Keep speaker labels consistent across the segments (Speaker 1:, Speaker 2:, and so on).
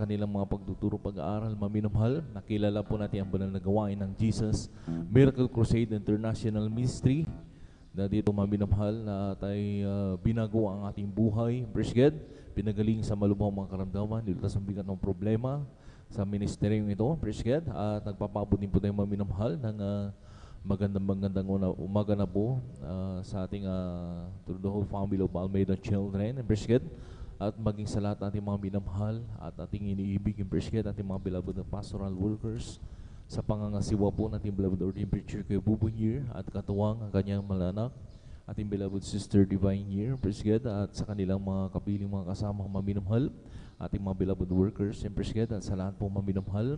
Speaker 1: kanilang mga pagtuturo, pag-aaral, maminamahal. Nakilala po natin ang banal na gawain ng Jesus Miracle Crusade International Ministry na dito maminamahal na tayo binago ang ating buhay. Praise God. Pinagaling sa malubhang mga karamdaman, nilutas ang bigat ng problema sa ministeryong ito. Praise God. At nagpapabot din po tayo maminamahal ng magandang umaga na po sa ating to the whole family of Almeida children. Praise God. At maging sa lahat ating mga minamahal at ating iniibig, praise God, ating mga beloved na pastoral workers, sa pangangasiwa po natin beloved ordained preacher kay Bubunyir at katuwang ang kanyang malanak, ating beloved sister Divine Year, praise God, at sa kanilang mga kapiling mga kasama maminamahal, ating mga beloved workers, praise God, at sa lahat po maminamahal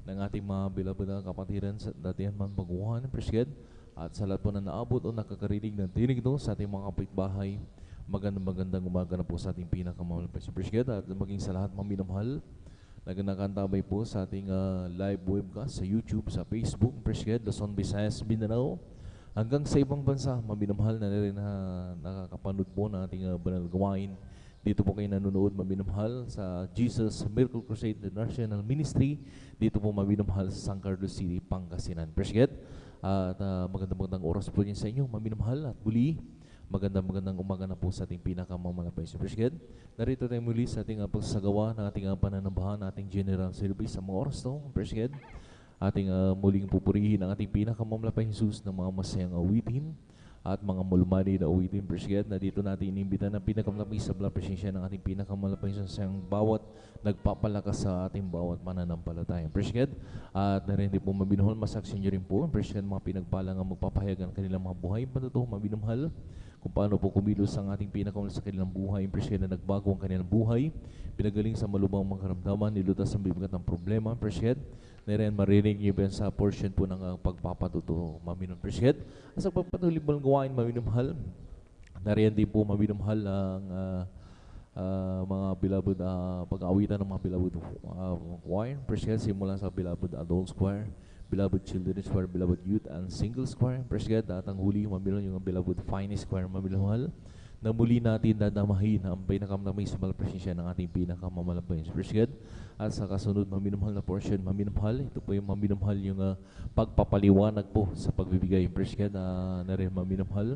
Speaker 1: ng ating mga beloved na kapatiran sa datihan man baguhan, praise God, at sa lahat po na naabot o nakakarinig ng tinig ito sa ating mga kapitbahay. Magandang umaga na po sa ating pinakamahal pa si Praise God, at maging sa lahat maminamahal na nakantabay po sa ating live webcast sa YouTube, sa Facebook, Praise God, Luzon, Visayas, Mindanao, hanggang sa ibang bansa, maminamahal na rin nakakapanood po ng ating banal gawain. Dito po kayo nanonood maminamahal sa Jesus Miracle Crusade International Ministry, dito po maminamahal sa San Carlos City, Pangasinan. Praise God. At magandang oras po niya sa inyo, maminamahal, at muli magandang umaga na po sa ating pinakamamalaking Praise God. Narito tayo muli sa ating pagsasagawa ng ating pananambahan, ating general service sa mga oras to. Praise God. Ating muling pupurihin ang ating pinakamamalaking Jesus ng mga masayang awitin at mga mulmani na awitin. Praise God. Na dito natin inimbita ng pinakamalaking sa presensya ng ating pinakamalaking Jesus sa bawat nagpapalakas sa ating bawat mananampalataya. Praise God. At narin din po mabinuhol, masaksin nyo rin po. Praise God, mga pinagpalang ang magpapahayagan kanilang mga buhay. Patuto, mabinuhal kung paano po kumilos ang ating pinakamahal sa kanilang buhay. Praise God, na nagbago ang kanilang buhay, pinagaling sa malubhang mga karamdaman, nilutas ang bibigat ng problema. Praise God, na marinig niyo sa portion po ng pagpapatuto, maminum. Praise God. At sa pagpatuloy mo ng gawain, maminumhal, nariyan din po maminumhal ang mga beloved pag-aawitan ng mga beloved choir. Praise God, simula sa beloved adults choir, beloved children's choir, beloved youth and singles choir. Praise God. At ang huli, maminum yung beloved finest choir, maminumhal, na muli natin dadamahin ang pinakamalapay sa malapresensya ng ating pinakamalapay. Praise God. At sa kasunod, maminumhal na portion, maminumhal, ito po yung maminumhal yung pagpapaliwanag po sa pagbibigay. Praise God. Na rin maminumhal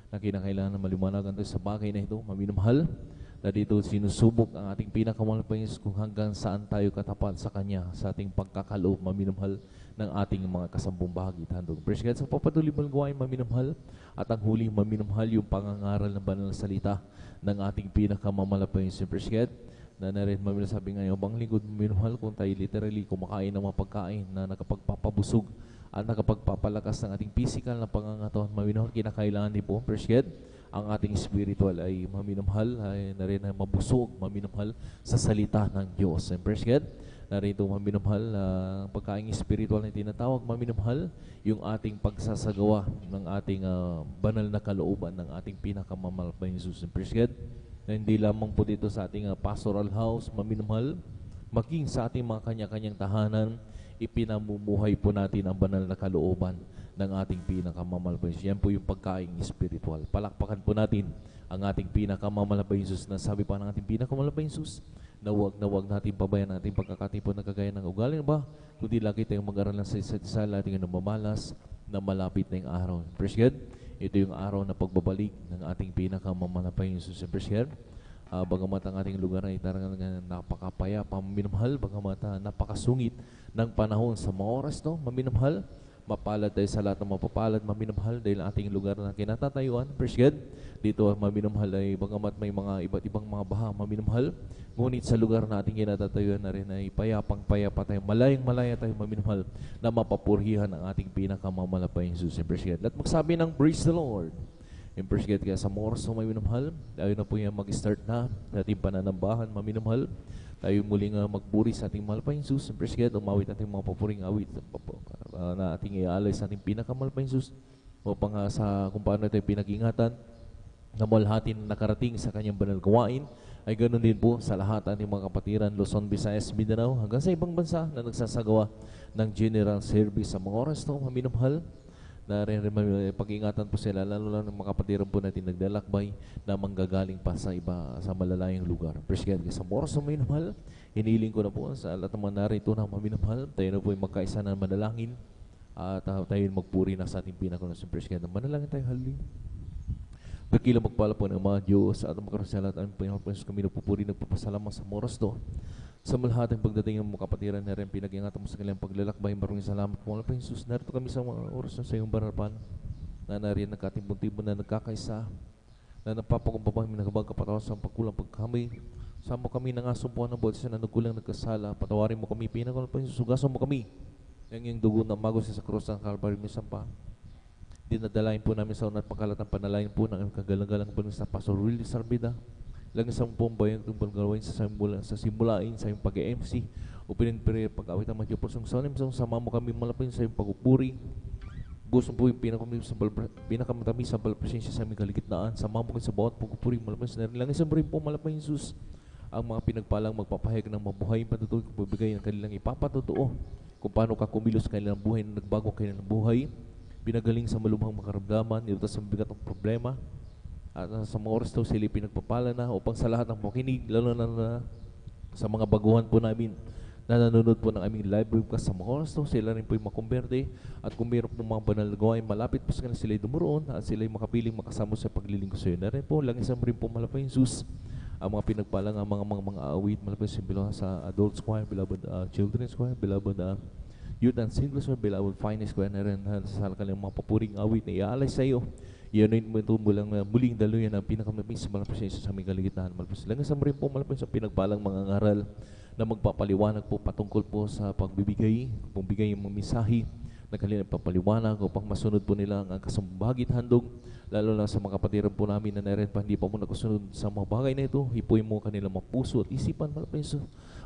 Speaker 1: na kinakailangan na maliwanagan tayo sa bagay na ito, maminumhal, na dito sinusubok ang ating pinakamalapay kung hanggang saan tayo katapat sa Kanya sa ating pagkakaloob, maminumhal, ng ating mga kasambong bahagi handog. Praise God. Sa papatuloy mong gawain, maminamahal, at ang huling maminamahal yung pangangaral ng banal na salita ng ating pinakamalapay si Praise God. Na narin maminamahal, sabi ngayon, bang lingkod maminamahal kung tayo literally kumakain ng mga pagkain na nakapagpapabusog at nakapagpapalakas ng ating physical na pangangatawan, maminamahal, kinakailangan din po, Praise God, ang ating spiritual ay maminamahal, ay na rin ay mabusog, maminamahal sa salita ng Diyos. And Praise God, narito maminamahal pagkaing spiritual na tinatawag, maminamahal yung ating pagsasagawa ng ating banal na kalooban ng ating pinakamamalaking Jesus. Praise God. Na hindi lamang po dito sa ating pastoral house, maminamahal, maging sa ating mga kanya-kanyang tahanan, ipinamumuhay po natin ang banal na kalooban ng ating pinakamamalaking Jesus. Yan po yung pagkaing spiritual. Palakpakan po natin ang ating pinakamamalaking Jesus, na sabi pa ng ating pinakamamalaking Jesus, na wag natin pabayaan natin pagkakatipon na kagaya ng ugali ba, kundi lagi tayong mag-aral ng sa isa't isa, ating mamalas na malapit na yung araw. Praise God. Ito yung araw na pagbabalik ng ating pinakamamalaking Jesus. Praise God. Bagamat ang ating lugar ay talagang napakapayapa, maminamahal, bagamat napakasungit ng panahon sa mga oras, no? Maminamahal, mapalad tayo sa lahat ng mapapalad, maminamahal, dahil ang ating lugar na kinatatayuan. Praise God. Dito maminamahal ay bagamat may mga iba't ibang mga baha, maminamahal, ngunit sa lugar na ating kinatatayuan na rin ay payapang-payapa tayo, malayang-malaya tayo, maminamahal, na mapapurihan ang ating pinakamamalaking Jesus. Praise God. At magsabi ng praise the Lord. And praise God. Kaya sa more so maminamahal, tayo na po yung mag-start na sa ating pananambahan, maminamahal. Tayo muling magburi sa ating malaking Jesus. Praise God. Umawit ating mga papuring awit na ating iaalay sa ating pinakamalaking Jesus, upang sa kung paano tayo pinag-ingatan na malhatin nakarating sa kanyang banal gawain, ay ganoon din po sa lahat ating mga kapatiran, Luzon, Visayas, Mindanao, hanggang sa ibang bansa na nagsasagawa ng general service sa mga oras to, maminamahal, na rin pag-ingatan po sila, lalo lang ng mga kapatiran po natin naglalakbay na manggagaling pa sa iba, sa malalayang lugar. Praise God. Sa oras na minamahal, hiniling ko na po sa lahat ng mga narito na minamahal, tayo na po yung magkaisa na manalangin at tayo magpuri na sa ating pinakaunang praise God. Manalangin tayo, hallelujah. Dakila magpala po ng mga Diyos at magkaroon at ang Panginoon kami nagpupuri, nagpapasalamat sa oras to. Sa malahatang pagdating ng mga kapatiran na rin, pinag-ingatan mo sa kanilang paglalakbay. Maraming salamat po. Panginoon Jesus, narito kami sa mga oras na sa iyong barapan na nariyan nagkatimbong-timbong na nagkakaisa na napapakumpapang minagabag kapatawa sa pagkulang pagkami. Sama kami ng asumpuan ng boses na nagkulang nagkasala. Patawarin mo kami, Panginoon Jesus, sugasan mo kami. Yang dugo na magos sa krus ng Calvary mo sampa. Dinadalain po namin sa unat pagkalatang panalain po ng kagalang-galang po sa Pastor Willie Sarbida. Lang isang pong bayang itong gawin sa simulain sa iyong pag-MC o pinagpire pag-awit ang mga Diyos sa sama mo kami malapin sa iyong pagpupuri. Gusto po yung pinakamatamis sa balpresensya sa aming kaligitnaan. Sama mo kayo sa bawat pagpupuri malapin sa narin. Lang isang rin po malapin Jesus ang mga pinagpalang magpapahayag ng mabuhay patutuloy kung bibigay ng kanilang ipapatutuo kung paano ka kumilos sa kanilang buhay na nagbago kanilang buhay. Pinagaling sa malubhang makaramdaman, nilito sa mabigat ng problema. At sa mga oras daw sila pinagpapala na upang sa lahat ng makinig, lalo na sa mga baguhan po namin na nanonood po ng aming live broadcast sa mga oras daw, sila rin po yung makumberte at kung meron po mga banal na gawain, malapit po sa kanila sila dumuroon at sila yung makapiling makasama sa paglilingkod sa iyo. Na rin po, lang isang rin po malapit yung Jesus ang mga pinagpalang ang mga awit malapit sa adult choir, beloved children's choir, beloved youth and singles choir, beloved finest choir na rin sa kanilang mga papuring awit na iaalay sa iyo. Iyan mo ito muling daluyan ang pinakamabis sa malapit sa aming kaligitnaan. Malapit lang sa rin po malapit sa pinagpalang mga ngaral na magpapaliwanag po patungkol po sa pagbibigay yung mga mensahe na kanilang papaliwanag upang masunod po nila ang kasambagit handog, lalo na sa mga kapatiran po namin na narin pa hindi pa mo nakasunod sa mga bagay na ito. Hipuin mo kanilang mga puso at isipan malapit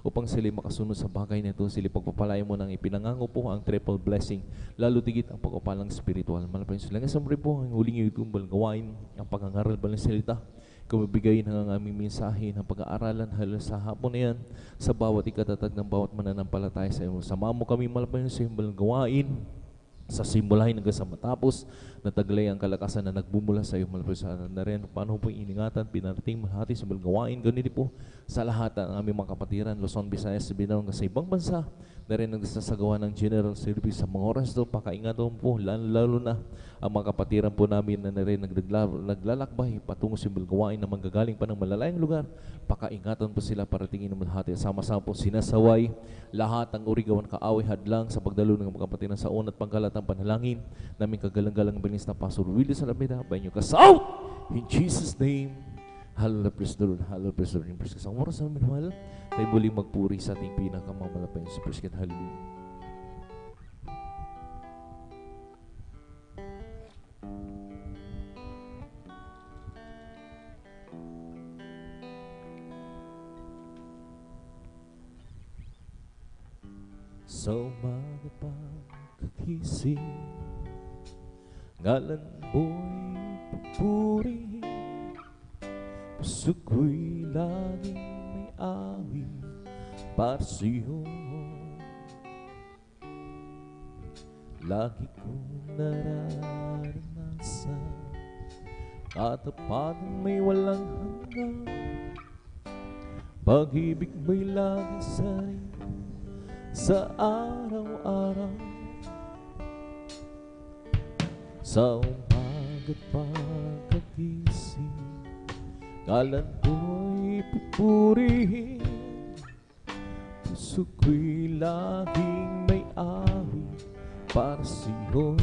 Speaker 1: upang sila makasunod sa bagay na ito. Sila pagpapalayan mo ng ipinangango po ang triple blessing, lalo tigit ang pagpapalang spiritual. Malapit lang sa rin po ang huling itumbal gawain ang pag-angaral ba ng salita, kumibigay ng aming mensahe ng pag-aaralan halos sa hapon na yan sa bawat ikatatag ng bawat mananampalataya sa iyo. Sama mo kami malapit sa iyong gawain sa simulahin hanggang sa matapos na taglay ang kalakasan na nagbumula sa iyo malapit sa na rin. Paano po iningatan, pinarating mahati sa gawain ganito po sa lahat ng aming mga kapatiran, Luzon, Visayas, Mindanao hanggang sa ibang bansa na rin nagsasagawa ng general service sa mga oras doon. Pakaingatan po lalo na ang mga kapatiran po namin na rin naglalakbay patungo sa gawain na manggagaling pa ng malalayang lugar. Pakaingatan po sila para tingin ng lahati. Sama-sama po sinasaway lahat ng urigawan kaaway hadlang sa pagdalo ng mga kapatiran sa unat pangkalatang panalangin namin kagalang-galang bilis na Pastor Willie Salameda. Banyo ka sa out! In Jesus' name, hallelujah, praise the Lord, hallelujah, praise the Lord. Praise God. Sa oras namin, mahal, tayo muling magpuri sa ating pinakamamalapay sa praise God, hallelujah. Sa umaga pagkagising, ngalan mo'y papurihin, puso ko'y laging may awit para sa'yo. Lagi kong nararanasan katapatan may walang hanggan, pag-ibig mo'y laging sa'yo sa araw-araw. Sa umaga't pagkagising, ngalan ko'y pupurihin, puso ko'y laging may awit para sa'yo.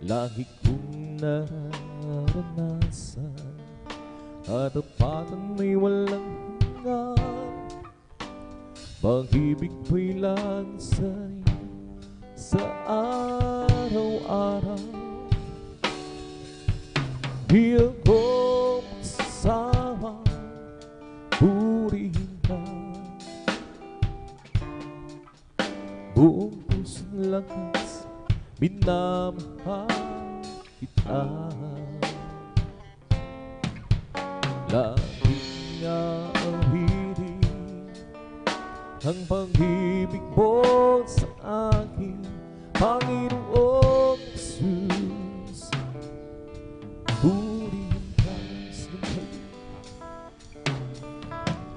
Speaker 1: Lagi kong nararanasan katapatan may walang hanggan, pag-ibig mo'y laging sa'yo sa araw-araw. Di ako magsasawa, purihin ka, buong pusong lakas, minamahal kita. Laging aawitin ang pag-ibig mo sa akin, Panginoong Jesus. Purihin ka sa lupain,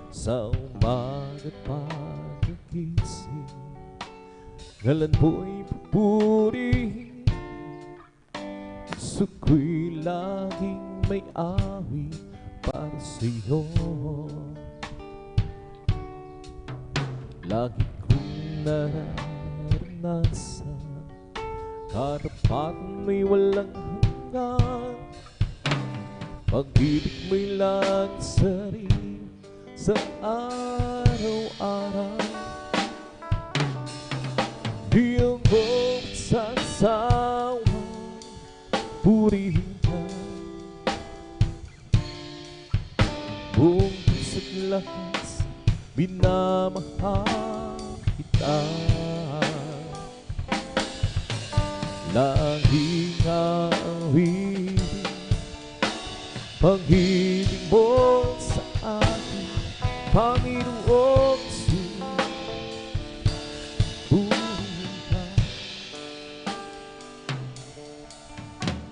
Speaker 1: sa umaga't pagkagising, ngalan mo'y pupurihin. Puso ko'y laging may awit para sa'yo. Lagi kong naranasan katapatan mo'y walang hanggan, pag-ibig mo'y laging sariin sa araw-araw. Di ako magsasawang purihin ka, buong puso't lakas minamahal kita. Laging awitin pag-ibig mo sa akin, Panginoong Jesus. Purihin ka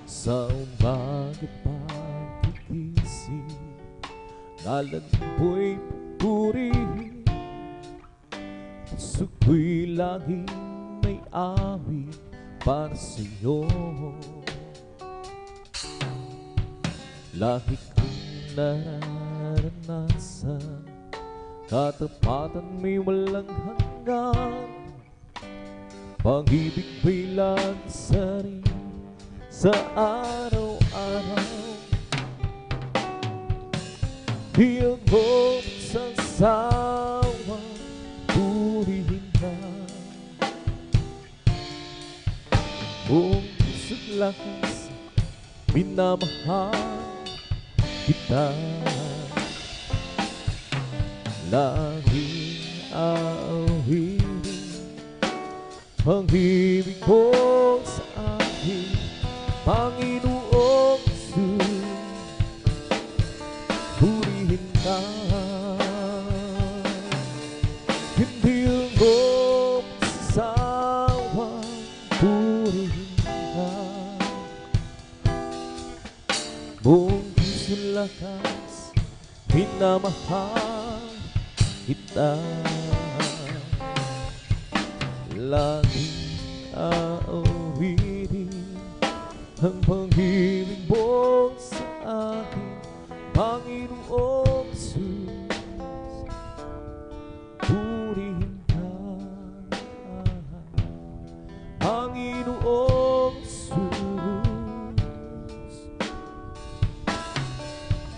Speaker 1: sa umaga't pagkagising, ngalan mo'y pupurihin. Puso ko'y laging may awit para sa'yo. Lagi kong naranasan katapatan mo'y walang hanggan, pag-ibig mo'y laging sariin sa araw-araw. Di ako magsasawang purihin ka, buong puso't lakas minamahal kita. Laging awitin pag-ibig mo sa akin, Panginoong Jesus. Purihin ka, hindi ako magsasawang purihin ka, buong puso't lakas minamahal kita. Laging aawitin ang pag-ibig mo sa akin, Panginoong Jesus. Purihin ka, Panginoong Jesus.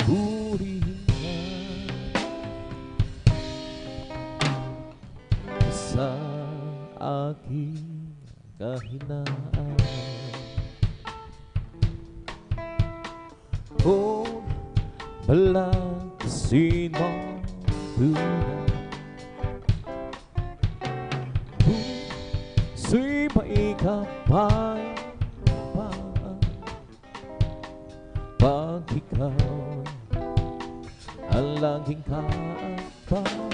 Speaker 1: Purihin sa aking kahinaan. Kung balakasin mo tulad, puso'y may kapayapaan, pag ikaw ang laging kaabahan.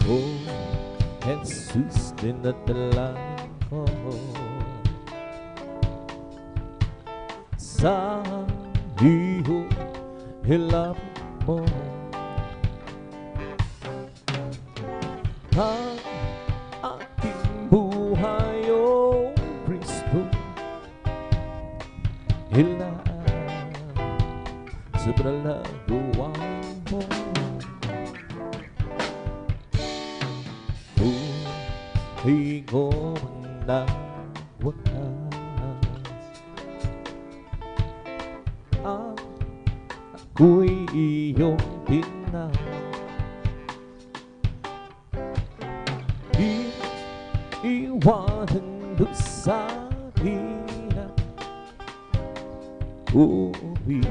Speaker 1: Oh, Jesus, dinadalangin ko sa iyong hilap mo, ang aking buhay, oh Kristo, hilaan sa banal na gawain mo. Buhay ko ng wakas, ako'y iyong tinawag. Iiwanan doon sa hirap, uuwi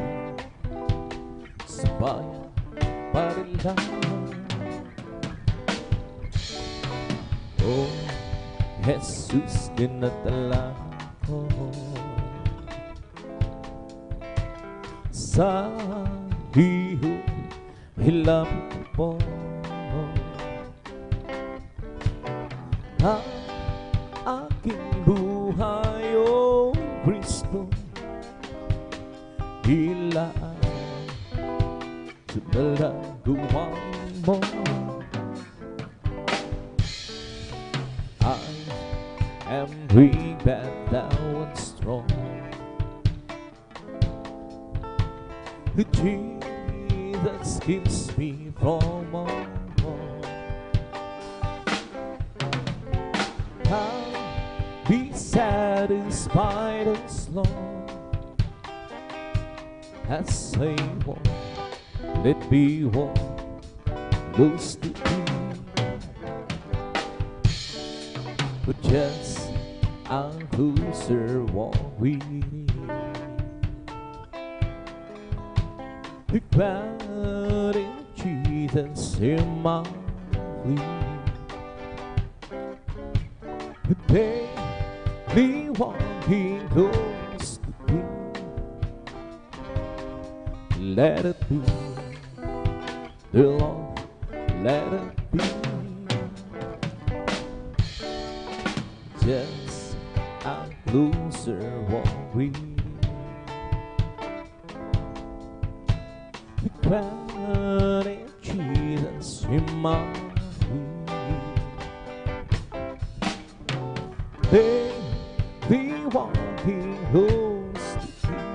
Speaker 1: sa bayan pa rin lang. Oh, Jesus, dinadalangin ko sa iyong hilapit mo ang aking buhay, O Kristo. Ilaan sa nalagawan mo. I am weak but thou art strong. Jesus keeps me from all. I'll be satisfied as long as I walk, let me walk close to thee. But just a closer walk with thee. The ground in Jesus in my feet. Daily walking close to thee. Let it be, dear Lord, let it be. Just a closer walk with thee. The crown in Jesus in my feet. Daily walking close to thee.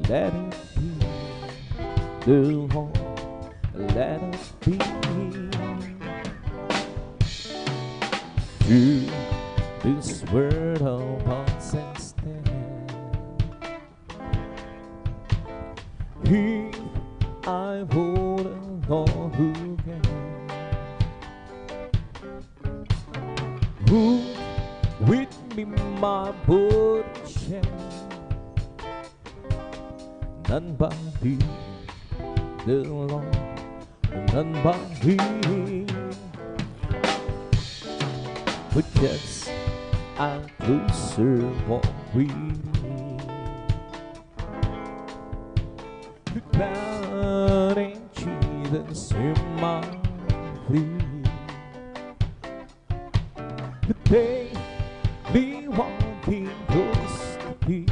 Speaker 1: Let it be, dear Lord, let it be. To this word of us and stand. If I hold alone, who can? Who with me my burden share? None but thee, the Lord, none but thee. But just a closer walk with thee. The crown in Jesus in my feet. The daily walking close to thee.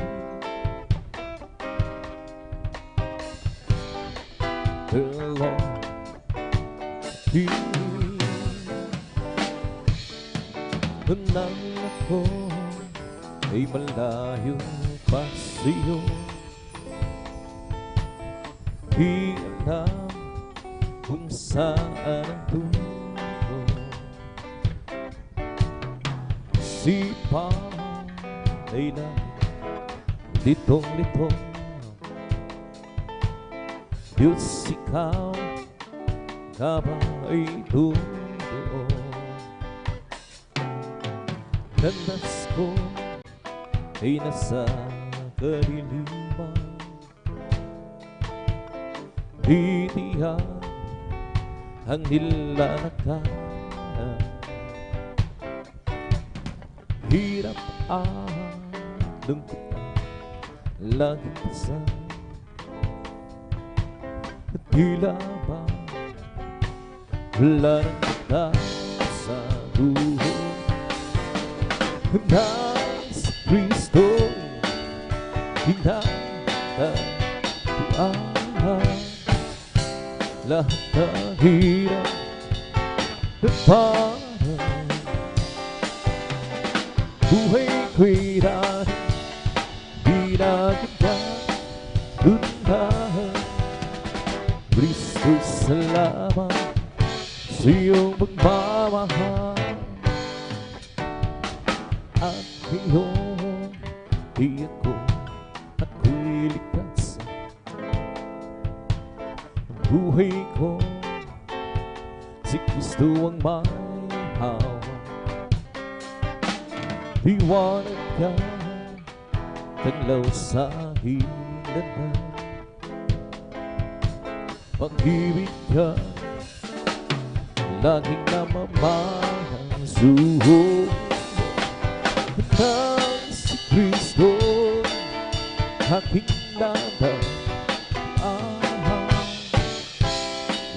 Speaker 1: The Lord, He. Nang ako ay malayo pa sa'yo, di alam kung saan ang tungo. Sipang ay na litong-litong. Diyos, ikaw ka ba ay doon? Landas ko ay nasa kadiliman. Di tiyak ang nilalakaran. Hirap ang lungkot lagi kasama. At tila ba wala nang kita sa buhay. Nang si Kristo hinahatuan, lahat ng hirap at parang buhay ko'y dahil di na kita tundahan. Kristo, salamat sa iyong pagmamahal. At ngayon, di ako'y ligtas. Ang buhay ko, si Kristo ang may hawak. Liwanag ka, taglaw sa hilanan. Pag-ibig ka, laging namamahang suho. Nang si Kristo aking nadaan,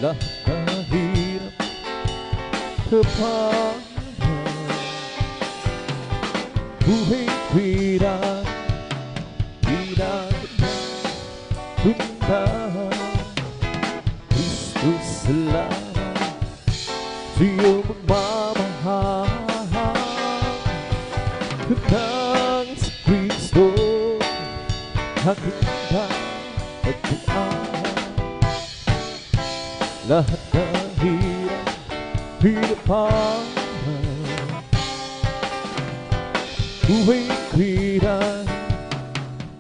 Speaker 1: lahat ng hirap kapanan. Buhay kwira, pinagpuntahan. Kristo salamat, sa'yo magmamahal. Kantang si Kristo, haganda at buwan. Lahat ng hirap, pinapahan. Buhay kwira,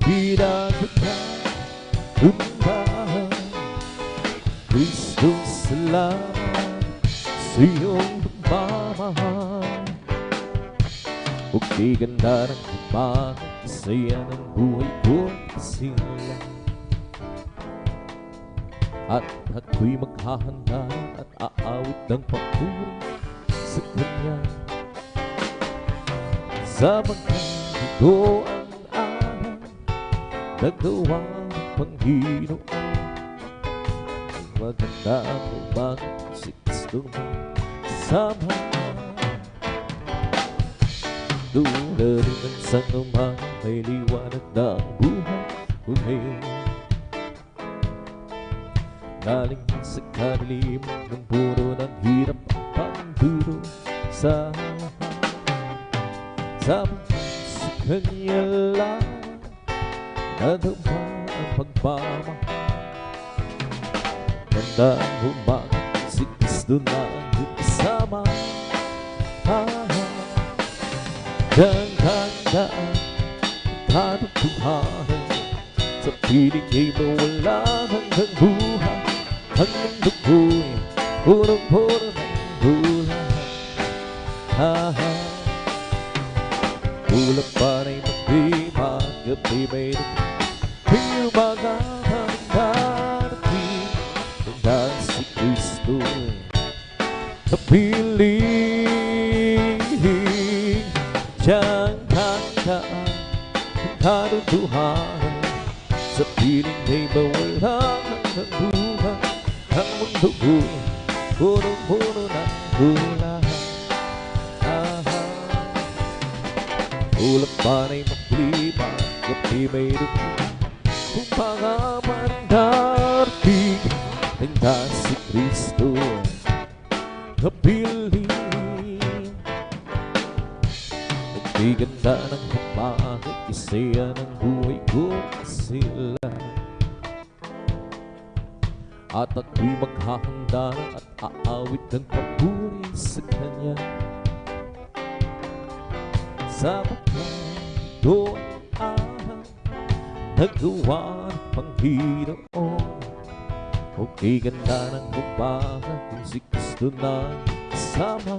Speaker 1: pinagpuntahan. Kristo salamat, sa'yong magmamahal. Huwag di ganda ng umaga, saya ng buhay ko sila. At ako'y maghahanda at aawit ng papuri sa Kanya. Sapagkat ito ang aral na gawa ng Panginoon. Maganda ang umaga si Kristo sama. Tulad ng isang umaga, may liwanag na ang buhay ko ngayon. Galing sa kadiliman ng puno ng hirap ang pagduro sa sapagkat sa Kanya lang nagawa ang pagmamahal. Ganda ang umaga, si Kristo na ang kasama. Gandaan, katotohanan, sa piling ay mawala hanggang buhay. Ang mundo ko'y punong-puno ng bulan. Ulap pa na'y magdiman, gabi may naging umaga ang darating. Gandaan si Kristo, kapiling. Siyang handaan, katotohanan, sa piling ay mawala hanggang buhay. Ang mundo ko'y punong-puno ng bulan. Ulap pa na'y maglipan, gabi may dugo, kung mga mandarating. Gandaan si Kristo, kapiling. Di ganda ng umaga, kisaya ng buhay ko sila. At ako'y maghahanda at aawit ng papuri sa Kanya. Sapagkat ito ang araw na gawa ng Panginoon. Okay, ganda ng umaga, kung si Kristo na kasama.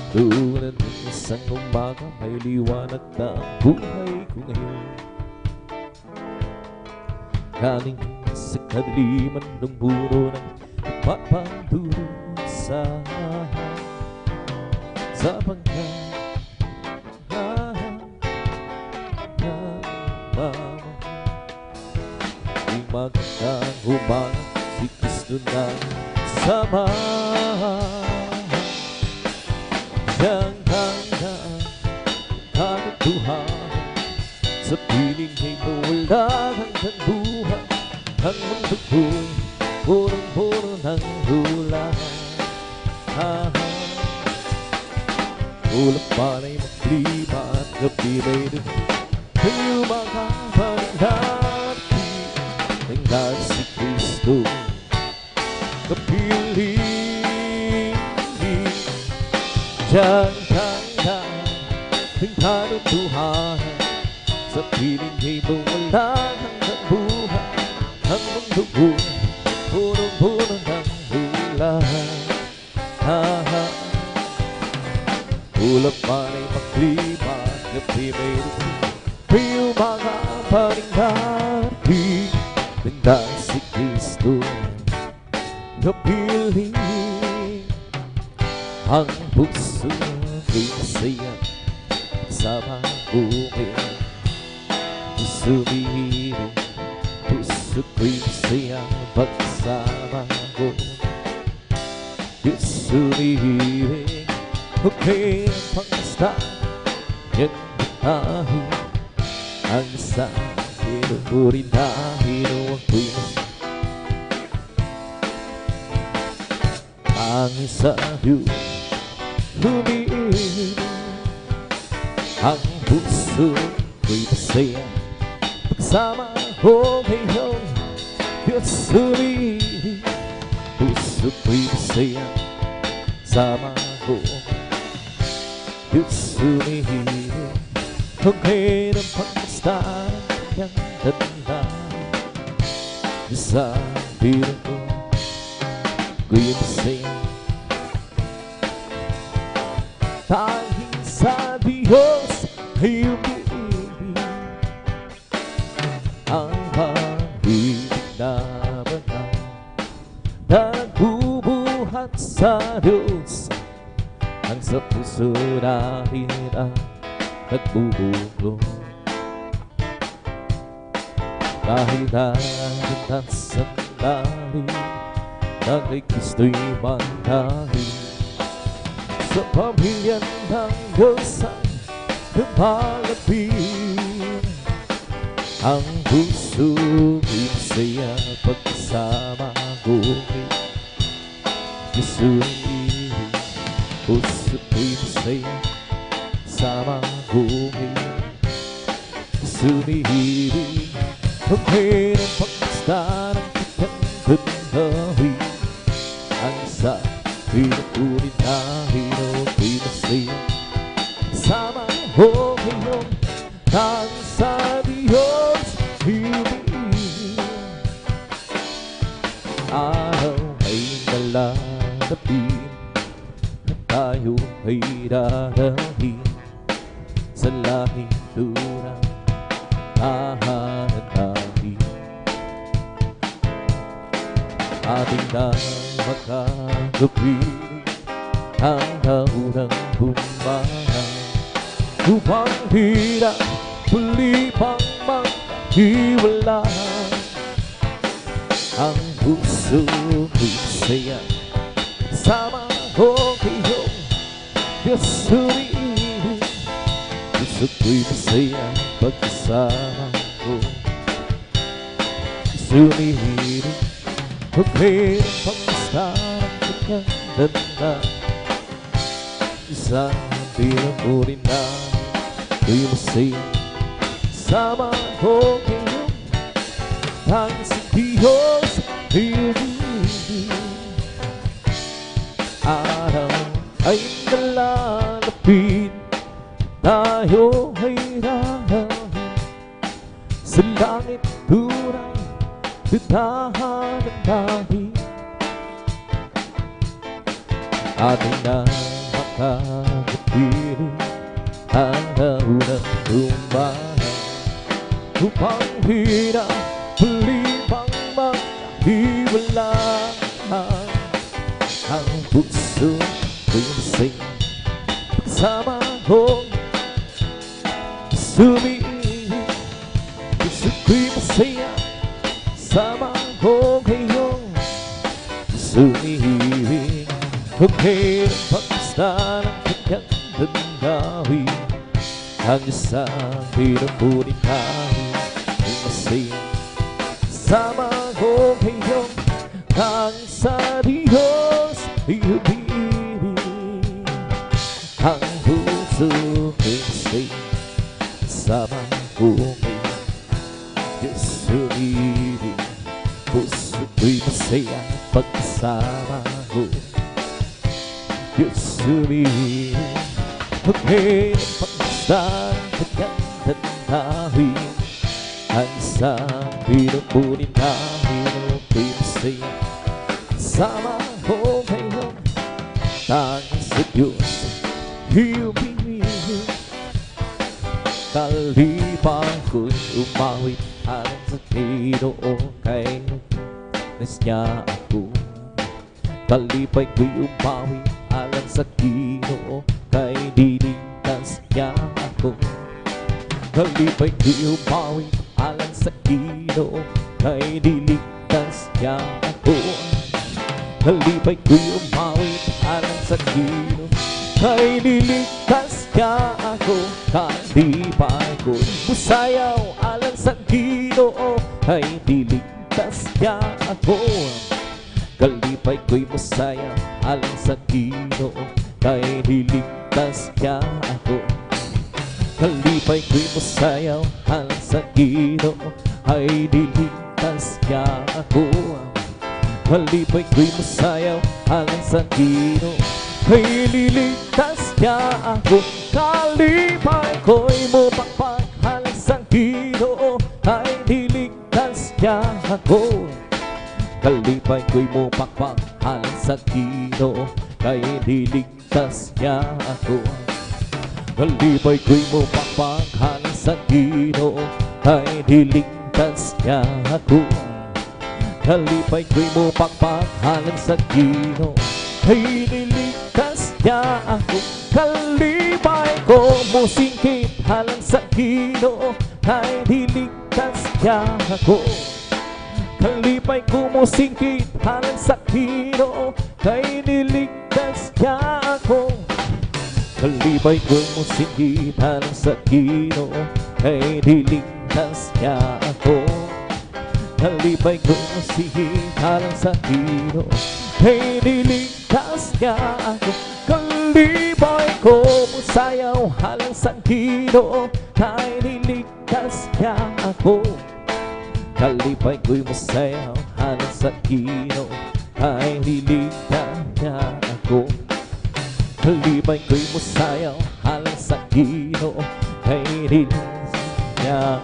Speaker 1: Tulad ng isang umaga, may liwanag na ang buhay ko ngayon. Galing sa kadiliman ng puno ng ipapagdurusa. Sapagkat di magandang umaga, si Kristo na sama. Siyang handaan, katotohanan, sa piling ay mawala hanggang buhay. Ang mundo ko'y punong-puno ng ulan. Ulap pa na'y maglima at gabi may dugo, may umaga pa rin darating. Gandaan si Kristo, kapiling. Siyang handaan, katotohanan, sa piling ay mawala hanggang buhay. Ang mundo ko'y punong-puno ng ulan. Ulap pa na'y maglima, gabi may dugo, may umaga pa rin darating. Gandaan si Kristo, kapiling. Ang puso ko'y masaya sa buhay. Puso umihiling, puso puso ko'y masaya pagsama ko. Diyos umibig, okay ang pangasta, yan tayo ang isa. Pinupuri dahil huwag ko'y masaya. Ang sa'yo umiibig, ang puso ko'y masaya pagsama ko ngayon. Diyos umiibig, puso ko'y masaya sama ko. Diyos umiibig, okay ng pagkasta ng tanda. Sa piling ko ko'y masaya dahil sa Diyos ay umiibig. Ang pag-ibig na banal na nagbubuhat sa Diyos, ang sa puso natin ang nagbubuklod. Dahil natin ang sandali na kay Kristo'y manahil, sa pamilya ng Diyos ang lumalapit. Ang puso ko'y masaya pagsama ko kay Diyos umiibig. Puso ko'y masaya sama ko kay Diyos umiibig. Okay ng pagkasta ng pagkakagandawin, ang sa pinupuri dahil ako'y masaya sama ko ngayon. Ang sa Diyos umiibig, araw ay nalalapit at tayo ay darating sa lahing tunang hahanapin. Ating na makagapiling ang naunang bumahan, upang hirap muli pang maghiwala. Ang puso ko'y masaya sama ko kayong Diyos umiibig. Puso ko'y masaya pagkasama ko. Diyos umiibig, okay ang pagkasta ng kanyang ganda. Isang pinapurin na ko'y masaya sama ko kayong ang sa Diyos ay umiibig. Araw ay nalalapit, tayo ay darating sa langit tunay tutahan ng dahil. Ating na makagapiling ang naunang bumahan, upang hirap muli pang maghiwala. Ang puso ko'y masaya pagsama ko umiibig. Puso ko'y masaya sama ko ngayon. Umiibig, okay ang pagkasta ng kanyang dandawin. Ang isang pinupuri namin ay masaya sama ko ngayon. Ang sa Diyos ay umiibig, ang puso ko'y masaya sama ko ngayon. Diyos umiibig, puso ko'y masaya pagkasama ko. Diyos umiibig, okay ang pagkasta ng kanyang dandawin. Ang isang pinupuri namin ko'y masaya sama ko ngayon. Ang sa Diyos ay umiibig, kalipan ko'y umawit alang sa Ginoo kay nais niya ako. Kalipay ko'y umawit alang sa Ginoo kay niligtas niya ako. Kalipay ko'y umawit alang sa Ginoo kay niligtas niya ako. Kalipay ko'y umawit alang sa gino, kay niligtas niya ako. Kalipay ko'y musayaw alang sa gino, kay niligtas niya ako. Kalipay ko'y musayaw alang sa gino, kay niligtas niya ako. Kalipay ko'y musayaw alang sa gino, kay niligtas niya ako. Kalipay ko'y musayaw alang sa gino, kay niligtas niya ako. Kalipay ko'y mupakpak alang sa gino, kay niligtas niya ako. Kalipay ko'y mupakpak alang sa gino, kay niligtas niya ako. Kalipay ko'y mupakpak alang sa gino, kay niligtas niya ako. Kalipay ko'y mupakpak alang sa gino, kay niligtas niya ako. Kalipay ko musingkit alang sa gino, kay niligtas niya ako. Kalipay ko musingkit alang sa gino, kay niligtas niya ako. Kalipay ko musingkit alang sa gino, kay niligtas niya ako. Kalipay ko musingkit alang sa gino, kay niligtas niya ako. Kalipay ko musayaw alang sa gino, kay niligtas niya ako. Kalipay ko'y musayaw alang sa gino, kay niligtas niya ako. Kalipay ko'y musayaw alang sa gino, kay niligtas niya.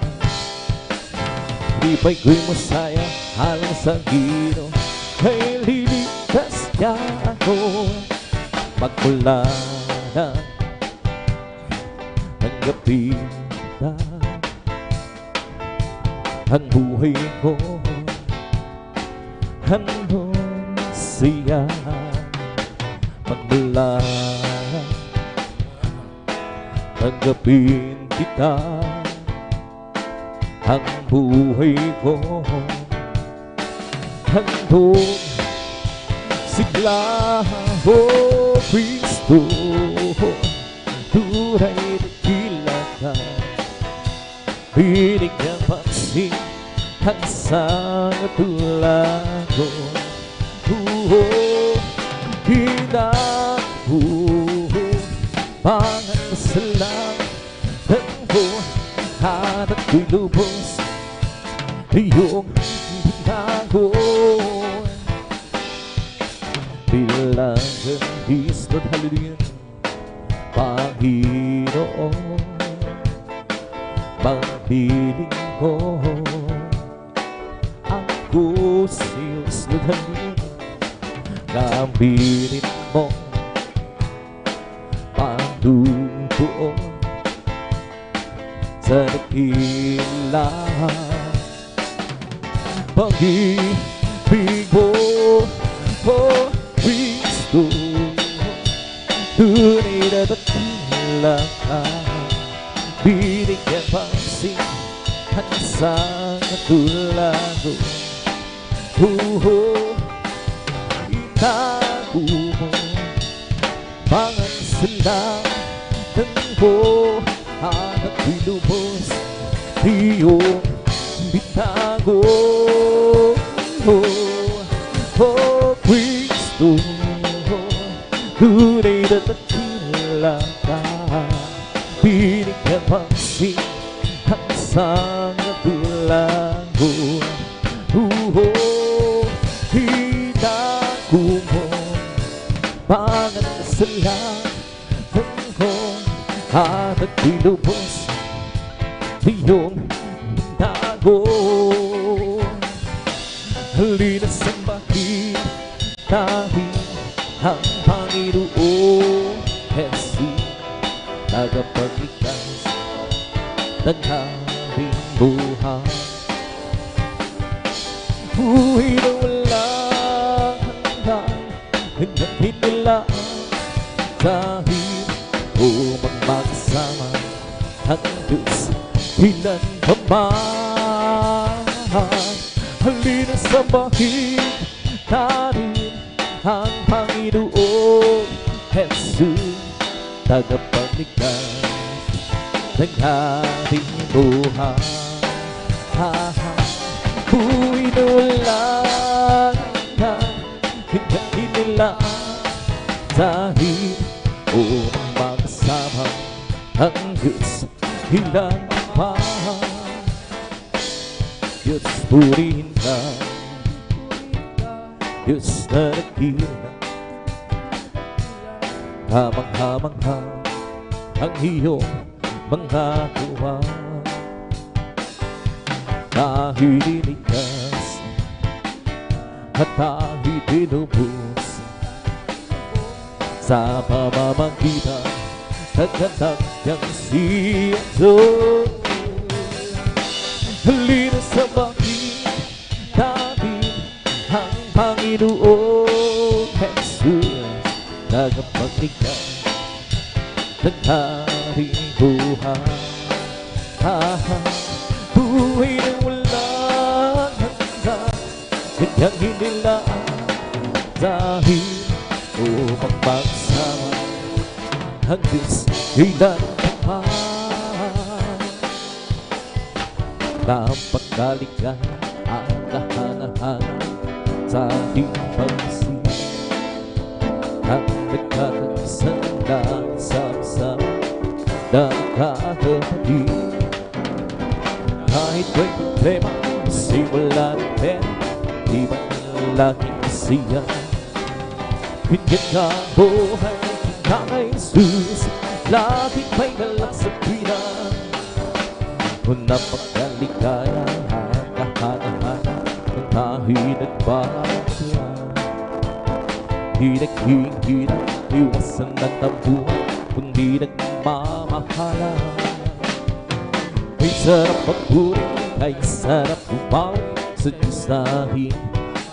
Speaker 1: Kalipay ko'y musayaw alang sa gino, kay niligtas niya ako. Magmula na tanggapin na ang buhay ko, handong siya. Magmula tanggapin kita, ang buhay ko, handong sigla. O Kristo, tunay na kilala, binigyan pansin ang sangatulad ko. Ginako, pangat masalanan ko, at ako'y lubos iyong binago. Bilang ang Kristo, hallelujah, Panginoon, pagpiling ko, ako sa'yo sunodin. Gamitin mo pangdugoon sa dakila. Pag-ibig mo, oh Kristo, tunay na dakila ka. Binigyan pansin ang sangatulad ko. Itago mo mga kasalanan ko, at ako'y lubos iyong bitago. Oh Kristo, tunay na dakila ka. Binigyan pansin ang sangatulad ko. Itago mo mga kasalanan ko, at ako'y lubos iyong bitago. Halina sambahin namin ang Panginoon Jesus, tagapagligtas ng aming buhay. Buhay na walang hanggan, hanggang nila dahil umang magsama ang Diyos ilan pa man. halina sambahin natin ang Panginoong Jesus, tagapagligtas ng ating buhay. Buhay na walang hanggang nila dahil upang magkasama ang Diyos ilang pa. Diyos purihin ka, Diyos na nagkila, hamang-hamang ang iyong mga gawa. Dahil inigas at dahil binubos sa pamamagitan ng anak niyang si Jesus. Halina sambahin natin ang Panginoong Jesus, tagapagligtas ng ating buhay. Buhay na walang hanggan, kanyang hinilaan dahil upang magsama ang Diyos ilan pa. Napakaligay ang kahangahan sa ating pag-isip at nagkakaisang sama-sama nakakapatid. Kahit may problema, simula natin, di ba laging siya? Bigyan ka ang buhay na kay Jesus, laging may galak sa pina. Kung napakaligaya ang kahangahan ng tahi nagbabasya, di naghihirap, iwasan ng tabuhan, kundi nagmamahala. Ay sarap magpuri, ay sarap umawi sa Diyos nahin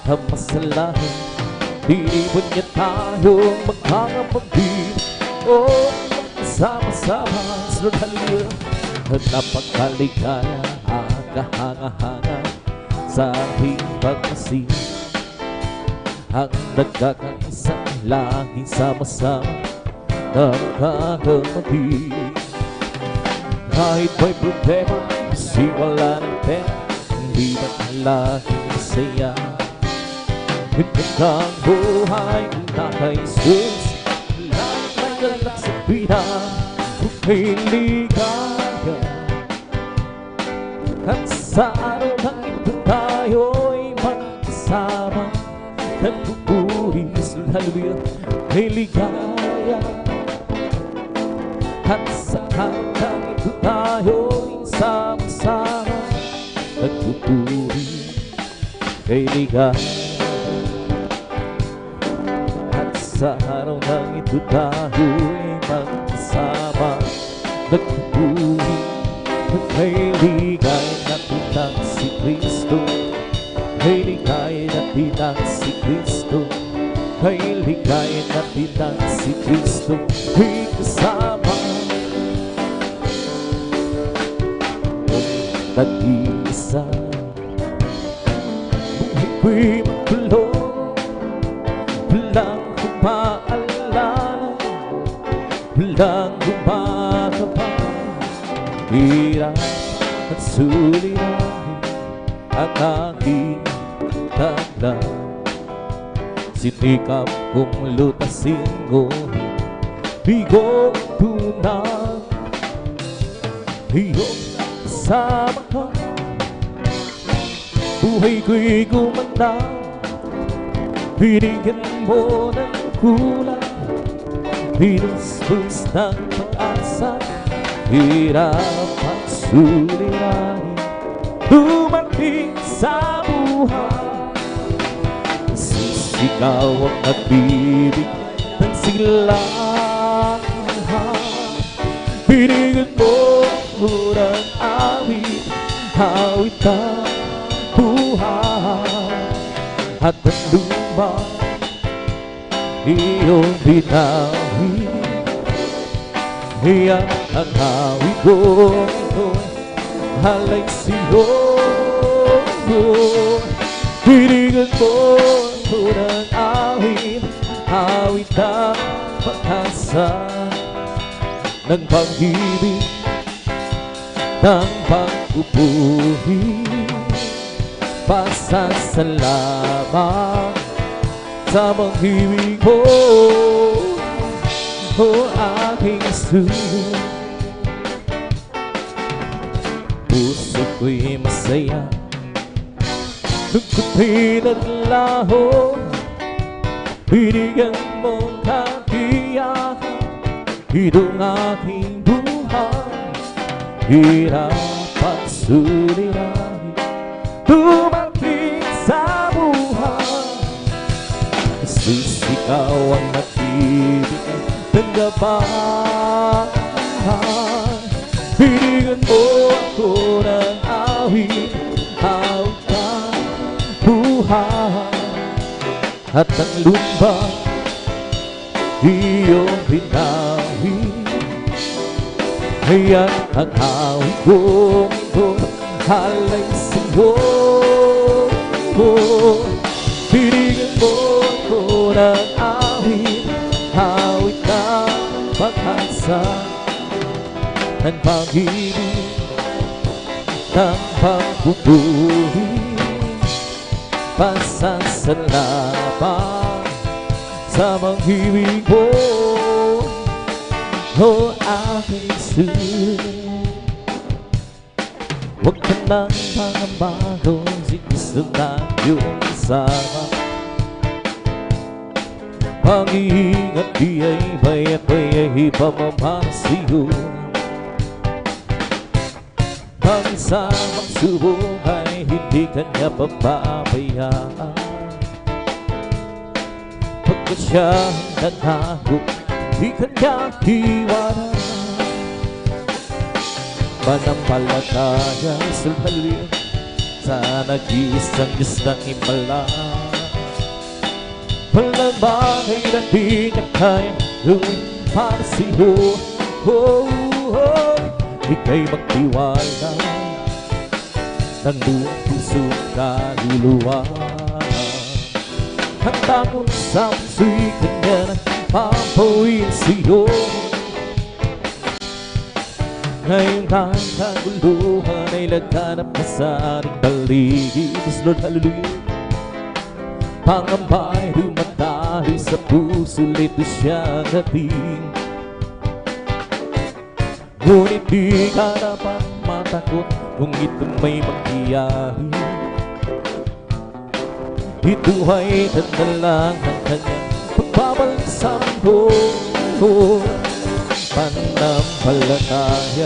Speaker 1: na masalahin. Dinibon niya tayong magkakapatid, o sama-sama sunod halila. At napakaligaya ang kahanga-hanga sa ating pagmasig, ang nagkakaisa laging sama-sama nakakapatid. Kahit may problema, siwala natin, hindi na laging masaya. Higit kang buhay na kay Jesus, laging may galak sa vida, kung ligaya. At sa araw ng ito tayo'y magkasama, nagpupuri sa hallelujah, may ligaya. At sa araw ng ito tayo'y sama-sama, nagpupuri, may ligaya. At sa araw ng ito tayo'y magkasama, nagpupuri, may ligaya natin ang si Kristo, may ligaya natin ang si Kristo, may ligaya natin ang si Kristo, may kasama. Nag-iisa, buhay ko'y magtulo, walang kumaalala, walang gumagawa. Hirap at suliranin ang aking tanda, sinikap kong lutasin ngunit bigong tunang. Iyong kasama ka, buhay ko'y gumanda, binigyan mo ng kulang, binuspos ng pag-asa. Hirap at suliranin dumating sa buhay, sisigaw ang nag-ibig ng silangan. Binigyan mo ng awit, awit ang buhay, at ang luma iyong binawi. Iyan ang awit ko, halay sa'yo. Bibigyan mo ako ng awit, awit ng pag-asa, ng pag-ibig, ng pagpupuri. Pasasalamat sa pag-ibig mo, o aking Jesus. Puso ko'y masaya, lungkotin at laho. Binigyan mong katiyakan itong aking buhay. Hirap at suliranin dumating sa buhay. Jesus, ikaw ang nagbibigay ng gabahan. Binigyan mo ako ng awit, awit ng buhay. At ang lumba iyong binawi. Ngayon ang awit kong ito halay sa'yo. Binigyan mo ako ng awit, awit ng pag-asa, ng pag-ibig, ng pagpupuri. Pasasalamat sa pag-ibig mo, o aking Jesus. Huwag ka nang pangambago, si Kristo na iyong kasama. Pag-iingat di ay bayat-bayay pamamasiyo. Pag-isamang subok ay hindi kanya papabayaan. Pagkat siya ang nanagot, di kanya iwanan. Manampalataya sa halin sa nag-iisang Diyos ng himala. Walang bagay na di niya kaya gawin para sa'yo. Ika'y magtiwala ng buong puso kaluluwa. Handa kong sa puso'y kanya nagpapawin sa'yo. Ngayong kaguluhan ay laganap na sa ating paligid. Lord, hallelujah. Pangamba ay dumadali sa puso, lito siya dating. Ngunit di ka dapat matakot kung ito may mangyayari. Ito ay tanda lang ng kanyang pagbabalik sa mundo. Panampalataya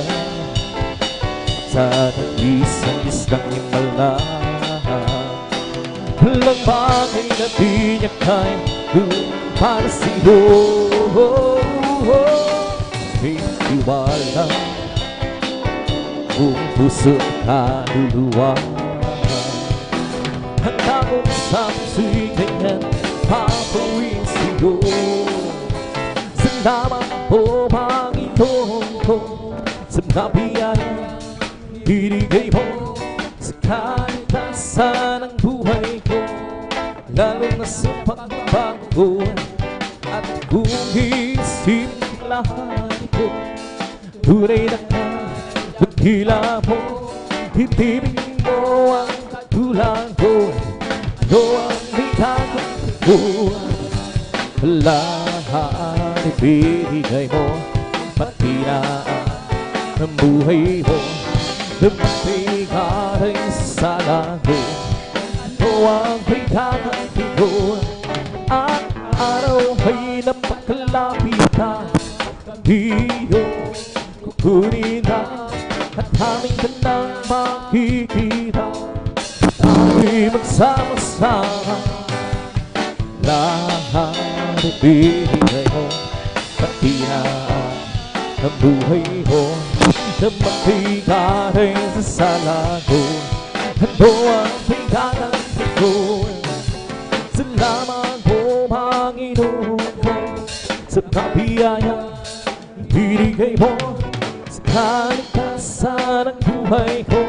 Speaker 1: sa nag-iisang Diyos ng himala. Walang bagay na di niya kaya gawin para sa'yo. May tiwala, buong puso at kaluluwa. Handa kong sa puso'y kanyang papawin sa'yo. Salamat po Panginoon ko sa mga biyaya binigay mo sa kaligtasan ng buhay ko, lalo na sa pagbabago at kung isip lahat ko. Tunay na pagkila mo, itibig mo ang katulad ko. Ito ang bigay ko, lahat ibigay mo, pati na ang buhay mo. Dumating ka rin sa sala ko, ito ang bigay ko. At araw ay napakalapit na, iyo kukunin na, at aming ka nang makikita. Tayo'y magsama-sama, lahat ibigay mo, pati na ang buhay mo. Dumating ka rin sa sala ko, ito ang bigay ko. Salamat po Panginoon ko sa kabiyaya binigay mo sa kaligtasan ng buhay ko,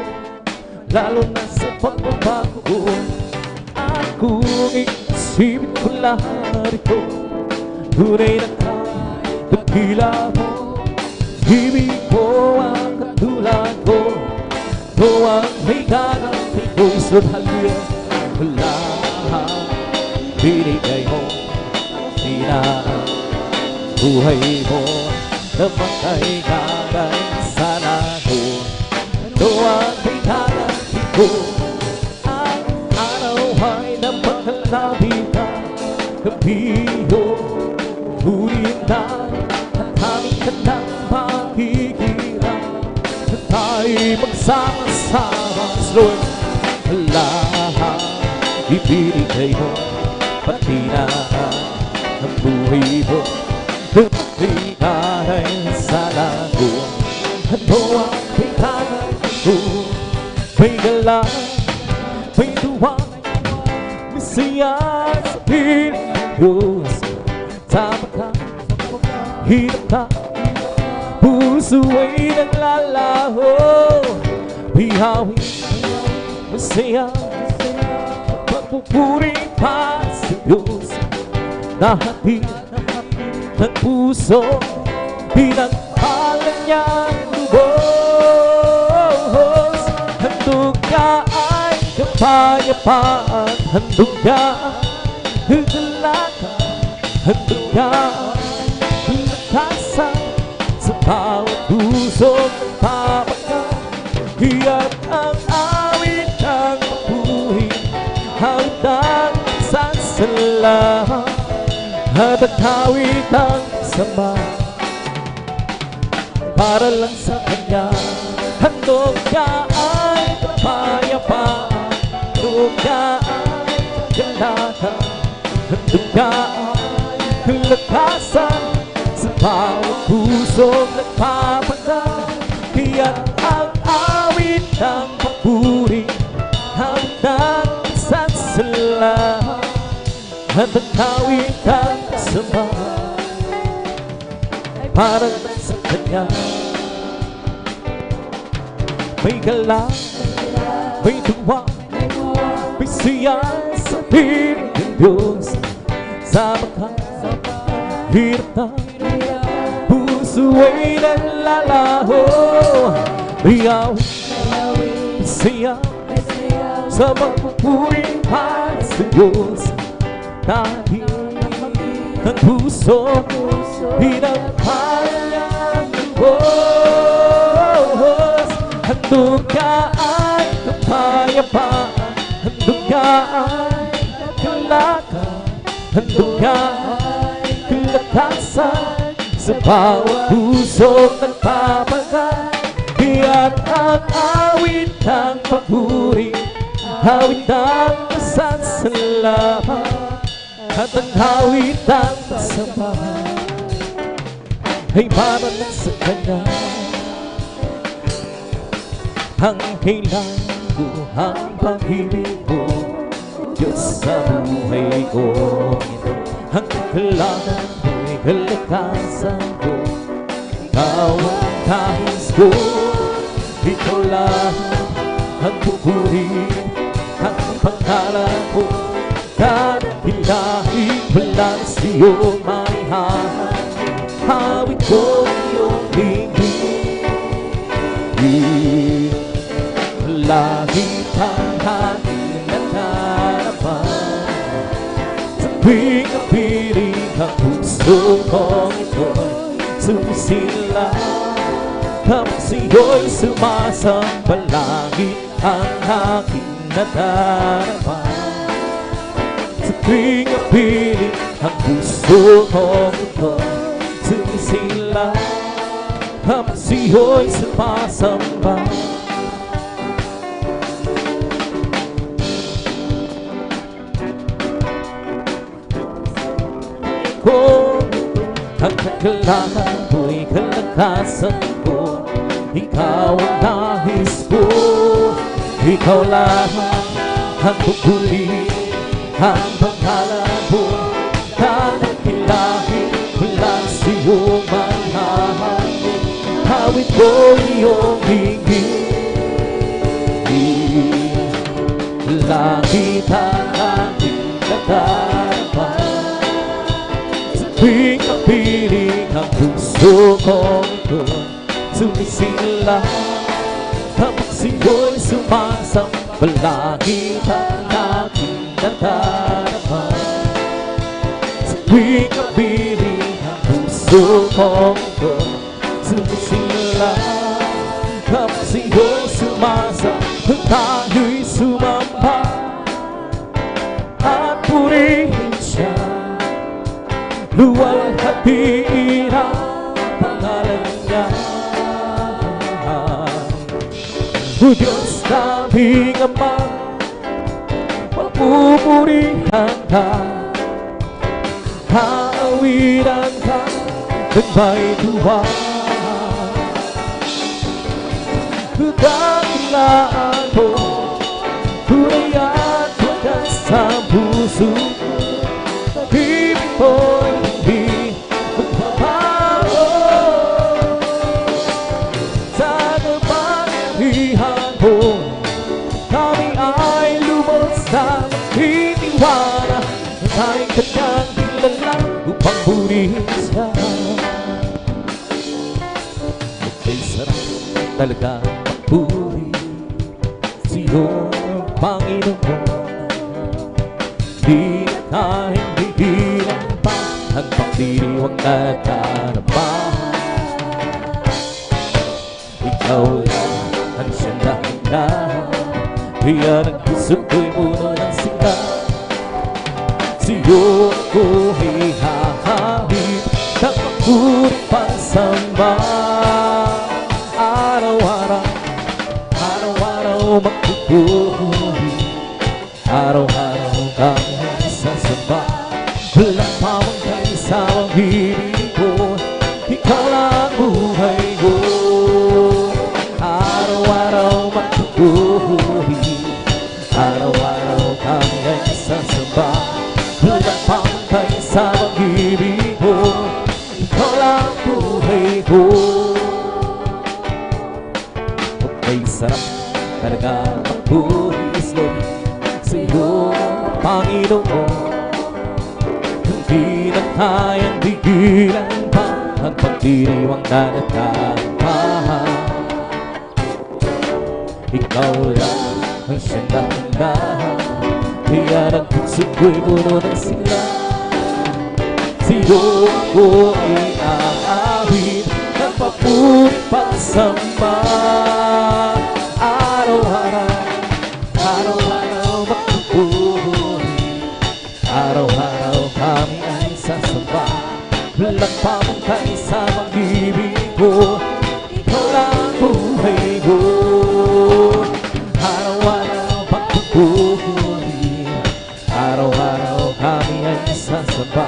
Speaker 1: lalo na sa pagbabago at kung isipin ko lahat ito, tunay na dakila mo. Ibig ko ang katulad ko, ito ang may ganang may puso't halya. Wala binigay mo, sinaan buhay mo na makailangan sana ko. Ito ang may ganang ko, ang araw ay napakalapit na, gabiyo ulit na, at aming ka ng makikirap, na tayo'y magsama-sama. Lord, lahat ibinigay mo, pati na ang buhay mo, lumigay sa lago. Ano ang pinagay ko? May gala, may tuwa, may saya sa piling ng Diyos. Tama ka, hirap ka, puso ay naglalaho. May hawin, masaya, magpupuri pa sa Diyos. Nahatid ng puso, pinagpalan niyang lubos. Handog ka ay kapayapaan, handog ka ay dalaga, handog ka ay lakasan sa bawat pusong papagal. Iyan ang awit ng mabuhay, awit ng sasalahan, at ang awit ng sama para lang sa Kanya. Handog ka ay kapayapaan, handog ka ay galata, handog ka ay lakasan sa bawat pusong nagpapagal. Iyan ang awit ng papuri, awit ng sasalahan, at ang awit ng sama para lang sa Kanya. May gala, may tuwa, may siya sa piling ng Diyos. Sama ka, hirap na, puso ay naglalaho. May awit, may siya sa magpupuri pa sa Diyos. Dahil ang puso pinagpalan niyang lubos. Handog ka ay kapayapaan, handog ka ay kalaka, handog ka ay kalakasan sa bawat pusong nagpapagal. Iyan ang awit ng papuri, awit ng pasasalamat, at ang awit ng pasama ay para lang sa Kanya. Ang kailangan ko, ang pag-ibig ko, Diyos sa buhay ko. Ang kailangan ko'y kalakasan ko, Ikaw ang nais ko. Ikaw lang ang pupuri, ang pangalan ko. Dahil walang sa'yo may hahangin, hawit ko iyong hingin. Lagi kang hangin na narapan, sa tuwing napiling ang puso kong ito'y sumisila. Kapag sa'yo'y sumasambalangit ang aking natarapan, sa tuwing napiling ang puso kong ito'y sumisila. Kapag sa'yo'y sumasamba, ang kagalakan ko'y kalakasan ko. Ikaw ang nais ko, ikaw lang ang pupuri, ang pangalan mo. Dahil wala sa'yo man hahangin, hawit ko iyong hingin. Langit ang aking sukong doon sumisila. Kapag sa'yo'y sumasambalangit ang aking nadarama. Sa tuwing kabiling ang puso kong doon sumisila. Kapag sa'yo'y sumasambalangit tayo'y sumamba at purihin siya. Luwalhatiin ang pangalan niya. O Diyos naming Ama, papupurihan ka, haawiran ka ng may tuwa. Dakilaan mo, tunay at wagas sa puso ko. Pag-ibig mo'y hindi magbabago. Sa kapangyarihan mo, kami ay lubos na magtitiwala. Tayo kanyang kilala upang purihin siya. May sarap talaga magpuri sa'yo, Panginoon. Di na tayong bigilan pa ang pagdiriwang na darama. Ikaw lang ang siyang dahilan, kaya nagpuso ko'y puno ng sigla. Sa'yo ako ihahawin ng magpuring pagsamba. Araw-araw, araw-araw magpupuri, araw-araw kami sasamba. Walang pamangkay sa pag-ibig ko, ikaw lang ang buhay ko. Araw-araw magpupuri, araw-araw kami ay sasamba. Walang pamangkay sa pag-ibig ko, ikaw lang ang buhay ko. May sarap talaga magpuris doon sa'yo, Panginoon. Hindi na tayang bigilan pa ang pagdiriwang natatama. Ikaw lang ang siyang dahilan, kaya nagpuso ko'y puno ng sigla. Sa'yo ako iaawit ng papuring pagsamba. Araw-araw, araw-araw magpupuri, araw-araw kami ay sasamba. Walang pamangkay sa pag-ibig ko, ikaw lang ang buhay ko. Araw-araw magpupuri, araw-araw kami ay sasamba.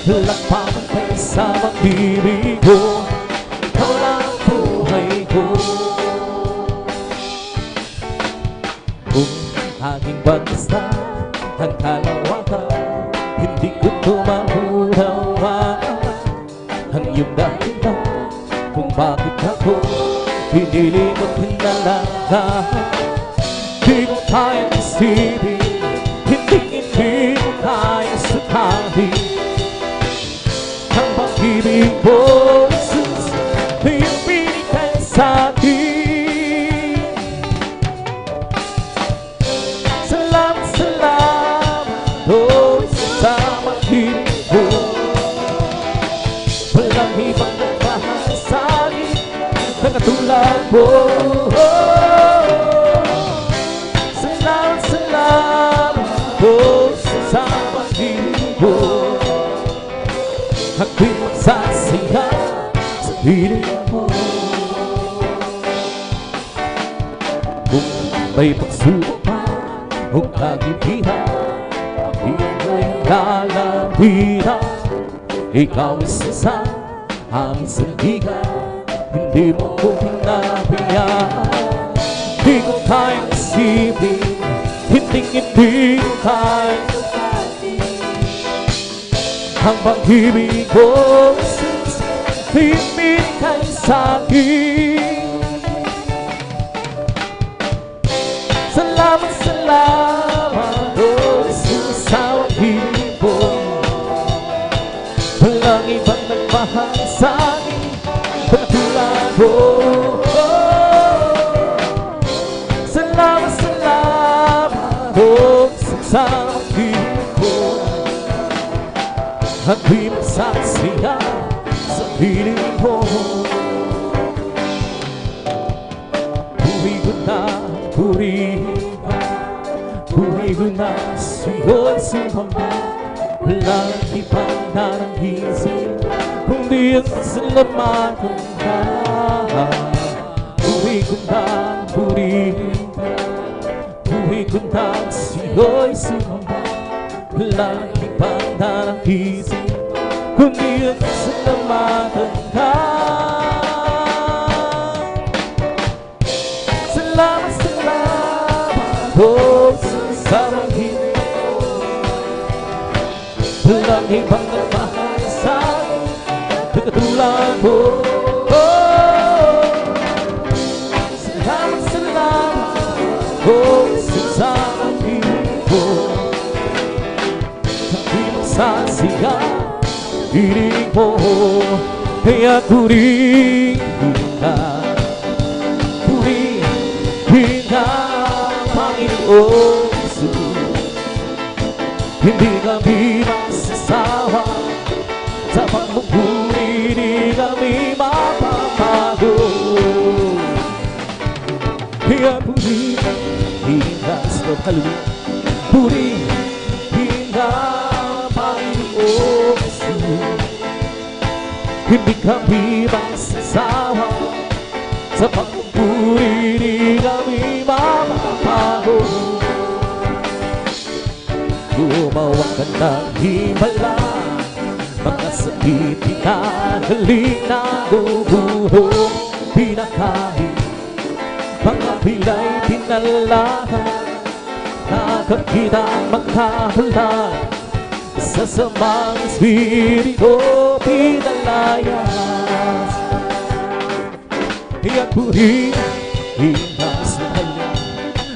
Speaker 1: Walang pamangkay sa pag-ibig ko, ikaw lang ang buhay ko. Kung aking bagasta ang kalawakan, hindi ko ito mahunawaan. Ang iyong dahilan kung bakit ako pinili mo pinalanggahan. Di ko kayang isipin, hindi ko kayang sabihin. Ang pag-ibig mo, Jesus, iyong binigay sa'kin. Sa pag-ibig mo, walang ibang nagmahal sa'kin na katulad mo. Salamat, salamat po sa pag-ibig mo. Ako'y magsasaya sa piling mo. Kung may pagsubok pa o kagipihan, lalapitan, ikaw isa sa aming sandigan, hindi mo ko pinabayaan. Hindi ko kayang isipin, hindi ko kayang sabihin. Ang pag-ibig ko, Jesus, ibinigay sa'kin. Salamat, salamat, oh Jesus, sa pag-ibig mo. Walang ibang nagmahal sa'kin oh, oh. Salamat, salamat, oh, sa piling ko. At di masaksiya sa piling ko. Buhay ko na, purihin ka. Buhay ko na, sa'yo'y sumamba. Walang ibang nananghisin, kundi ang salamatan ka. Buhay ko na, purihin ka. Buhay ko na, sa'yo'y sumamba. Walang ibang nananghisin, kundi ang salamatan ka. Salamat, salamat, oh, sa pag-ibig mo. Walang ibang nagmahal sa'yo na katulad mo, oh. Salamat, salamat, oh, sa pag-ibig mo. Di magsasiya piling mo, kaya purihin ka. Purihin ka, Panginoon Jesus. Hindi kami masasawa sa pagmumuri, hindi kami mapapago. Kaya purihin ka, stop, hallelujah. Purihin ka, Panginoon Jesus. Hindi kami masasawa sa pagmumuri, hindi kami mapapago. Gumawa ka ng himala, mga sakit pinagaling na bubuhong pinakain, mga pilay pinalahan, nakakita ang magkahalan, sa samang espiritu pinalayas. Kaya purihin ka sa kanya,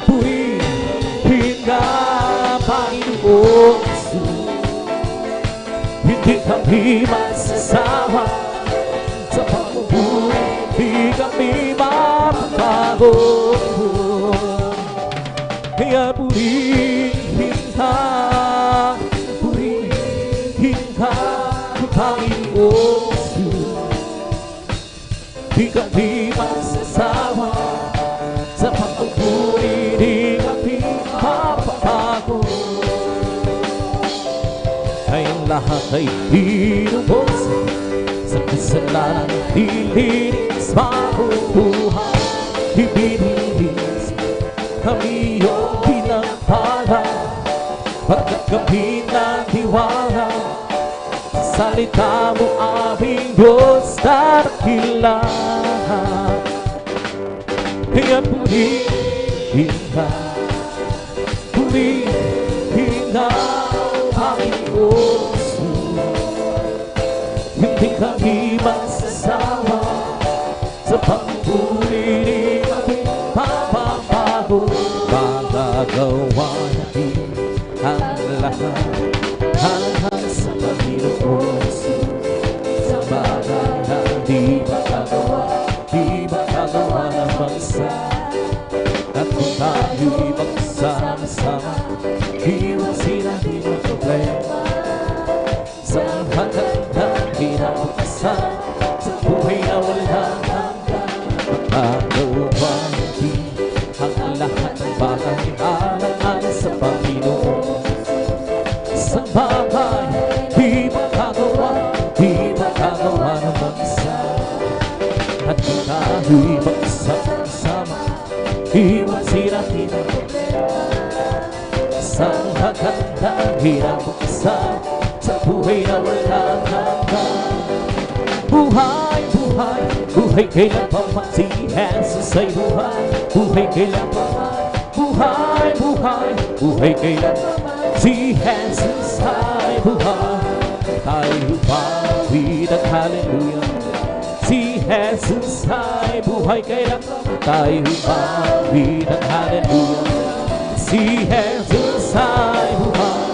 Speaker 1: purihin ka, Panginoon Jesus. Hindi kami masasawa sa pagmumuri, hindi kami mapapago. Kaya purihin ka, purihin ka, Panginoon Jesus. Hindi kami masasawa sa pagmumuri, hindi kami mapapago. Ngayong lahat ay tinubos sa kasalanan, dilinis, mabubuhay, ibinilis. Kami yung pinagpala, pagkat kami nagtiwala sa salita mo, aming Diyos dakila. Kaya purihin ka, purihin ka, Panginoon Jesus. Hindi kami masasawa sa pagmumuri, hindi kami mapapago. Magagawa natin ang lahat hanggang sa Panginoon Jesus. Sa bagay na di makagawa ng bansa, at kung tayo'y magsama-sama, iwasin natin ang problema. Sa magandang kinabukasan, sa buhay na walang hanggan, magagawa natin ang lahat ng bagay alang-alang sa Panginoon. Sa bagay di makagawa ng bansa, at kung tayo'y magsama-sama, iwasin natin ang problema. Sa magandang kinabukasan, sa buhay na walang hanggan. Buhay, buhay, buhay kailan pa man si Jesus ay buhay. Buhay kailan pa man, buhay, buhay, buhay kailan pa man si Jesus ay buhay. Tayo pawid at hallelujah, si Jesus ay buhay kailan pa man. Tayo pawid at hallelujah, si Jesus ay buhay.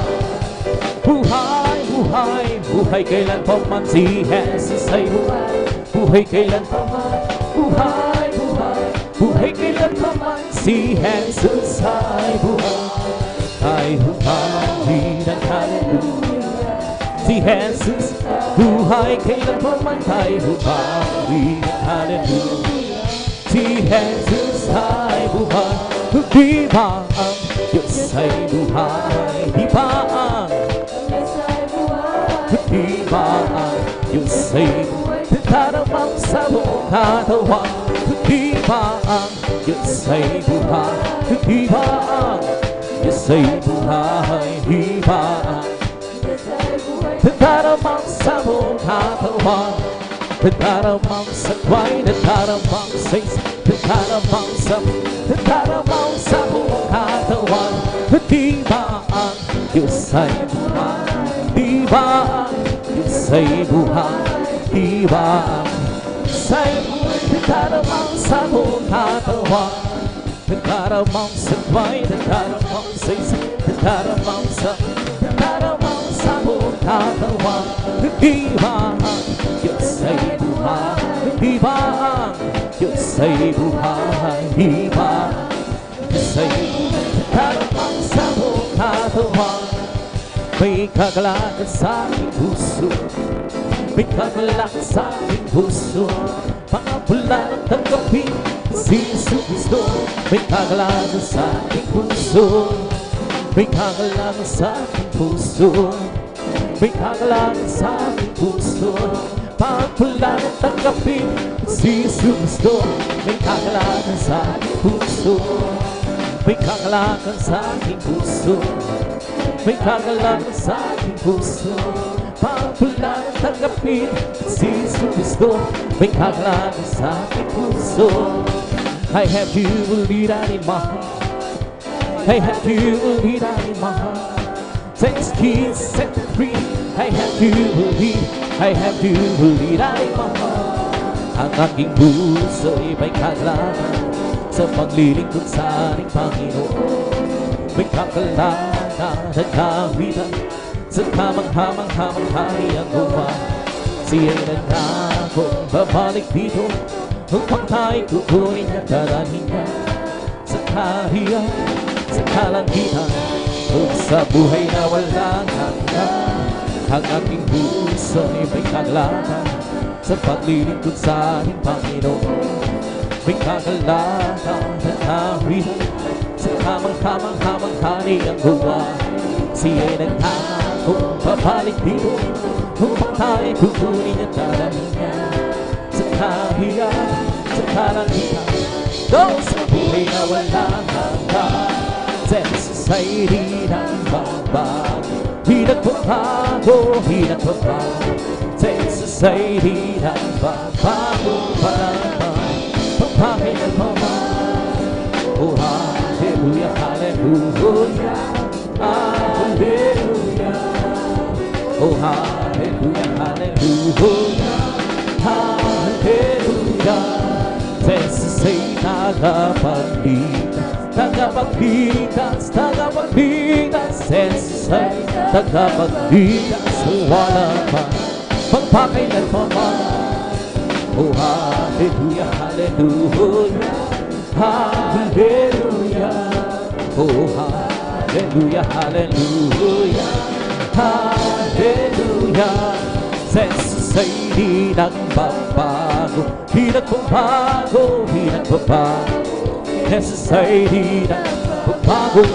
Speaker 1: Buhay, buhay, buhay kailan pa man si Jesus ay buhay. Buhay kailan pa man, buhay, buhay, buhay kailanman. Si Jesus ay buhay, ay buhay ng hallelujah. Si Jesus buhay kailanman, ay buhay ng hallelujah. Si Jesus ay buhay, di ba ang Diyos ay buhay? Di ba ang di ba ang Diyos ay buhay? Taramang sa buong katawan. Di ba ang Diyos ay buhay? Di ba ang Diyos ay buhay? Di ba ang taramang sa buong katawan? Taramang sa kway, taramang sa isa, taramang sa buong katawan. Di ba ang Diyos ay buhay? Di ba ang Diyos ay buhay? Di ba ang Diyos ay buhay? Taramang sa buong katawan. Taramang sa kway, taramang sa isa, taramang sa buong katawan. Di ba ang Diyos ay buhay? Di ba ang Diyos ay buhay? Di ba ang Diyos ay buhay? Taramang sa buong katawan. May kagalakan sa aking puso, may kagalakan sa aking puso. Mga pula ng tanggapin si Yesu Cristo. May kagalakan sa aking puso, may kagalakan sa aking puso. May kagalakan sa aking puso. Mga pula ng tanggapin si Yesu Cristo. May kagalakan sa aking puso, may kagalakan sa aking puso. May kagalakan sa aking puso. Pagpula ng tanggapin si Yesu Cristo. May kagalakan sa aking puso. I have you, lead out in my heart. I have you, lead out in my heart. Takes keys, set me free. I have you, lead. I have you, lead out in my heart. Ang aking puso'y may kagalakan sa paglilingkod sa ating Panginoon. May kagalakan at kawitan sa kamangha-mangha-manghari ang gawa. Siya'y nangakong babalik dito upang tayo'y kukunin at darahin niya sa kaharian, sa kalangitan, o sa buhay na walang hanggan. Ang aking puso'y may kagalakan sa paglilingkod sa ating Panginoon. May kagalakan at kawitan sa kamangha-mangha-manghari ang gawa. Siya'y nangakong babalik dito upang tayo'y kukunin at darahin niya sa kaharian, sa kalangitan, o sa buhay na walang hanggan. Sa Jesus ay di nagbabago, di nagbabago, di nagbabago. Sa Jesus ay di nagbabago, palaman, pagpakailanman. Oh, hallelujah, hallelujah, hallelujah. Oh, hallelujah, hallelujah, hallelujah. Jesus ay tagapagligtas, tagapagligtas, tagapagligtas. Jesus ay tagapagligtas, wala pa magpakailanman. Oh, hallelujah, hallelujah, hallelujah. Oh, hallelujah, hallelujah, hallelujah. Jesus ay di nagbabago, di nagbabago, di nagbabago. Jesus ay di nagbabago,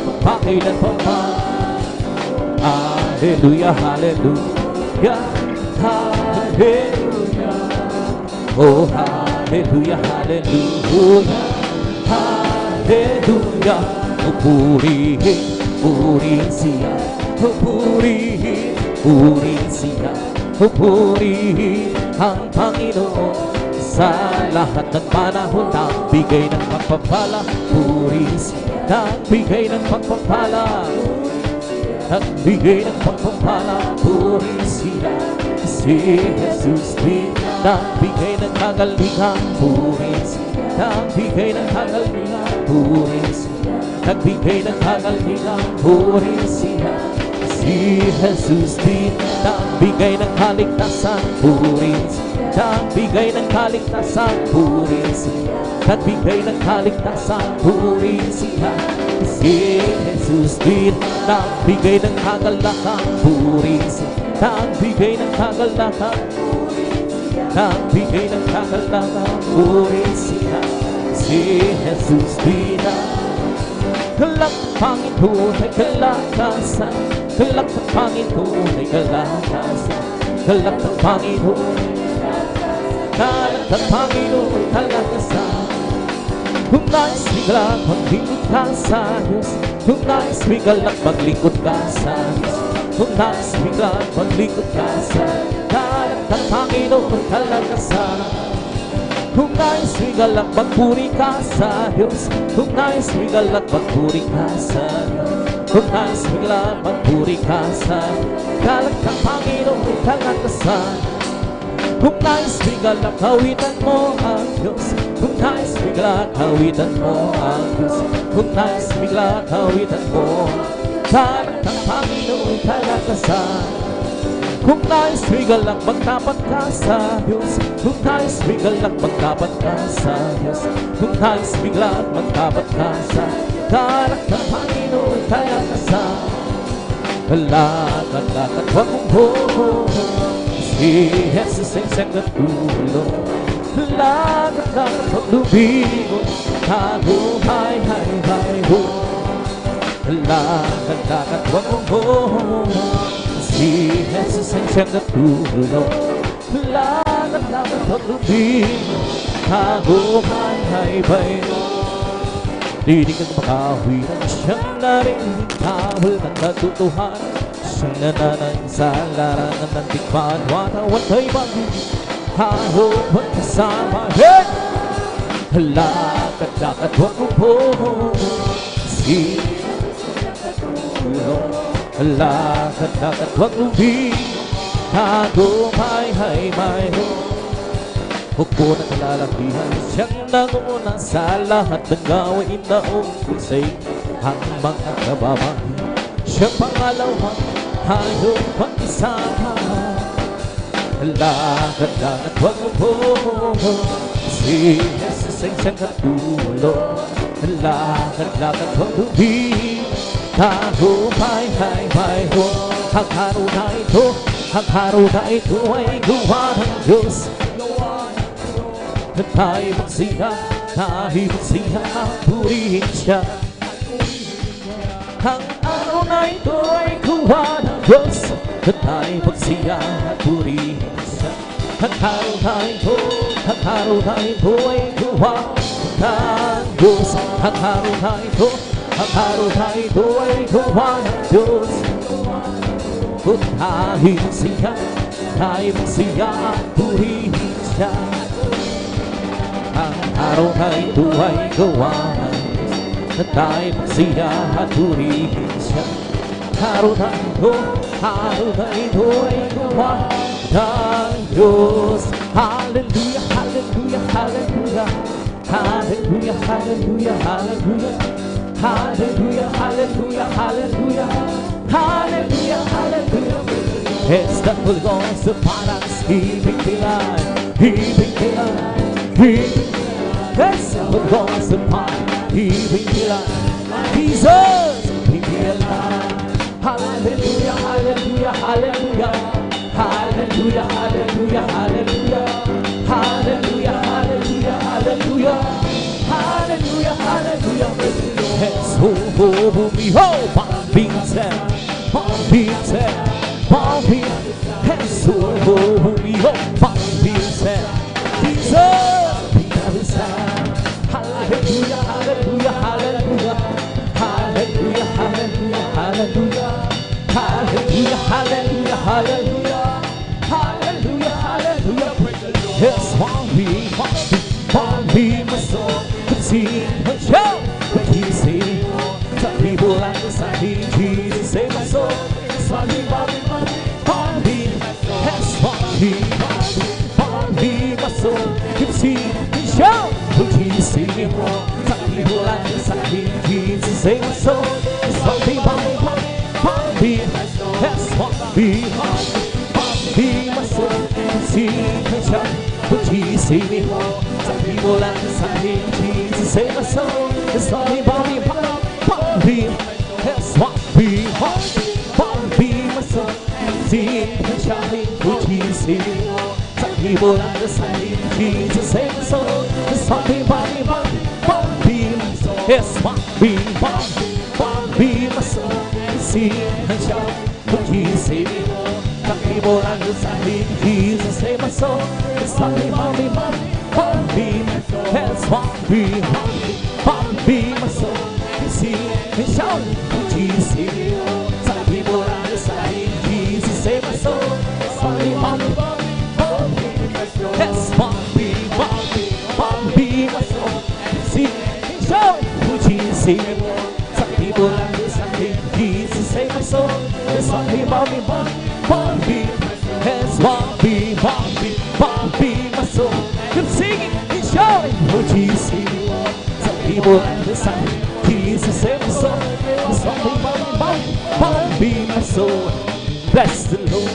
Speaker 1: magpakailanman. Hallelujah, hallelujah, hallelujah. Oh, hallelujah, hallelujah, hallelujah. Purihin, purihin siya, purihin, purihin siya, purihin ang Panginoon sa lahat ng panahon. Nagbigay ng pagpapala, purihin siya, nagbigay ng pagpapala, nagbigay ng pagpapala, purihin siya. Si Jesus din nagbigay ng kagalingan, purihin siya, nagbigay ng kagalingan, purihin siya, nagbigay ng kagalingan, purihin siya. Si Jesus din nagbigay ng kaligtasan, purihin siya. Nagbigay ng kaligtasan, purihin siya. Nagbigay ng kaligtasan, purihin siya. Si Jesus din nagbigay ng kagalakan, purihin siya. Nagbigay ng kagalakan, nagbigay ng kagalakan, purihin siya. Si Jesus din galak ng Panginoon ay kalakasan, galak ng Panginoon ay kalakasan, galak ng Panginoon, galak ng Panginoon ay kalakasan. Kung nais bigla maglingkod ka sa Diyos, kung nais bigla maglingkod ka sa Diyos, kung nais bigla maglingkod ka sa galak ng Panginoon ay kalakasan. Kung nais bigalak magpuri ka sa Diyos, kung nais bigalak magpuri ka sa Diyos, kung nais bigalak magpuri ka sa galak ng Panginoon ay kalakasan. Kung nais bigalak kawitan mo ang Diyos, kung nais bigalak kawitan mo ang Diyos, kung nais bigalak kawitan mo, galak ng Panginoon ay kalakasan. Kung nais bigalak magtapat ka sa Diyos, kung nais bigalak magtapat ka sa Diyos, kung nais bigalak magtapat ka sa galak ng Panginoon kalakasan. Lakad-lakad huwag mong bubuo, si Jesus ay siyang natulong. Lakad-lakad huwag lumigo, tagumpay-hay-hay-ho. Lakad-lakad huwag mong bubuo, si Jesus ay siyang natulong. Lakad-lakad huwag lumigo, tagumpay-hay-hay-ho. Dinig ang makawitan, siyang narinig tawal ng katotohanan, siyang nananang sa larangan ng tikman, watawan kay magiging halupan kasama. Hey! Lakad-lakad huwag mong si lakad-lakad huwag lumigo, tagumpay-hay-hay-ho. Huwag po na kalalakihan, siyang nanguna sa lahat ng gawain na umpusay ang mga kababae. Siyang pangalawa, hayong pag-isama. Lakad-lakad huwag mo po, si Jesus ay siyang katulong. Lakad-lakad huwag lumigo, tagumpay-hay-hay-ho. Ang araw na ito, ang araw na ito ay gawa ng Diyos. Tayo magsiya, purihin siya. Ang araw na ito ay gawa ng Diyos. Tayo magsiya, purihin siya. Ang araw na ito ay gawa ng Diyos. Ang araw na ito ay gawa ng Diyos. Tayo magsiya, purihin siya. Ang araw na ito ay gawa ng Diyos, na tayo magsiya at purihin siya. Araw na ito ay gawa ng Diyos. Hallelujah, hallelujah, hallelujah. Hallelujah, hallelujah, hallelujah. Hallelujah, hallelujah, hallelujah. Hallelujah, hallelujah. It's the Holy Ghost upon us, healing the life, healing the life. Yes, the Lord's upon He will be alive. Jesus, He be alive. Hallelujah, hallelujah, hallelujah. Hallelujah, hallelujah, hallelujah. Hallelujah, hallelujah, hallelujah. Hallelujah, hallelujah. Yes, oh, me, oh, pumping set, pumping set, pumping. Yes, oh, me, oh, pumping set. Jesus. Hallelujah, hallelujah, hallelujah. Hallelujah, hallelujah, hallelujah. Hallelujah, hallelujah, hallelujah. Hallelujah, hallelujah. Yes, one we must all sing and shout. When He sing, the people like the sun, Jesus save my soul. It's one we yes, one we must all sing and shout. When He sing, the people like the sun, Jesus save my soul. It's one we be my soul, sing and shout for Jesus me home. Some people like the sign, Jesus save my soul. It's only Bobby, Bobby, that's what be my soul, sing and shout for Jesus me home. Some people like the sign, Jesus save my soul. It's only Bobby, my soul, it's what be my soul, sing and shout for Jesus me home. Some people like the sign, Jesus save my soul. It's only Bobby, my soul, that's what be my soul, sing and shout for Jesus me home. Some people like the sign, Jesus save my soul. It's only Bobby, that's what be my soul, sing and shout for Jesus me home. Some people like the sign, Jesus save my soul. It's only Bobby, that's what be my soul. Keep singing and shouting for Jesus. Some people like the sign, Jesus save my soul. It's only be my soul. Bless the Lord,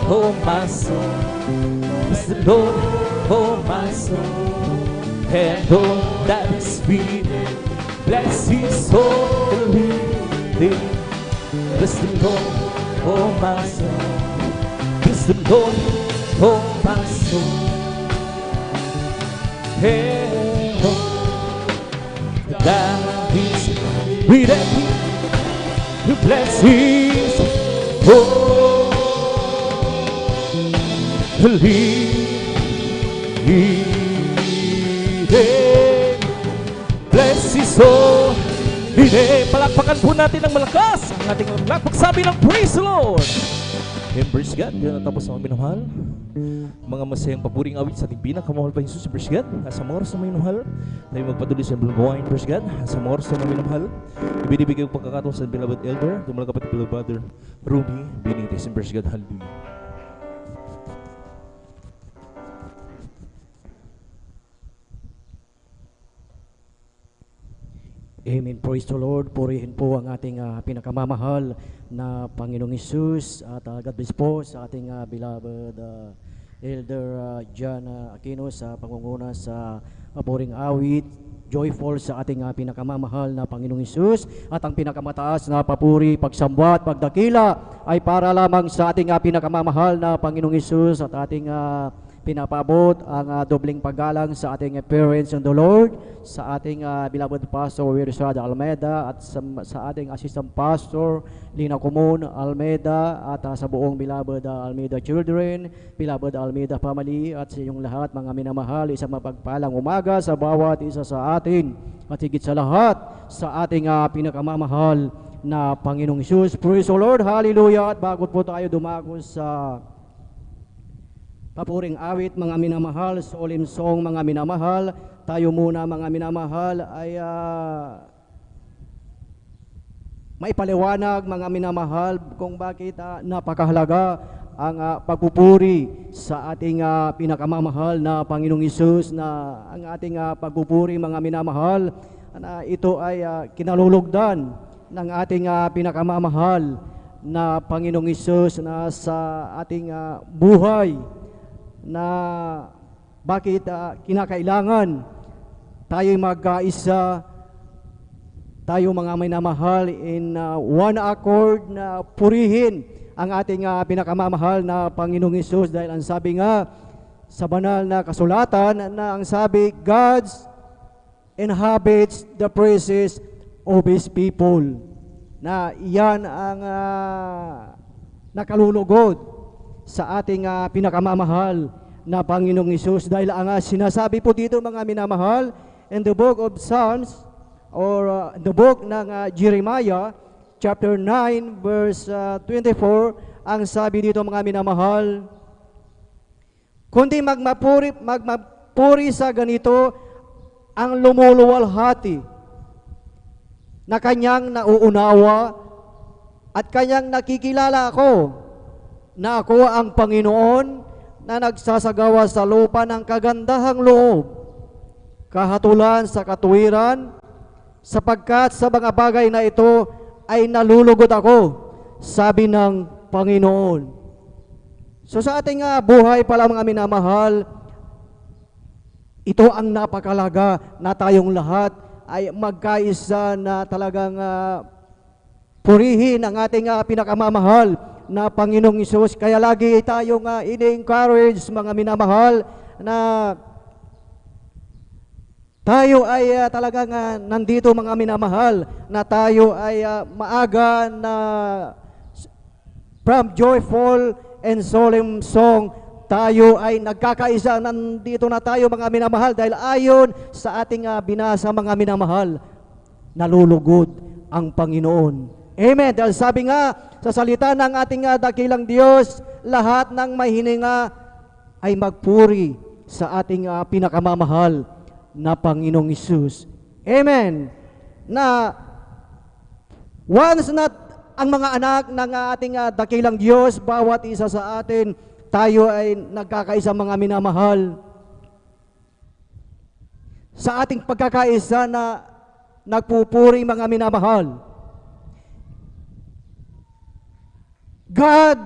Speaker 1: oh my soul. Bless the Lord, oh my soul. And all that is within, bless His holy name. Bless the Lord, oh my soul. Bless the Lord, oh my soul. And all that is within me, bless His holy name. Bless His holy name. Palakpakan po natin ng malakas ang ating pagsabi ng praise the Lord. Praise God. Yan ang tapos ng minamahal. Mga masayang paburing awit sa ating pinakamahal pa Jesus. Praise God. Sa mga oras na minamahal, tayo magpatuloy sa gawain. Praise God. Sa mga oras na minamahal, ibinibigay ang pagkakataon sa beloved elder, sa mga kapatid beloved brother Ruby Benitez. Praise God. Hallelujah.
Speaker 2: Amen. Praise the Lord. Purihin po ang ating pinakamamahal na Panginoong Hesus at God bless po sa ating beloved Elder John Aquino sa pangunguna sa paboring awit. Joyful sa ating pinakamamahal na Panginoong Hesus at ang pinakamataas na papuri, pagsamba at pagdakila ay para lamang sa ating pinakamamahal na Panginoong Hesus at ating pinapabot ang dobling paggalang sa ating parents in the Lord, sa ating beloved Pastor Wirsad Almeida at sa ating Assistant Pastor Lina Comun Almeida at sa buong beloved Almeida children, beloved Almeida family at sa inyong lahat mga minamahal, isang mapagpalang umaga sa bawat isa sa atin at higit sa lahat sa ating pinakamamahal na Panginoong Hesus. Praise the Lord, hallelujah. At bago po tayo dumako sa papuring awit, mga minamahal, solemn song, mga minamahal, tayo muna mga minamahal ay maipaliwanag mga minamahal kung bakit napakahalaga ang pagpupuri sa ating pinakamamahal na Panginoong Hesus, na ang ating pagpupuri mga minamahal na ito ay kinalulugdan ng ating pinakamamahal na Panginoong Hesus na sa ating buhay, na bakit kinakailangan tayo'y magkaisa, tayo mga minamahal in one accord na purihin ang ating pinakamamahal na Panginoong Hesus, dahil ang sabi nga sa banal na kasulatan na ang sabi, God inhabits the praises of His people, na iyan ang nakalulugod sa ating pinakamamahal na Panginoong Hesus, dahil ang sinasabi po dito mga minamahal in the book of Psalms or the book ng Jeremiah chapter 9 verse 24, ang sabi dito mga minamahal, kundi magmapuri sa ganito ang lumuluwalhati na kanyang nauunawa at kanyang nakikilala ako na ako ang Panginoon na nagsasagawa sa lupa ng kagandahang loob, kahatulan sa katuwiran, sapagkat sa mga bagay na ito ay nalulugod ako, sabi ng Panginoon. So sa ating buhay pala mga minamahal, ito ang napakalaga na tayong lahat ay magkaisa na talagang purihin ang ating pinakamamahal na Panginoong Hesus. Kaya lagi tayong ini-encourage mga minamahal na tayo ay talagang nandito mga minamahal na tayo ay maaga na from joyful and solemn song tayo ay nagkakaisa. Nandito na tayo mga minamahal dahil ayon sa ating binasa mga minamahal, nalulugod ang Panginoon. Amen. Dahil sabi nga sa salita ng ating dakilang Diyos, lahat ng may hininga ay magpuri sa ating pinakamamahal na Panginoong Hesus. Amen. Na once na ang mga anak ng ating dakilang Diyos, bawat isa sa atin, tayo ay nagkakaisa mga minamahal. Sa ating pagkakaisa na nagpupuri mga minamahal, God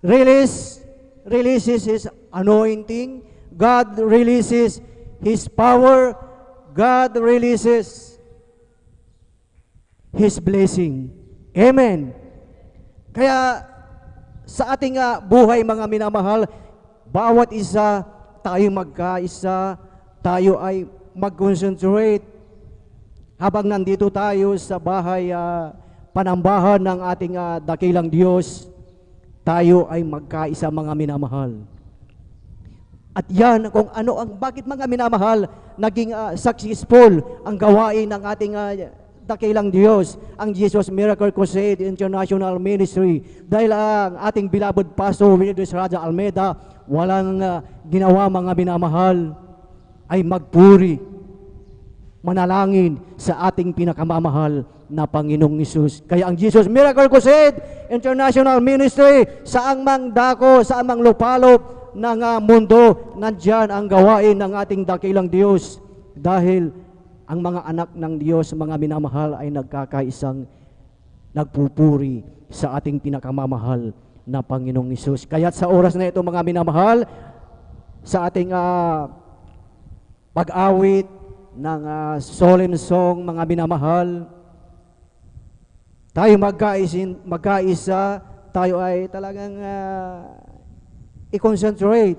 Speaker 2: releases His anointing. God releases His power. God releases His blessing. Amen. Kaya sa ating buhay mga minamahal, bawat isa tayo magkaisa, tayo ay mag-concentrate habang nandito tayo sa bahay panambahan ng ating dakilang Diyos, tayo ay magkaisa mga minamahal. At yan kung ano bakit mga minamahal naging successful ang gawain ng ating dakilang Diyos, ang Jesus Miracle Crusade International Ministry. Dahil ang ating beloved Pastor Willis Raja Almeida, walang ginawa mga minamahal ay magpuri, manalangin sa ating pinakamamahal na Panginoong Hesus. Kaya ang Jesus Miracle Crusade International Ministry, saang mang dako, saang mang lupalop ng mundo, nandyan ang gawain ng ating dakilang Diyos. Dahil ang mga anak ng Diyos, mga minamahal, ay nagkakaisang nagpupuri sa ating pinakamamahal na Panginoong Hesus. Kaya sa oras na ito mga minamahal, sa ating pag-awit ng solemn song mga minamahal, tayo magkaisa, tayo ay talagang i-concentrate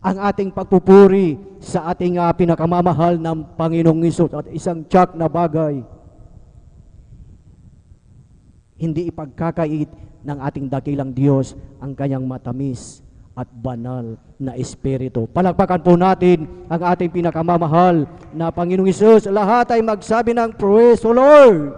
Speaker 2: ang ating pagpupuri sa ating pinakamamahal ng Panginoong Hesus. At isang tiyak na bagay, hindi ipagkakait ng ating dakilang Diyos ang kanyang matamis at banal na Espiritu. Palakpakan po natin ang ating pinakamamahal na Panginoong Hesus. Lahat ay magsabi ng Praise the Lord!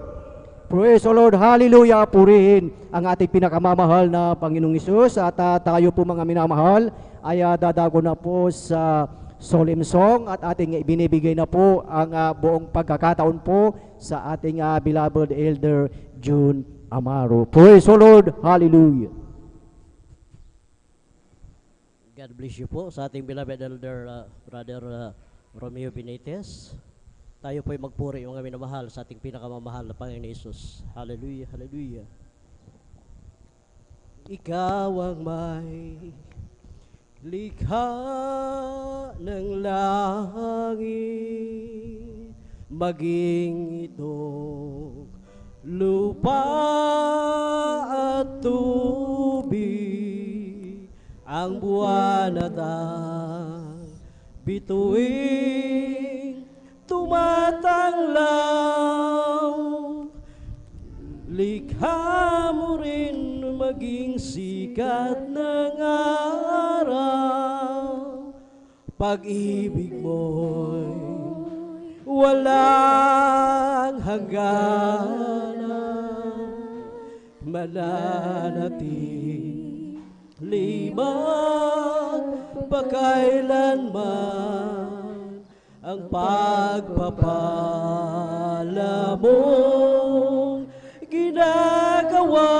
Speaker 2: Praise the Lord! Hallelujah! Purihin ang ating pinakamamahal na Panginoong Hesus. At tayo po mga minamahal ay dadago na po sa solemn song at ating binibigay na po ang buong pagkakataon po sa ating beloved Elder June Amaro. Praise the Lord! Hallelujah!
Speaker 3: God bless you po sa ating beloved Elder Brother Romeo Benitez. Tayo po'y magpuri mga minamahal sa ating pinakamamahal na Panginoon Hesus. Hallelujah, hallelujah. Ikaw ang may likha ng langit, maging itong lupa at tubig, ang buwan at ang bituin tumatanglaw. Likha mo rin maging sikat ng araw, pag-ibig mo'y walang hangganan, mananatili magpakailanman ang pagpapala mong ginagawa.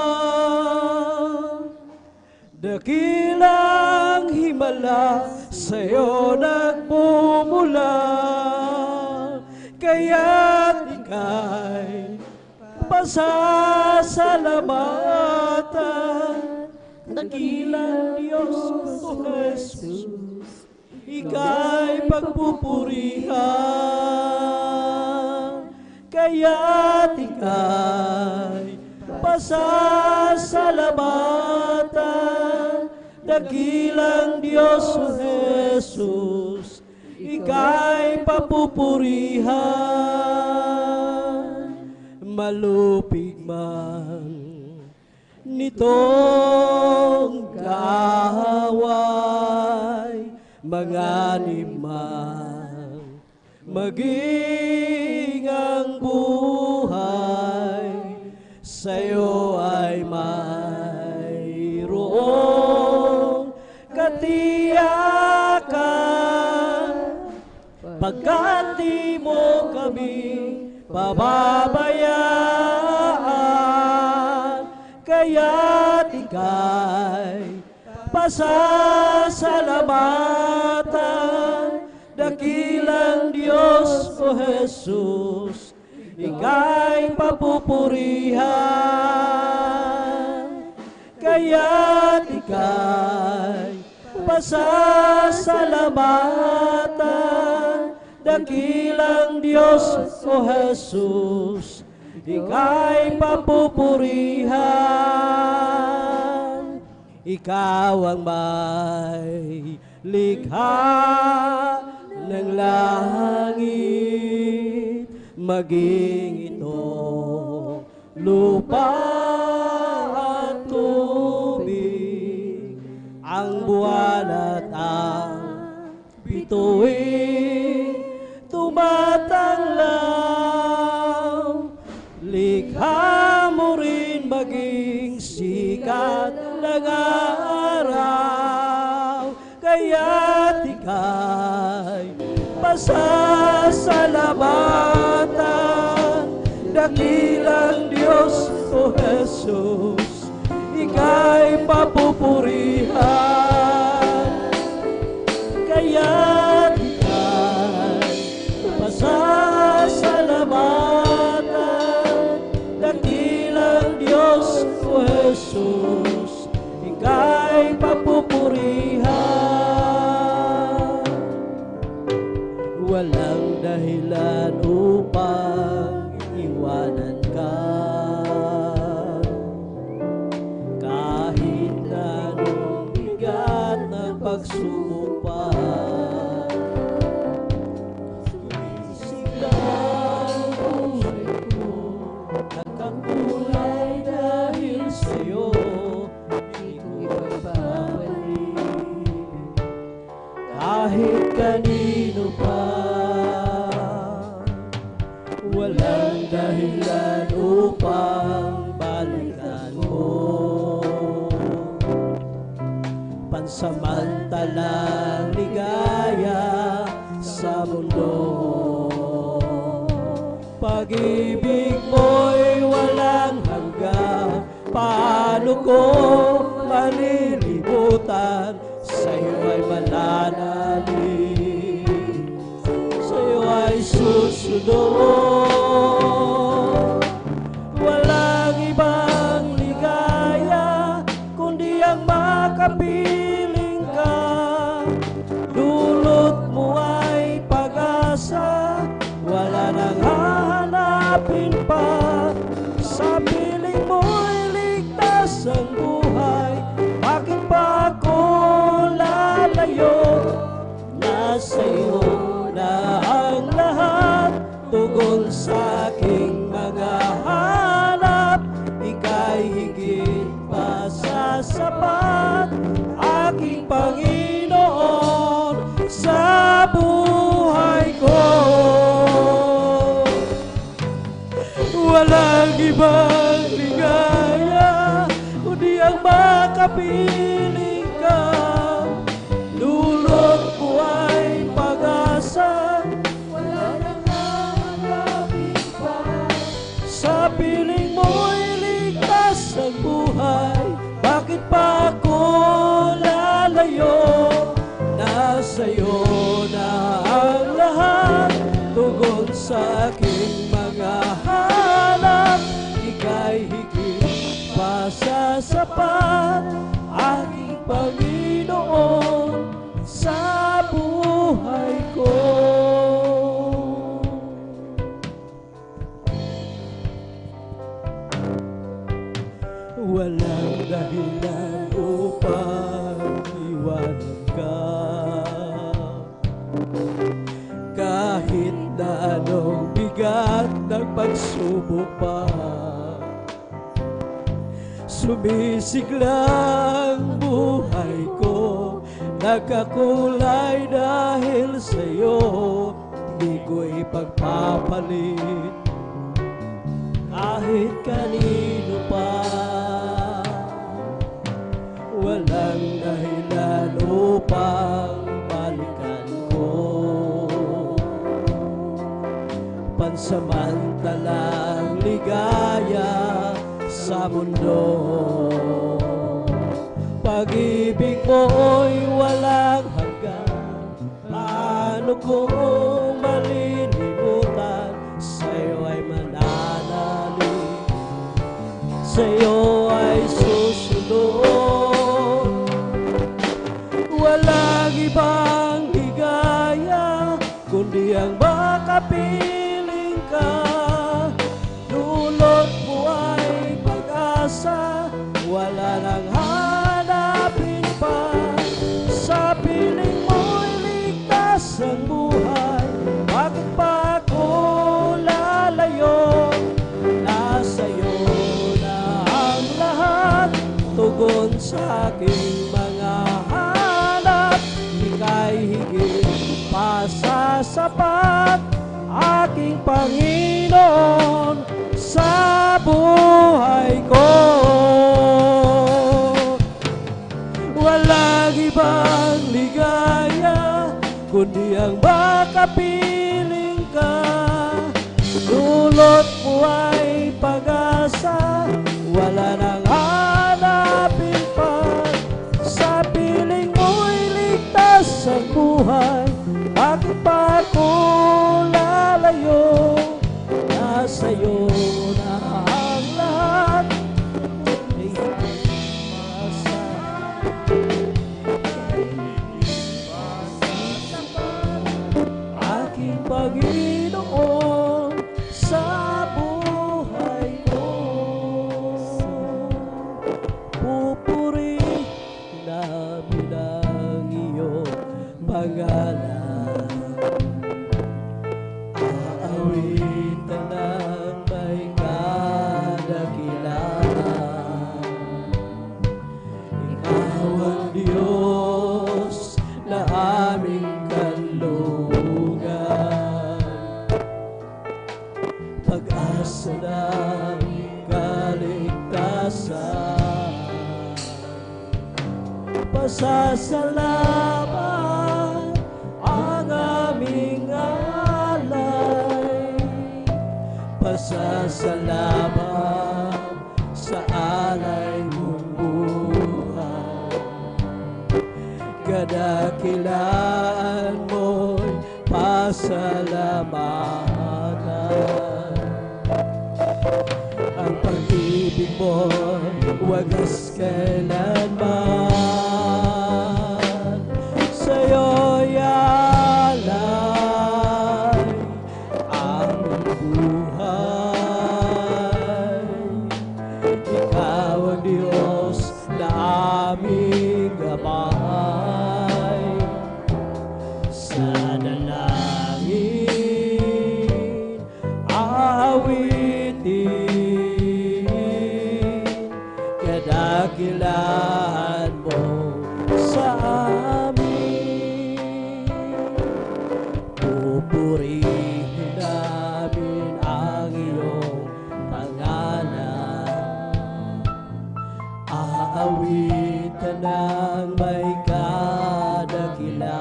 Speaker 3: Dakilang himala sa'yo nagmumula, kaya't ika'y pasasalamatan, dakilang Diyos o Jesus, ika'y pagpupurihan, kaya't ika'y pasasalamatan, dakilang Diyos o Jesus, ika'y papupurihan. Malupig man nitong kaaway, manganib man maging ang buhay, sa'yo ay mayroong katiyakan, pagkat di mo kami pababayaan, kaya't ika'y pasasalamatan, dakilang Diyos o Jesus, ika'y papupurihan, kaya't ika'y pasasalamatan, dakilang Diyos o Jesus, ika'y papupurihan. Ikaw ang may likha ng langit, maging ito lupa at tubig, ang buwan at ang bituin tumatanglaw, likha mo rin maging sikat ng araw, kaya't ika'y pasasalamatan, dakilang Diyos o Jesus, ika'y papupurihan, kaya't ika'y pasasalamatan, dakilang Diyos o Jesus, ika'y papupurihan. Walang dahilan upang iwanan ka, kahit na anong bigat ng pagsubok pa. Sumisiglang buhay ko, nagkakulay dahil sa'yo, hindi ko ibabalik kahit kanino pa. Walang dahilan upang balikan mo, pansamantalang ligaya sa mundo. Pag-ibig mo'y walang hanggan, paano ko malilimutan? Sa'yo ay mananalig, sa'yo ay susunod. Walang ibang ligaya kundi ang makapiling ka, dulot mo ay pag-asa, wala nang hahanapin pa. Sa piling mo'y ligtas ang buhay, bakit pa ako lalayo? Nasa iyo na ang lahat, tugon sa aking mga hanap, ika'y higit pa sa sapat, aking Panginoon sa buhay ko. Walang ibang ligaya kundi ang makapiling ka, dulot mo ay pag-asa, wala nang hahanapin pa. Sa piling mo'y ligtas ang buhay, bakit pa ako lalayo? Nasa iyo na ang lahat, tugon sa aking mga hanap, Walang dahilan upang iwanan ka. Kahit na anong bigat ng pagsubok pa, sumisiglang buhay ko, nagkakulay dahil sa'yo. Di ko ipagpapalit kahit kanino pa. Walang dahilan upang balikan ko pansamantalang ligaya sa mundo. Pag-ibig mo'y walang hanggan, paano kung malilimutan? Sa'yo ay mananalig, sa'yo ay susunod. Walang ibang higaya kundi ang makapiling ka. Dulot mo ay pag-asa, wala nang hanapin pa. Sa piling mo'y ligtas ang buhay, bakit pa ako lalayo? Nasa'yo na ang lahat, tugon sa aking mga hanap. Ika'y higit pa sa sapat, aking Panginoon sa buhay ko. Walang ibang ligaya kundi ang makapiling ka. Dulot mo ay pag-asa, wala nang hanapin pa. Sa piling mo'y ligtas ang buhay, bakit pa ako lalayo? Nasa'yo na ang lahat, aking Panginoon sa buhay ko. Pupurihin namin ang iyong pangalan, aawitan ng may kadakilaan. Ikaw ang Diyos na aming kanlungan, pag-asa ng kaligtasan. Pasasalamat ang aming alay, pasasalamat sa alay mong buhay. Kadakilaan mo'y pasalamatan. Ang pag-ibig mo'y wagas kailanman. Sa'yo'y alay ang buhay. Ikaw ang Diyos na aming gabay. Sa dalangin aawitin, kadakilaan mo sa amin. Pupurihin namin ang iyong pangalan, aawitan ng may kadakilaan.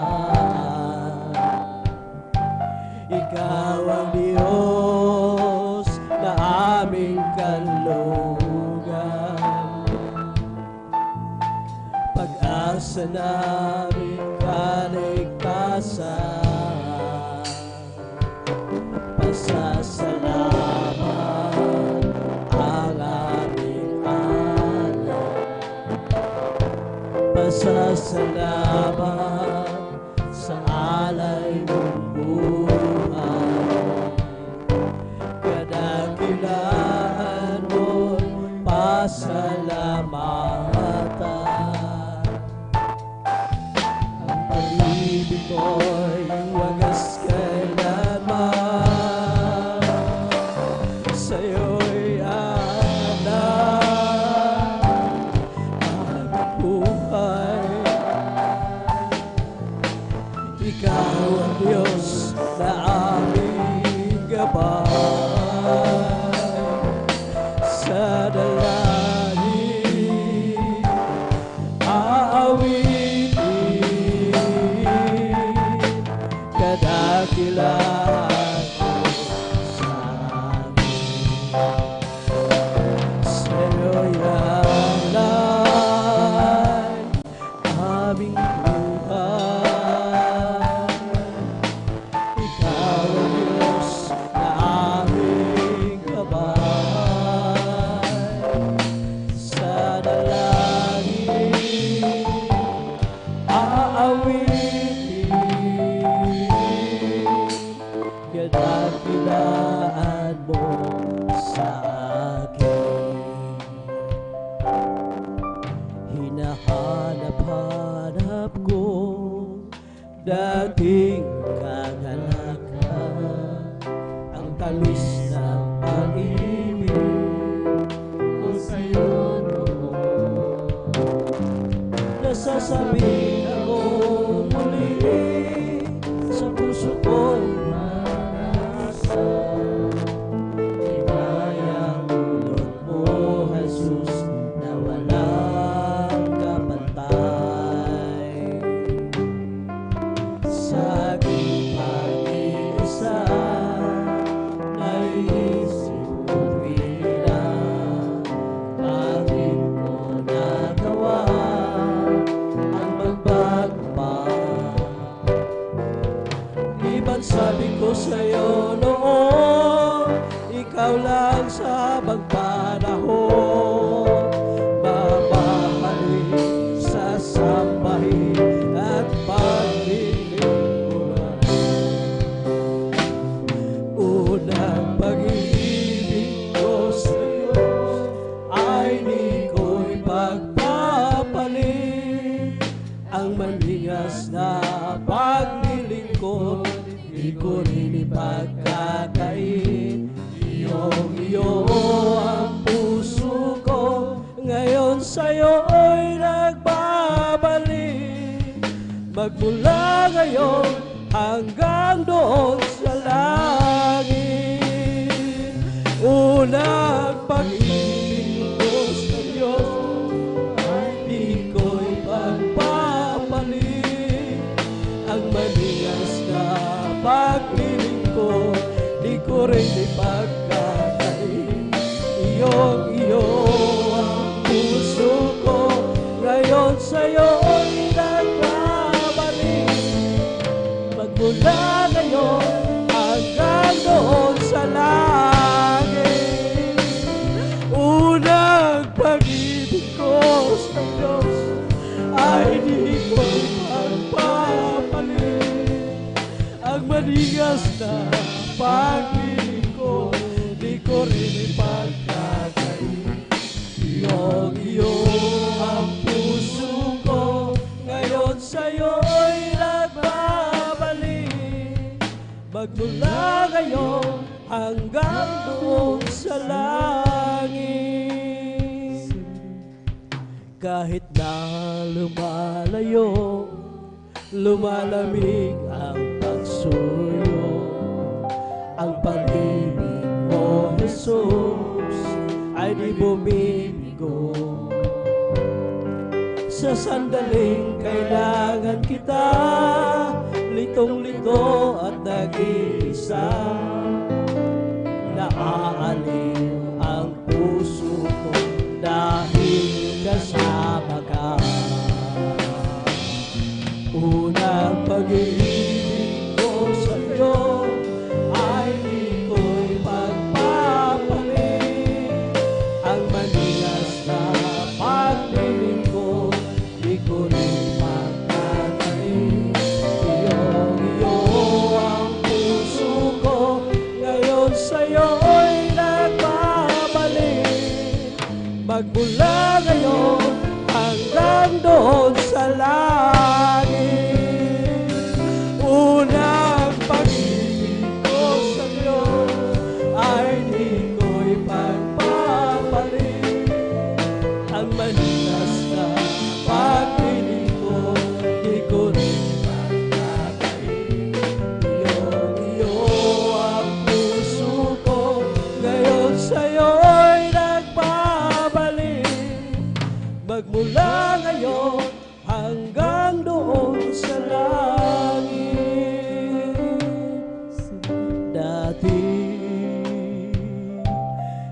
Speaker 3: Ikaw ang Diyos na aming kanlungan, pag-asa namin kaligtasan. Pasasalamat ang aming alay, pasasalamat sa alay mong buhay. Kadakilaan mo'y pasasalamat. sasabihin ako muli sa puso ko'y maranasan. Himaya ulot mo, Jesus, na walang kapantay. Sa aking pag-iisa, naisip ko't bilang, bakit mo nagawa ang magbago pa? Di ba't sabi ko sa'yo noon, ikaw lang sa magpanahon, babalik sa sambahin at paglilingkuran. Unang pag-ibig ko sa'yo ay di ko'y pagpapalit. Ang manigas na paglilingkod, di ko rin ipagkakait. Iyo ang puso ko, ngayon sa'yo'y nagbabalik. Magmula ngayon hanggang doon sa langit. Unang pag-ibig ko sa Diyos ay di ko'y pagpapalit. Ang manigas na paglilingkod, di ko rin ipagkakait. Iyo ang puso ko, ngayon sa'yo'y nagbabalik. Magmula ngayon hanggang doon sa langit. Unang pag-ibig ko sa Diyos ay di ko magpapalit. Ang manigas na pag-ibig ko, di ko rin ipagkakait. Iyo ang puso ko, ngayon sa'yo'y nagbabalik. Magmula ngayon hanggang doon sa langit. Kahit na lumalayo, lumalamig ang pagsuyo, ang pag-ibig mo, Jesus, ay di bumibigo. Sa sandaling kailangan kita, litong-lito at nag-iisa, naaaliw ang puso ko dahil kasama ka. Unang pag-ibig ko sa'yo ay di ko'y pagpapalit. Ang manigas na pag-ibig ko, di ko rin pagkakait. Iyo ang puso ko, ngayon sa'yo'y nagbabalik. Magmula ngayon hanggang doon sa langit. Unang pag-ibig ko sa Diyos ay di ko'y pagpapalit. Ang manigas na pag-ibig ko, di ko rin pagkakait. Iyo ang puso ko, ngayon sa'yo'y nagbabalik. Magmula ngayon hanggang doon sa langit. Dati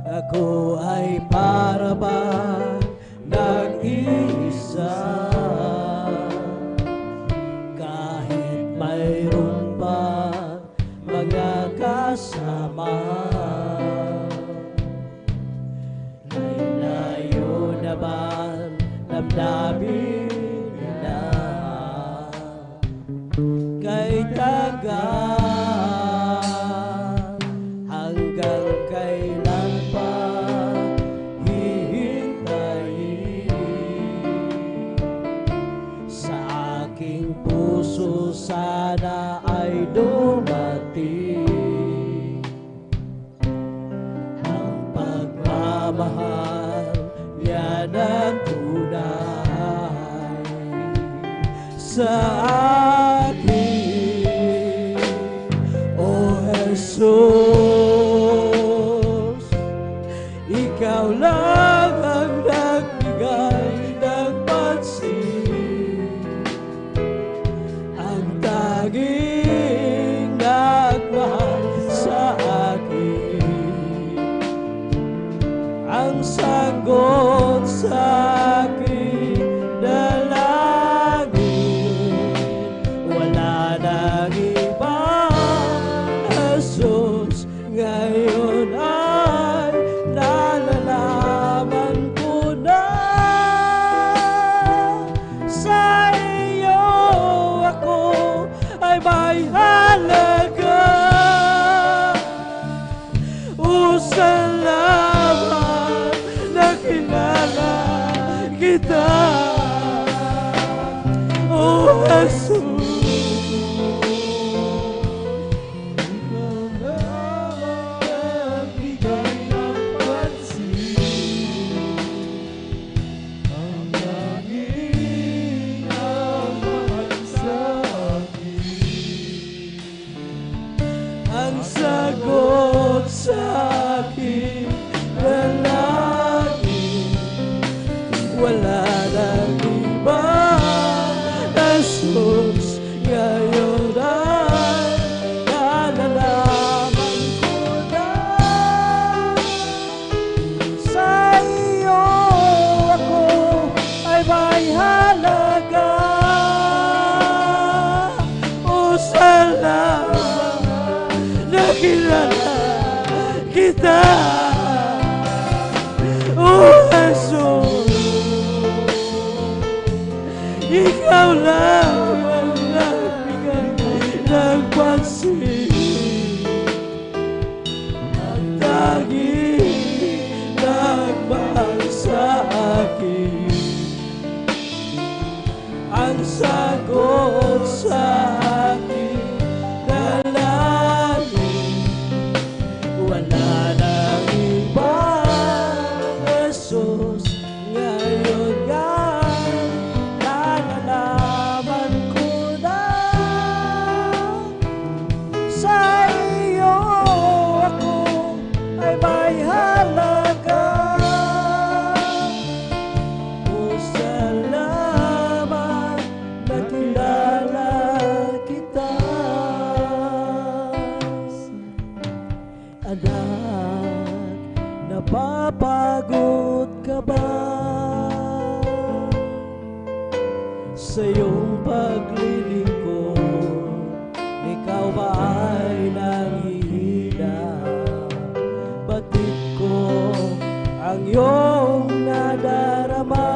Speaker 3: ako ay para bang nag-iisa, kahit mayroon pa mga kasama. Layo naman damdamin nila, kay tagal hanggang kailan pa hihintayin. Sa aking puso sana ay dumating ang pagmamahal niya ng tunay.
Speaker 4: sa akin, O Jesus. Ikaw lang ang nagbigay ng pansin, ang tanging nagmahal sa akin, ang sagot sa aking dalangin. Wala nang iba, Jesus, ngayon ay nalalaman ko na sa iyo ako ay may halaga. O salamat na kilala kita, O Jesus. Ang sagot sa aking dalangin, wala nang iba, Jesus, ngayon ay nalalaman ko na sa iyo ako ay may halaga. O salamat na kilala kita, O Jesus. Ikaw lang ang nagbigay ng pansin, ang tanging nagmahal sa akin, ang sagot sa aking dalangin. Wala nang iba, Jesus, ngayon ay nalalaman ko na sa iyo ako ay may halaga. O salamat na kilala kita. Anak, napapagod ka ba sa iyong paglilingkod? Ikaw ba ay nanghihina? Batid ko ang iyong nadarama,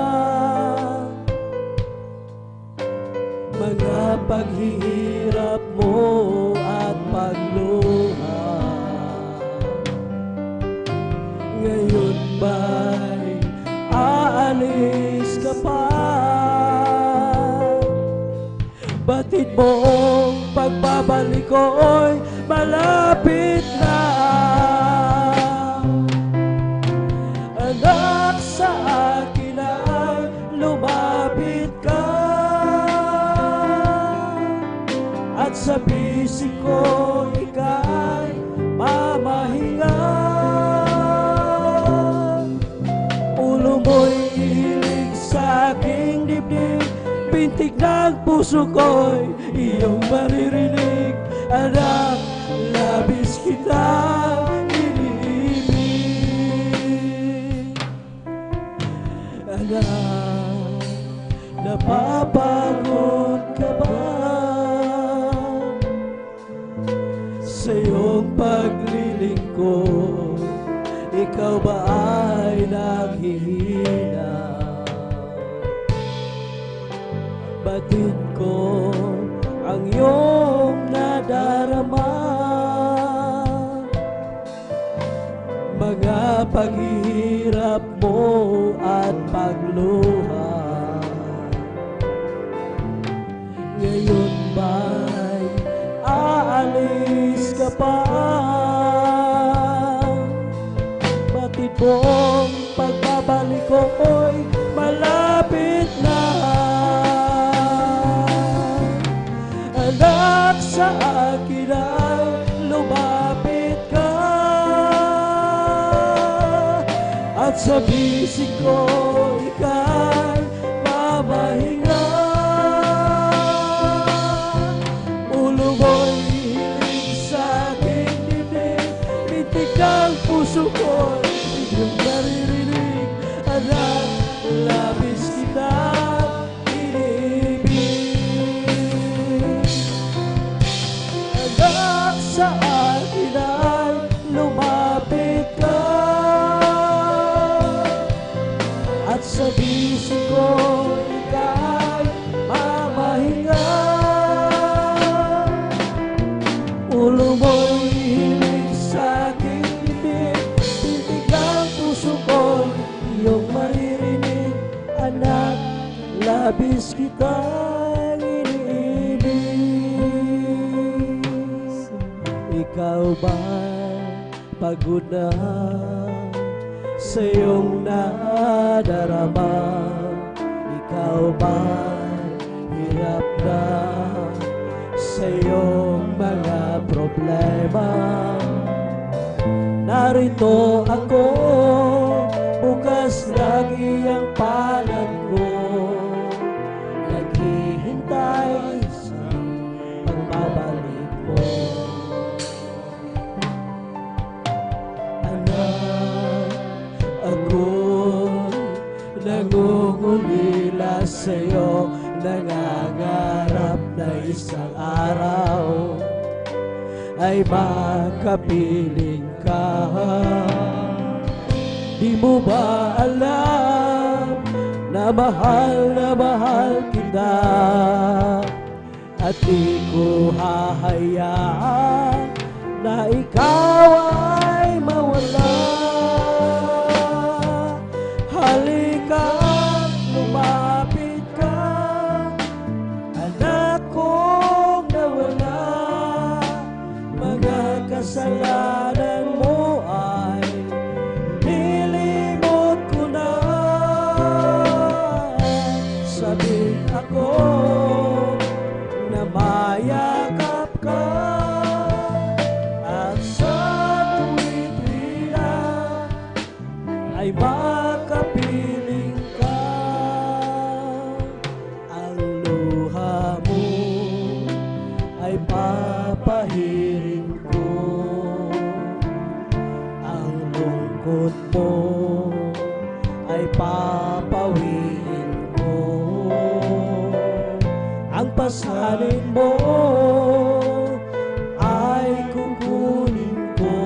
Speaker 4: mga paghihirap mo at pagluha. Ngayon ba'y aalis ka pa? Batid mong pagbabalik ko'y malapit na. Anak, sa akin ay lumapit ka, at sa bisig ko ika'y mamahinga. Ulo mo'y ihilig sa aking dibdib, pintig ng puso ko'y iyong maririnig. Anak, labis kitang iniibig. Anak, napapagod ka ba sa iyong paglilingkod? Ikaw ba ay naghihina? Batid ko ang iyong nadarama, mga paghihirap mo at pagluha. Ngayon ba'y aalis ka pa? Batid mong pagbabalik ko'y malapit na. at sa bisig ko ika'y mamahinga. Ulo mo'y hiling sa aking dibdib, pitik ang puso ko'y biglang naririnig. Anak, labis kitang iniibig. Anak, sa akin ay lumapit ka, at sa bisig ko ika'y mamahinga. Ulo mo'y hiling sa aking bibig, pitik ang puso ko'y iyong maririnig. Anak, labis kitang iniibig. Ikaw ba pagod na sa iyong nadarama? Ikaw ba hirap na sa iyong mga problema? Narito ako, bukas lagi ang palad ko, naghihintay sa pagbabalik mo. Anak, ako'y nangungulila sa'yo, nangangarap na isang araw ay makapiling ka. Di mo ba alam na mahal kita, at di ko hahayaan na ikaw ay mawala. Halika, lumapit ka, anak kong nawala. Mga kasalanan mo ay nilimot ko na. Sabik ako na mayakap ka, at sa tuwid-wila ay makapiling ka. Ang luha mo ay papahirin ko, ang lungkot mo ay papawiin ko, ang pasanin mo ay kukunin ko,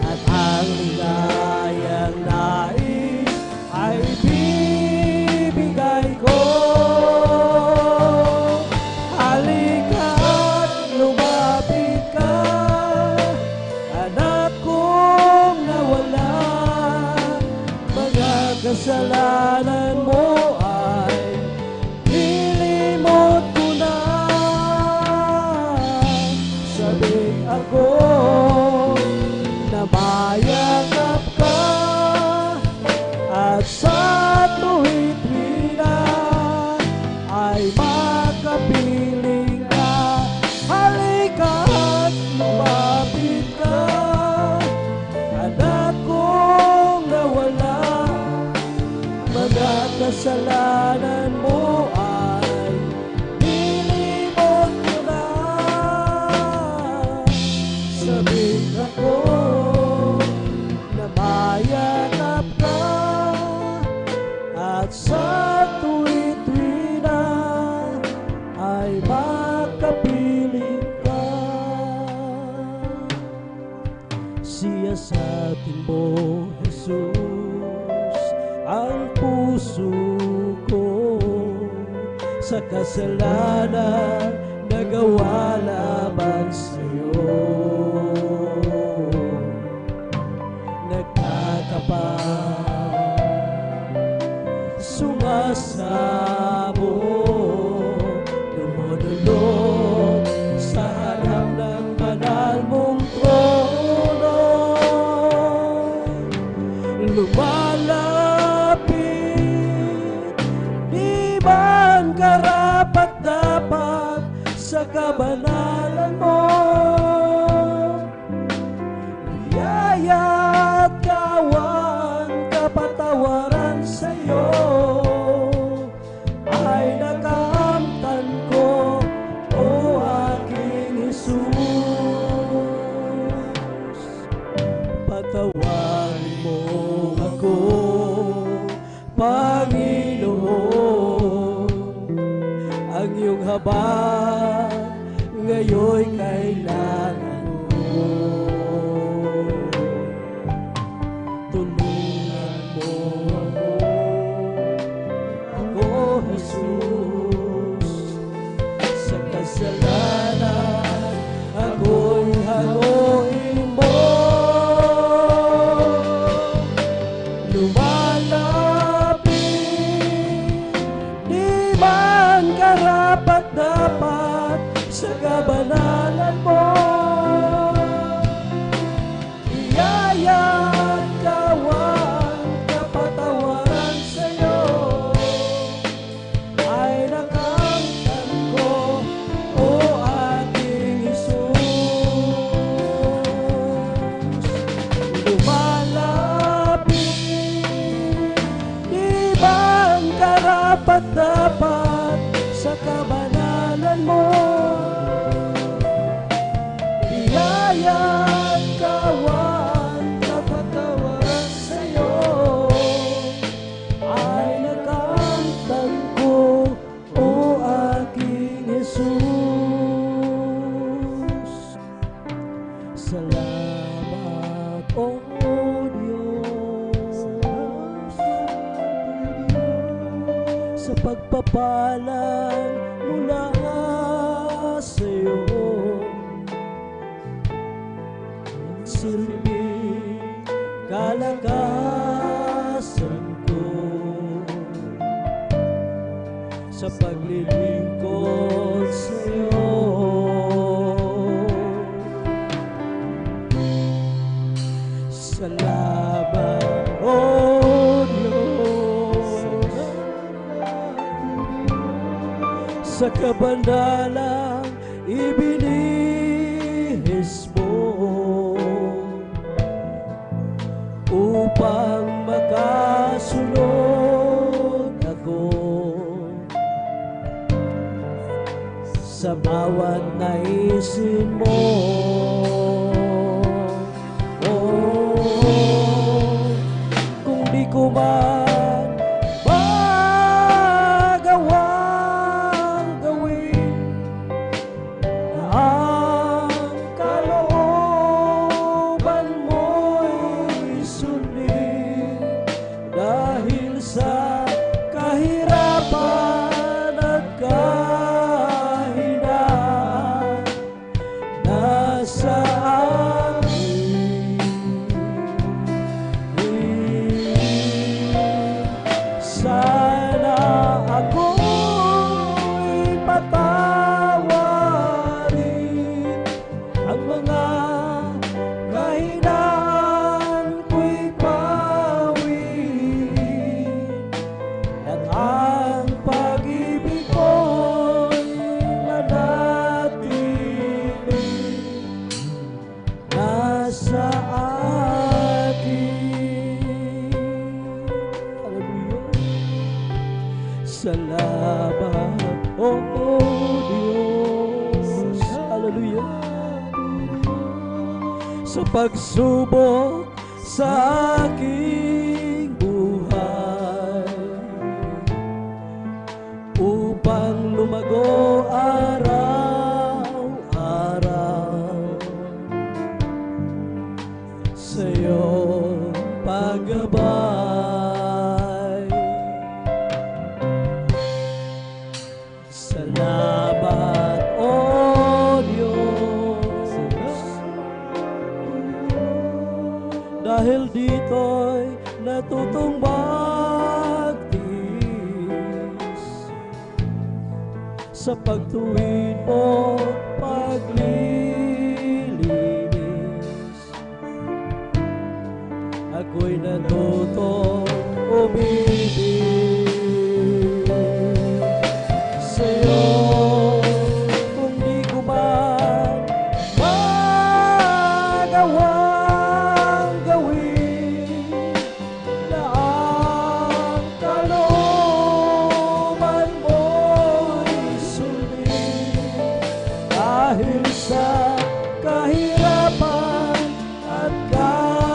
Speaker 4: at ang ligayang nais ay bibigay ko. Halika at lumapit ka, anak kong nawala. Mga kasalanan mo ay nilimot ko na. Sabik ako na mayakap ka, at sa tuwid-wila ay makapiling ka. Halika at lumapit ka, anak kong nawala. Mga kasalanan mo ay nilimot ko na. Sabik ako na mayakap ka, at sa tuwid-wila ay makapiling ka. Siyasatin mo, Jesus, ang puso ko sa kasalanan na gawa laban sa'yo. Nagkatapat, sumasabog, dumudulog sa harap ng banal mong trono. Lumalapit, di man karapat-dapat sa kabanalan mo. Biyaya at kawan Panginoon. Ang iyong habag ngayon kailangan ko. Tulungan mo ako, Jesus, sa kasalanan ako'y haluin mo. Lumalapit, di man karapat-dapat sa kabanalan mo. Iyaya't kawan, kapatawaran sa'yo ay nakamtan ko, o aking Jesus. Lumalapit, di bang karapat-dapat sa kabanalan mo. Iyaya't kawan, kapatawaran sa'yo ay nakamtan ko, o aking Jesus. Salamat, O Diyos, sa pagpapalang mula sa'yo. Silbing kalakasan ko sa paglilingkod sa'yo. Salamat, O Diyos, sa kabandalang ibinihis mo upang makasunod ako sa bawat naisin mo. Kung di ko man magawang gawin ang kalooban mo'y sundin, dahil sa kahirapan at kahinaan nasa akin. Sana ako'y patawarin, ang mga kahinaan ko'y pawin, at ang pag-ibig ko'y manatili nasa akin. Salamat, O Diyos, hallelujah, sa pagsubok sa aking buhay, upang lumago araw-araw sa iyong paggabay. Salamat, O Diyos, dahil dito'y natutong magtiis sa pagtuwid mo, paglilinis. Ako'y natutong umibig sa'yo. Kung di ko man magawang gawin na ang kalooban mo'y sundin, dahil sa kahirapan at kahinaan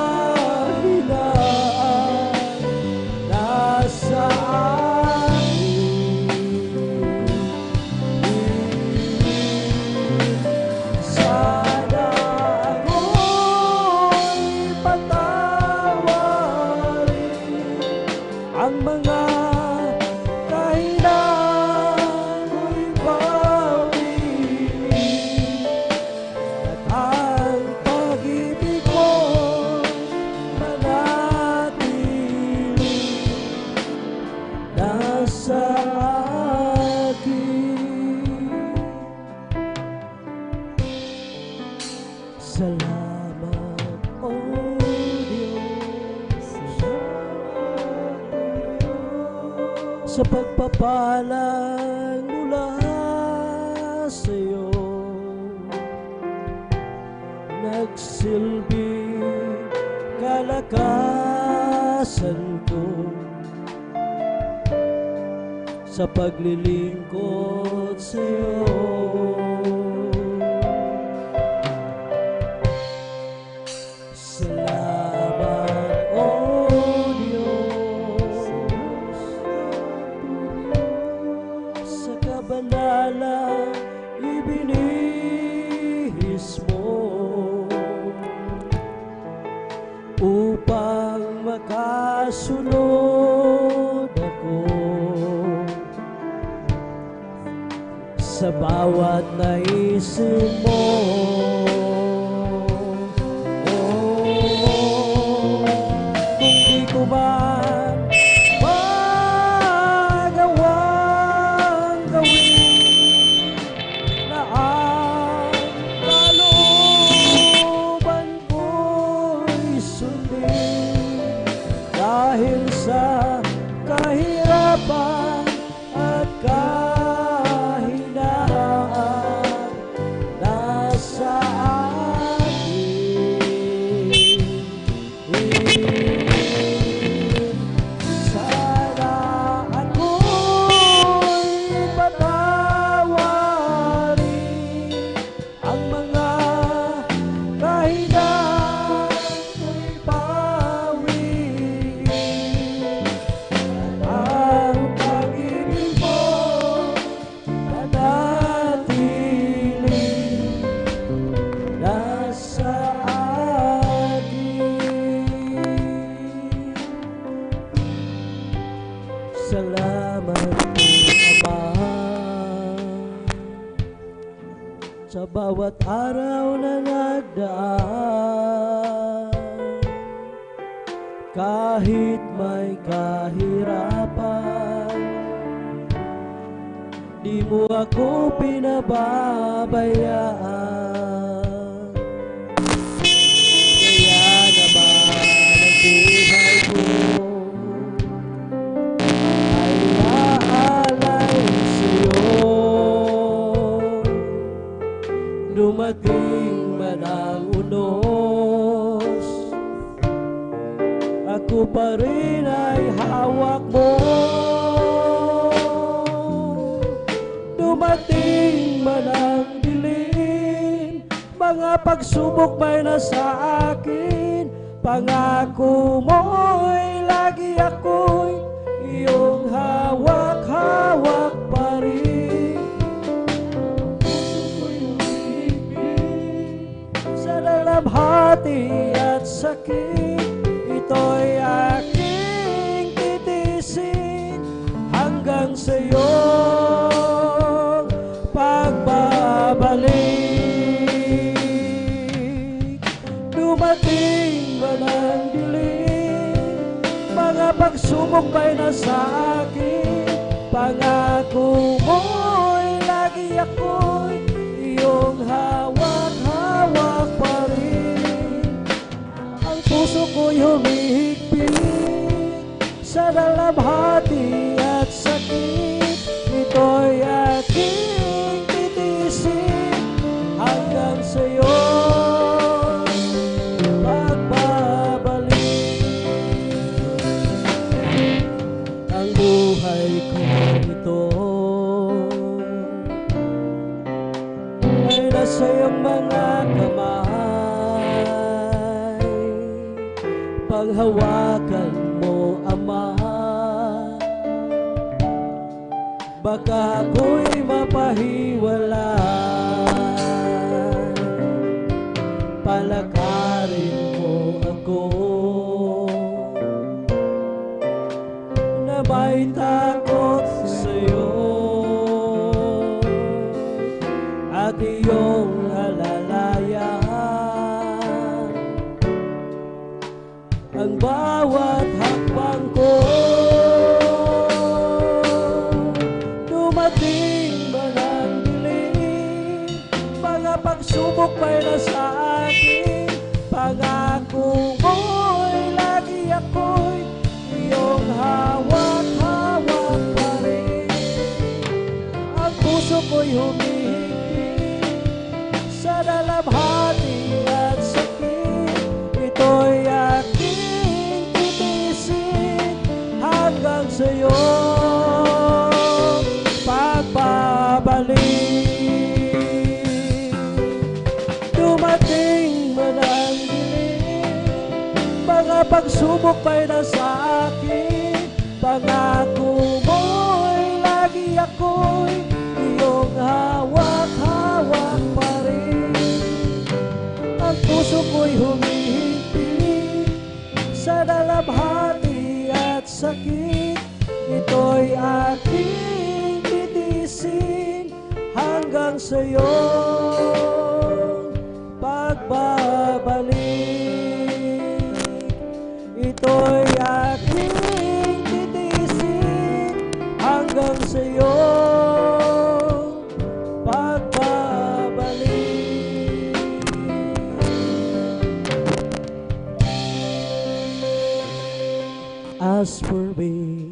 Speaker 4: ang mga kahinaan mo'y bawiin, at ang pag-ibig mo manatili nasa akin. Salamat, O Diyos, sa pagpapalang mula sa'yo. Nagsilbing kalakasan ko sa paglilingkod sa'yo. Salamat, O Diyos, sa kabanalang ibinihis mo upang makasunod ako sa bawat naisin mo. Kung di ko man magawang gawin na ang kalooban ko'y sundin, dahil sa kahirapan at kahinaan nasa sana ako'y patawarin, ang mga kahinaan ko'y bawiin, ang pag-ibig mo manatili nasa akin. Salamat, Ama, sa bawat araw na nagdaan, kahit may kahirapan, di mo ako pinababayaan. Kaya naman ang buhay ko ay naalay sa'yo. Dumating man ang unos, ako pa rin ay hawak mo. Dumating man ang dilim, mga pagsubok may nasa akin, pangako mo'y lagi ako'y iyong hawak-hawak pa rin. Puso ko'y umibig sa lalamhati at sakit, ito'y aking titisin hanggang sa'yo pagbabalik. Dumating ba ng dilim, mga pagsubok ba'y nasa akin, pangako mo'y lagi ako'y iyong hawak-hawak pa rin. Ang puso ko'y humihigpit sa dalamhati at sakit, ito'y aking titisin hanggang sa'yo pagbabalik. Ang buhay ko ito ay nasa iyong mga kamay, panghawakan mo, Ama. Baka ako'y mapahiwalay, palakarin mo ako may takot sa'yo at iyong alalayan ang bawat hakbang ko. Dumating man ang dilim, mga pagsubok may nasa akin, pangako mo'y lagi ako'y iyong hawak-hawak pa rin. Ang puso ko'y humihigpit sa dalamhati at sakit, ito'y aking titiisin hanggang sa'yo pagbabalik. Dumating man ang dilim, mga pagsubok pa'y nasa akin, pangako mo'y lagi ako'y iyong hawak-hawak pa rin. Ang puso ko'y humihigpit sa dalamhati at sakit, ito'y aking titiisin hanggang sa'yo pagbabalik. Ito'y aking titiisin hanggang sa'yo pagbabalik. As for me,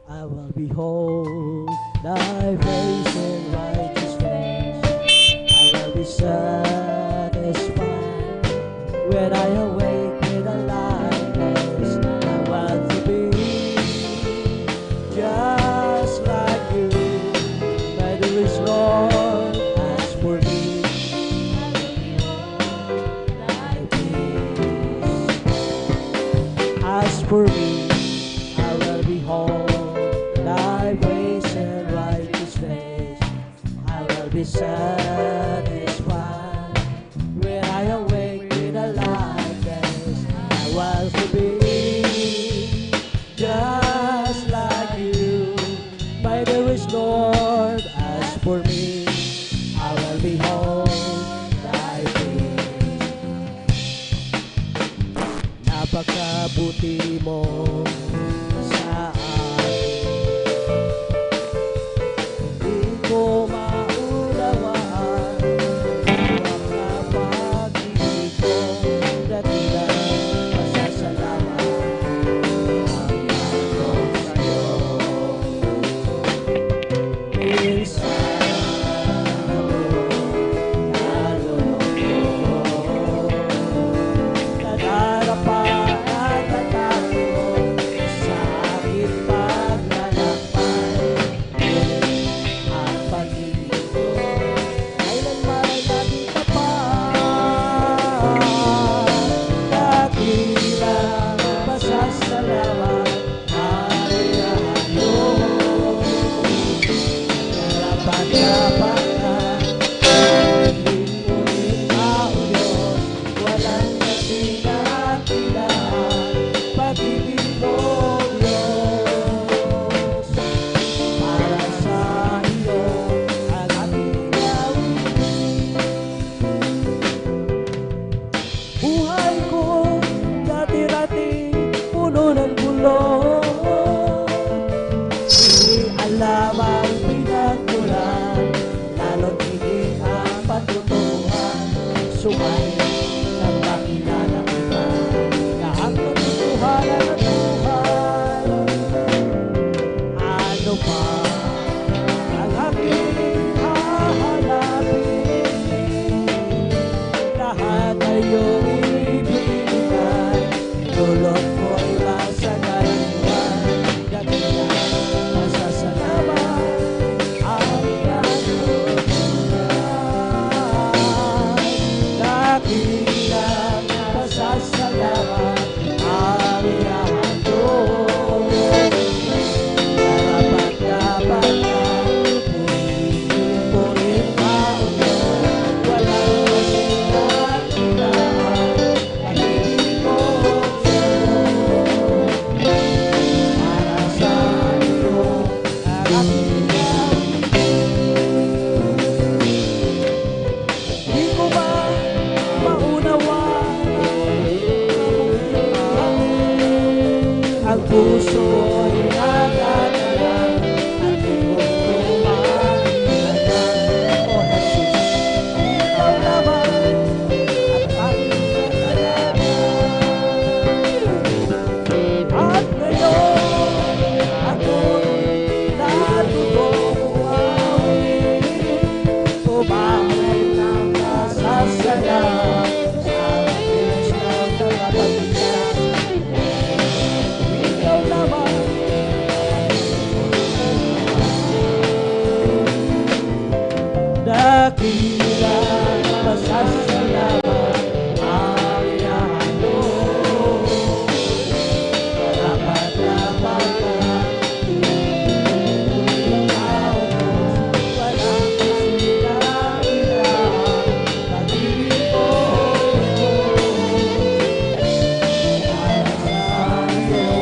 Speaker 4: I will behold thy face in righteousness. I will be satisfied when I awake with a likeness. I want to be just like you, my dearest Lord. As for me, thy peace. As for me, I will behold thy face and righteousness. I will be satisfied when I awake with a likeness. Dakilang pasasalamat ang iyahalo. Dapat-dapat na ikaw mo, walang kasilabilang pag-ibig ko. Para sa iyo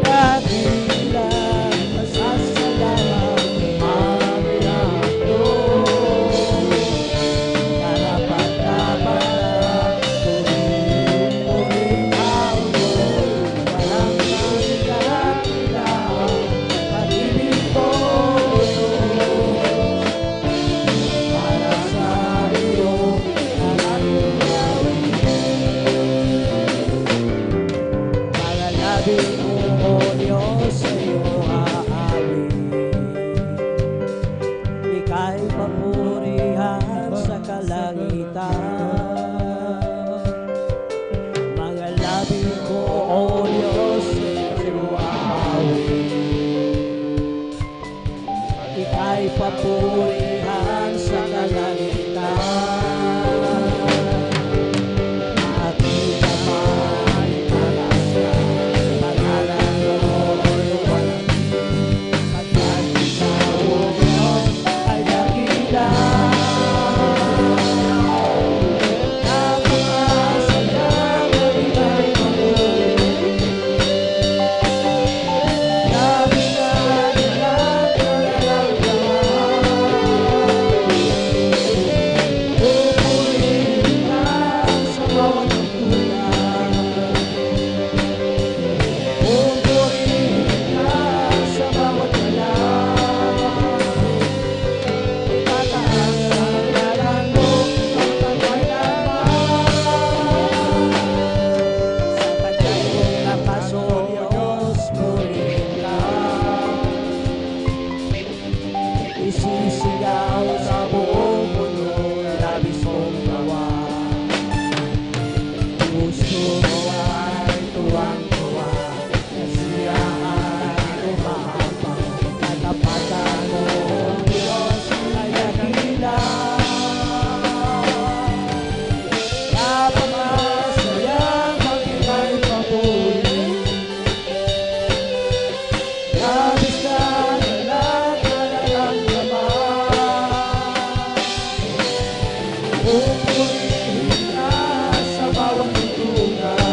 Speaker 4: dakilang pasasalamat ang iyahalo. Dapat-dapat na purihin ikaw mo, walang kasilabilang pag-ibig ko. Para sa iyo ang aking gawin. Palalabi mo, O Diyos, sa iyo aawit. Ika'y papurihan sa kalangitan. Mga labi ko, O Diyos, sa iyo aawit. Ika'y papurihan sa kalangitan. Aking kamay talaskan, pangalan mo'y walang pagkat ikaw, O Diyos, ay dakila. Napakasaya mo ika'y papuri. Labis na nilang nararamdaman. Pupurihin ka sa bawat pagkulang. Pupurihin ka sa bawat kailangan. Itataas ang ngalan mo pagpapailaman. Sa taglay mong lakas, O Diyos, purihin ka. Isisigaw sa buong mundo, labis mong gawa. Puso mo ay tuwang-tuwa, kasiyahan umahapang. Katapatan mo, O Diyos, ay dakila. Napakasayang ang ika'y papuri. Labis na lahat nararamdaman. Pupurihin ka sa bawat tugtugan.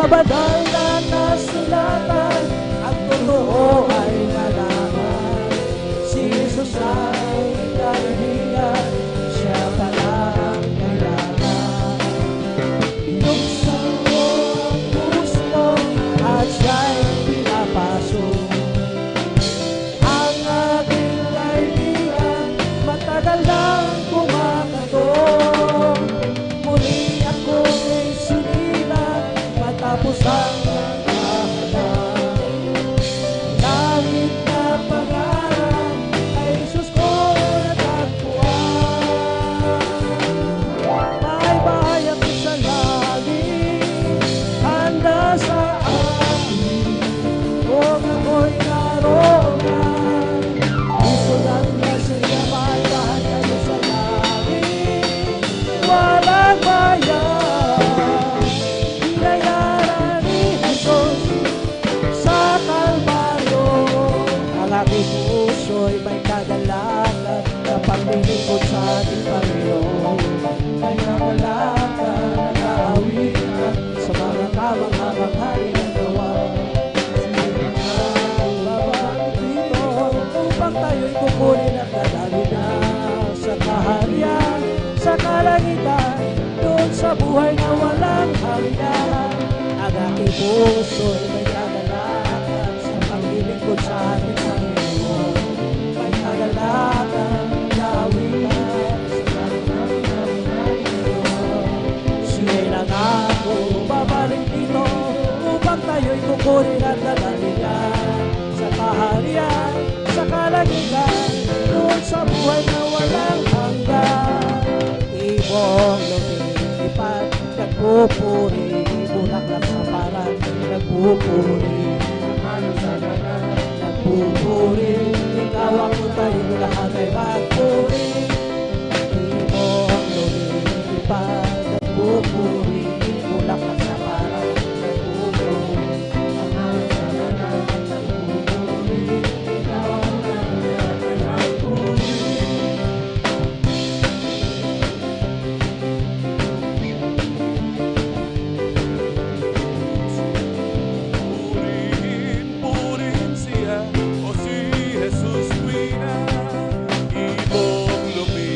Speaker 4: Mabadal na nasulatan, ang totoo ay nalaman. Si Jesus ay kaibigan, siya pala ang kailangan. Binuksan mo ang puso at siya'y pinapasok. Ang aking kaibigan, matagal nang kumakatok. Muli akong isinilang matapos ang naghahanap. Langit na pangarap ay Jesus ko natagpuan. May bahay ako sa langit, handa sa akin. Kung ako'y naroon na, gusto lang na siya may bahay kayo sa langit. Walang bayan, binayaran ni Jesus sa Kalbaryo. Ang aking puso'y may kagalakan na paglilingkod sa ating Panginoon. May kagalakan na naawitan sa mga tamang-tamang hari ng gawa. Babalik dito upang tayo'y kukunin at dadalhin na sa kaharian, sa kalangitan, doon sa buhay na walang hanggan. Ang aking puso'y may kagalakan sa paglilingkod sa ating Panginoon. May kagalakan na awitan sa siya'y nangako babalik dito upang tayo'y kukunin at dadalhin na sa kaharian, sa kalangitan, doon sa buhay na walang hanggan. Ibong lumilipad, nagpupuri, bulaklak sa parang nagpupuri. Nagpupuri, ikaw ako tayo lahat ay magpuri. Ibong lumilipad, nagpupuri, bulaklak sa parang nagpupuri. Ikaw ako tayo ay magpuri.
Speaker 5: Purihin siya o si Jesus Quina. Ibong lumilipad,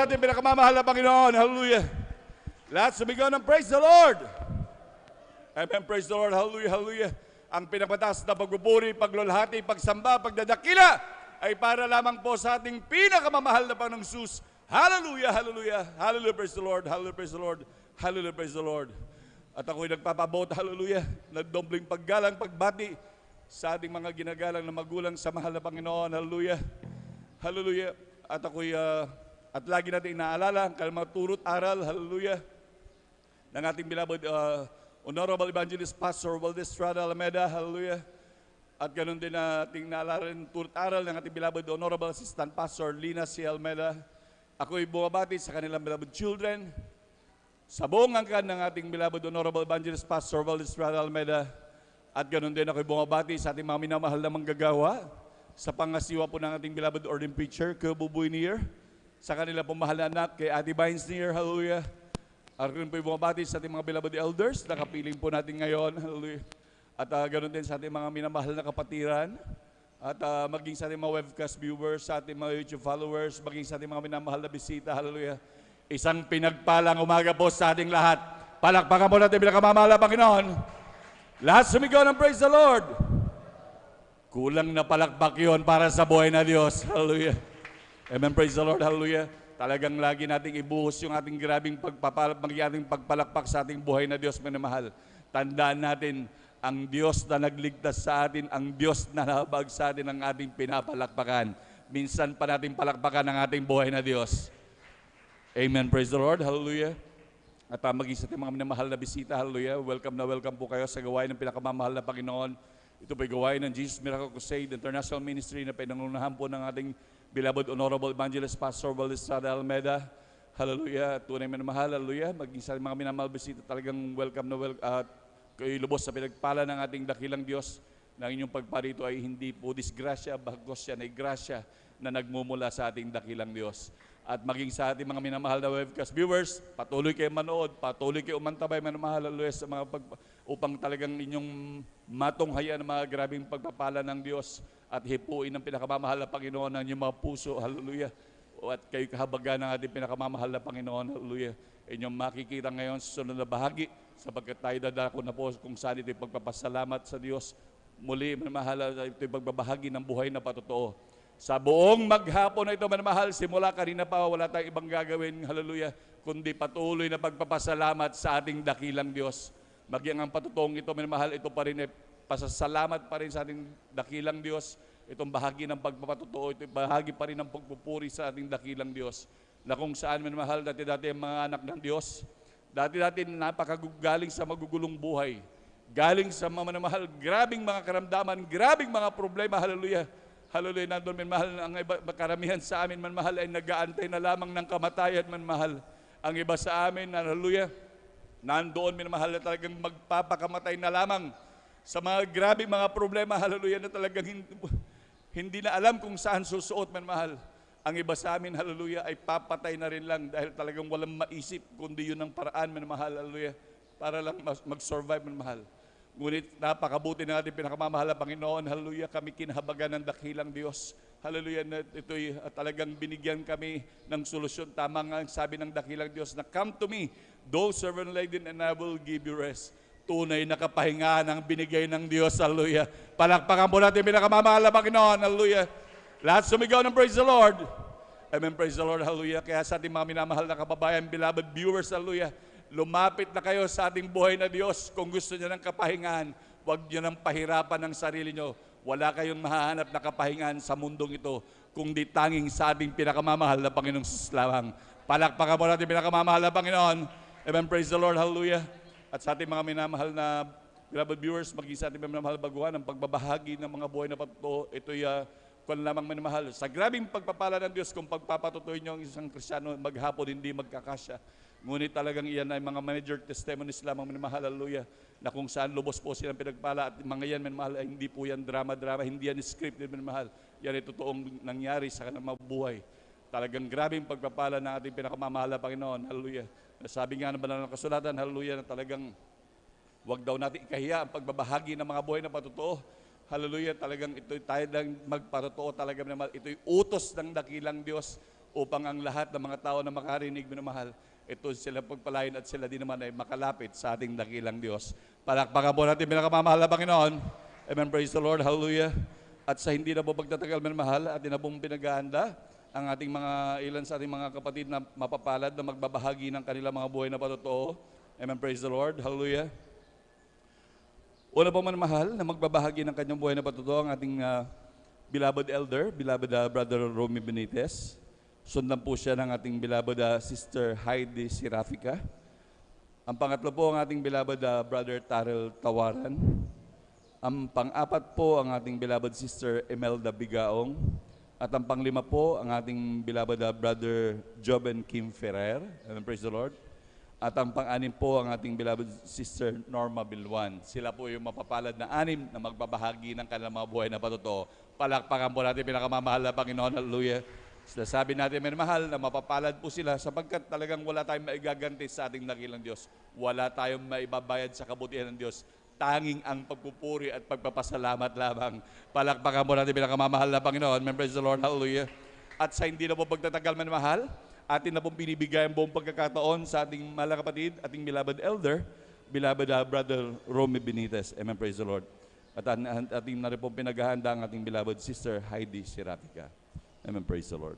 Speaker 5: natin pinakamamahal na Panginoon. Hallelujah. Lahat sumigaw ng praise the Lord. Amen. Praise the Lord. Hallelujah. Hallelujah. Ang pinapataas na pagbuburi, paglulhati, pagsamba, pagdadakila ay para lamang po sa ating pinakamamahal na Panginoong Jesus. Hallelujah. Hallelujah. Hallelujah. Praise the Lord. Hallelujah. Praise the Lord. Hallelujah. Praise the Lord. At ako'y nagpapabot. Hallelujah. Nagdombling paggalang, pagbati sa ating mga ginagalang na magulang sa mahal na Panginoon. Hallelujah. Hallelujah. At ako'y at lagi natin inaalala ang kalmang turot aral, hallelujah, ng ating beloved Honorable Evangelist Pastor Valdez Estrada Alameda, hallelujah. At ganoon din ating naalala rin turot aral ng ating beloved Honorable Assistant Pastor Lina C. Almeda. Ako'y bumabati sa kanilang beloved children, sa buong angkan ng ating beloved Honorable Evangelist Pastor Valdez Estrada Alameda. At ganoon din ako'y bumabati sa ating mga minamahal na manggagawa, sa pangasiwa po ng ating beloved ordained preacher, Kububuy Nier, sa kanila pong mahal na anak, kay Ate Vines Nier, hallelujah. At rin po bumabati sa ating mga beloved elders, na kapiling po natin ngayon, hallelujah. At ganoon din sa ating mga minamahal na kapatiran, at maging sa ating mga webcast viewers, sa ating mga YouTube followers, maging sa ating mga minamahal na bisita, hallelujah. Isang pinagpalang umaga po sa ating lahat. Palakpakan po natin pinakamamahal na Panginoon. Lahat sumigaw ng praise the Lord. Kulang na palakpak yun para sa buhay na Diyos. Hallelujah. Amen. Praise the Lord. Hallelujah. Talagang lagi nating ibuhos yung ating grabing ating pagpalakpak sa ating buhay na Diyos, minamahal. Tandaan natin, ang Diyos na nagligtas sa atin, ang Diyos na nahabag sa atin ang ating pinapalakpakan. Minsan pa natin palakpakan ang ating buhay na Diyos. Amen. Praise the Lord. Hallelujah. At maging sa ating mga minamahal na bisita, hallelujah. Welcome na welcome po kayo sa gawain ng pinakamamahal na Panginoon. Ito po'y gawain ng Jesus Miracle Crusade International Ministry na pinangunahan po ng ating beloved Honorable Evangelist Pastor Valdez Estrada Alameda. Hallelujah. Tunay minamahal. Hallelujah. Maging sa mga minamahal bisita, talagang welcome na welcome. Kayo lubos sa pinagpala ng ating dakilang Diyos. Na inyong pagparito ay hindi po disgrasya, bagos yan ay grasya na nagmumula sa ating dakilang Diyos. At maging sa ating mga minamahal na webcast viewers, patuloy kayo manood, patuloy kayo umantabay, minamahal, hallelujah, sa mga upang talagang inyong matunghayan ang mga grabing pagpapala ng Diyos at hipuin ng pinakamamahal na Panginoon ng inyong mga puso, hallelujah. At kayo kahabagan ng ating pinakamamahal na Panginoon, hallelujah. Inyong makikita ngayon sa sunod na bahagi, sapagkat tayo dadako na po kung saan ito'y pagpapasalamat sa Diyos. Muli, minamahal, ito'y pagbabahagi ng buhay na patotoo. Sa buong maghapon na ito, minamahal, simula kanina pa, wala tayong ibang gagawin, hallelujah, kundi patuloy na pagpapasalamat sa ating dakilang Diyos. Magyang ang patutuong ito, minamahal, ito pa rin pasasalamat pa rin sa ating dakilang Diyos. Itong bahagi ng pagpapatutuo, ito bahagi pa rin ng pagpupuri sa ating dakilang Diyos. Na kung saan, minamahal, dati-dati ang mga anak ng Diyos, dati-dati napakagaling sa magugulong buhay. Galing sa mga minamahal, grabing mga karamdaman, grabing mga problema, hallelujah. Hallelujah, nandun, minamahal, ang iba, karamihan sa amin, minamahal, ay nag-aantay na lamang ng kamatayan, minamahal. Ang iba sa amin, hallelujah, nandoon, minamahal, na talagang magpapakamatay na lamang sa mga grabing mga problema, hallelujah, na talagang hindi na alam kung saan susuot, minamahal. Ang iba sa amin, hallelujah, ay papatay na rin lang dahil talagang walang maisip, kundi yun ang paraan, minamahal, hallelujah, para lang mag-survive, minamahal. Ngunit napakabuti ng ating pinakamamahal na Panginoon. Hallelujah, kami kinahabagan ng dakilang Diyos. Hallelujah, na ito'y talagang binigyan kami ng solusyon. Tama nga ang sabi ng dakilang Diyos na, "Come to me, those servant laden, and I will give you rest." Tunay na kapahingaan ang binigay ng Diyos. Hallelujah. Palakpakan po natin pinakamamahal na Panginoon. Hallelujah. Lahat sumigaw ng praise the Lord. Amen, praise the Lord. Hallelujah. Kaya sa ating mga minamahal na kababayan, beloved viewers, hallelujah, lumapit na kayo sa ating buhay na Diyos. Kung gusto niyo ng kapahingaan, huwag niyo nang pahirapan ng sarili niyo. Wala kayong mahahanap na kapahingaan sa mundong ito, kundi tanging sa ating pinakamamahal na Panginoong Jesus lamang. Palakpakan mo natin pinakamamahal na Panginoon. Amen, praise the Lord, hallelujah. At sa ating mga minamahal na beloved viewers, maging sa ating minamahal baguhan, ang pagbabahagi ng mga buhay na patutuo, ito'y kung lamang minamahal. Sa grabing pagpapala ng Diyos, kung pagpapatutuin niyo ang isang Kristiyano, maghapon hindi magkakasya. Ngunit talagang iyan ay mga manager testimonies lamang, minamahal, hallelujah, na kung saan lubos po silang pinagpala at mga yan, minamahal, ay hindi po yan drama-drama, hindi yan scripted, minamahal. Yan ay totoong nangyari sa kanilang mabuhay. Talagang grabing pagpapala ng ating pinakamamahal na Panginoon, hallelujah. Sabi nga ng banal na kasulatan, hallelujah, na talagang wag daw natin ikahiya ang pagbabahagi ng mga buhay na patutuo. Hallelujah, talagang ito tayo lang magpatutuo talaga, minamahal. Ito'y utos ng dakilang Diyos upang ang lahat ng mga tao na makarinig, minamahal, ito sila pagpalain at sila din naman ay makalapit sa ating dakilang Diyos. Palakpakan po natin pinakamamahal na Panginoon. Amen, praise the Lord, hallelujah. At sa hindi na po pagtatagal, minamahal, atin na pong pinag-aanda ang ating ilan sa ating mga kapatid na mapapalad na magbabahagi ng kanilang mga buhay na patotoo. Amen, praise the Lord, hallelujah. Una po minamahal na magbabahagi ng kanyang buhay na patotoo ang ating beloved elder, beloved Brother Romy Benitez. Sundan po siya ng ating beloved Sister Heidi Serafica. Ang pangatlo po ang ating beloved Brother Tarel Tawaran. Ang pang-apat po ang ating beloved Sister Emelda Bigaong. At ang panglima po ang ating beloved Brother Joben Kim Ferrer. Amen, praise the Lord. At ang pang-anim po ang ating beloved Sister Norma Bilwan. Sila po yung mapapalad na anim na magbabahagi ng kanilang mga buhay na patotoo. Palakpakan po natin pinakamamahal na Panginoon. Hallelujah. Sabi natin, may mahal, na mapapalad po sila sapagkat talagang wala tayong maigaganti sa ating dakilang Diyos. Wala tayong maibabayad sa kabutihan ng Diyos. Tanging ang pagpupuri at pagpapasalamat lamang. Palakpakan po natin pinakamamahal na Panginoon. Praise the Lord. Hallelujah. At sa hindi na po pagtatagal, may mahal, atin na pong binibigay ang buong pagkakataon sa ating mahal na kapatid, ating beloved elder, beloved Brother Romy Benitez. Amen, praise the Lord. At ating na rin pong pinaghahanda ang ating beloved Sister Heidi Serafica. Amen, praise the Lord.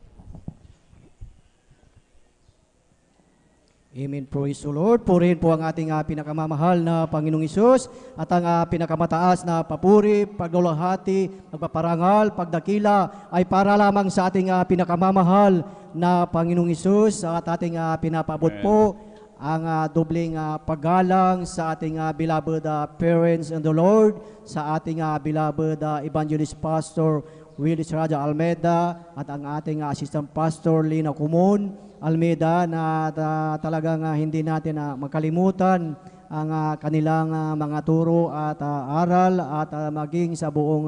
Speaker 2: Amen, praise the Lord. Purihin po ang ating pinakamamahal na Panginoong Hesus at ang pinakamataas na papuri, paglulahati, pagpaparangal, pagdakila ay para lamang sa ating pinakamamahal na Panginoong Hesus at ating pinapabot po ang dobling paggalang sa ating beloved parents in the Lord, sa ating beloved evangelist pastor Willis Raja Almeida at ang ating assistant pastor Lina Kumon Almeida na talagang hindi natin makalimutan ang kanilang mga turo at aral at maging sa buong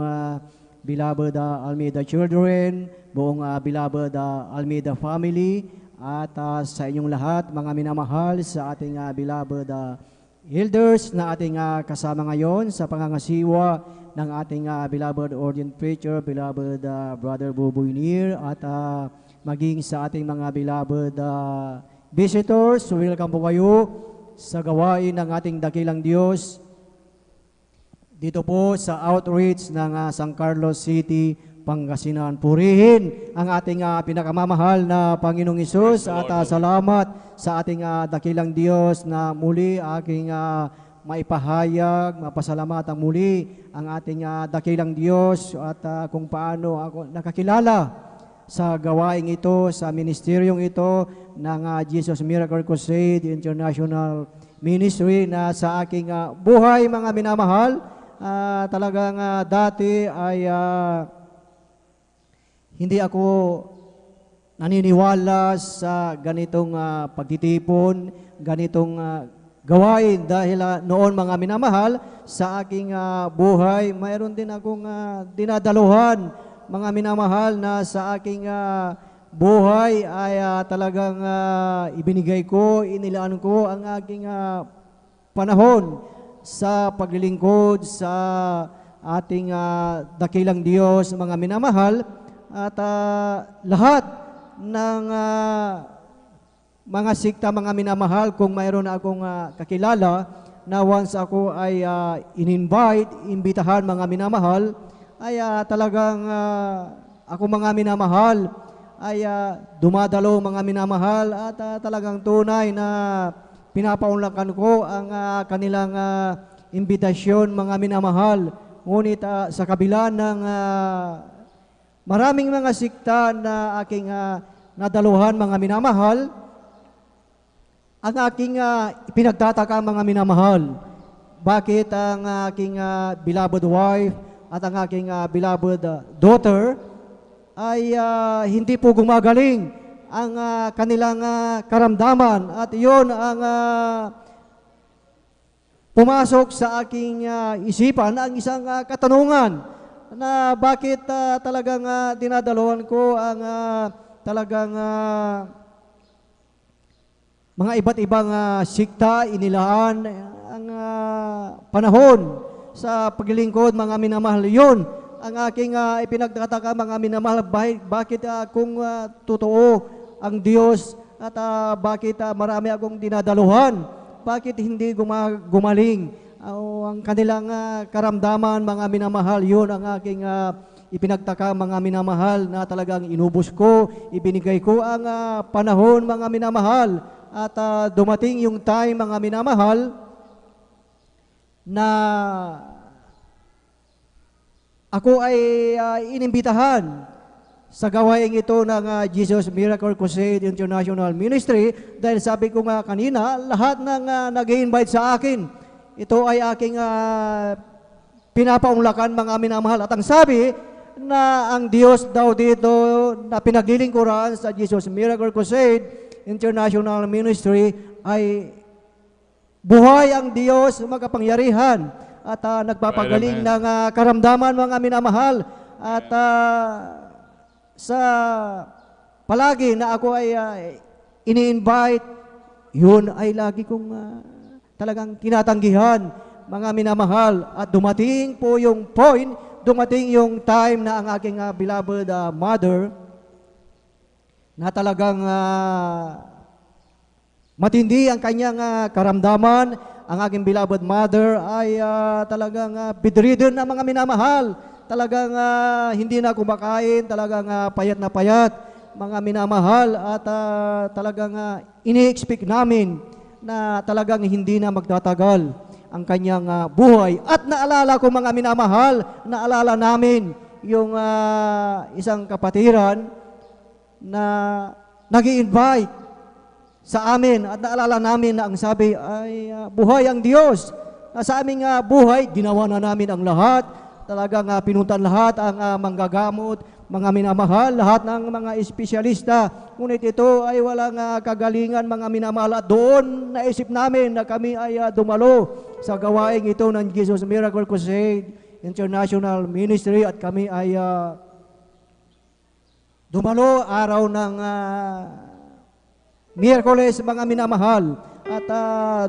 Speaker 2: beloved Almeida children, buong beloved Almeida family at sa inyong lahat mga minamahal sa ating beloved elders na ating kasama ngayon sa pangangasiwa ng ating beloved ordained preacher, beloved Brother Buboy Nir at maging sa ating mga beloved visitors. Welcome po kayo sa gawain ng ating dakilang Diyos dito po sa outreach ng San Carlos City, Pangasinan. Purihin ang ating pinakamamahal na Panginoong Hesus at salamat sa ating dakilang Diyos na muli aking maipahayag, mapasalamatan muli ang ating dakilang Diyos at kung paano ako nakakilala sa gawaing ito, sa ministeryong ito ng Jesus Miracle Crusade International Ministry na sa aking buhay mga minamahal. Talagang dati ay hindi ako naniniwala sa ganitong pagtitipon, ganitong gawain dahil noon mga minamahal sa aking buhay, mayroon din akong dinadaluhan mga minamahal na sa aking buhay ay talagang ibinigay ko, inilaan ko ang aking panahon sa paglilingkod sa ating dakilang Diyos mga minamahal at lahat ng mga sikta mga minamahal kung mayroon akong kakilala na once ako ay in-invite, imbitahan mga minamahal ay talagang ako mga minamahal ay dumadalo mga minamahal at talagang tunay na pinapaunlakan ko ang kanilang imbitasyon mga minamahal. Ngunit sa kabila ng maraming mga sikta na aking nadaluhan mga minamahal, ang aking ipinagtataka mga minamahal, bakit ang aking beloved wife at ang aking beloved daughter ay hindi po gumagaling ang kanilang karamdaman at iyon ang pumasok sa aking isipan ang isang katanungan na bakit talagang dinadaluhan ko ang talagang mga iba't ibang sikta, inilaan ang panahon sa paglilingkod mga minamahal. Yun ang aking ipinagtataka mga minamahal, bakit kung totoo ang Diyos at bakit marami akong dinadaluhan? Bakit hindi gumaling? Ang kanilang karamdaman, mga minamahal, yun ang aking ipinagtaka, mga minamahal, na talagang inubos ko, ibinigay ko ang panahon, mga minamahal, at dumating yung time, mga minamahal, na ako ay inimbitahan sa gawain ito ng Jesus Miracle Crusade International Ministry, dahil sabi ko nga kanina, lahat ng nag-i-invite sa akin, ito ay aking pinapaunlakan, mga minamahal. At ang sabi na ang Diyos daw dito na pinaglilingkuran sa Jesus Miracle Crusade International Ministry ay buhay ang Diyos, makapangyarihan, at nagpapagaling ng karamdaman, mga minamahal. At sa palagi na ako ay ini-invite, yun ay lagi kong talagang tinatanggihan, mga minamahal. At dumating po yung point, dumating yung time na ang aking beloved mother, na talagang matindi ang kanyang karamdaman. Ang aking beloved mother ay talagang bedridden na, mga minamahal. Talagang hindi na kumakain, talagang payat na payat, mga minamahal. At talagang ini-expect namin na talagang hindi na magtatagal ang kanyang buhay. At naalala ko, mga minamahal, naalala namin yung isang kapatiran na nag-i-invite sa amin, at naalala namin na ang sabi ay buhay ang Diyos. Sa aming buhay, ginawa na namin ang lahat. Talagang pinuntan lahat ang manggagamot, mga minamahal, lahat ng mga espesyalista. Ngunit ito ay walang kagalingan, mga minamahal. At doon naisip namin na kami ay dumalo sa gawaing ito ng Jesus Miracle Crusade International Ministry, at kami ay dumalo araw ng Miyerkules, mga minamahal. At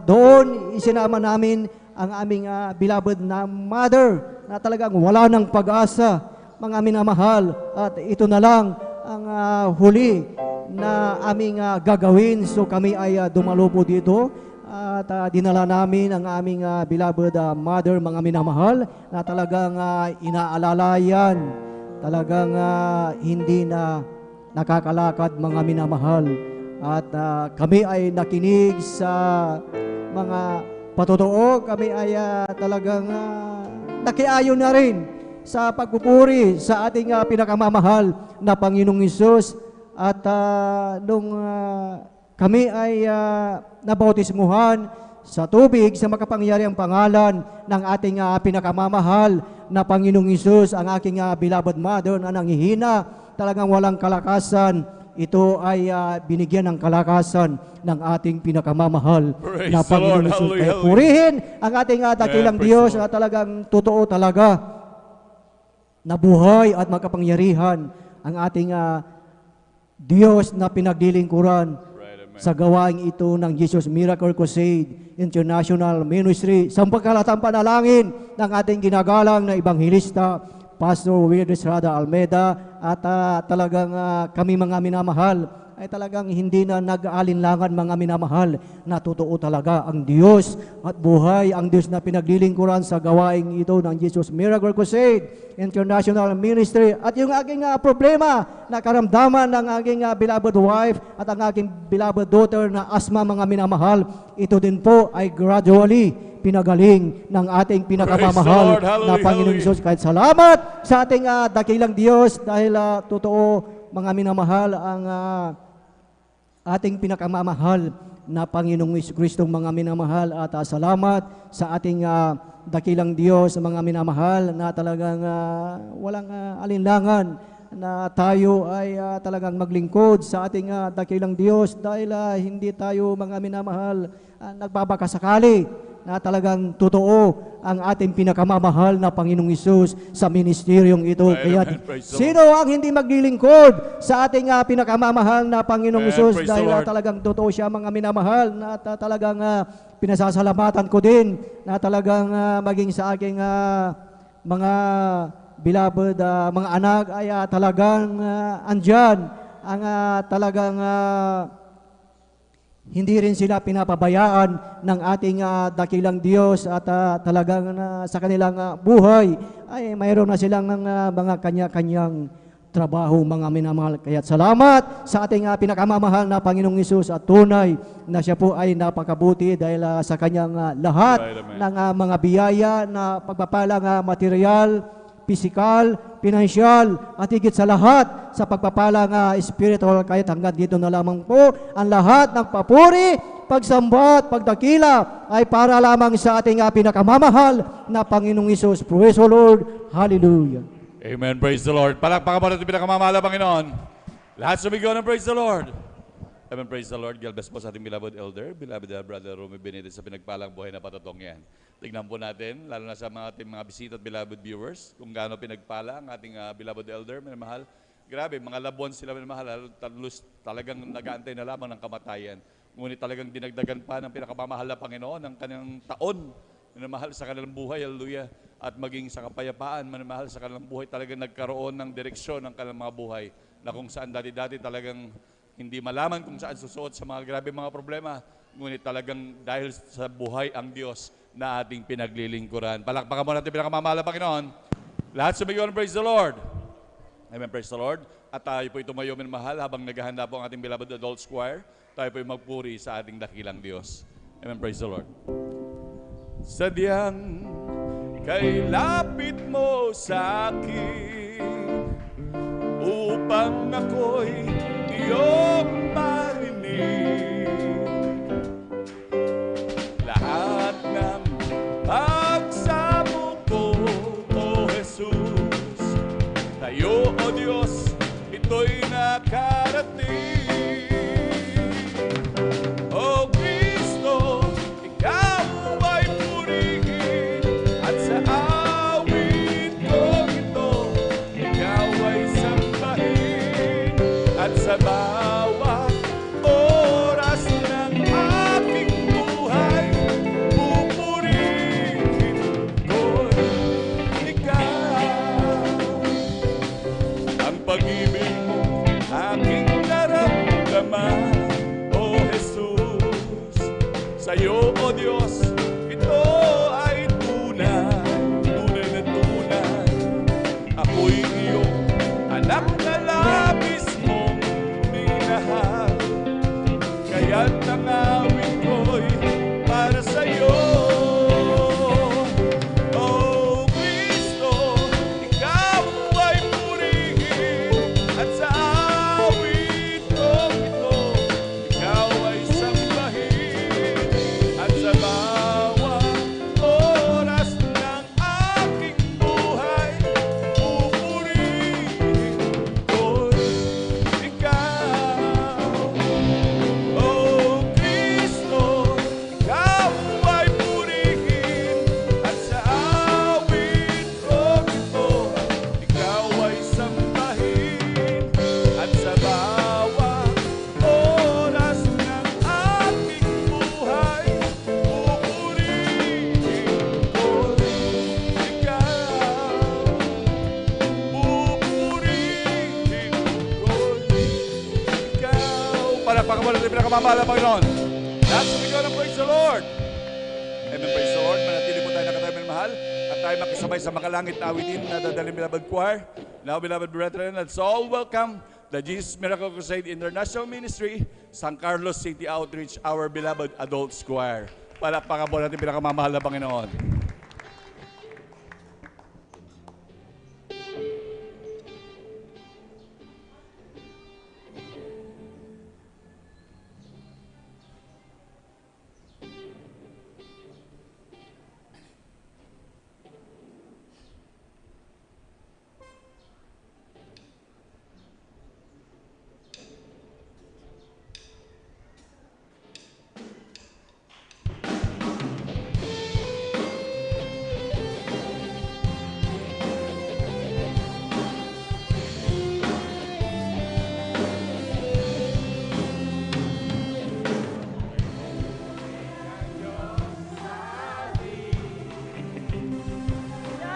Speaker 2: doon isinama namin ang aming beloved na mother, na talagang wala ng pag-asa, mga minamahal. At ito na lang ang huli na aming gagawin. So kami ay dumalo po dito, at dinala namin ang aming beloved mother, mga minamahal, na talagang inaalala yan. Talagang hindi na nakakalakad, mga minamahal. At kami ay nakinig sa mga patotoo. Kami ay talagang nakiayon na rin sa pagpupuri sa ating pinakamamahal na Panginoong Hesus. At nung kami ay nabautismuhan sa tubig, sa makapangyariang pangalan ng ating pinakamamahal na Panginoong Hesus, ang aking beloved mother na nanghihina, talagang walang kalakasan, ito ay binigyan ng kalakasan ng ating pinakamamahal na Panginoon Hesus. Kaya purihin ang ating dakilang Diyos, na talagang totoo talaga na buhay at makapangyarihan ang ating Diyos na pinaglilingkuran sa gawaing ito ng Jesus Miracle Crusade International Ministry. Sa pagkalatang panalangin ng ating ginagalang na Ebanghilista, Pastor Wilder Estrada Almeida, at talagang kami, mga minamahal, ay talagang hindi na nag-aalinlangan, mga minamahal, na totoo talaga ang Diyos at buhay ang Diyos na pinaglilingkuran sa gawaing ito ng Jesus Miracle Crusade International Ministry. At yung aking problema na karamdaman ng aking beloved wife at ang aking beloved daughter na asthma, mga minamahal, ito din po ay gradually pinagaling ng ating pinakamamahal na Panginoong Hesus. Kahit salamat sa ating dakilang Diyos, dahil totoo, mga minamahal, ang ating pinakamamahal na Panginoong Kristo, mga minamahal. At salamat sa ating dakilang Diyos, mga minamahal, na talagang walang alinlangan na tayo ay talagang maglingkod sa ating dakilang Diyos, dahil hindi tayo, mga minamahal, nagbabakasakali na talagang totoo ang ating pinakamamahal na Panginoong Hesus sa ministeryong ito. Kaya sino ang hindi maglilingkod sa ating pinakamamahal na Panginoong Hesus, dahil talagang totoo siya, mga minamahal, na talagang pinasasalamatan ko din na talagang maging sa aking mga beloved mga anak ay talagang andyan ang talagang hindi rin sila pinapabayaan ng ating dakilang Diyos at talagang sa kanilang buhay ay mayroon na silang mga kanya-kanyang trabaho, mga minamahal. Kaya salamat sa ating pinakamamahal na Panginoong Hesus at tunay na siya po ay napakabuti dahil sa kanyang lahat ng mga biyaya na pagpapalang material, pisikal, pinansyal, at higit sa lahat sa pagpapalang spiritual, kahit hanggang dito na lamang po ang lahat ng papuri, pagsamba at pagdakila ay para lamang sa ating pinakamamahal na Panginoong Hesus. Praise the Lord. Hallelujah.
Speaker 5: Amen. Praise the Lord. Palakpakan mo natin pinakamamahal na Panginoon. Lahat sumigaw ng praise the Lord. Amen. Praise the Lord. God bless po sa ating beloved elder, beloved Brother Romeo Benitez sa pinagpalang buhay na patatong yan. Tignan po natin, lalo na sa mga ating mga bisita at beloved viewers, kung gaano pinagpala ang ating beloved elder, minamahal. Grabe, mga labuan sila minamahal, talagang nag-aantay na lamang ng kamatayan. Ngunit talagang dinagdagan pa ng pinakamamahal na Panginoon ang kanyang taon, minamahal sa kanilang buhay, hallelujah. At maging sa kapayapaan, minamahal sa kanilang buhay, talagang nagkaroon ng direksyon ng kanilang mga buhay, na kung saan dati-dati talagang hindi malaman kung saan susuot sa mga grabe mga problema, ngunit talagang dahil sa buhay ang Diyos na ating pinaglilingkuran. Palakpakan mo natin pinakamamahal na Panginoon. Lahat sumigaw ng praise the Lord. Amen, praise the Lord. At tayo po tumayo minamahal habang naghahanda po ang ating beloved adult choir. Tayo po magpuri sa ating dakilang Diyos. Amen, praise the Lord. Sadyang kay lapit mo sa akin upang ako'y iyong marinig. Lahat ng pagsamo ko, O Jesus, tayo, O Diyos, ito'y nakarating. O Kristo, ikaw ay purihin, at sa awit ko ito, ikaw ay sambahin, at sa bawat oras ng aking buhay, pupurihin ko ikaw. Ang pag-ibig mo aking naramdaman, O Jesus, sa'yo, O Diyos, ito ay tunay, tunay na tunay. Ako'y iyong anak na labis mong minahal, kaya't ang awit ko'y para sa'yo. O Kristo, ikaw ay purihin, at sa awit kong ito, ikaw ay sambahin, at sa bawat oras ng aking buhay, pupurihin ko ikaw. O Kristo, ikaw ay purihin, at sa awit kong ito, ikaw ay sambahin, at sa bawat oras ng aking buhay, pupurihin ko ikaw. Pupurihin ko ikaw. Palakpakan mo natin pinakamamahal na Panginoon. Lahat sumigaw ng praise the Lord. Amen, praise the Lord. Manatili po tayo nakatayo mahal at tayo makisabay sa makalangit na awitin na dadaling beloved choir. Now, beloved brethren, let's all welcome the Jesus Miracle Crusade International Ministry, San Carlos City Outreach, our beloved adult choir. Palakpakan po natin pinakamamahal na Panginoon.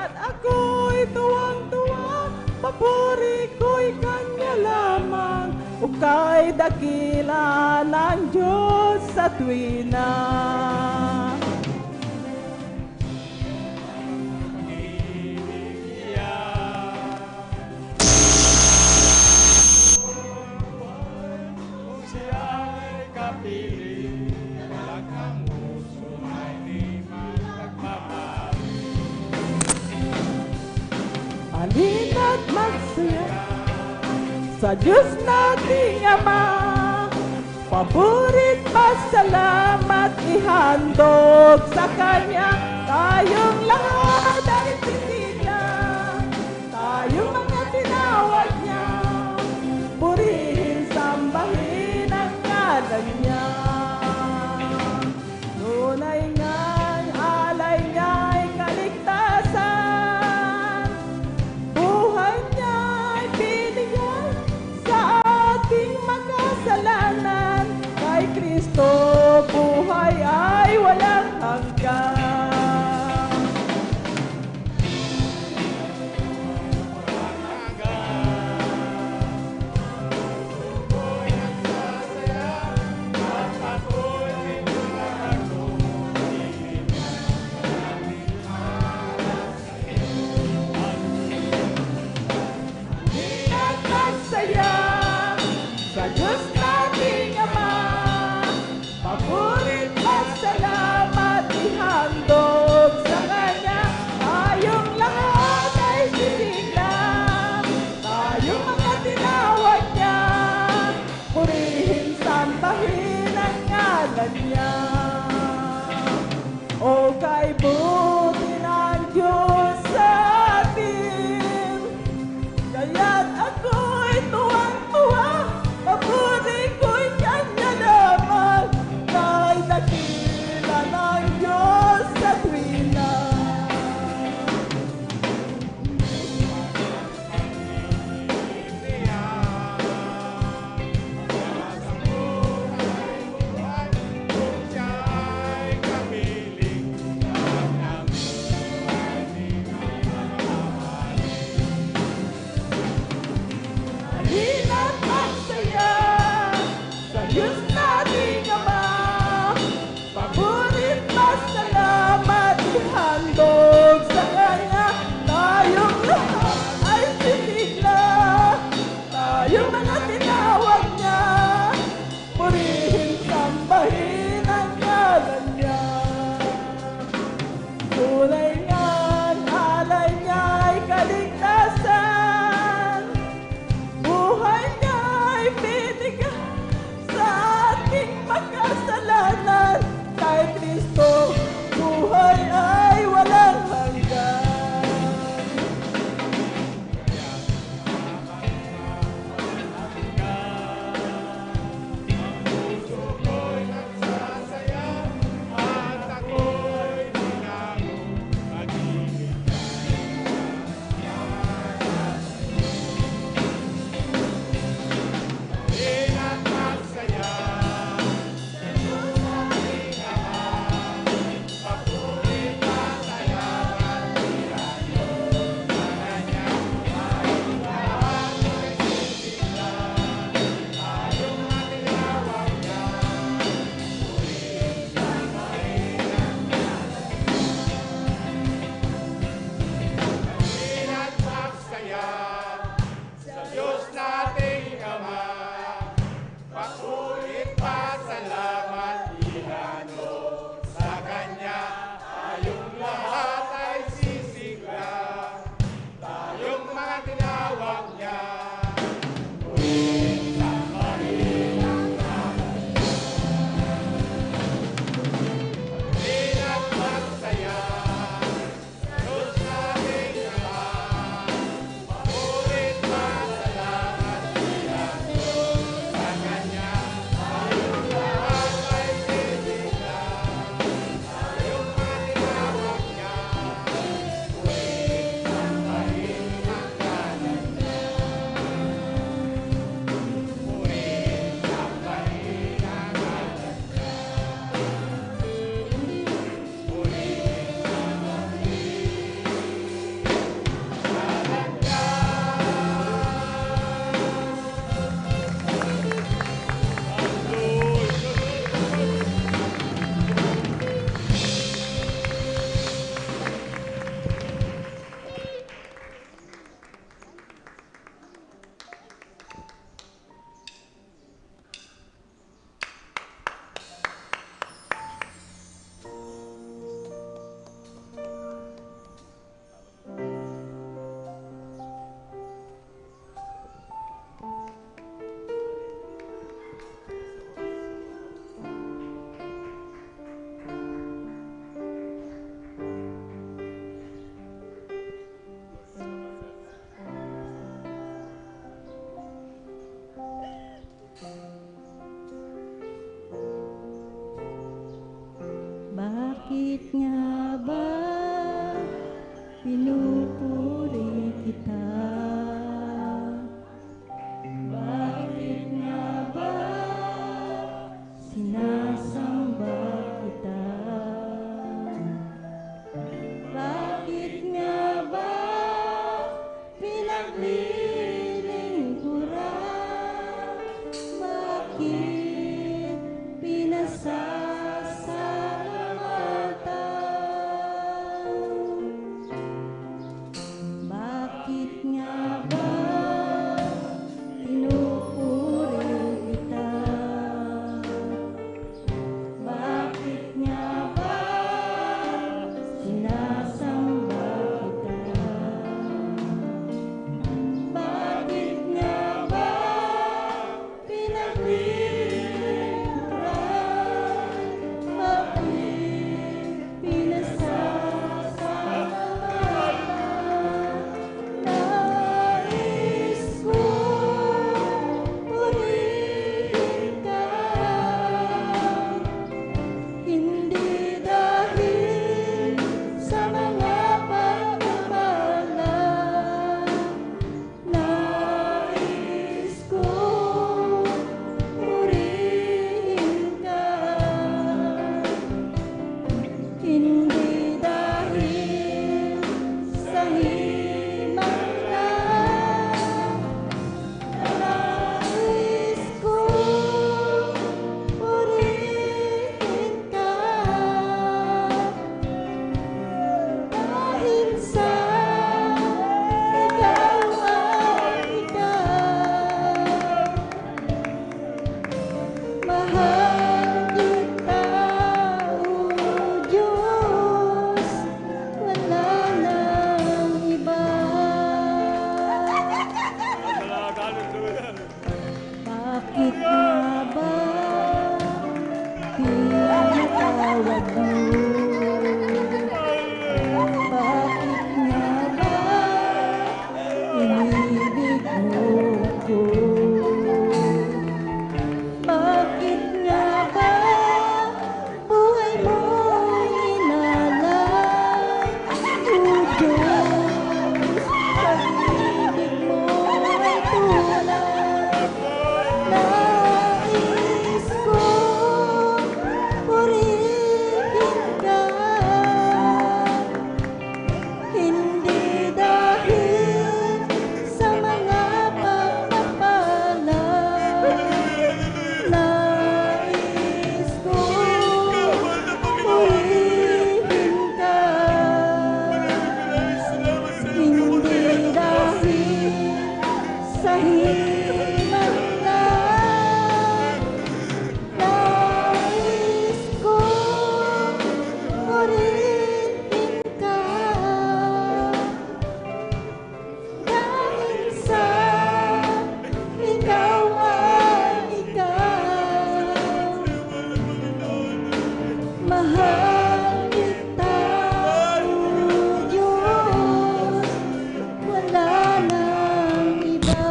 Speaker 4: At ako'y tuwang-tuwa, papuri ko'y kanya lamang. kay dakila ng Diyos sa tuwina. Halina't magsaya sa Diyos nating Ama, paborit pasalamat ihandog sa Kanya. Tayong lahat ay pipila, tayong mga tinawag niya, purihin, sambahin ang ngalan niya. Tunay nga'y alay niya'y kaligtasan, buhay niya'y binigay sa ating makasalanan. Kay Kristo buhay ay walang hanggan. Bakit nga ba inibig mo ko? Bakit nga ba buhay mo inalay? O Diyos, pag-ibig mo ay tunay. Nais ko purihin ka, hindi dahil sa mga pagpapala. Nais ko purihin ka, hindi dahil sa himala. Nais ko purihin ka, dahil sa ikaw ay ikaw. Mahal kita, O Diyos, wala nang iba.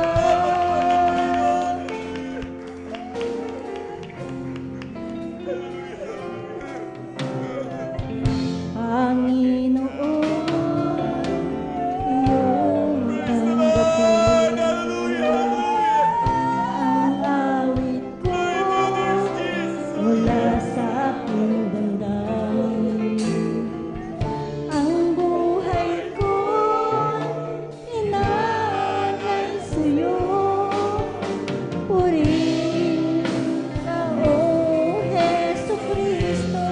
Speaker 4: Panginoon, iyong tanggapin ang awit ko mula sa aking damdamin. Ang buhay ko inalay sa'yo. Purihin ka, O Jesucristo.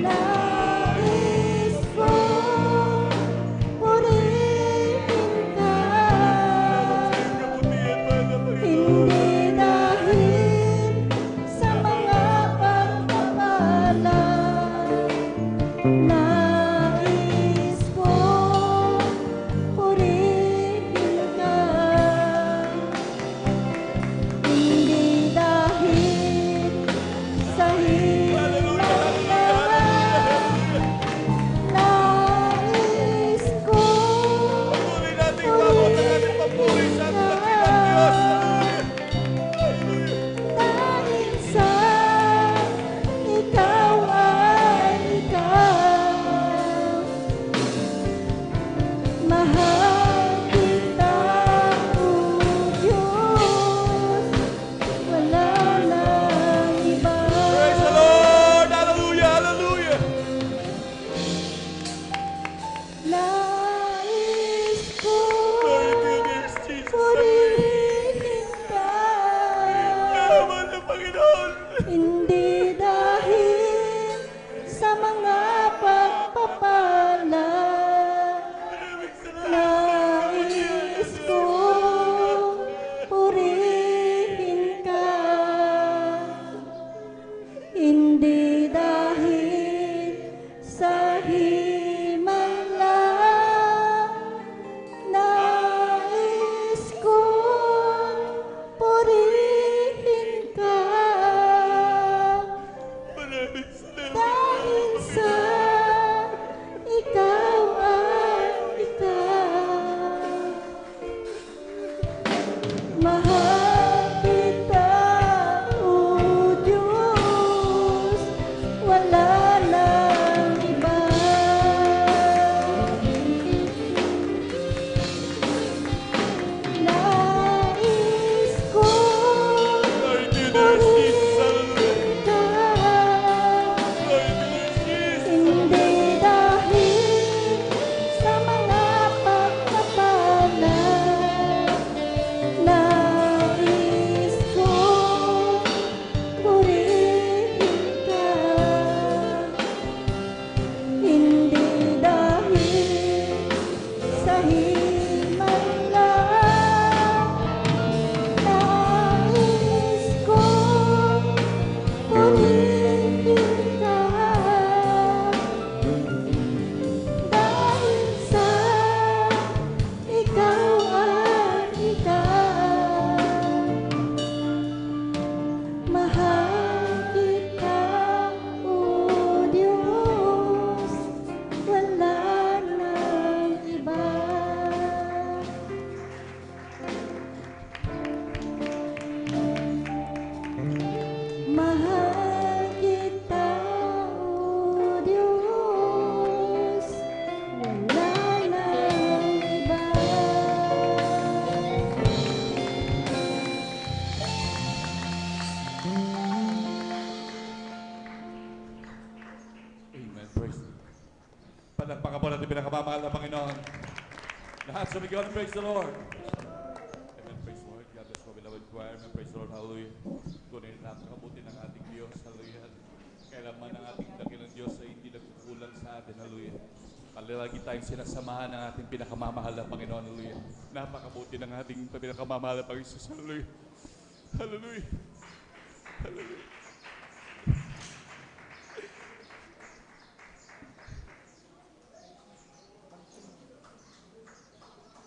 Speaker 4: Nais ko purihin ka, hindi dahil sa mga pagpapala. Nais ko purihin ka, hindi dahil sa himala. Nais ko
Speaker 5: Puri natin ang bawat natin papuri sa ating dakilang Diyos.
Speaker 4: dahil sa ikaw ay ikaw. Mahal kita, O Diyos, wala nang iba.
Speaker 5: Praise the Lord! Hallelujah! Hallelujah!
Speaker 4: Nais ko
Speaker 5: Glory to you, dear Jesus.
Speaker 4: purihin ka,
Speaker 5: Yaman ng Panginoon.
Speaker 4: hindi dahil sa mga pagpapala. Nais ko purihin ka, hindi dahil sa himala. Nais ko purihin ka,
Speaker 5: Maraming salamat.
Speaker 4: dahil sa ikaw ay ikaw. Mahal kita, O Diyos, wala nang iba. Nais ko
Speaker 5: Glory to you, dear Jesus. Hallelujah.
Speaker 4: purihin ka,
Speaker 5: Glory to you, Jesus.
Speaker 4: hindi dahil sa mga pagpapala. Nais
Speaker 5: Panginoon. Lahat sumigaw ng praise the Lord. Amen, praise the Lord. God bless my beloved choir. Amen, praise the Lord. Hallelujah. Tunay na napakabuti ng ating Diyos. Hallelujah. Kailanman ang ating dakilang Diyos ay hindi nagkukulang sa atin. Hallelujah. Palagi tayong sinasamahan ng ating pinakamamahal na Panginoon. Hallelujah. Napakabuti ng ating pinakamamahal na Panginoon. Hallelujah. Hallelujah. Hallelujah.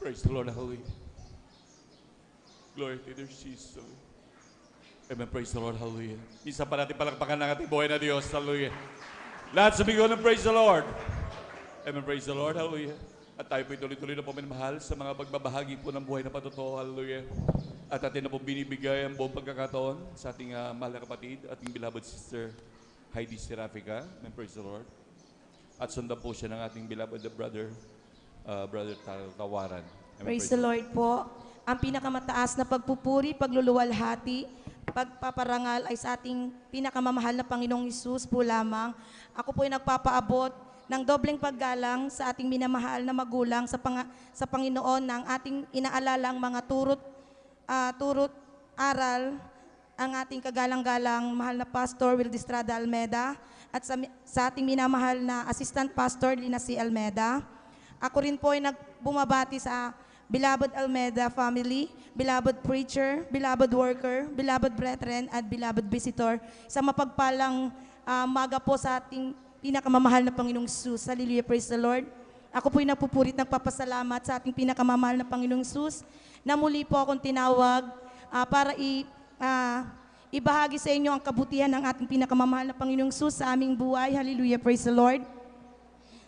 Speaker 5: Praise the Lord. Hallelujah. Glory to the Jesus. Amen. Praise the Lord. Hallelujah. Isa pa natin palakpakan ng ating buhay na Diyos. Hallelujah. Lahat sabihin ko ng praise the Lord. Amen. Praise the Lord. Hallelujah. At tayo po tuloy-tuloy na po minamahal sa mga pagbabahagi po ng buhay na patotoo. Hallelujah. At atin na po binibigay ang buong pagkakataon sa ating mahal na kapatid, ating beloved sister Heidi Serafica. Amen. Praise the Lord. At sundan po siya ng ating beloved brother, Brother Tawaran. Amen.
Speaker 6: Praise the Lord po. Ang pinakamataas na pagpupuri, pagluluwalhati, pagpaparangal ay sa ating pinakamamahal na Panginoong Hesus po lamang. Ako po ay nagpapaabot ng dobleng paggalang sa ating minamahal na magulang sa Panginoon ng ating inaalalang mga turut aral, ang ating kagalang-galang mahal na Pastor Wilde Estrada Almeda at sa ating minamahal na Assistant Pastor Lina C. Almeda. Ako rin po ay nagbumabati sa beloved Almeda family, beloved preacher, beloved worker, beloved brethren, at beloved visitor sa mapagpalang maga po sa ating pinakamamahal na Panginoong Hesus. Hallelujah, praise the Lord. Ako po'y napupurit nagpapasalamat sa ating pinakamamahal na Panginoong Hesus na muli po akong tinawag para ibahagi sa inyo ang kabutihan ng ating pinakamamahal na Panginoong Hesus sa aming buhay. Hallelujah, praise the Lord.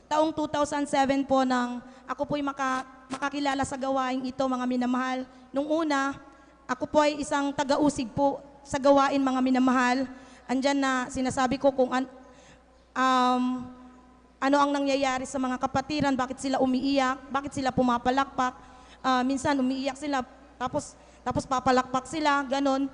Speaker 6: Taong 2007 po nang ako po'y makakilala sa gawain ito, mga minamahal. Nung una, ako po ay isang taga-usig po sa gawain, mga minamahal. Andyan na sinasabi ko kung ano ang nangyayari sa mga kapatiran, bakit sila umiiyak, bakit sila pumapalakpak. Minsan umiiyak sila, tapos papalakpak sila, ganon.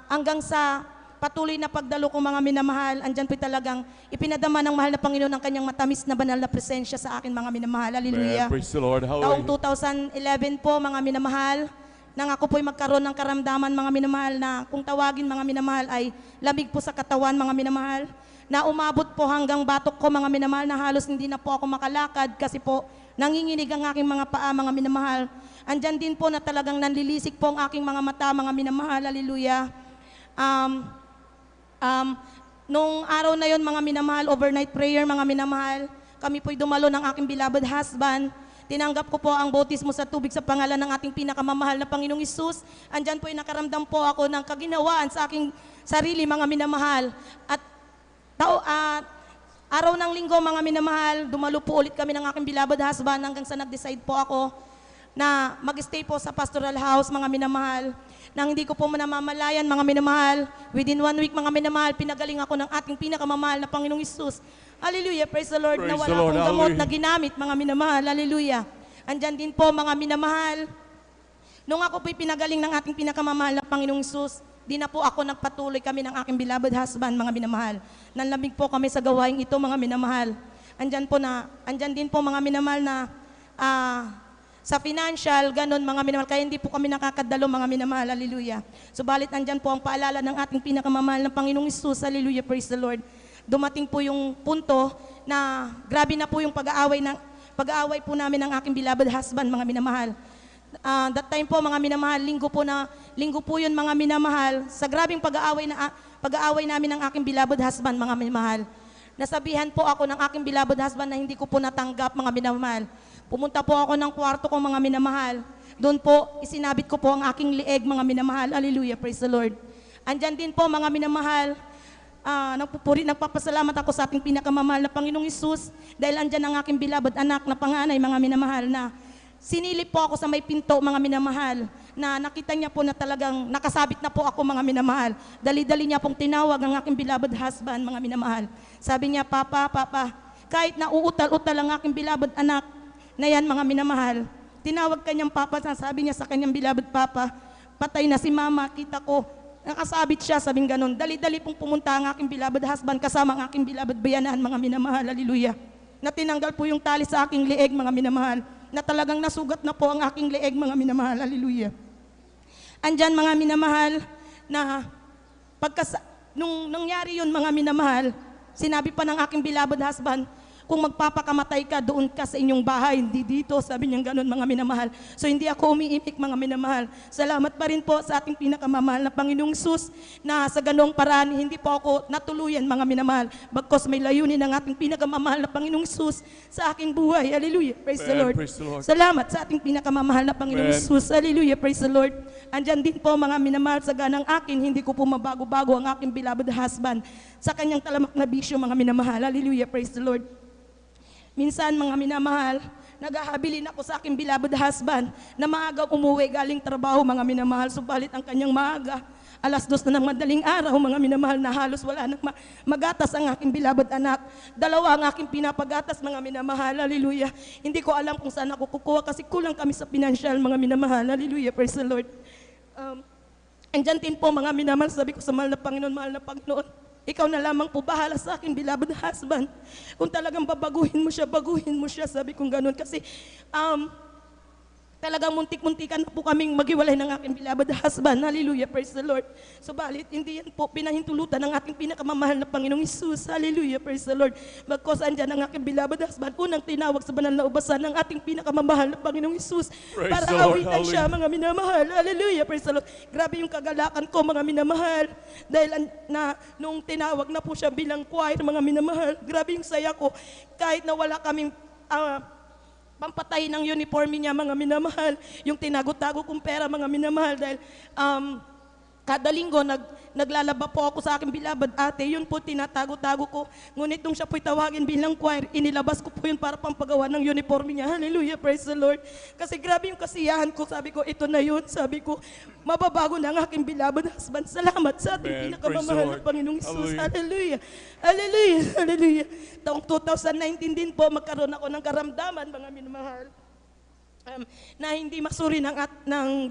Speaker 6: Hanggang sa patuloy na pagdalo ko, mga minamahal, andyan po talagang ipinadama ng mahal na Panginoon ang kanyang matamis na banal na presensya sa akin, mga minamahal. Hallelujah.
Speaker 5: Praise the Lord.
Speaker 6: Taong
Speaker 5: Hallelujah.
Speaker 6: 2011 po, mga minamahal, nang ako po'y magkaroon ng karamdaman, mga minamahal, na kung tawagin, mga minamahal, ay lamig po sa katawan, mga minamahal, na umabot po hanggang batok ko, mga minamahal, na halos hindi na po ako makalakad kasi po nanginginig ang aking mga paa, mga minamahal. Andyan din po na talagang nanlilisik po ang aking mga mata, mga minamahal. Hallelujah. Nung araw na yon, mga minamahal, overnight prayer, mga minamahal, kami po'y dumalo ng aking beloved husband. Tinanggap ko po ang bautismo sa tubig sa pangalan ng ating pinakamamahal na Panginoong Hesus. Andyan po'y nakaramdam po ako ng kaginawaan sa aking sarili, mga minamahal. At araw ng linggo, mga minamahal, dumalo po ulit kami ng aking beloved husband hanggang sa nag-decide po ako na mag-stay po sa pastoral house, mga minamahal. Nang hindi ko po namamalayan, mga minamahal, within 1 week, mga minamahal, pinagaling ako ng ating pinakamamahal na Panginoong Hesus. Hallelujah, praise the Lord,
Speaker 5: Praise
Speaker 6: na
Speaker 5: the
Speaker 6: wala
Speaker 5: Lord,
Speaker 6: akong gamot
Speaker 5: hallelujah.
Speaker 6: na ginamit, mga minamahal. Hallelujah. Andyan din po, mga minamahal, nung ako po'y pinagaling ng ating pinakamamahal na Panginoong Hesus, di na po ako nagpatuloy kami ng aking beloved husband, mga minamahal. Nanlamig po kami sa gawaing ito, mga minamahal. Andyan din po, mga minamahal, na sa financial, ganun, mga minamahal, kaya hindi po kami nakakadalo, mga minamahal. Hallelujah. Subalit, andyan po ang paalala ng ating pinakamamahal na Panginoong Hesus. Hallelujah, praise the Lord. Dumating po yung punto na grabe na po yung pag-aaway po namin ng aking beloved husband, mga minamahal. That time po, mga minamahal, linggo po yun, mga minamahal, sa grabing pag-aaway namin ng aking beloved husband, mga minamahal. Nasabihan po ako ng aking beloved husband na hindi ko po natanggap, mga minamahal. Pumunta po ako ng kwarto ko, mga minamahal. Doon po, isinabit ko po ang aking lieg, mga minamahal. Hallelujah, praise the Lord. Andyan din po, mga minamahal, nagpapasalamat ako sa ating pinakamamahal na Panginoong Hesus dahil andyan ang aking beloved anak na panganay, mga minamahal, na sinilip po ako sa may pinto, mga minamahal, na nakita niya po na talagang nakasabit na po ako, mga minamahal. Dali-dali niya pong tinawag ang aking beloved husband, mga minamahal. Sabi niya, Papa, kahit na uutal-utal ang aking beloved anak na yan, mga minamahal, tinawag kanyang Papa, sabi niya sa kanyang beloved Papa, patay na si Mama, kita ko, nakasabit siya, sabing ganun. Dali-dali pong pumunta ang aking beloved husband kasama ang aking beloved bayanan, mga minamahal. Hallelujah. na tinanggal po yung tali sa aking leeg, mga minamahal, na talagang nasugat na po ang aking leeg, mga minamahal. Hallelujah. Andyan, mga minamahal, na nung nangyari yun, mga minamahal, sinabi pa ng aking beloved husband, kung magpapakamatay ka, doon ka sa inyong bahay, hindi dito. Sabi niya ganun, mga minamahal. So hindi ako umiimik, mga minamahal. Salamat pa rin po sa ating pinakamamahal na Panginoong Sus, na sa ganong paraan, hindi po ako natuluyan, mga minamahal. Bagkos may layunin ng ating pinakamamahal na Panginoong Sus sa aking buhay. Hallelujah. Praise the
Speaker 5: Amen.
Speaker 6: Lord.
Speaker 5: Praise the Lord.
Speaker 6: Salamat sa ating pinakamamahal na Panginoong
Speaker 5: Amen.
Speaker 6: Sus. Hallelujah. Praise the Lord. Andyan din po, mga minamahal, sa ganang akin, hindi ko po mabago-bago ang aking beloved husband sa kanyang talamak na bisyo, mga minamahal. Hallelujah. Praise the Lord. Minsan, mga minamahal, naghahabilin ako sa aking beloved husband na maagang umuwi galing trabaho, mga minamahal. Subalit ang kanyang maaga, 2:00 na ng madaling araw, mga minamahal, na halos wala nang magatas ang aking beloved anak. 2 ang aking pinapagatas, mga minamahal. Hallelujah. Hindi ko alam kung saan ako kukuha kasi kulang kami sa financial, mga minamahal. Hallelujah. Praise the Lord. Andyan din po, mga minamahal, sabi ko sa mahal na Panginoon, ikaw na lamang po bahala sa akin, beloved husband. Kung talagang babaguhin mo siya, sabi kong ganun. Kasi talagang muntik-muntikan na po kaming maghiwalay ng aking beloved husband. Hallelujah, praise the Lord. Subalit, hindi yan po pinahintulutan ng ating pinakamamahal na Panginoong Isus. Hallelujah, praise the Lord. Magkos andyan ang aking beloved husband, unang tinawag sa banal na ubasan ng ating pinakamamahal na Panginoong Isus para
Speaker 5: the Lord.
Speaker 6: awitan siya, mga minamahal. Hallelujah, praise the Lord. Grabe yung kagalakan ko, mga minamahal. Dahil nung tinawag na po siya bilang choir, mga minamahal, grabe yung saya ko. Kahit na wala kaming pampatay ng uniforme niya, mga minamahal. Yung tinago-tago kong pera, mga minamahal, dahil kada linggo naglalaba po ako sa aking beloved ate. Yun po tinatago-tago ko. Ngunit nung siya po'y tawagin bilang choir, inilabas ko po yun para pampagawa ng uniforme niya. Hallelujah, praise the Lord. Kasi grabe yung kasiyahan ko. Sabi ko, ito na yun. Sabi ko, mababago na ang aking beloved husband. Salamat sa ating
Speaker 5: Amen.
Speaker 6: pinakamamahal
Speaker 5: Praise
Speaker 6: na
Speaker 5: the
Speaker 6: Panginoong
Speaker 5: Lord.
Speaker 6: Isus.
Speaker 5: Hallelujah.
Speaker 6: Hallelujah. Hallelujah. Hallelujah. Taong 2019 din po, magkaroon ako ng karamdaman, mga minamahal. Na hindi masuri ng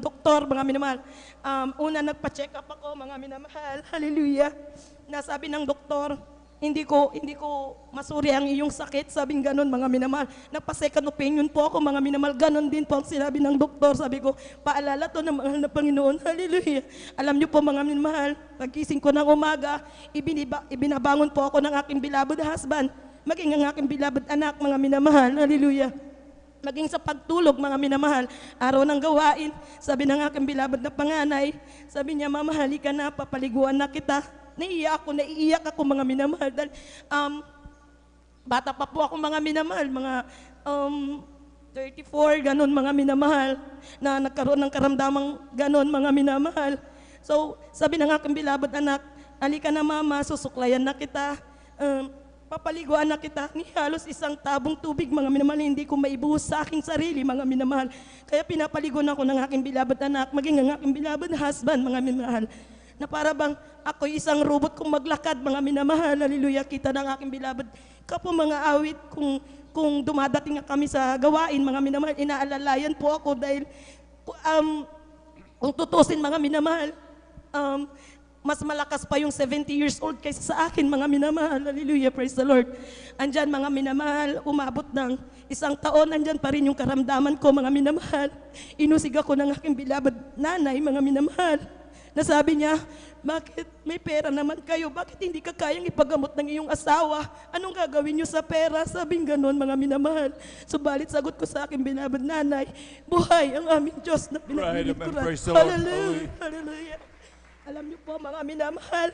Speaker 6: doktor, mga minamahal. Una, nagpa-check up ako, mga minamahal. Hallelujah. Nasabi ng doktor, hindi ko masuri ang iyong sakit. Sabing ganun, mga minamahal. Nagpa-second opinion po ako, mga minamahal. Ganun din po ang sinabi ng doktor. Sabi ko, paalala to ng mahal na Panginoon. Hallelujah. Alam niyo po, mga minamahal, pagkising ko ng umaga, ibinabangon po ako ng aking beloved husband. Maging ang aking beloved anak, mga minamahal. Hallelujah. Maging sa pagtulog, mga minamahal, araw ng gawain, sabi ng aking beloved na panganay, sabi niya, Mama, halika na, papaliguan na kita. Naiiyak ako, mga minamahal. Dahil, bata pa po ako, mga minamahal, mga 34, ganun, mga minamahal, na nagkaroon ng karamdamang ganun, mga minamahal. So, sabi ng aking beloved anak, halika na, Mama, susuklayan na kita. Papaliguan na kita, ni halos 1 tabong tubig, mga minamahal, hindi ko maibuhos sa aking sarili, mga minamahal. Kaya pinapaliguan ako ng aking beloved anak, maging ang aking beloved husband, mga minamahal. Na para bang ako'y isang robot kung maglakad, mga minamahal. Hallelujah, kita ng aking beloved. Kapo mga awit, kung dumadating nga kami sa gawain, mga minamahal, inaalalayan po ako dahil, kung tutusin, mga minamahal, mas malakas pa yung 70 years old kaysa sa akin, mga minamahal. Hallelujah, praise the Lord. Andyan, mga minamahal, umabot ng 1 taon, andyan pa rin yung karamdaman ko, mga minamahal. Inusig ako ng aking beloved nanay, mga minamahal. Nasabi niya, bakit may pera naman kayo? Bakit hindi ka kayang ipagamot ng iyong asawa? Anong gagawin niyo sa pera? Sabing ganon, mga minamahal. Subalit sagot ko sa aking beloved nanay, buhay ang aming Diyos na
Speaker 5: Right, amen.
Speaker 6: pinaglilingkuran.
Speaker 5: Praise the Lord.
Speaker 6: Hallelujah, hallelujah. Alam niyo po, mga minamahal,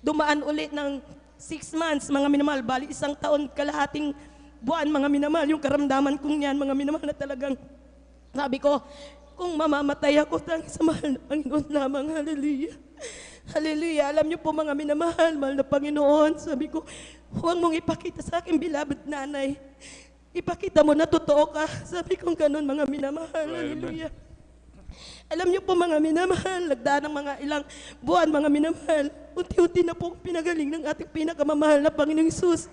Speaker 6: dumaan ulit ng 6 months, mga minamahal, bali 1 taon, kalahating buwan, mga minamahal, yung karamdaman kong yan, mga minamahal, na talagang, sabi ko, kung mamamatay ako, tanging sa mahal na Panginoon lamang. Hallelujah. Hallelujah. Alam niyo po, mga minamahal, mahal na Panginoon, sabi ko, huwag mong ipakita sa aking beloved nanay. Ipakita mo na totoo ka. Sabi ko ganun, mga minamahal. Hallelujah. Alam niyo po, mga minamahal, nagdaan ng mga ilang buwan, mga minamahal, unti-unti na po pinagaling ng ating pinakamamahal na Panginoong Isus.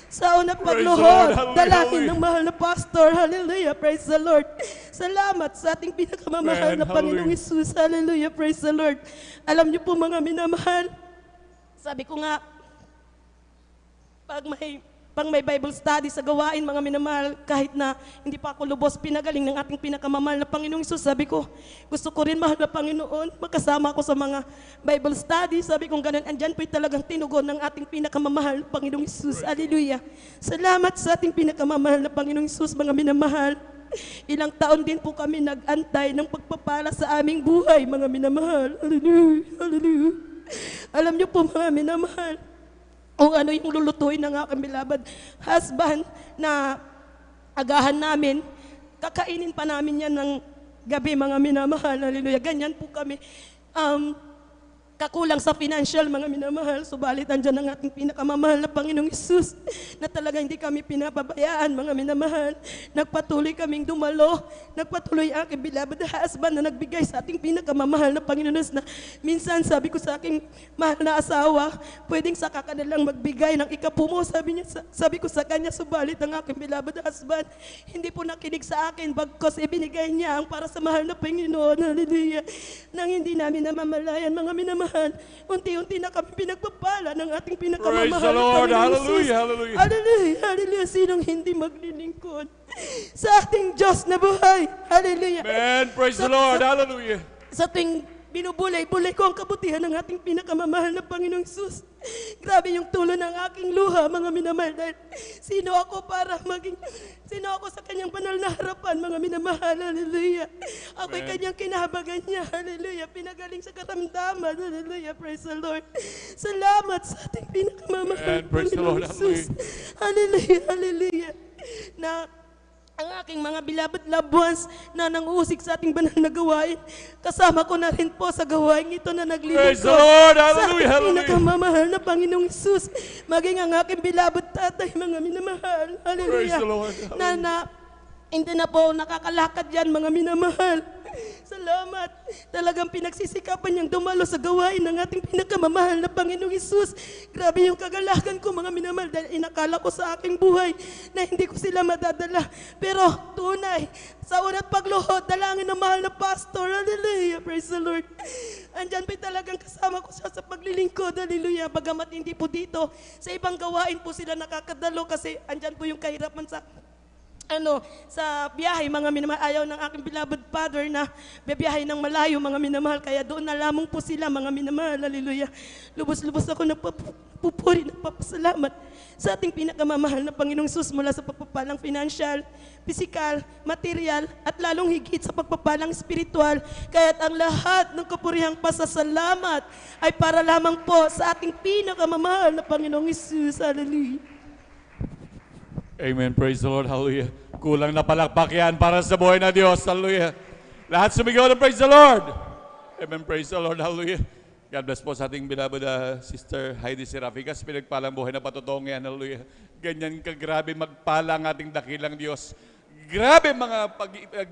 Speaker 6: Sa unang
Speaker 5: Praise the Lord.
Speaker 6: pagluhod,
Speaker 5: Hallelujah,
Speaker 6: dalangin
Speaker 5: hallelujah.
Speaker 6: ng mahal na pastor. Hallelujah, praise the Lord. Salamat sa ating pinakamamahal
Speaker 5: Amen,
Speaker 6: na Panginoong
Speaker 5: hallelujah.
Speaker 6: Isus. Hallelujah, praise the Lord. Alam niyo po, mga minamahal, sabi ko nga, pag may pang may Bible study sa gawain, mga minamahal, kahit na hindi pa ako lubos pinagaling ng ating pinakamamahal na Panginoong Isus. Sabi ko, gusto ko rin, mahal na Panginoon, makasama ako sa mga Bible study. Sabi ko ganun, andyan po'y talagang tinugon ng ating pinakamamahal na Panginoong Isus. Hallelujah. Salamat sa ating pinakamamahal na Panginoong Isus, mga minamahal. Ilang taon din po kami nag-antay ng pagpapala sa aming buhay, mga minamahal. Hallelujah. Hallelujah. Alam niyo po, mga minamahal, kung ano yung lulutuin ng aking beloved husband na agahan namin, kakainin pa namin yan ng gabi, mga minamahal. Hallelujah. Ganyan po kami. Kakulang sa financial, mga minamahal, subalit andyan ang ating pinakamamahal na Panginoong Isus na talaga hindi kami pinapabayaan, mga minamahal. Nagpatuloy kaming dumalo, nagpatuloy ang aking beloved husband na nagbigay sa ating pinakamamahal na Panginoon Isus na minsan sabi ko sa aking mahal na asawa, pwedeng saka ka na lang magbigay ng ikapumo, sabi ko sa kanya, subalit ang aking beloved husband hindi po nakinig sa akin, bagkos ibinigay niya ang para sa mahal na Panginoon. Hallelujah. Nang hindi namin namamalayan, mga minamahal, unti-unti na kami pinagpapala ng ating pinakamamahal.
Speaker 5: Praise the Lord.
Speaker 6: na Panginoong
Speaker 5: Hallelujah.
Speaker 6: Isus.
Speaker 5: Hallelujah.
Speaker 6: Hallelujah. Hallelujah. Sinong hindi maglilingkod sa ating Diyos na buhay? Hallelujah.
Speaker 5: Amen. Praise the Lord. Hallelujah.
Speaker 6: Sa tuwing binubulay-bulay ko ang kabutihan ng ating pinakamamahal na Panginoong Isus. Grabe yung tulo ng aking luha, mga minamahal, dahil sino ako sa kanyang banal na harapan, mga minamahal. Hallelujah. Ako'y kanyang kinahabagan niya. Hallelujah. Pinagaling sa karamdaman. Hallelujah. Praise the Lord. Salamat sa ating pinakamamahal
Speaker 5: Amen. Praise the
Speaker 6: Panginoong
Speaker 5: Lord.
Speaker 6: Isus. Hallelujah. Hallelujah. Na ang aking mga beloved loved ones na nanguusig sa ating banal na gawain, kasama ko na rin po sa gawain ito na
Speaker 5: Praise the
Speaker 6: naglilingkod
Speaker 5: Lord.
Speaker 6: sa
Speaker 5: Hallelujah.
Speaker 6: ating
Speaker 5: Hallelujah.
Speaker 6: pinakamamahal na Panginoong Isus. Maging ang aking beloved tatay, mga minamahal.
Speaker 5: Praise
Speaker 6: Hallelujah.
Speaker 5: the Lord.
Speaker 6: Hindi na po nakakalakad yan, mga minamahal. Salamat. Talagang pinagsisikapan niyang dumalo sa gawain ng ating pinakamamahal na Panginoong Isus. Grabe yung kagalakan ko, mga minamahal, dahil inakala ko sa aking buhay na hindi ko sila madadala. Pero tunay, sa una't pagluhod, dalangin ng mahal na pastor. Hallelujah. Praise the Lord. Andyan pa talagang kasama ko siya sa paglilingkod. Hallelujah. Bagamat hindi po dito, sa ibang gawain po sila nakakadalo kasi andyan po yung kahirapan sa biyahe, mga minamahal. Ayaw ng aking beloved father na biyahe ng malayo, mga minamahal. Kaya doon na lamang po sila, mga minamahal. Hallelujah. Lubos-lubos ako nagpupuri, nagpapasalamat sa ating pinakamamahal na Panginoong Isus mula sa pagpapalang financial, physical, material, at lalong higit sa pagpapalang spiritual. Kaya't ang lahat ng kapurihang pasasalamat ay para lamang po sa ating pinakamamahal na Panginoong Isus. Hallelujah.
Speaker 5: Amen. Praise the Lord. Hallelujah. Kulang na palakpak yan para sa buhay na Diyos. Hallelujah. Lahat sumigaw na praise the Lord. Amen. Praise the Lord. Hallelujah. God bless po sa ating beloved Sister Heidi Seraficas. Pinagpalang buhay na patutong yan. Hallelujah. Ganyan kagrabe magpala ang ating dakilang Diyos. Grabe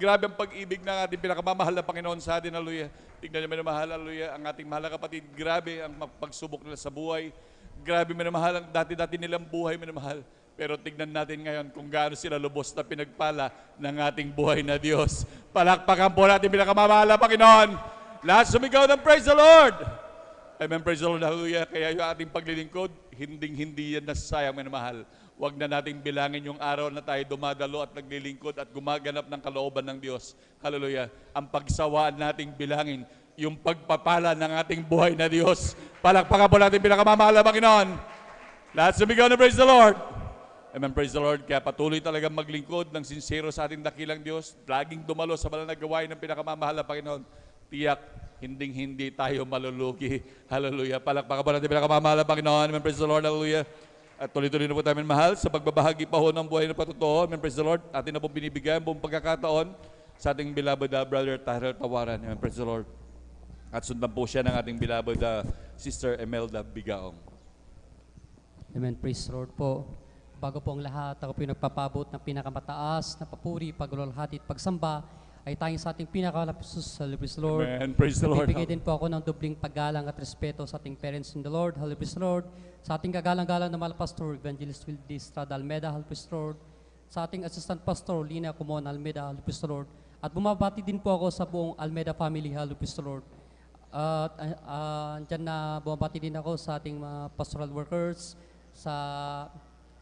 Speaker 5: grabe ang pag-ibig ng ating pinakamamahal na Panginoon sa atin. Hallelujah. Tignan niyo minamahal. Hallelujah. Ang ating mahal na kapatid. Grabe ang pagsubok nila sa buhay. Grabe minamahal ang dati-dati nilang buhay minamahal. Pero tignan natin ngayon kung gaano sila lubos na pinagpala ng ating buhay na Diyos. Palakpakan po natin pinakamamahal na Panginoon. Lahat sumigaw ng praise the Lord. Amen, praise the Lord, hallelujah. Kaya yung ating paglilingkod, hindi yan nasayang, minamahal. Huwag na nating bilangin yung araw na tayo dumadalo at naglilingkod at gumaganap ng kalooban ng Diyos. Hallelujah. Ang pagsawaan nating bilangin, yung pagpapala ng ating buhay na Diyos. Palakpakan po natin pinakamamahal na Panginoon. Lahat sumigaw ng praise the Lord. Amen, praise the Lord. Kaya patuloy talagang maglingkod ng sincero sa ating dakilang Diyos. Laging dumalo sa banal na gawain ng pinakamamahal na Panginoon. Tiyak, hindi tayo malulugi. Hallelujah. Palakpakan po natin pinakamamahal na Panginoon. Amen, praise the Lord. Hallelujah. At tuloy-tuloy na po tayo mahal sa pagbabahagi pa ho ng buhay na patotoo. Amen, praise the Lord. Atin na po binibigyan buong pagkakataon sa ating beloved Brother Tyrell Tawaran. Amen, praise the Lord. At sundan po siya ng ating beloved Sister Emelda Bigaong.
Speaker 7: Amen, praise the Lord po. Bago po ang lahat, ako po yung nagpapabot ng pinakamataas na papuri, paglulhati at pagsamba ay tayong sa ating pinakalapisus sa Praise the Lord.
Speaker 5: Amen. Praise the Lord.
Speaker 7: Bibigay din po ako ng dubling paggalang at respeto sa ating parents in the Lord. Hallelujah, praise the Lord. Sa ating kagalang-galang na mahal pastor, Evangelist Wildy Estrada Almeda, hallelujah, praise the Lord. Sa ating assistant pastor, Lina Kumon Almeda, hallelujah, praise the Lord. At bumabati din po ako sa buong Almeda family, hallelujah, praise the Lord. At dyan na bumabati din ako sa ating mga pastoral workers, sa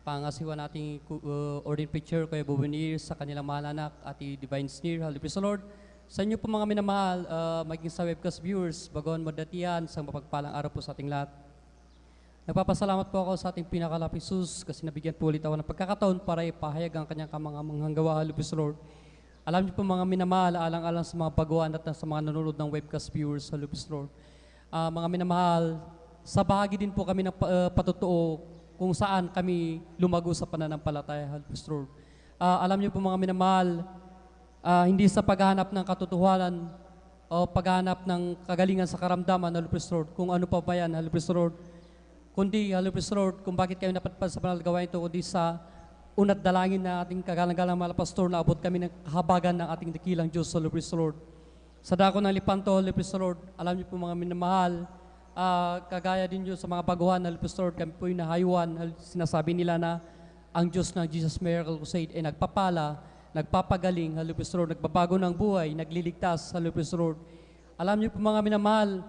Speaker 7: pangasiwa nating ordained preacher, Kuya Bubenir, sa kanilang mahal anak, Ate Divine Sneer, Hallelujah, praise the Lord. Sa inyo po mga minamahal, maging sa webcast viewers, bagon madatian, sa mapagpalang araw po sa ating lahat. Nagpapasalamat po ako sa ating pinakalapit Jesus kasi nabigyan po ulit ako ng pagkakataon para ipahayag ang kanyang kamangamang gawa, Hallelujah, praise the Lord. Alam niyo po mga minamahal, alang-alang sa mga baguhan at sa mga nanonood ng webcast viewers, Hallelujah, praise the Lord. Mga minamahal, sa bahagi din po kami ng patutuo kung saan kami lumago sa pananampalataya, Hallelujah, praise the Lord. Alam niyo po mga minamahal, hindi sa paghahanap ng katotohanan o paghahanap ng kagalingan sa karamdaman, Hallelujah, praise the Lord, kung ano pa ba yan, Hallelujah, praise the Lord, kundi, Hallelujah, praise the Lord, kung bakit kayo napadpad sa banal na gawain ito, kundi sa unat dalangin na ating kagalang-galang mga pastor na abot kami ng kahabagan ng ating dakilang Diyos, Hallelujah, praise the Lord. Sa dako ng lipanto, Hallelujah, praise the Lord, alam niyo po mga minamahal, kagaya din nyo sa mga baguhan, Hallelujah, praise the Lord, kami po yung nahayuan, sinasabi nila na ang Diyos ng Jesus Miracle Crusade ay nagpapala, nagpapagaling, Hallelujah, praise the Lord, nagbabago ng buhay, nagliligtas, Hallelujah, praise the Lord. Alam niyo po mga minamahal,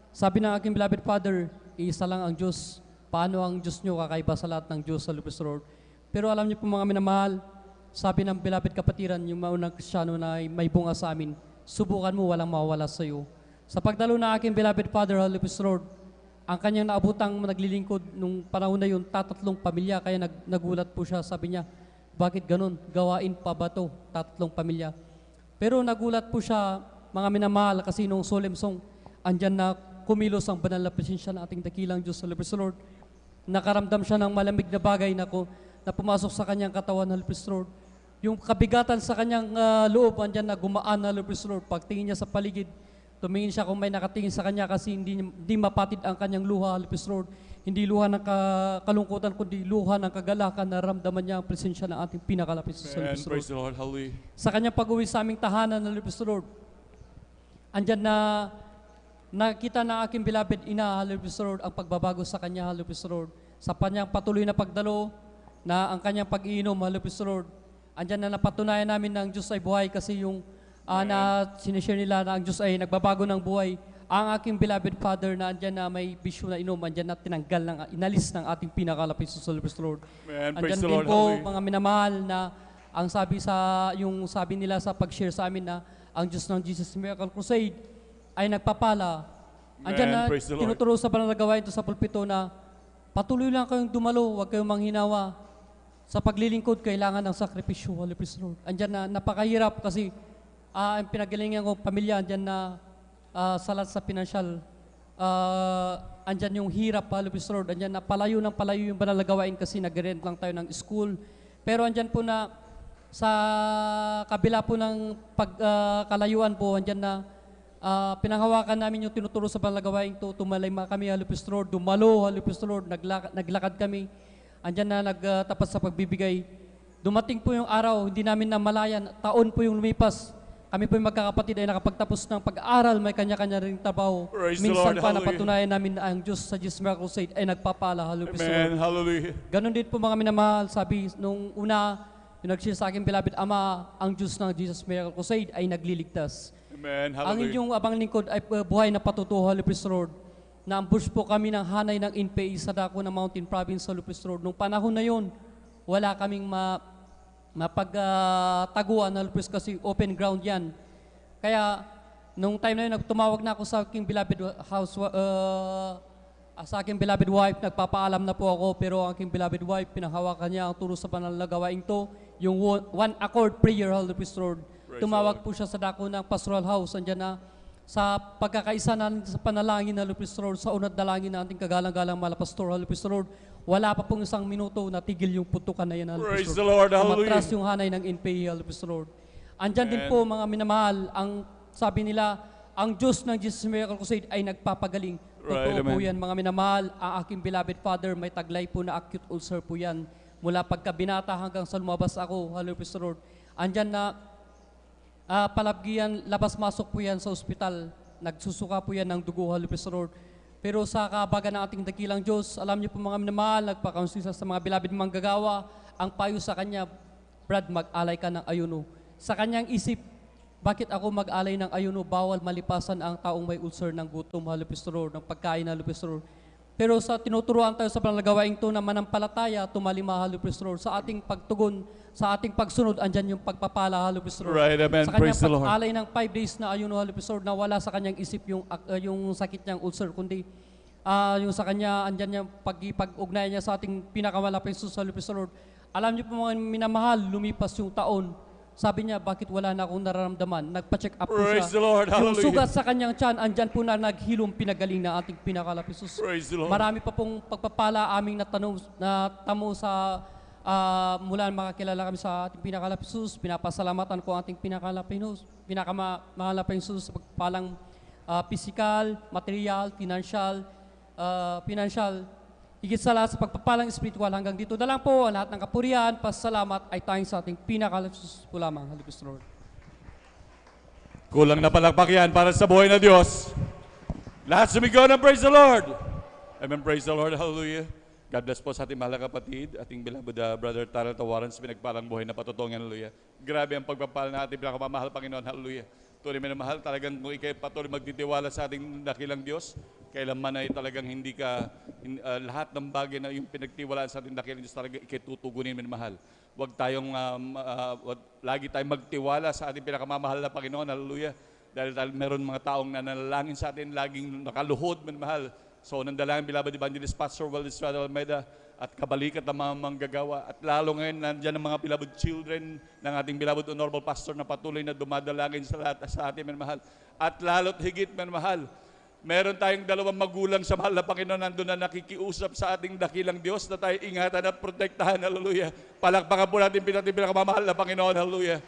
Speaker 7: sabi ng aking beloved Father, isa lang ang Diyos. Paano ang Diyos nyo kakaiba sa lahat ng Diyos, Hallelujah, praise the Lord. Pero alam niyo po mga minamahal, sabi ng beloved kapatiran, yung maunang Kristiyano na may bunga sa amin, subukan mo, walang mawawala sa iyo. Sa pagdalo ng aking beloved Father, Hallelujah, praise the Lord, ang kanyang naabutang naglilingkod nung panahon na yun, 3 pamilya, kaya nagulat po siya, sabi niya, bakit ganun? Gawain pa ba ito? 3 pamilya. Pero nagulat po siya, mga minamahal, kasi nung solemn song, andyan na kumilos ang banal na presensya ng ating dakilang Diyos, Hallelujah, praise the Lord. Nakaramdam siya ng malamig na bagay na pumasok sa kanyang katawan, Hallelujah, praise the Lord. Yung kabigatan sa kanyang loob, andyan na gumaan, Hallelujah, praise the Lord. Pagtingin niya sa paligid, tumingin siya kung may nakatingin sa kanya kasi hindi mapatid ang kanyang luha, Hallelujah, praise the Lord. Hindi luha ng kalungkutan, kundi luha ng kagalakan na ramdaman niya ang presensya ng ating pinakalapit sa Hallelujah, praise the Lord.
Speaker 5: Praise the Lord, hallelujah.
Speaker 7: Sa kanyang pag-uwi sa aming tahanan, Hallelujah, praise the Lord, andyan na nakita ng aking beloved ina, Hallelujah, praise the Lord, ang pagbabago sa kanya, Hallelujah, praise the Lord. Sa kanyang patuloy na pagdalo, na ang kanyang pag-iinom, Hallelujah, praise the Lord. Andyan na napatunayan namin na ang Diyos ay buhay kasi yung na sinishare nila na ang Diyos ay nagbabago ng buhay. Ang aking beloved Father na andyan na may bisyo na inom, andyan na tinanggal, inalis ng ating pinakalapit sa Hallelujah, praise the Lord.
Speaker 5: Amen.
Speaker 7: Andyan
Speaker 5: Praise the
Speaker 7: din
Speaker 5: Lord,
Speaker 7: po,
Speaker 5: hallelujah.
Speaker 7: mga minamahal, na ang sabi nila sa pag-share sa amin na ang Diyos ng Jesus Miracle Crusade ay nagpapala. Andyan na
Speaker 5: Praise the Lord.
Speaker 7: tinuturo sa banal na gawain ito sa pulpito na patuloy lang kayong dumalo, huwag kayong manghinawa. Sa paglilingkod, kailangan ng sakripisyo, Hallelujah, praise the Lord. Andyan na napakahirap kasi ang pinagalingan ko pamilya, andyan na salat sa pinansyal, andyan yung hirap, Hallelujah, praise the Lord. Andyan na palayo ng palayo yung banal na gawain kasi nag-rent lang tayo ng school. Pero andyan po na sa kabila po ng kalayuan po, andyan na pinanghawakan namin yung tinuturo sa banal na gawain to, tumalay kami, Hallelujah, praise the Lord, dumalo, Hallelujah, praise the Lord, naglakad kami. Andyan na nagtapat sa pagbibigay. Dumating po yung araw, hindi namin namalayan, taon po yung lumipas. Kami po yung magkakapatid ay nakapagtapos ng pag-aaral, may kanya-kanya ring trabaho.
Speaker 5: Praise the
Speaker 7: Minsan
Speaker 5: Lord,
Speaker 7: pa
Speaker 5: hallelujah.
Speaker 7: napatunayan namin na ang Diyos sa Jesus Miracle Crusade ay nagpapala, Hallelujah, praise the Lord.
Speaker 5: Amen, hallelujah.
Speaker 7: Ganon din po mga minamahal, sabi nung una, yung nag-share sa akin, beloved Ama, ang Diyos ng Jesus Miracle Crusade ay nagliligtas.
Speaker 5: Amen,
Speaker 7: Ang
Speaker 5: hallelujah.
Speaker 7: inyong abang lingkod ay buhay na patutuho, Hallelujah, praise the Lord. Na-ambush po kami ng hanay ng NPA sa dako ng Mountain Province, Hallelujah, praise the Lord. Nung panahon na yun, wala kaming mapagtaguan, Hallelujah, praise, kasi open ground yan. Kaya, nung time na yun, tumawag na ako sa aking beloved sa aking beloved wife, nagpapaalam na po ako, pero ang aking beloved wife, pinanghawakan niya ang turo sa banal na gawain to, yung one accord prayer, Hallelujah, praise the Lord.
Speaker 5: Praise
Speaker 7: Tumawag po siya sa dako ng pastoral house, andyan na, sa pagkakaisa natin sa panalangin, Hallelujah, praise the Lord, sa unat dalangin natin kagalang-galang mga pastor, Hallelujah, praise the Lord, wala pa pong isang minuto na tigil yung putukan na yan, Hallelujah,
Speaker 5: Praise the Lord, hallelujah.
Speaker 7: Umatras yung hanay ng NPA, Hallelujah, praise the Lord. Andyan din po mga minamahal, ang sabi nila, ang Diyos ng Jesus Miracle Crusade ay nagpapagaling.
Speaker 5: Right,
Speaker 7: Totoo po
Speaker 5: amen.
Speaker 7: yan mga minamahal, ang aking beloved Father, may taglay po na acute ulcer po yan. Mula pagkabinata hanggang sa lumabas ako, Hallelujah, praise the Lord. Andyan na palabgian, labas-masok po yan sa ospital. Nagsusuka po yan ng dugo, Hallelujah, praise the Lord. Pero sa kabagan ng ating dakilang Diyos, alam niyo po mga minamahal, nagpakaunsilsa sa mga beloved manggagawa, ang payo sa kanya, Brad, mag-alay ka ng ayuno. Sa kanyang isip, bakit ako mag-alay ng ayuno, bawal malipasan ang taong may ulcer ng gutom, Hallelujah, praise the Lord, ng pagkain, Hallelujah, praise the Lord. Pero sa tinuturuan tayo sa panagawaing ito na manampalataya, tumalima, Halupis Lord. Sa ating pagtugon, sa ating pagsunod, andyan yung pagpapala, Halupis Lord.
Speaker 5: Right, amen.
Speaker 7: Sa kanyang
Speaker 5: Praise the Lord.
Speaker 7: pag-alay ng 5 days na ayun, Halupis Lord, na wala sa kanyang isip yung sakit niyang ulcer, kundi yung sa kanya, andyan yung pag-ugnayan niya sa ating pinakamalapit Jesus, Halupis Lord. Alam niyo po mga minamahal, lumipas yung taon. Sabi niya, bakit wala na akong nararamdaman? Nagpa-check up po
Speaker 5: Praise the
Speaker 7: siya.
Speaker 5: Lord.
Speaker 7: Yung
Speaker 5: Hallelujah.
Speaker 7: sugat sa kanyang tiyan, andyan po na naghilom pinagaling na ating pinakalapis. Jesus.
Speaker 5: Praise the Lord.
Speaker 7: Marami pa pong pagpapala aming natamo sa mula makakilala kami sa ating pinakalapis. Jesus. Pinapasalamatan ko ang ating pinakamahal na Jesus sa pagpalang physical, material, financial, higit sa lahat sa pagpapalang spiritual hanggang dito na lang po ang lahat ng kapurihan, pasalamat ay tayong sa ating pinakalapis po lamang. Halipis Lord.
Speaker 5: Kulang na palakpak yan para sa buhay na Diyos. Lahat sumigaw ng praise the Lord. Amen, praise the Lord, hallelujah. God bless po sa ating mahal na kapatid, ating beloved brother Taral Tawaran sa pinagpalang buhay na patutungan, hallelujah. Grabe ang pagpapala na ating pinakamamahal, Panginoon, hallelujah. Tunay mo na mahal, talagang kung ikay patuloy magtitiwala sa ating dakilang Diyos, kailanman ay talagang hindi ka, lahat ng bagay na yung pinagtiwalaan sa ating dakilang Diyos, talagang ikay tutugunin mo na mahal. Huwag tayong, lagi tayong magtiwala sa ating pinakamamahal na Panginoon, hallelujah. Dahil meron mga taong nanalangin sa atin, laging nakaluhod mo na mahal. So, nandalangin, beloved Evangelist Pastor Waldo Estrada Almeida, at kabalikat ng mga manggagawa. At lalo ngayon, nandiyan ang mga beloved children ng ating beloved honorable pastor na patuloy na dumadalangin sa lahat sa ating minamahal. At lalo't higit minamahal, meron tayong 2 magulang sa mahal na Panginoon nandun na nakikiusap sa ating dakilang Diyos na tayo ingatan at protektahan, hallelujah. Palakpakan po natin pinakamamahal na Panginoon, hallelujah.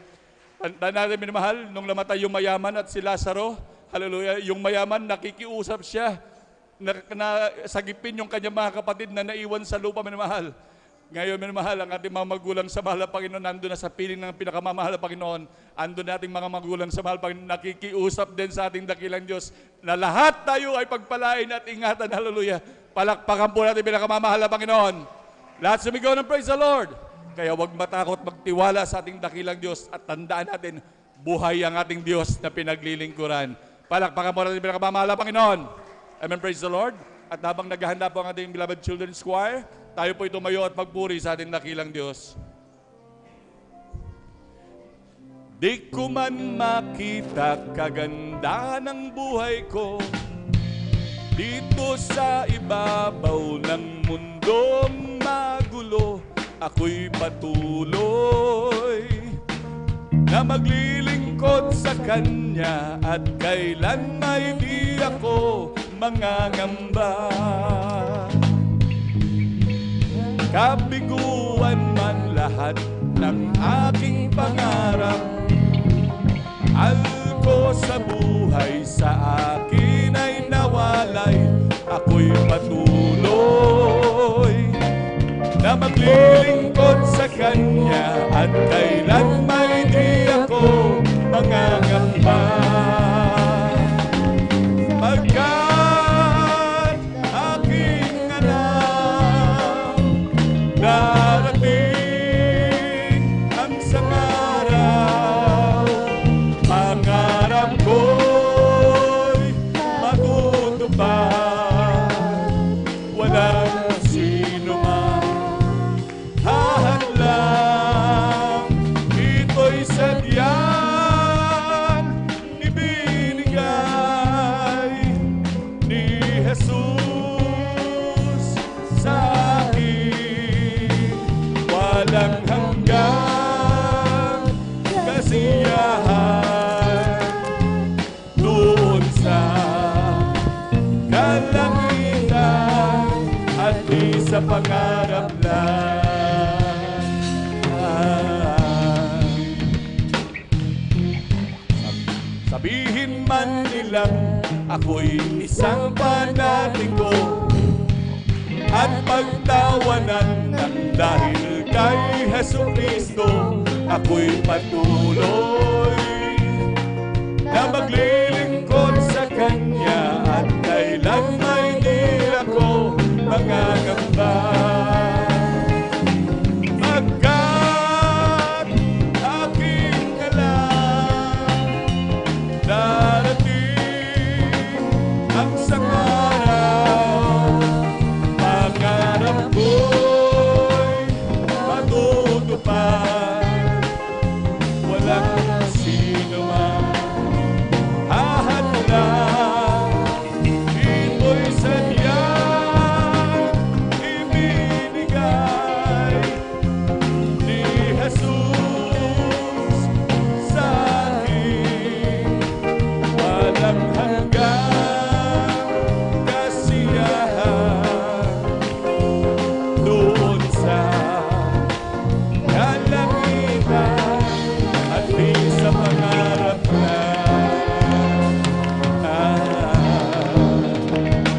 Speaker 5: Tandaan natin minamahal, nung namatay yung mayaman at si Lazaro, hallelujah, yung mayaman nakikiusap siya, na sagipin yung kanyang mga kapatid na naiwan sa lupa, minamahal. Ngayon, minamahal, ang ating mga magulang sa mahal na Panginoon, nandun na sa piling ng pinakamamahal na Panginoon, andun nating mga magulang sa mahal na Panginoon, nakikiusap din sa ating dakilang Diyos, na lahat tayo ay pagpalain at ingatan, hallelujah. Palakpakan po natin pinakamamahal na Panginoon. Lahat sumigaw ng praise the Lord. Kaya huwag matakot magtiwala sa ating dakilang Diyos at tandaan natin, buhay ang ating Diyos na pinaglilingkuran. Palakpakan po natin pinakamamahal na Panginoon. Amen, praise the Lord. At habang naghahanda po ang ating beloved children's choir, tayo po tumayo at magpuri sa ating dakilang Diyos. Di ko man makita kaganda ng buhay ko dito sa ibabaw ng mundong magulo, ako'y patuloy na maglilingkod sa Kanya at kailan may di ako mangangamba. Kabiguan man lahat ng aking pangarap, alko sa buhay sa akin ay nawalay, ako'y patuloy na maglilingkod sa Kanya at kailan may di ako mangangamba. Pagkat aking alam, darating ang isang araw, pangarap ko'y matutupad. Walang sino man hahadlang, ito'y sadyang ibinigay ni Jesus sa akin. Walang hanggang kasiyahan doon sa kalangitan at di sa pangarap lang. Sabihin man nilang ako'y isang panatiko at pagtawanan ng dahil kay Jesucristo, ako'y patuloy na maglilingkod sa Kanya at kailan may di ako mangangamba. Pagkat aking alam, darating ang isang araw,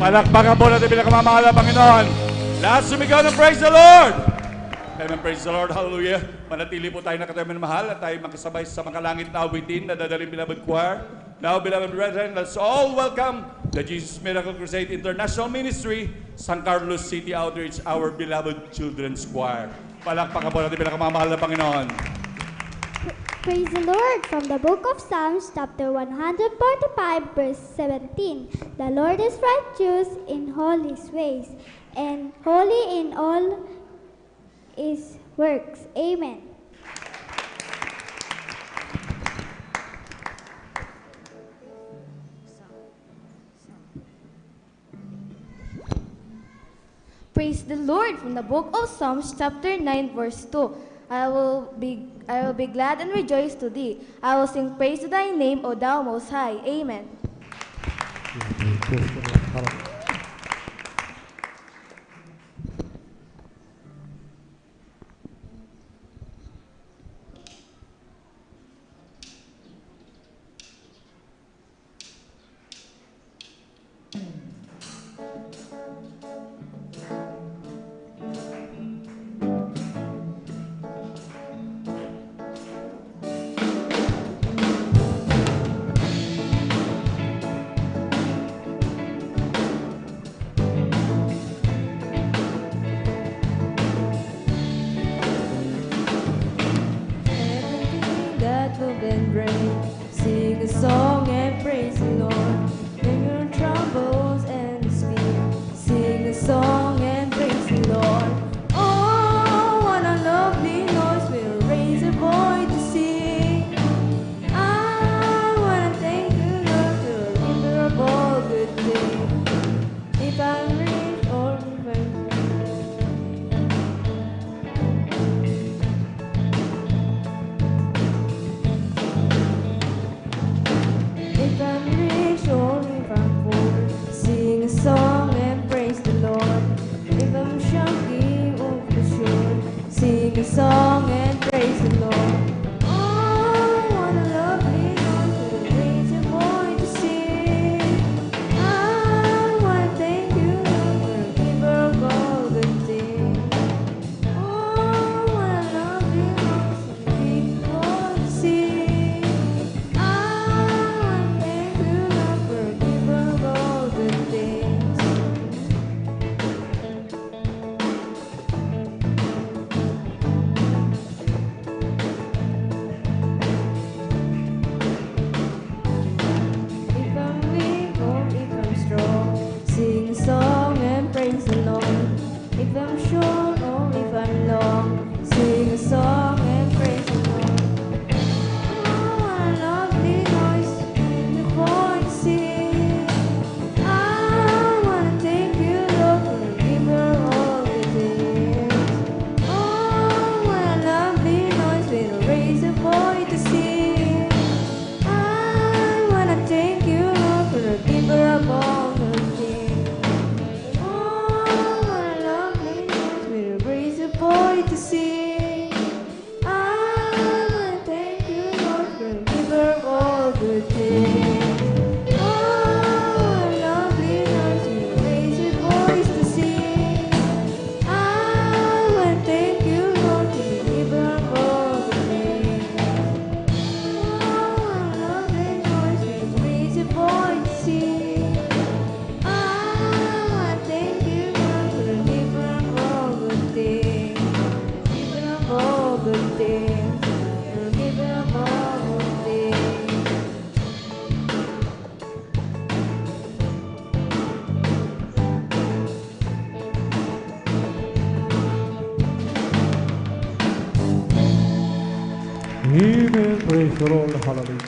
Speaker 5: Palakpakan po natin pinakamamahal na Panginoon. Lahat sumigaw ng praise the Lord! Amen, praise the Lord, hallelujah. Manatili po tayo nakatayo mahal at tayo makasabay sa makalangit na awitin na dadaling beloved choir. Now, beloved brethren, let's all welcome the Jesus Miracle Crusade International Ministry, San Carlos City Outreach, our beloved children's choir. Palakpakan po natin pinakamamahal na Panginoon.
Speaker 8: Praise the Lord from the book of Psalms, chapter 145, verse 17. The Lord is righteous in all his ways, and holy in all his works. Amen.
Speaker 9: Praise the Lord from the book of Psalms, chapter 9, verse 2. I will be glad and rejoice to thee. I will sing praise to thy name, O thou most high. Amen.
Speaker 10: Sing a song and praise the Lord. In your troubles and despair, sing a song and praise the Lord. Oh, what a lovely noise we'll raise a voice to sing. I wanna thank you, Lord, for the giver of all good things. If I'm rich or if I'm If I'm rich or if I'm poor, sing a song and praise the Lord. If I'm shocking off the shore, sing a song and praise the Lord. Oh, what a lovely noise to raise your voice to sing. I want to thank you, Lord, for the giver of all good things. Oh, what a lovely noise to raise your voice to sing. Sing a song and praise the Lord. If I'm short or if I'm long, sing a song and praise the Lord. Oh, what a lovely noise in the voice sing. I wanna thank you, Lord, for the giver of all the things. Oh, what a lovely noise we'll raise a voice to sing. I wanna thank you, Lord, for the giver of all the things. Oh, what a lovely noise we'll raise a voice to sing. I wanna thank you, Lord, for the giver of all good things. Oh, what a lovely noise we'll raise a voice to sing. I wanna thank you, Lord, for the giver of all good things. Oh, what a lovely noise we'll raise a voice to sing. I wanna thank you, Lord, for the giver of all good things. Giver of all good things. The giver of all good things.
Speaker 4: Amen. Praise the Lord. Hallelujah.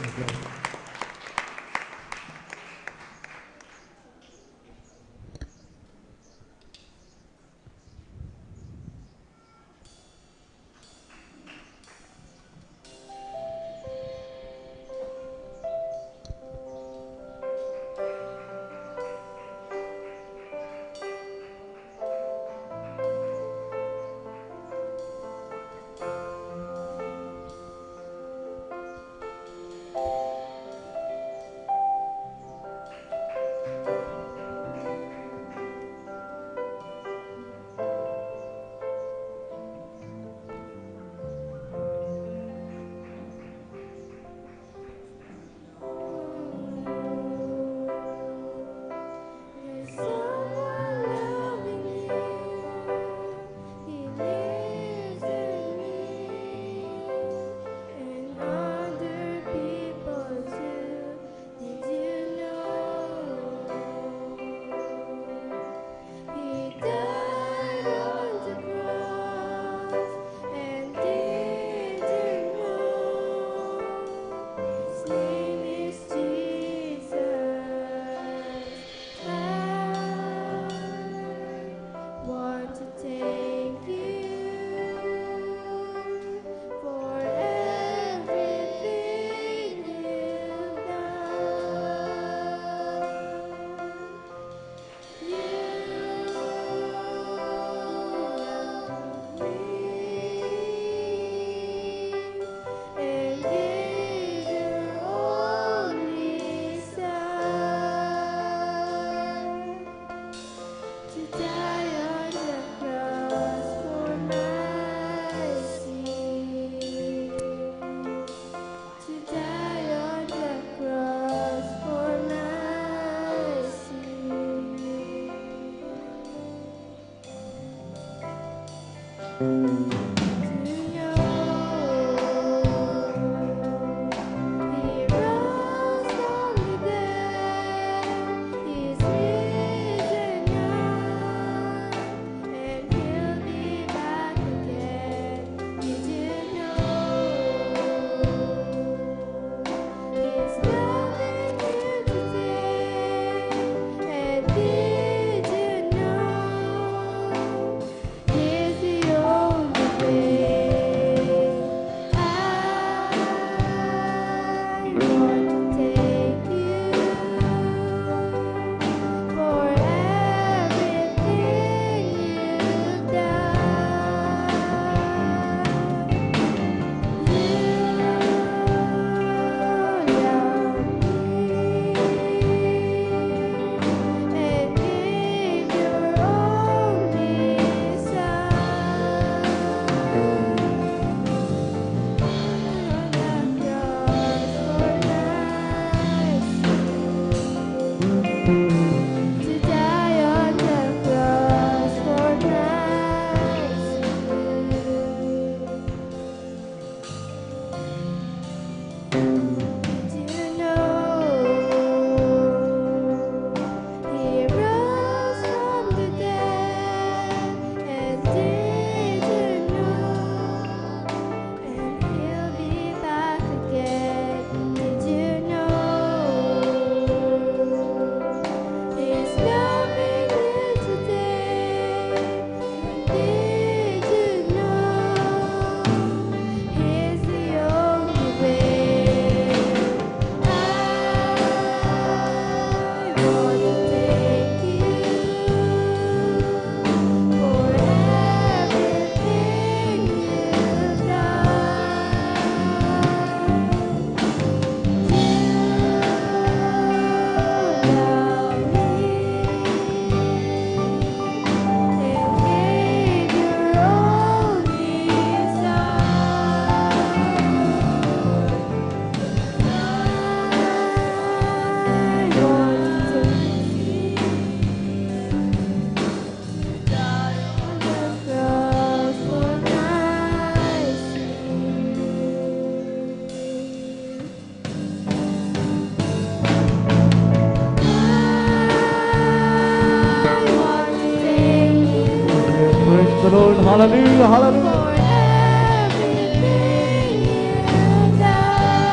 Speaker 4: the Lord. Hallelujah, hallelujah.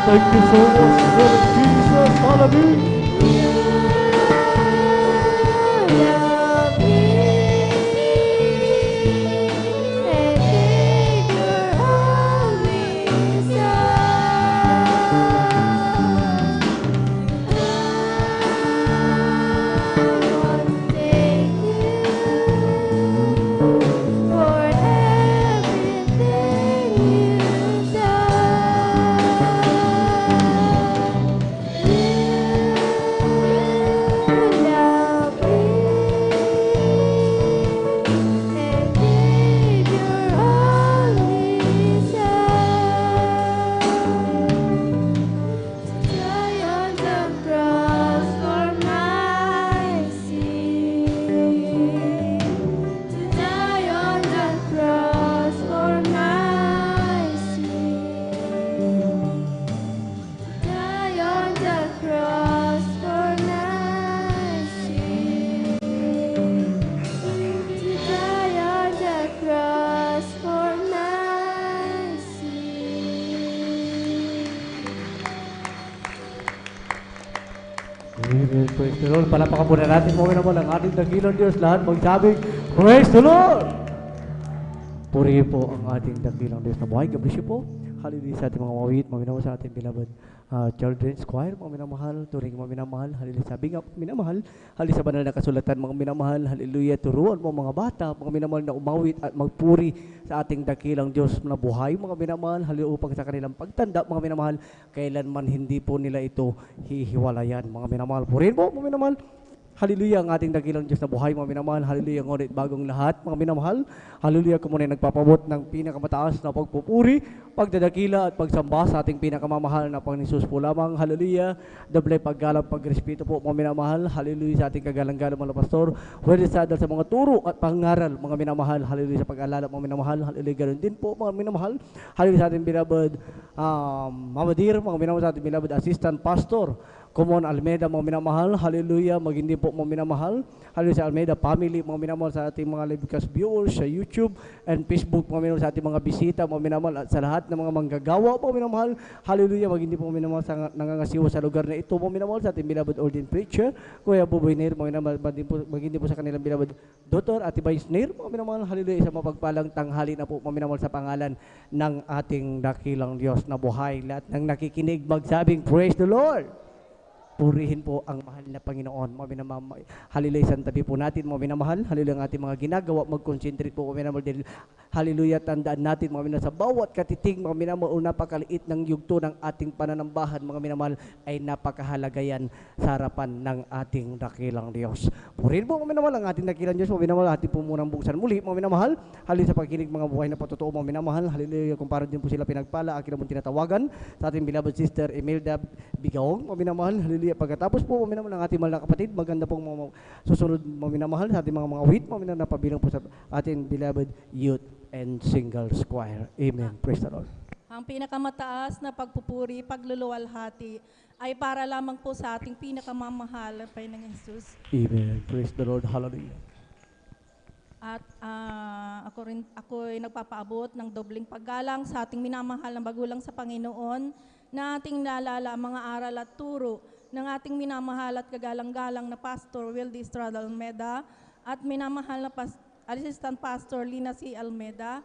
Speaker 4: Thank you so much, Lord Jesus. Hallelujah. Amen. Praise the Lord. Palapakan muna natin mo naman ang ating dakilang Diyos. Lahat magsabing, praise the Lord! Purihin po ang ating dakilang Diyos na buhay. God bless you po. Hallelujah sa ating mga mawit. Maminawa sa ating beloved children's choir. Mga minamahal. Turing mga minamahal. Hallelujah. Sabi nga minamahal. Hallelujah sa banal na kasulatan. Mga minamahal. Hallelujah. Turuan mo mga bata. Mga minamahal na umawit at magpuri sa ating dakilang Diyos na buhay. Mga minamahal. Hallelujah upang sa kanilang pagtanda. Mga minamahal. Kailanman hindi po nila ito hihiwalayan. Mga minamahal. Purihin po mga minamahal.
Speaker 11: Hallelujah, ang ating dakilang Diyos na buhay, mga minamahal. Hallelujah, ngunit bagong lahat, mga minamahal. Hallelujah, kung muna nagpapabot ng pinakamataas na pagpupuri, pagdadakila at pagsamba sa ating pinakamamahal na Panginoon Hesus po lamang. Hallelujah, doble paggalang, pagrespeto po, mga minamahal. Hallelujah, sa ating kagalang-galang mga pastor. Pwede sa mga turo at pangaral, mga minamahal. Hallelujah, sa pag-alala, mga minamahal. Hallelujah, ganoon din po, mga minamahal. Hallelujah, sa ating beloved Mama Dear, mga minamahal, sa ating beloved Assistant Pastor Kumon Almeida, mga minamahal. Hallelujah, magindi po mga minamahal. Hallelujah sa Almeida family, mga minamahal, sa ating mga live viewers sa YouTube and Facebook, mga minamahal, sa ating mga bisita, mga minamahal, at sa lahat ng mga manggagawa, mga minamahal. Hallelujah, magindi po mga minamahal sa nangangasiwa sa lugar na ito, mga minamahal, sa ating beloved ordained preacher, Kuya Buboy Nair, mga minamahal, magindi po sa kanilang beloved daughter, Ate Vice Nair, mga minamahal. Hallelujah, sa mapagpalang tanghali na po, mga minamahal, sa pangalan ng ating dakilang Diyos na buhay. Lahat ng nakikinig magsabing, praise the Lord! Purihin po ang mahal na Panginoon. Mga minamahal, hallelujah, sa tabi po natin, mga minamahal. Hallelujah, ang ating mga ginagawa, mag-concentrate po, mga minamahal. Hallelujah, tandaan natin, mga minamahal, sa bawat katiting, mga minamahal, napakaliit ng yugto ng ating pananambahan, mga minamahal, ay napakahalaga yan sa harapan ng ating dakilang Diyos. Purihin po, mga minamahal, ang ating dakilang Diyos, mga minamahal, ating po munang buksan muli, mga minamahal. Hallelujah, sa pagkinig, mga buhay na patotoo, mga minamahal. Hallelujah, kung parang din po sila pinagpala, akin naman tinatawagan sa ating beloved sister Imelda Bigaong, mga minamahal. Hallelujah. Pagkatapos po, mga minamahal, ng ating mahal na kapatid, maganda pong mga susunod, mga minamahal, sa ating mga wit, mga minamahal, na pabilang po sa ating beloved youth and singles choir. Amen. Praise the Lord.
Speaker 6: Ang pinakamataas na pagpupuri, pagluluwalhati ay para lamang po sa ating pinakamamahal na Panginoong Hesus.
Speaker 11: Amen. Praise the Lord. Hallelujah.
Speaker 6: At ako ay nagpapaabot ng dobling paggalang sa ating minamahal na bagulang sa Panginoon, na ating naalala ang mga aral at turo ng ating minamahal at kagalang-galang na Pastor Wildy Estrada Almeida at minamahal na Assistant Pastor Lina C. Almeida.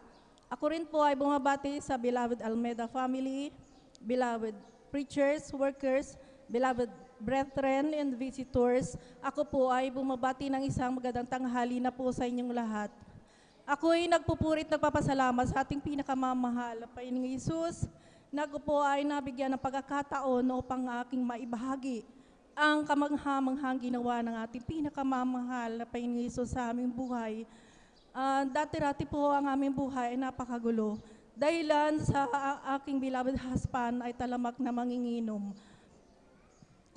Speaker 6: Ako rin po ay bumabati sa beloved Almeida family, beloved preachers, workers, beloved brethren and visitors. Ako po ay bumabati ng isang magandang tanghali na po sa inyong lahat. Ako ay nagpupurit, nagpapasalamat sa ating pinakamamahal na Panginoong Hesus, na ako po ay nabigyan ng pagkakataon upang aking maibahagi ang kamangha-manghang ginawa ng ating pinakamamahal na Panginoong Hesus sa aming buhay. Dati-rati po ang aming buhay ay napakagulo. Dahilan sa aking beloved husband ay talamak na manginginom.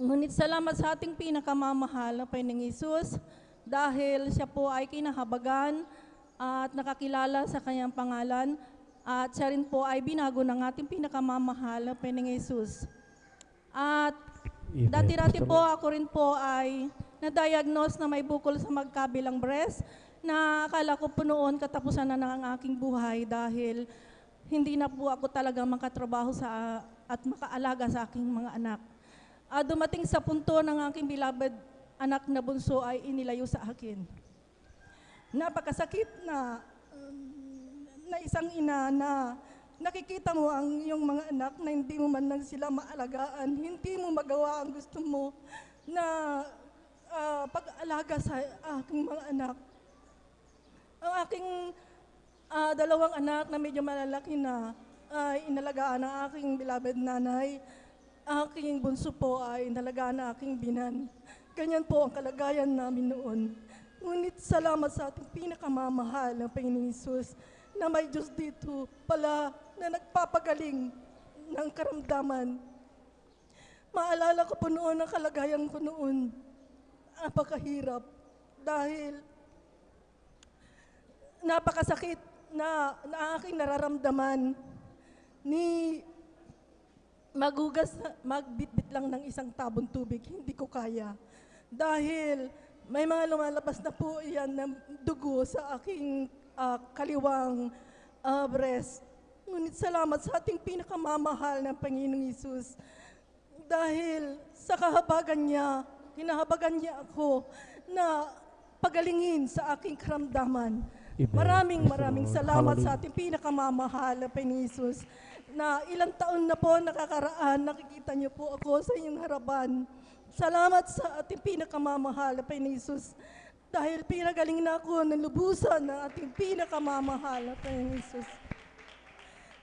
Speaker 6: Ngunit salamat sa ating pinakamamahal na Panginoong Hesus, dahil siya po ay kinahabagan at nakakilala sa kanyang pangalan, at siya rin po ay binago ng ating pinakamamahal na Panginoong Hesus. At dati-rati po ako rin po ay na-diagnose na may bukol sa magkabilang breast, na akala ko po noon katapusan na ng aking buhay dahil hindi na po ako talaga makatrabaho at makaalaga sa aking mga anak. Dumating sa punto ng aking beloved anak na bunso ay inilayo sa akin. Napakasakit na isang ina na nakikita mo ang iyong mga anak na hindi mo man lang sila maalagaan, hindi mo magawa ang gusto mo na pag-alaga sa aking mga anak. Ang aking dalawang anak na medyo malalaki na ay inalagaan ng aking beloved nanay. Aking bunso po ay inalagaan ng aking binan. Ganyan po ang kalagayan namin noon. Ngunit salamat sa ating pinakamamahal ng Panginoong Hesus, na may Diyos dito pala na nagpapagaling ng karamdaman. Maalala ko po noon ang kalagayan ko noon. Napakahirap dahil napakasakit na aking nararamdaman ni magbitbit lang ng isang tabon tubig, hindi ko kaya. Dahil may mga lumalabas na po yan ng dugo sa aking kaliwang breast. Ngunit salamat sa ating pinakamamahal ng Panginoong Hesus. Dahil sa kahabagan niya, kinahabagan niya ako na pagalingin sa aking karamdaman. Maraming salamat sa ating pinakamamahal na Panginoong Hesus, na ilang taon na po nakakaraan, nakikita niyo po ako sa inyong harapan. Salamat sa ating pinakamamahal na Panginoong Hesus, dahil pinagaling na ako ng lubusan ng ating pinakamamahal na Panginoong Hesus.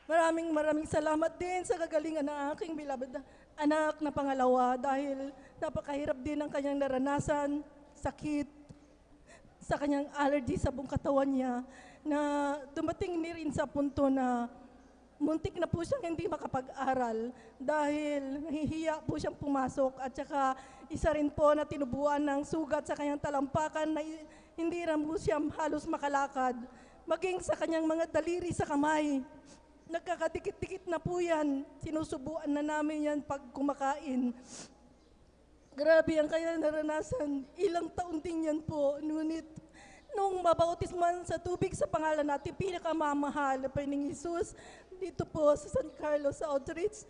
Speaker 6: Maraming salamat din sa kagalingan ng aking beloved anak na pangalawa, dahil napakahirap din ang kanyang naranasan
Speaker 12: sakit, sa kanyang allergy sa buong katawan niya, na dumating ni rin sa punto na muntik na po siyang hindi makapag-aral dahil nahihiya po siyang pumasok, at saka isa rin po na tinubuan ng sugat sa kanyang talampakan na hindi rin po siya halos makalakad. Maging sa kanyang mga daliri sa kamay, nagkakadikit-dikit na po yan. Sinusubuan na namin yan pag kumakain. Grabe ang kanya naranasan. Ilang taon din yan po. Ngunit nung mabautisman sa tubig sa pangalan natin, pinakamamahal na Panginoong Hesus, dito po sa San Carlos sa Outreach,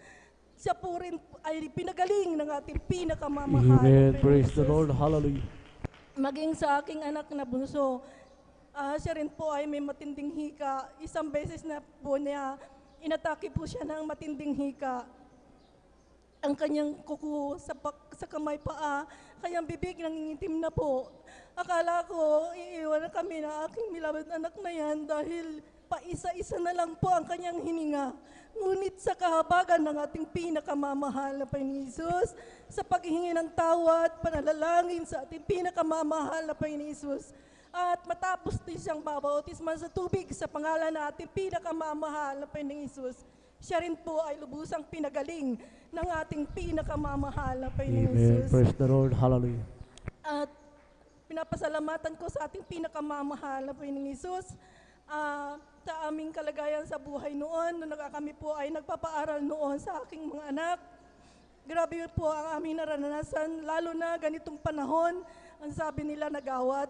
Speaker 12: siya po rin ay pinagaling ng ating pinakamamahal.
Speaker 11: Amen. Praise the Lord. Hallelujah.
Speaker 12: Maging sa aking anak na bunso, siya rin po ay may matinding hika. Isang beses na po niya, inatake po siya ng matinding hika. Ang kanyang kuko sa kamay paa, kanyang bibig nangingitim na po. Akala ko, iiwan na kami na aking milabad anak na yan dahil paisa-isa na lang po ang kanyang hininga. Ngunit sa kahabagan ng ating pinakamamahal na Panginoon Hesus, sa paghihingi ng tawad, panalangin sa ating pinakamamahal na Panginoon Hesus, at matapos din siyang babautisman sa tubig sa pangalan na ating pinakamamahal na Panginoon Hesus, siya rin po ay lubusang pinagaling ng ating pinakamamahal na Panginoong
Speaker 11: Amen.
Speaker 12: Hesus.
Speaker 11: Praise the Lord. Hallelujah.
Speaker 12: At pinapasalamatan ko sa ating pinakamamahal na Panginoong Hesus sa aming kalagayan sa buhay noon, nung kami po ay nagpapaaral noon sa aking mga anak. Grabe po ang aming naranasan, lalo na ganitong panahon, ang sabi nila nagawat.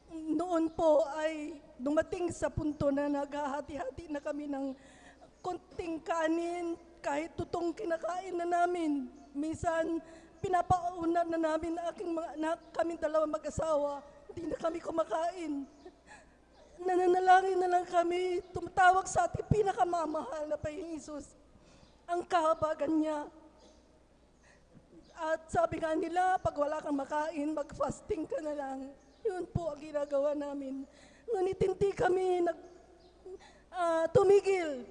Speaker 12: Noon po ay dumating sa punto na naghahati-hati na kami ng konting kanin, kahit tutong kinakain na namin. Minsan, pinapauna na namin na aking mga anak, kaming dalawa mag-asawa, hindi na kami kumakain. Nananalangin na lang kami, tumatawag sa ating pinakamamahal na Panginoong Hesus. Ang kahabagan niya. At sabi nga nila, pag wala kang makain, mag-fasting ka na lang. Yun po ang ginagawa namin. Ngunit hindi kami tumigil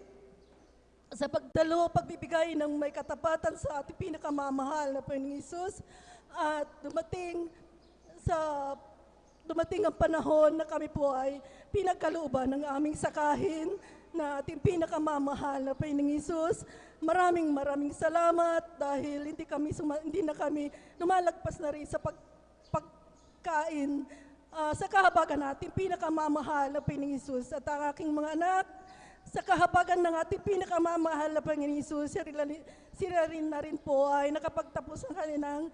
Speaker 12: sa pagdalo, pagbibigay ng may katapatan sa ating pinakamamahal na Panginoong Hesus. At dumating ang panahon na kami po ay pinagkalooban ng aming sakahin na ating pinakamamahal na Panginoong Hesus. Maraming salamat dahil hindi na kami lumalagpas na rin sa pagkain sa kahabagan natin pinakamamahal na Panginoong Hesus. At ang aking mga anak, sa kahabagan ng ating pinakamamahal na Panginoong Hesus, sila rin na rin po ay nakapagtapos ng kanilang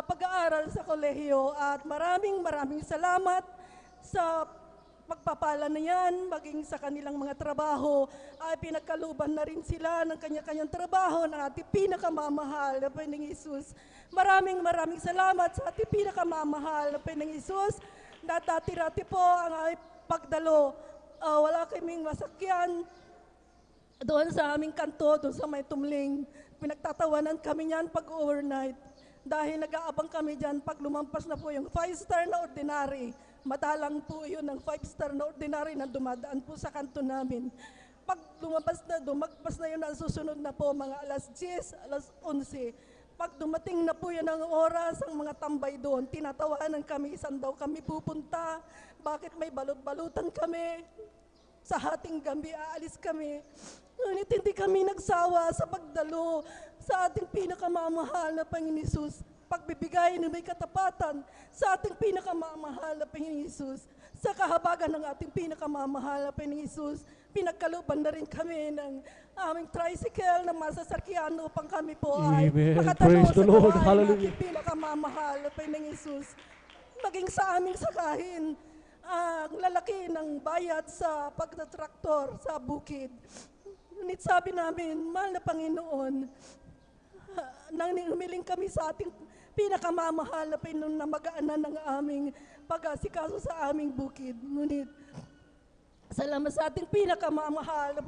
Speaker 12: pag-aaral sa kolehiyo. At maraming salamat sa pagpapala na yan, maging sa kanilang mga trabaho, ay pinagkaluban na rin sila ng kanya-kanyang trabaho ng ating pinakamamahal na Panginoong Hesus. Maraming salamat sa ating pinakamamahal na Panginoong Hesus, na dati-rati po ang pagdalo. Wala kaming masakyan doon sa aming kanto, doon sa may tumling. Pinagtatawanan kami niyan pag overnight. Dahil nag-aabang kami dyan pag lumampas na po yung 5-star na ordinary. Madalang po yun ng 5-star na ordinary na dumadaan po sa kanto namin. Pag dumagpas na yun, ang susunod na po mga alas 10, alas 11. Pag dumating na po yan ang oras, ang mga tambay doon, tinatawanan kami, saan daw kami pupunta, bakit may balot-balutan kami, sa hating gabi aalis kami. Ngunit hindi kami nagsawa sa pagdalo sa ating pinakamamahal na Panginoong Hesus, pagbibigay ng may katapatan sa ating pinakamamahal na Panginoong Hesus. Sa kahabagan ng ating pinakamamahal na Panginoong Hesus, pinagkaluban na rin kami ng aming tricycle na masasakyan upang kami po ay makatalo sa gawain ng ating pinakamamahal na Panginoong Hesus. Maging sa aming sakahin, ang lalaki ng bayad sa pagtatraktor sa bukid. Ngunit sabi namin, mahal na Panginoon, nang humiling kami sa ating pinakamamahal na Panginoon na mag-aanan ng aming pag-asikaso sa aming bukid. Ngunit, salamat sa ating pinakamamahal na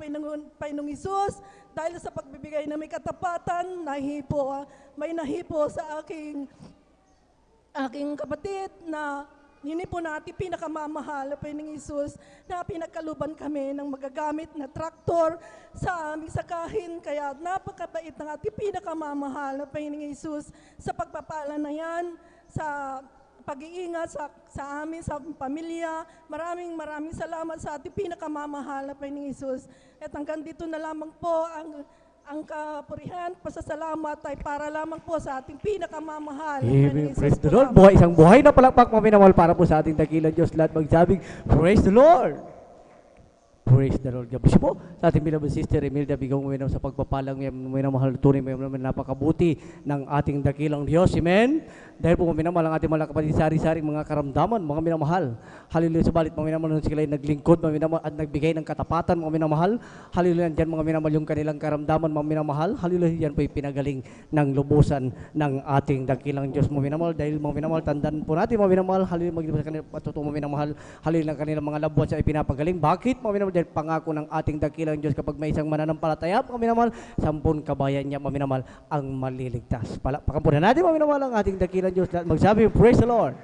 Speaker 12: Panginoong Hesus, dahil sa pagbibigay na may katapatan, may nahipo sa aking kapatid na po natin pinakamamahal na Panginoong Hesus, na pinagkaluban kami ng magagamit na traktor sa aming sakahin. Kaya napakabait ng ating pinakamamahal na Panginoong Hesus sa pagpapala na yan, sa pag-iingat sa amin, sa pamilya. Maraming salamat sa ating pinakamamahal na Panginoong Hesus. At hanggang dito na lamang po ang kapurihan, pasasalamat ay para lamang po sa ating pinakamamahal na
Speaker 11: Amen.
Speaker 12: Panginoong
Speaker 11: Praise
Speaker 12: Hesus.
Speaker 11: the Lord. Isang buhay na palakpak mga minamahal para po sa ating dakilang Diyos. Lahat magsabing, praise the Lord. Praise the Lord. God bless you po sa ating beloved sister Imelda Bigong Uminam sa pagpapalang minamahal na tunay, napakabuti ng ating dakilang Diyos. Amen. Dahil po minamahal ang ating mga kapatid sari-saring mga karamdaman, mga minamahal. Hallelujah. Subalit mga minamahal nung sila ay naglingkod mga minamahal, at nagbigay ng katapatan mga minamahal. Hallelujah. Diyan mga minamahal yung kanilang karamdaman mga minamahal. Hallelujah. Yan po ay pinagaling ng lubusan ng ating dakilang Diyos mga minamahal. Dahil mga minamahal, tandaan po natin mga minamahal. Hallelujah. Mag-ibig sa kanila patutuwa mga minamahal. Hallelujah. Ng kanilang mga labuan sa ipinapagaling. Bakit mga minamahal? Dahil pangako ng ating dakilang Diyos kapag may isang mananampalataya mga minamahal, 10 kabayan niya mga minamahal ang maliligtas. Palakpakan po na natin mga minamahal ang ating dakilang Diyos. Magsabi, praise the Lord.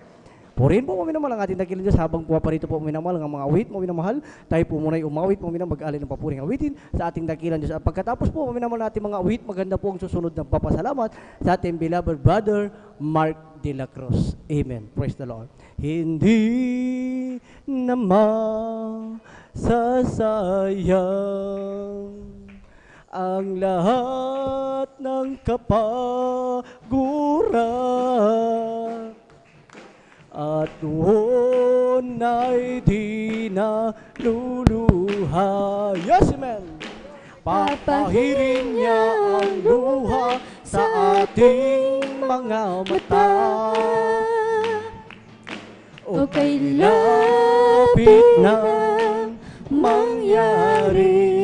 Speaker 11: Purin po mga minamahal ang ating dakilang Diyos habang pumaparito po mga minamahal ang mga awit mga minamahal. Tayo po muna'y umawit mga minamahal, mag-alin ng papuring awitin sa ating dakilang Diyos. At pagkatapos po mga minamahal natin mga awit, maganda po ang susunod ng papasalamat sa ating beloved brother Mark de la Cruz. Amen. Praise the Lord. Hindi naman sasayang ang lahat ng kapaguran at doon ay di na luluha. Yes, amen. Papahirin niya ang luha sa ating mga mata. O kay lapit na mangyari.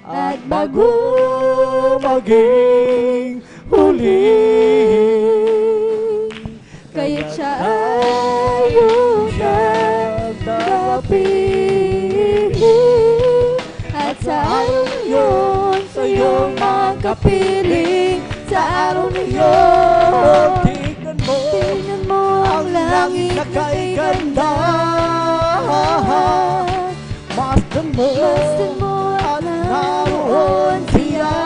Speaker 11: At bago maging huli,
Speaker 10: Kaya't siya ayaw siyang dapihin. At sa araw yun, sa iyong magkapiling. Sa araw na yun, tingnan mo ang langit na kay ganda.
Speaker 11: Masdan mo
Speaker 10: at naroon siya.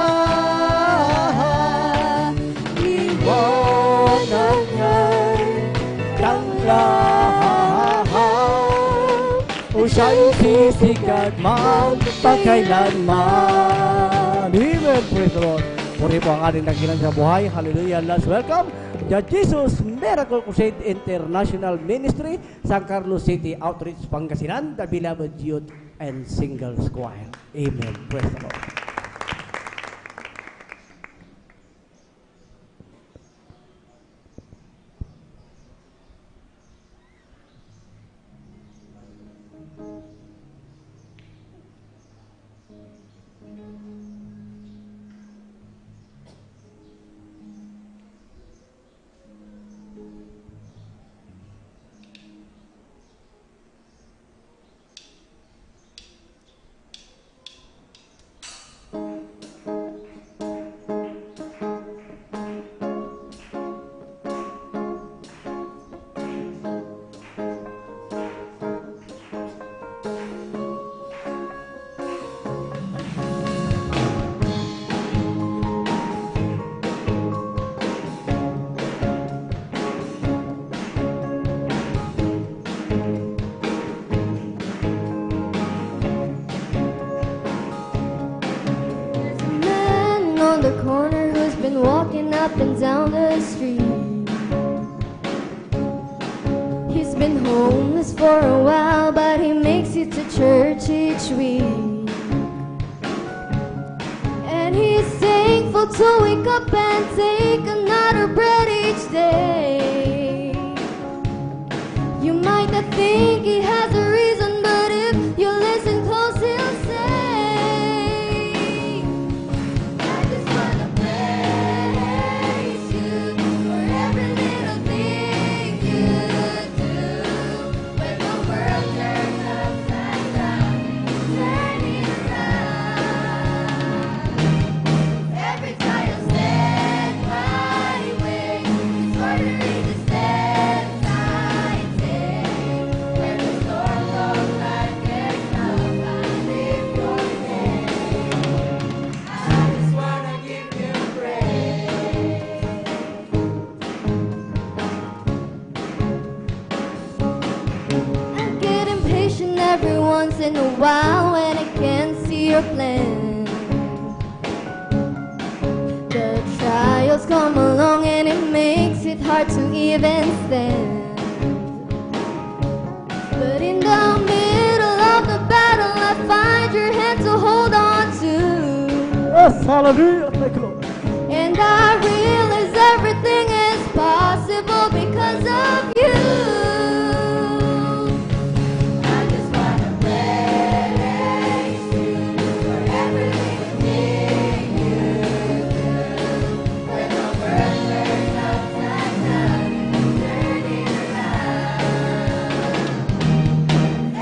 Speaker 11: Liwanag niya'y tanglahan. O siya'y sisikat magpakailanman. Amen. Praise the Lord. Puri po ang ating dakilang sa buhay. Hallelujah. Let's welcome the Jesus Miracle Crusade International Ministry, San Carlos City Outreach, Pangasinan, the beloved youth and singles choir. Amen. Praise the Lord.
Speaker 10: The corner who's been walking up and down the street. He's been homeless for a while, but he makes it to church each week. And he's thankful to wake up and take another breath each day. You might not think he has a reason, but if you listen close, he'll say, every time you stand by.
Speaker 9: in a while when I can't see your plan. The trials come along and it makes it hard to even stand. But in the middle of the battle, I find your hand to hold on to.
Speaker 11: Yes, hallelujah. Thank you, Lord.
Speaker 9: And I realize everything is possible because of you. I just wanna praise you for everything you do. When the world turns upside down, you turn it around.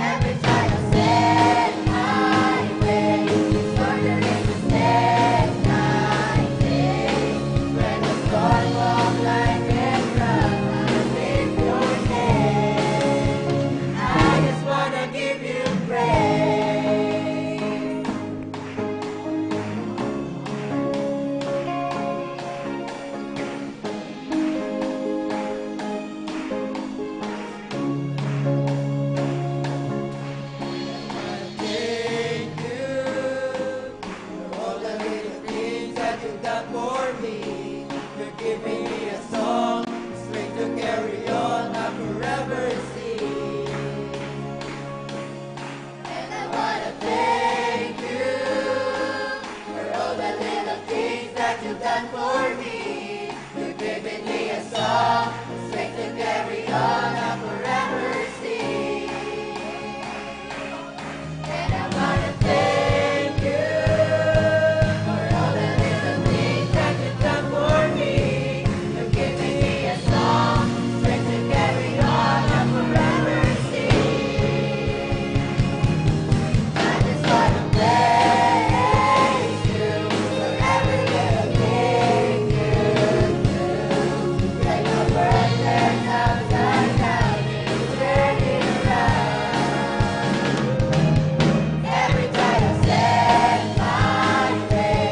Speaker 9: Every time I set my way, it's ordering to set my day. When the storm walks like a drum, I lift your name. I just wanna give you praise. Thank you for all the little things that you've done for me. You're giving me a song, strength to carry on, I'll forever sing. And I wanna thank you for all the little things that you've done for me. You're giving me a song, strength to carry on, I'll forever sing. And I wanna thank you for all the little things that you've done for me. You're giving me a song, strength to carry on, I'll forever sing. I just wanna praise you for every little thing you do. When the world turns upside down, you turn it around. Every time I set my way,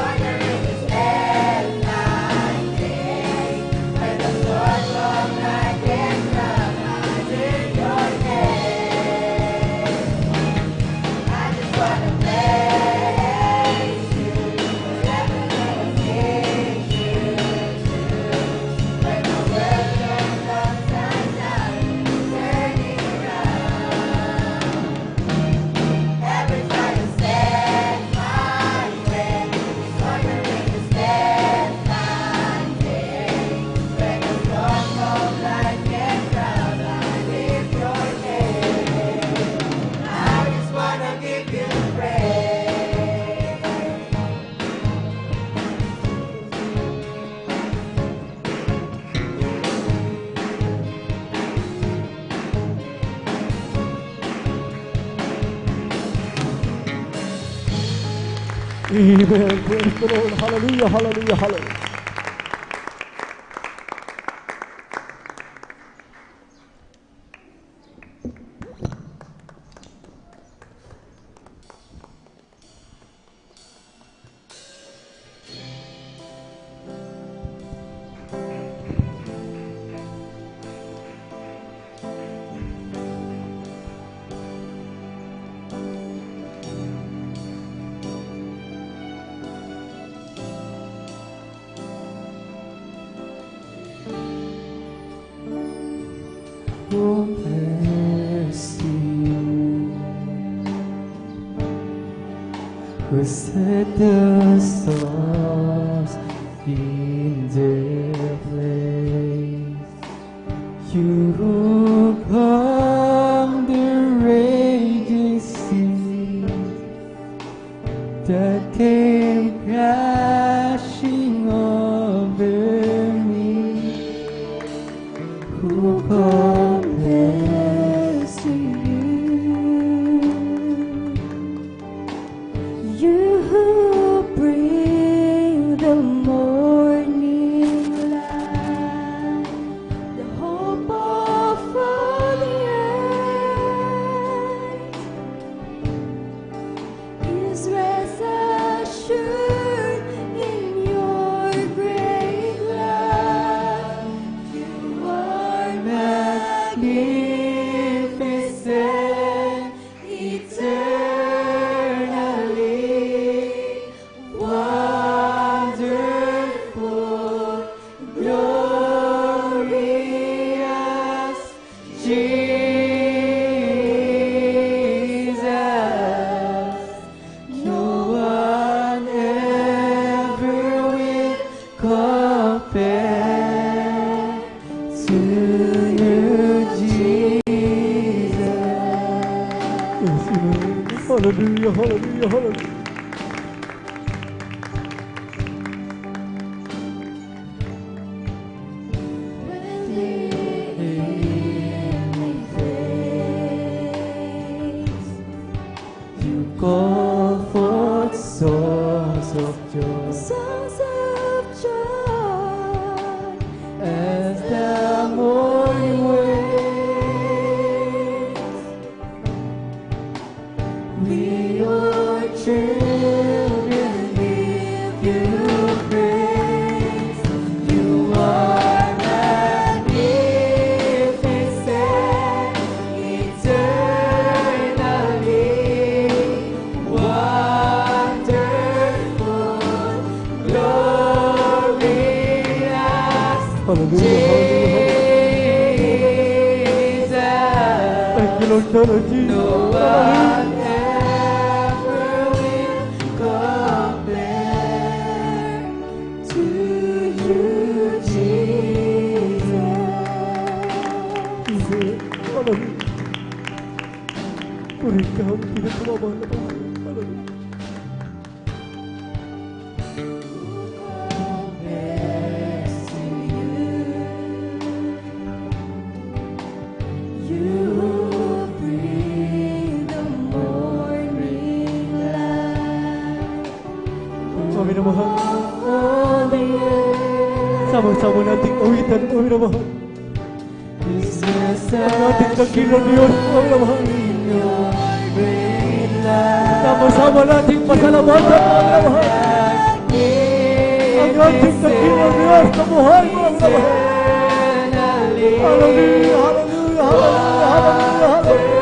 Speaker 9: ordering to set my day. When the storm comes like a drum, I lift your name. I just wanna praise you for every little thing you do. When the world turns upside down, you turn it around. Every time I set my way, it's ordering to set my day. When the storm comes like a drum, I lift your name. I just wanna give you praise.
Speaker 11: Amen. Praise the Lord. Hallelujah, hallelujah, hallelujah.
Speaker 13: Oh, mercy, who set the stars in their place. You calm the raging sea that came crashing over me. Who compares to you? You who bring the morning light, the hope of to you, Jesus.
Speaker 11: Yes, Amen. Hallelujah, hallelujah, hallelujah.
Speaker 13: You call forth songs of joy, songs of joy, as the morning waves. We, your children, give you praise. You are magnificent, eternally wonderful, glorious. Jesus.
Speaker 11: Thank you, Lord God, Lord Jesus.
Speaker 13: No one ever will compare to you, Jesus.
Speaker 11: Hallelujah. Puri ka ang pinakamamahal na Panginoon. Hallelujah. Kami na mahal. Sama-sama nating awitan, kami na mahal. Ang ating dakilang Diyos, kami na mahal. Sama-sama nating pasalamatan, kami na mahal. Ang ating dakilang Diyos, kabuhay, kami na mahal. Hallelujah, hallelujah, hallelujah, hallelujah, hallelujah.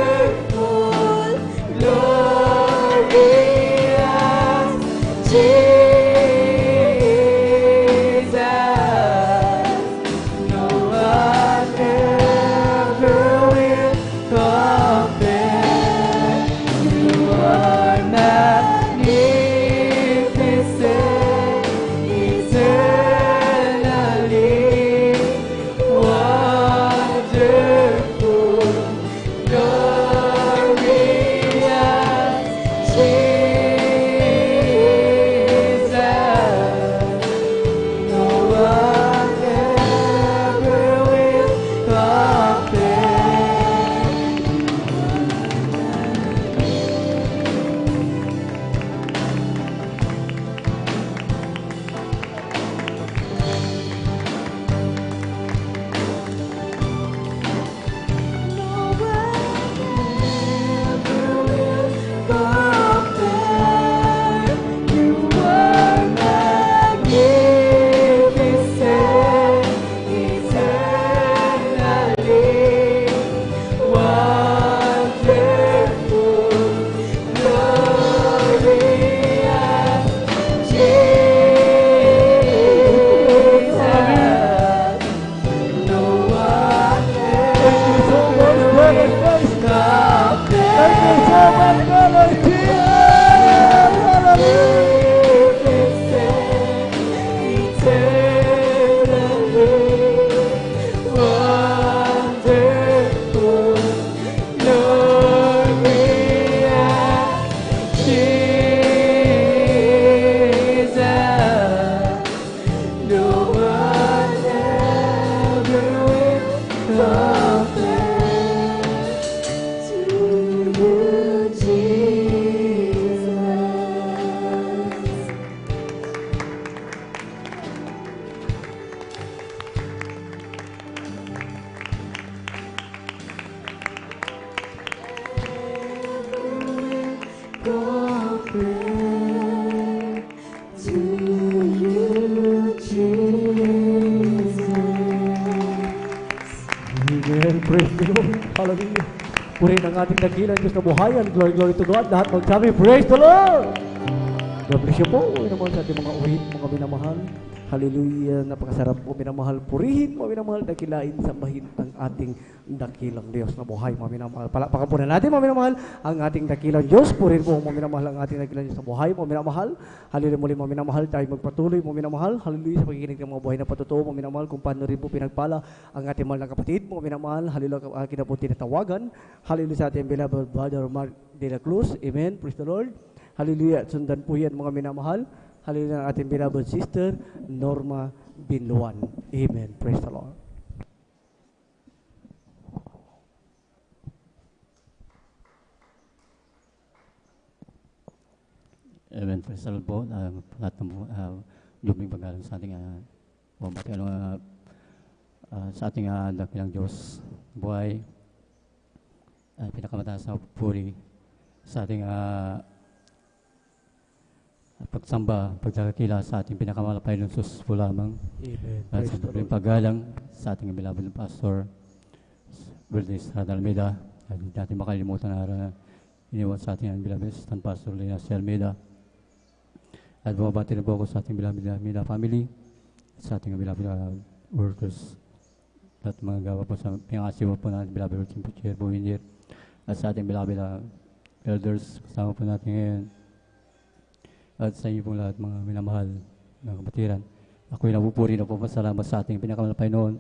Speaker 11: Amen. Praise the Lord. Hallelujah. Purihin ang ating dakilang Diyos na buhayan. Glory, glory to God. Lahat magsabi, praise the Lord. God bless you po. Uwi naman sa ating mga uhit, mga minamahal. Hallelujah, napakasarap po minamahal, purihin mo minamahal, dakilain, sambahin ang ating dakilang Diyos na buhay mo minamahal. Palakpakan po na natin mo minamahal ang ating dakilang Diyos, purihin po mo minamahal ang ating dakilang Diyos na buhay mo minamahal. Hallelujah, muli mo minamahal, tayo magpatuloy mo minamahal. Hallelujah, sa pakikinig ng mga buhay na patutuo mo minamahal, kung paano rin po pinagpala ang ating mahal na kapatid mo minamahal. Hallelujah, akin na po tinatawagan. Hallelujah sa ating beloved brother Mark de la Cruz. Amen, praise the Lord. Hallelujah, at sundan po yan mga minamahal. Hallelujah, ang ating beloved sister, Norma Binluan. Amen. Praise the Lord.
Speaker 14: Amen. Praise the Lord po. Lahat ng luming paggalang sa ating sa ating dakilang Diyos buhay. Pinakamataas na puri sa ating pagsamba, pagdakila sa ating pinakamalapay ng Sus po lamang.
Speaker 11: Amen.
Speaker 14: At sa dobleng paggalang sa ating beloved ng Pastor Berdes Almeida. At hindi natin makalimutan na iniwan sa ating beloved Assistant Pastor Lina Almeida. At bumabati na po ako sa ating beloved Almeida family, sa ating beloved workers, at mga gawa po sa pinangasiwa po natin beloved working chair po Windir, at sa ating beloved elders, kasama po natin ngayon. At sa inyo po lahat mga minamahal na kapatiran. Ako'y napupuri na po pasalamat sa ating pinakamalapay noon.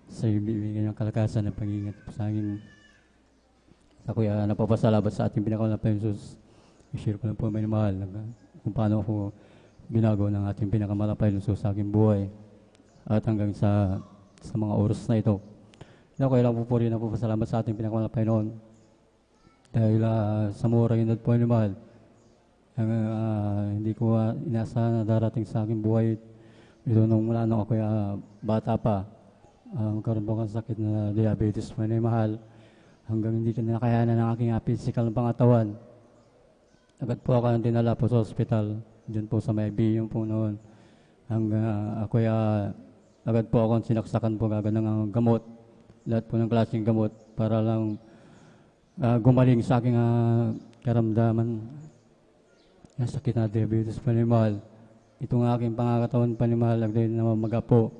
Speaker 14: Sa ibigay ng kalakasan ng pag-iingat po sa aking. Ako'y napapasalamat sa ating pinakamalapay Jesus. I-share ko lang po minamahal kung paano ako binago ng ating pinakamalapay Jesus sa aking buhay. At hanggang sa mga oras na ito. Ako'y napupuri na po pasalamat sa ating pinakamalapay noon. Dahil sa mura yun at po minamahal. Hindi ko inaasahan na darating sa aking buhay ito nung mula nung ako'y bata pa. Magkaroon po ng sakit na diabetes po na mahal. Hanggang hindi ko nakayanan ng aking physical ng pangatawan. Agad po ako dinala po sa hospital. Diyan po sa may biyong po noon. Hanggang ako'y agad po ako sinaksakan po agad ng gamot. Lahat po ng klaseng gamot para lang gumaling sa aking karamdaman. Yung sakit na diabetes panimahal. Itong aking pangakatawan panimahal, agad na magapo.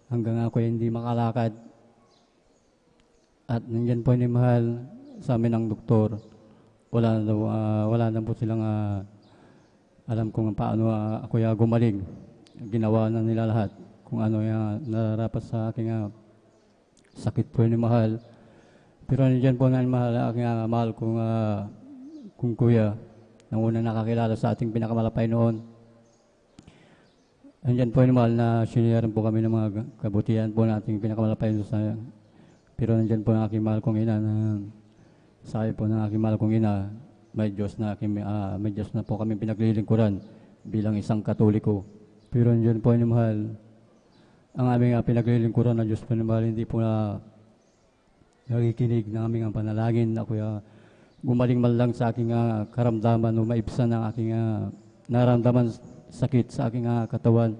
Speaker 14: Hanggang ako hindi makalakad. At nandiyan po panimahal sa amin ang doktor. Wala na po silang alam kung paano ako gumaling. Ginawa na nila lahat. Kung ano yung nararapat sa aking sakit po panimahal. Pero nandiyan po panimahal, aking mahal kung kuya. Nang unang nakakilala sa ating pinakamalapay noon. Andyan po yung mahal na siniyaran po kami ng mga kabutihan po na ating pinakamalapay noon. Pero nandyan po ang aking mahal kong ina na sabi po ng aking mahal kong ina, may Diyos na po kami pinaglilingkuran bilang isang Katoliko. Pero nandyan po yung mahal, ang aming pinaglilingkuran ng Diyos po yung mahal, hindi po na nakikinig ng aming panalangin. Ako gumaling man lang sa aking karamdaman o maibsan ng aking naramdaman sakit sa aking katawan.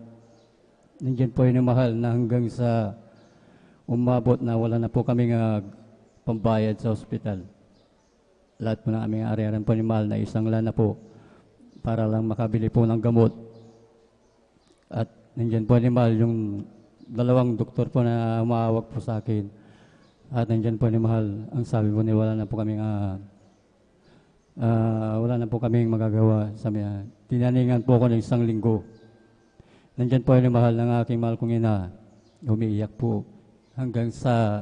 Speaker 14: Nandiyan po yung mahal na hanggang sa umabot na wala na po kaming pambayad sa ospital. Lahat po ng aming ari-arian po ni mahal na isang lana po para lang makabili po ng gamot. At nandiyan po ni mahal yung dalawang doktor po na umawag po sa akin. At nandiyan po ni mahal, ang sabi po ni wala na po kaming wala na po kaming magagawa. Sabi niya, tinaningan po ako ng 1 linggo. Nandyan po yung mahal ng aking mahal kong ina. Umiiyak po. Hanggang sa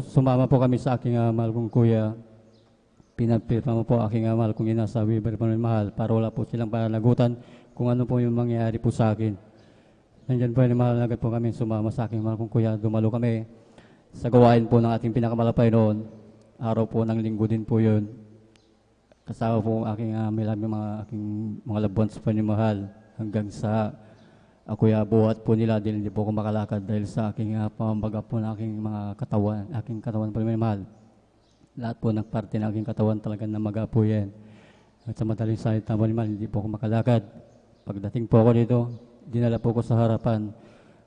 Speaker 14: sumama po kami sa aking mahal kong kuya. Pinapirma mo po aking mahal kong ina sa Weber po ng mahal para wala po silang pananagutan kung ano po yung mangyayari po sa akin. Nandyan po yung mahal agad po kami sumama sa aking mahal kong kuya. Dumalo kami sa gawain po ng ating pinakamalapay noon. Araw po ng linggo din po yun. Kasama po aking mga labuans po ni mahal. Hanggang sa ako'y buhat po nila dahil hindi po ako makalakad dahil sa aking pambaga po ng aking mga katawan. Aking katawan po ni mahal. Lahat po ng parte ng aking katawan talagang namaga po yan. At sa madaling salita po ni mahal, hindi po ako makalakad. Pagdating po ako dito, dinala po ko sa harapan.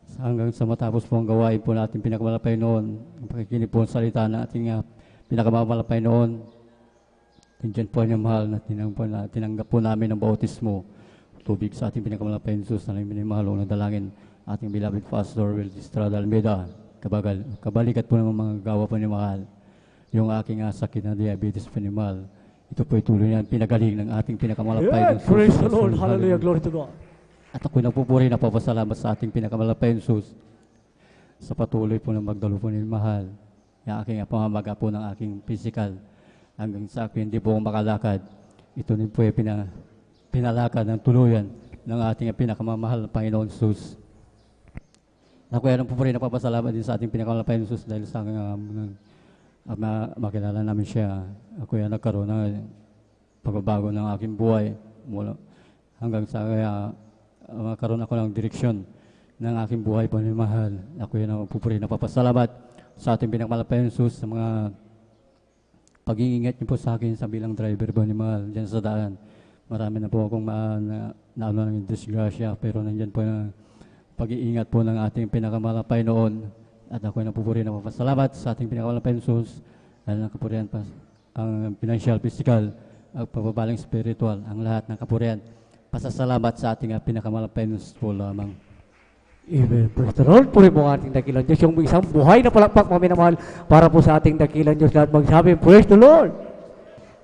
Speaker 14: Hanggang sa matapos po ang gawain po natin pinakamalapay noon, ang pakikinig po ang salita na ating pinakamalapay noon. Tindiyan po niya mahal na tinanggap po namin ang bautismo, tubig sa ating pinakamalapay na Jesus na minimahal o nadalangin ating beloved Pastor Will Estrada Almeida. Kabalikat po ng mga gawa po ni mahal. Yung aking sakit na diabetes po ni mahal. Ito po tuloy na pinagaling ng ating pinakamalapay na Jesus.
Speaker 11: Praise the Lord. Hallelujah. Glory to God.
Speaker 14: At ako'y nagpupuri na papasalamat sa ating pinakamalapay na Jesus sa patuloy po ng magdalo po ni mahal. Yung aking pamamaga po ng aking physical. Hanggang sa akin, hindi po ako makalakad. Ito din po ay pinalakad ng tuluyan ng ating pinakamamahal na Panginoon Jesus. Ako ay po rin napapasalamat din sa ating pinakamalapay na Jesus dahil sa aking makilala namin siya. Ako ay nagkaroon ng pagbabago ng aking buhay. Hanggang sa magkaroon ako ng direksyon ng aking buhay po ni mahal. Ako ay napapasalamat sa ating pinakamalapay na Jesus sa mga pag-iingat niyo po sa akin sa bilang driver po ni mahal dyan sa daan. Marami na po akong naano ng disgrasya, pero nandyan po yung pag-iingat po ng ating pinakamalapay noon. At ako ay napupuri na papasalamat sa ating pinakamalapay na Jesus dahil ng kapurihan pa ang financial, physical, at pagbabalang spiritual, ang lahat ng kapurihan. Pasasalamat sa ating pinakamalapay na Jesus po lamang.
Speaker 11: Amen. Praise the Lord. Puri po ang ating dakilang Diyos. Yung isang buhay na palakpak, mga minamahal, para po sa ating dakilang Diyos. Lahat magsabi, praise the Lord.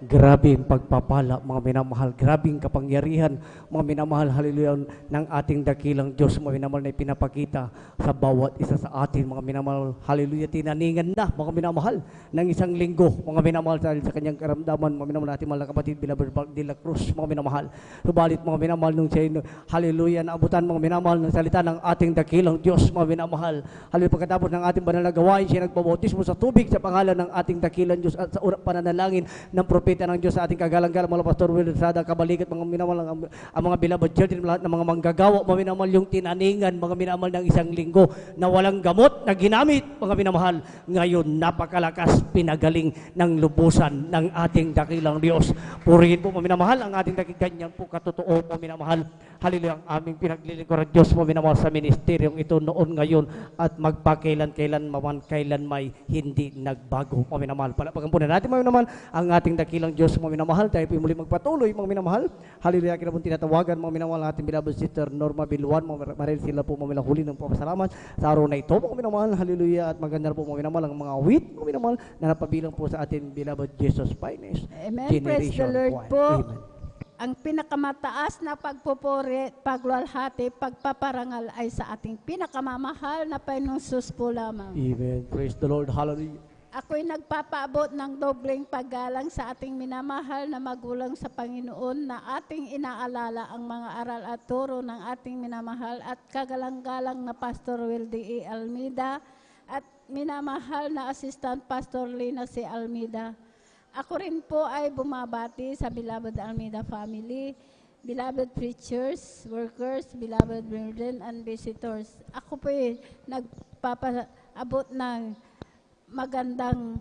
Speaker 11: Grabe ang pagpapala, mga minamahal. Grabe ang kapangyarihan, mga minamahal, hallelujah, ng ating dakilang Diyos, mga minamahal, na ipinapakita sa bawat isa sa atin, mga minamahal. Hallelujah, tinaningan na, mga minamahal, ng isang linggo, mga minamahal, dahil sa kanyang karamdaman, mga minamahal natin, mga kapatid, Beloved de la Cruz, mga minamahal. Subalit, mga minamahal, nung siya, hallelujah, naabutan, mga minamahal, ng salita ng ating dakilang Diyos, mga minamahal. Hallelujah, pagkatapos ng ating banal na gawain, siya nagbabautismo sa tubig sa pangalan ng ating dakilang Diyos at sa pananalangin ng propeta ng Diyos sa ating kagalang-galang mga Pastor Will Estrada, kabalikat mga minamahal ang mga beloved children, lahat ng mga manggagawa, mga minamahal, yung tinaningan, mga minamahal ng isang linggo na walang gamot na ginamit, mga minamahal, ngayon napakalakas, pinagaling ng lubusan ng ating dakilang Diyos. Purihin po, mga minamahal, ang ating ganyan po katotoo, mga minamahal. Hallelujah, ang aming pinaglilingkuran Diyos, mga minamahal, sa ministeryong ito noon, ngayon, at magpakailan kailan may hindi nagbago, mga minamahal. Palapagan po na natin, mga minamahal, ang ating dakilang Diyos, mga minamahal. Tayo po muli magpatuloy, mga minamahal. Hallelujah, kinapon tinatawagan, mga minamahal, ating beloved sister Norma Bilwan, mga maril sila po, mga huli ng papasalamat sa araw na ito, mga minamahal. Hallelujah, at maganda po, mga minamahal, ang mga wit, mga minamahal, na napabilang po sa ating beloved Jesus Finest.
Speaker 15: Amen. Praise the Lord po.
Speaker 11: Amen.
Speaker 15: Ang pinakamataas na pagpupuri, pagluwalhati, pagpaparangal ay sa ating pinakamamahal na Panginoong Jesus po lamang.
Speaker 11: Amen. Praise the Lord. Hallelujah.
Speaker 15: Ako'y nagpapaabot ng dobleng paggalang sa ating minamahal na magulang sa Panginoon na ating inaalala ang mga aral at turo ng ating minamahal at kagalang-galang na Pastor Will D.E. Almeida at minamahal na Assistant Pastor Lina C. Almeida. Ako rin po ay bumabati sa Beloved Almeida family, beloved preachers, workers, beloved brethren, and visitors. Ako po ay nagpapaabot ng magandang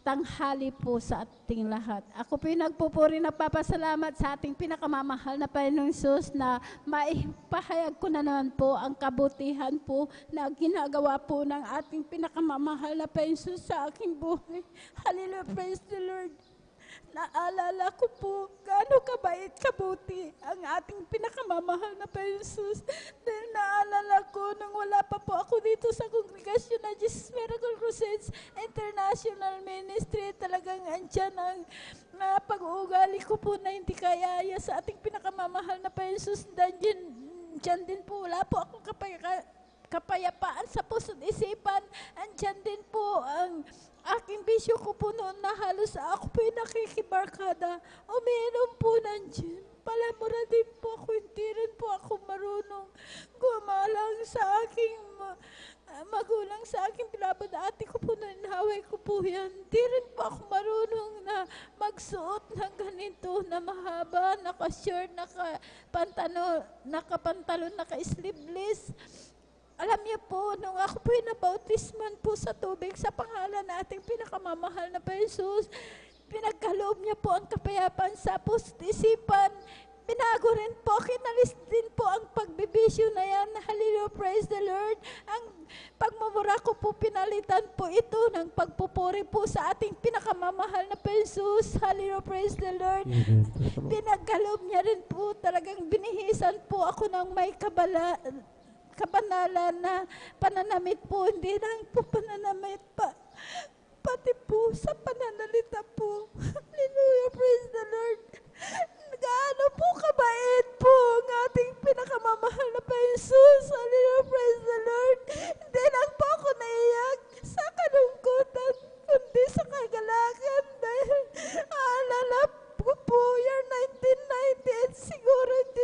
Speaker 15: tanghali po sa ating lahat. Ako po yung nagpupuri na papasalamat sa ating pinakamamahal na Panginoong Jesus na maipahayag ko na naman po ang kabutihan po na ginagawa po ng ating pinakamamahal na Panginoong Jesus sa aking buhay. Hallelujah, praise the Lord. Naalala ko po gaano kabait, kabuti ang ating pinakamamahal na Panginoong Jesus. Dahil naalala ko nung wala pa po ako dito sa kongregasyon na Jesus Miracle Crusades International Ministry, talagang andyan ang pag-uugali ko po na hindi kayaya sa ating pinakamamahal na Panginoong Jesus. Dyan din po wala po akong kapayapaan sa puso't isipan. Andyan din po ang aking bisyo ko po noon na halos ako po yung nakikibarkada. Umiinom po nandiyan. Palamura din po ako, hindi rin po ako marunong gumalang sa aking magulang, sa aking beloved ate ko po noon. Haway ko po yan. Hindi rin po ako marunong na magsuot ng ganito na mahaba, naka-shirt, nakapantalon, naka-sleeveless. Alam niyo po, nung ako po yung nabautisman po sa tubig sa pangalan na ating pinakamamahal na Jesus, pinagkaloob niya po ang kapayapaan sa puso't isipan. Binago rin po, kinalis din po ang pagbibisyo na yan. Hallelujah, praise the Lord. Ang pagmumura ko po pinalitan po ito ng pagpupuri po sa ating pinakamamahal na Jesus. Hallelujah, praise the Lord. Pinagkalob niya rin po, talagang binihisan po ako ng may kabanalan na pananamit po, hindi lang po pananamit pati po sa pananalita po. Hallelujah, praise the Lord. Gaano po kabait po ang ating pinakamamahal na Jesus. Hallelujah, praise the Lord. Hindi lang po ako naiyak sa kalungkutan, kundi sa kagalakan dahil alala ko po, year 1998, siguro hindi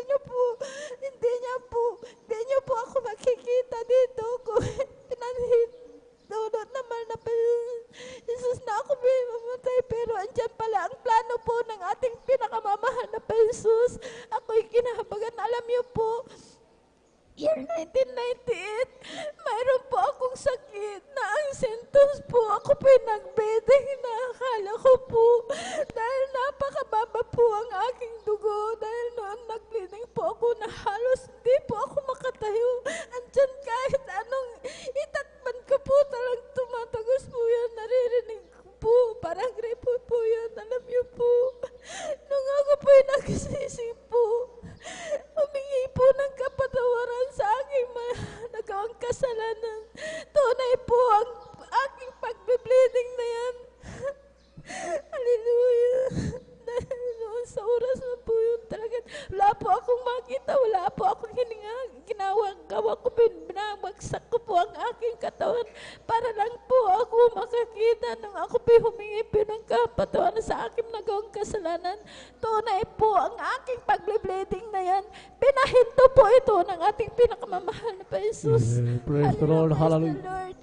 Speaker 15: niyo po ako makikita dito kung pinahintulot naman na Jesus na ako may mamatay, pero andyan pala ang plano po ng ating pinakamamahal na Jesus. Ako'y kinahabagan. Alam niyo po, year 1998, mayroon po akong sakit na ang symptoms po, ako po nag-bedding na akala ko po, dahil napakababa po ang aking dugo, dahil noon nag-bleeding po ako na halos hindi po ako makatayo. Andyan kahit anong itakpan ko po, talagang tumatagos po yan, naririnig ko po, parang gripo po yan, alam niyo po. Nung ako po nagsisi po, humingi po ng kapatawaran sa aking nagawang kasalanan. Tunay po ang aking pagbe-bleeding na yan. Hallelujah. Dahil noon sa oras na po yun talaga, wala po akong makita, wala po akong gawa ko, binabagsak ko po ang aking katawan para lang po ako makakita nung ako po humingi po ng kapatawaran sa aking nagawang kasalanan. Tunay po ang aking pagbe-bleeding na yan. Pinahinto po ito ng ating pinakamamahal na Jesus.
Speaker 11: Praise the Lord. Hallelujah.
Speaker 15: Lord.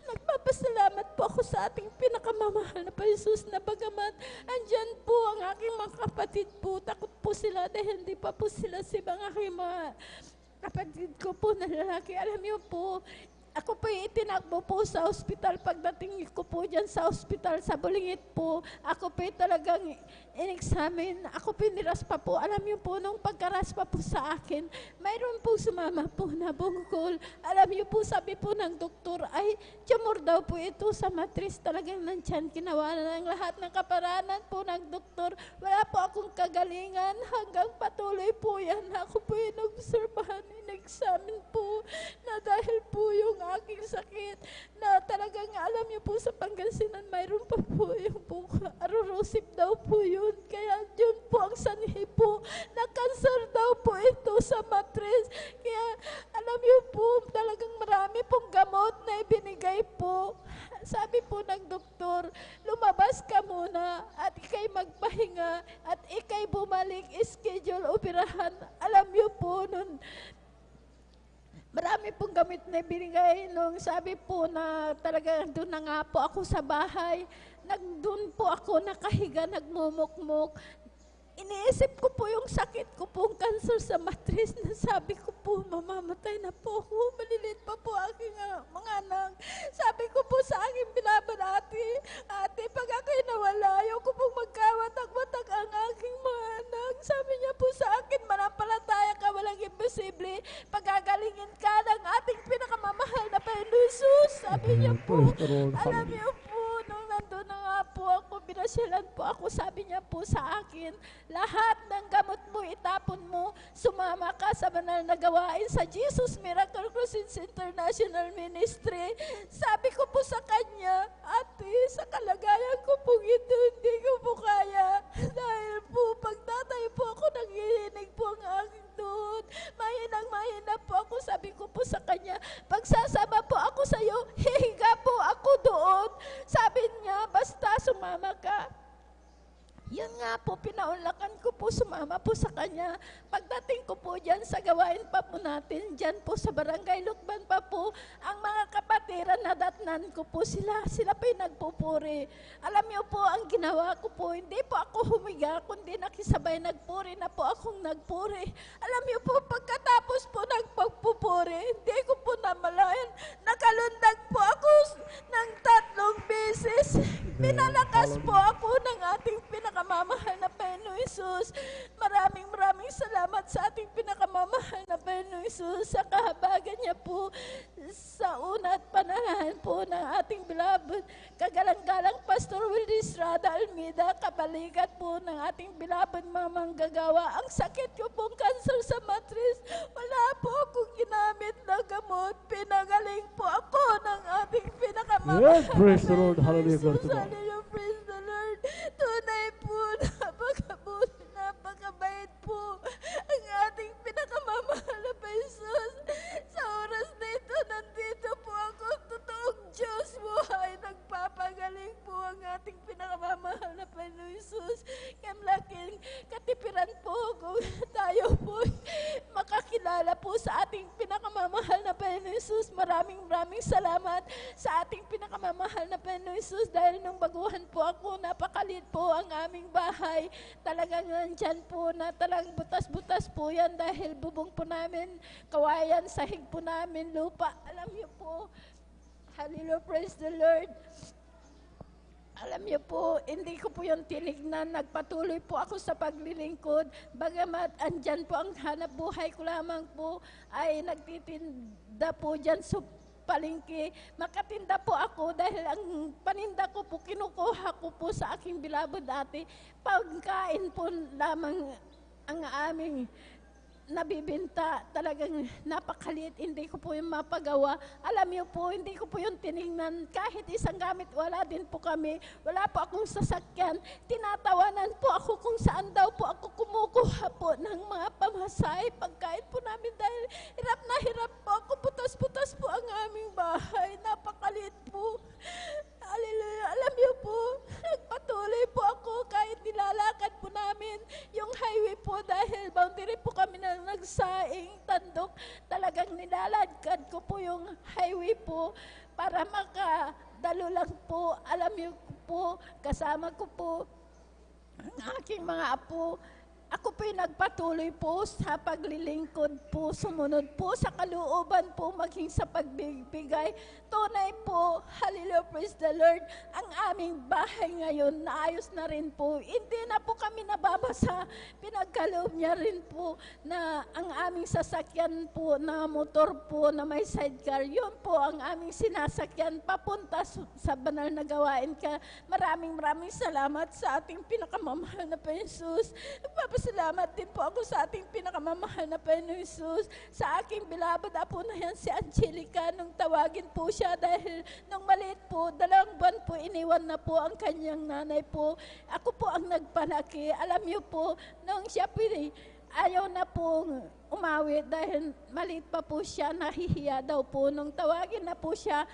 Speaker 15: Nagpapasalamat po ako sa ating pinakamamahal na Jesus na bagamat andyan po ang aking mga kapatid po, takot po sila dahil hindi pa po sila si mga aking mga kapatid ko po na lalaki. Alam niyo po, ako po itinakbo po sa ospital. Pagdating ko po dyan sa ospital, sa Bulingit po, ako po talagang in-examine. Ako po niraspa po. Alam niyo po, nung pagkaraspa po sa akin, mayroon po sumama po na bungkol. Alam niyo po, sabi po ng doktor, ay tumor daw po ito sa matris. Talagang nandyan, ginawa na ng lahat ng kaparanan po ng doktor. Wala po akong kagalingan hanggang patuloy po yan. Ako po inobserbahan, in-examine po na dahil po yung aking sakit na talagang alam niyo po sa Pangasinan mayroon pa po yung arorosip daw po yun. Kaya yun po ang sanhi po na cancer daw po ito sa matris. Kaya alam niyo po talagang marami pong gamot na ibinigay po. Sabi po ng doktor, lumabas ka muna at ikay magpahinga at ikay bumalik, schedule, operahan. Alam niyo po nun, marami pong gamit na binigay nung sabi po na talaga doon na nga po ako sa bahay. Doon po ako nakahiga, nagmumukmuk. Iniisip ko po yung sakit ko pong cancer sa matris na sabi ko po, mamamatay na po ako. Malilit pa po aking mga anak. Sabi ko po sa aking binabanati, ate, pag ako'y nawala, ayaw ko pong magkawatak-watak ang aking mga anak. Sabi niya po sa akin, manampalataya ka, walang imposible. Pagagalingin ka ng ating pinakamamahal na Jesus. Sabi niya po, alam niyo po, nung nandun na nga po ako, binasyalan po ako, sabi niya po sa akin, lahat ng gamot mo, itapon mo, sumama ka sa banal na gawain sa Jesus Miracle Crusade International Ministry. Sabi ko po sa kanya, ate, sa kalagayan ko po ito, hindi ko po kaya. Dahil po, pagtatay po ako, nangihinig po ang aking tuhod. Mahinang-mahina po ako, sabi ko po sa kanya, pagsasama po ako sa iyo, hihiga po ako doon. Sabi niya, basta sumama ka. Yun nga po, pinaunlakan ko po, sumama po sa kanya. Pagdating ko po dyan sa gawain pa po natin, dyan po sa Barangay Lukban pa po, ang mga kapatiran na datnan ko po sila po'y nagpupuri. Alam niyo po, ang ginawa ko po, hindi po ako humiga, kundi nakisabay nagpuri na po akong nagpuri. Alam niyo po, pagkatapos po nagpagpupuri, hindi ko po namalayan, nakalundag po ako ng 3 beses. Pinalakas po ako ng ating pinakamamahal na Panginoon Jesus. Maraming salamat sa ating pinakamamahal na Panginoon Hesus, sa kahabagan niya po sa una at panahon po ng ating beloved, kagalang-galang Pastor Willie Estrada Almeida, kabalikat po ng ating beloved mga manggagawa. Ang sakit ko pong cancer sa matris, wala po akong ginamit na gamot. Pinagaling po ako ng ating pinakamamahal.
Speaker 11: Yes, praise the Lord. Hallelujah. Glory to God.
Speaker 15: Hallelujah, praise the Lord. Tunay po, napakabuti, napakabait po ang ating pinakamamahal na Jesus. Sa oras na ito, nandito po ako, totoong Diyos buhay. Nagpapagaling po ang ating pinakamamahal na Panginoon Jesus. Kaya malaking katipiran po kung tayo po makakilala po sa ating pinakamamahal na Panginoon Jesus. Maraming salamat sa ating pinakamamahal na Panginoon Jesus dahil nung baguhan po ako, napakalit po ang aming bahay. Talagang nandyan po na talagang butas-butas po yan dahil bubong po namin, kawayan, sahig po namin, lupa. Alam niyo po, hallelujah, praise the Lord. Alam niyo po, hindi ko po yung tinignan. Nagpatuloy po ako sa paglilingkod. Bagamat andyan po ang hanap buhay ko lamang po ay nagtitinda po dyan sa palengke. Makatinda po ako dahil ang paninda ko po, kinukuha ko po sa aking bilabod dati. Pagkain po lamang ang aming nabibinta, talagang napakaliit, hindi ko po yung mapagawa. Alam niyo po, hindi ko po yung tinignan. Kahit isang gamit, wala din po kami. Wala po akong sasakyan. Tinatawanan po ako kung saan daw po ako kumukuha po ng mga pamasahe, pagkain po namin dahil hirap na hirap po ako. Putas-putas po ang aming bahay. Napakaliit po. Hallelujah. Alam niyo po, nagpatuloy po ako kahit nilalakad po namin yung highway po dahil boundary po kami na nagsaing tandok. Talagang nilalakad ko po yung highway po para makadalo lang po. Alam niyo po, kasama ko po ang aking mga apo. Ako po'y nagpatuloy po sa paglilingkod po, sumunod po sa kalooban po, maging sa pagbibigay. Tunay po, hallelujah, praise the Lord, ang aming bahay ngayon, naayos na rin po. Hindi na po kami nababasa, pinagkaloob niya rin po na ang aming sasakyan po na motor po na may sidecar, yun po ang aming sinasakyan papunta sa banal na gawain ka. Maraming salamat sa ating pinakamamahal na Jesus. Salamat din po ako sa ating pinakamamahal na Panginoon Jesus, sa aking bilabad apo na yan, si Angelica, nung tawagin po siya dahil nung maliit po, 2 buwan po, iniwan na po ang kanyang nanay po. Ako po ang nagpalaki. Alam niyo po, nung siya po, ayaw na po umawi dahil maliit pa po siya, nahihiya daw po. Nung tawagin na po siya,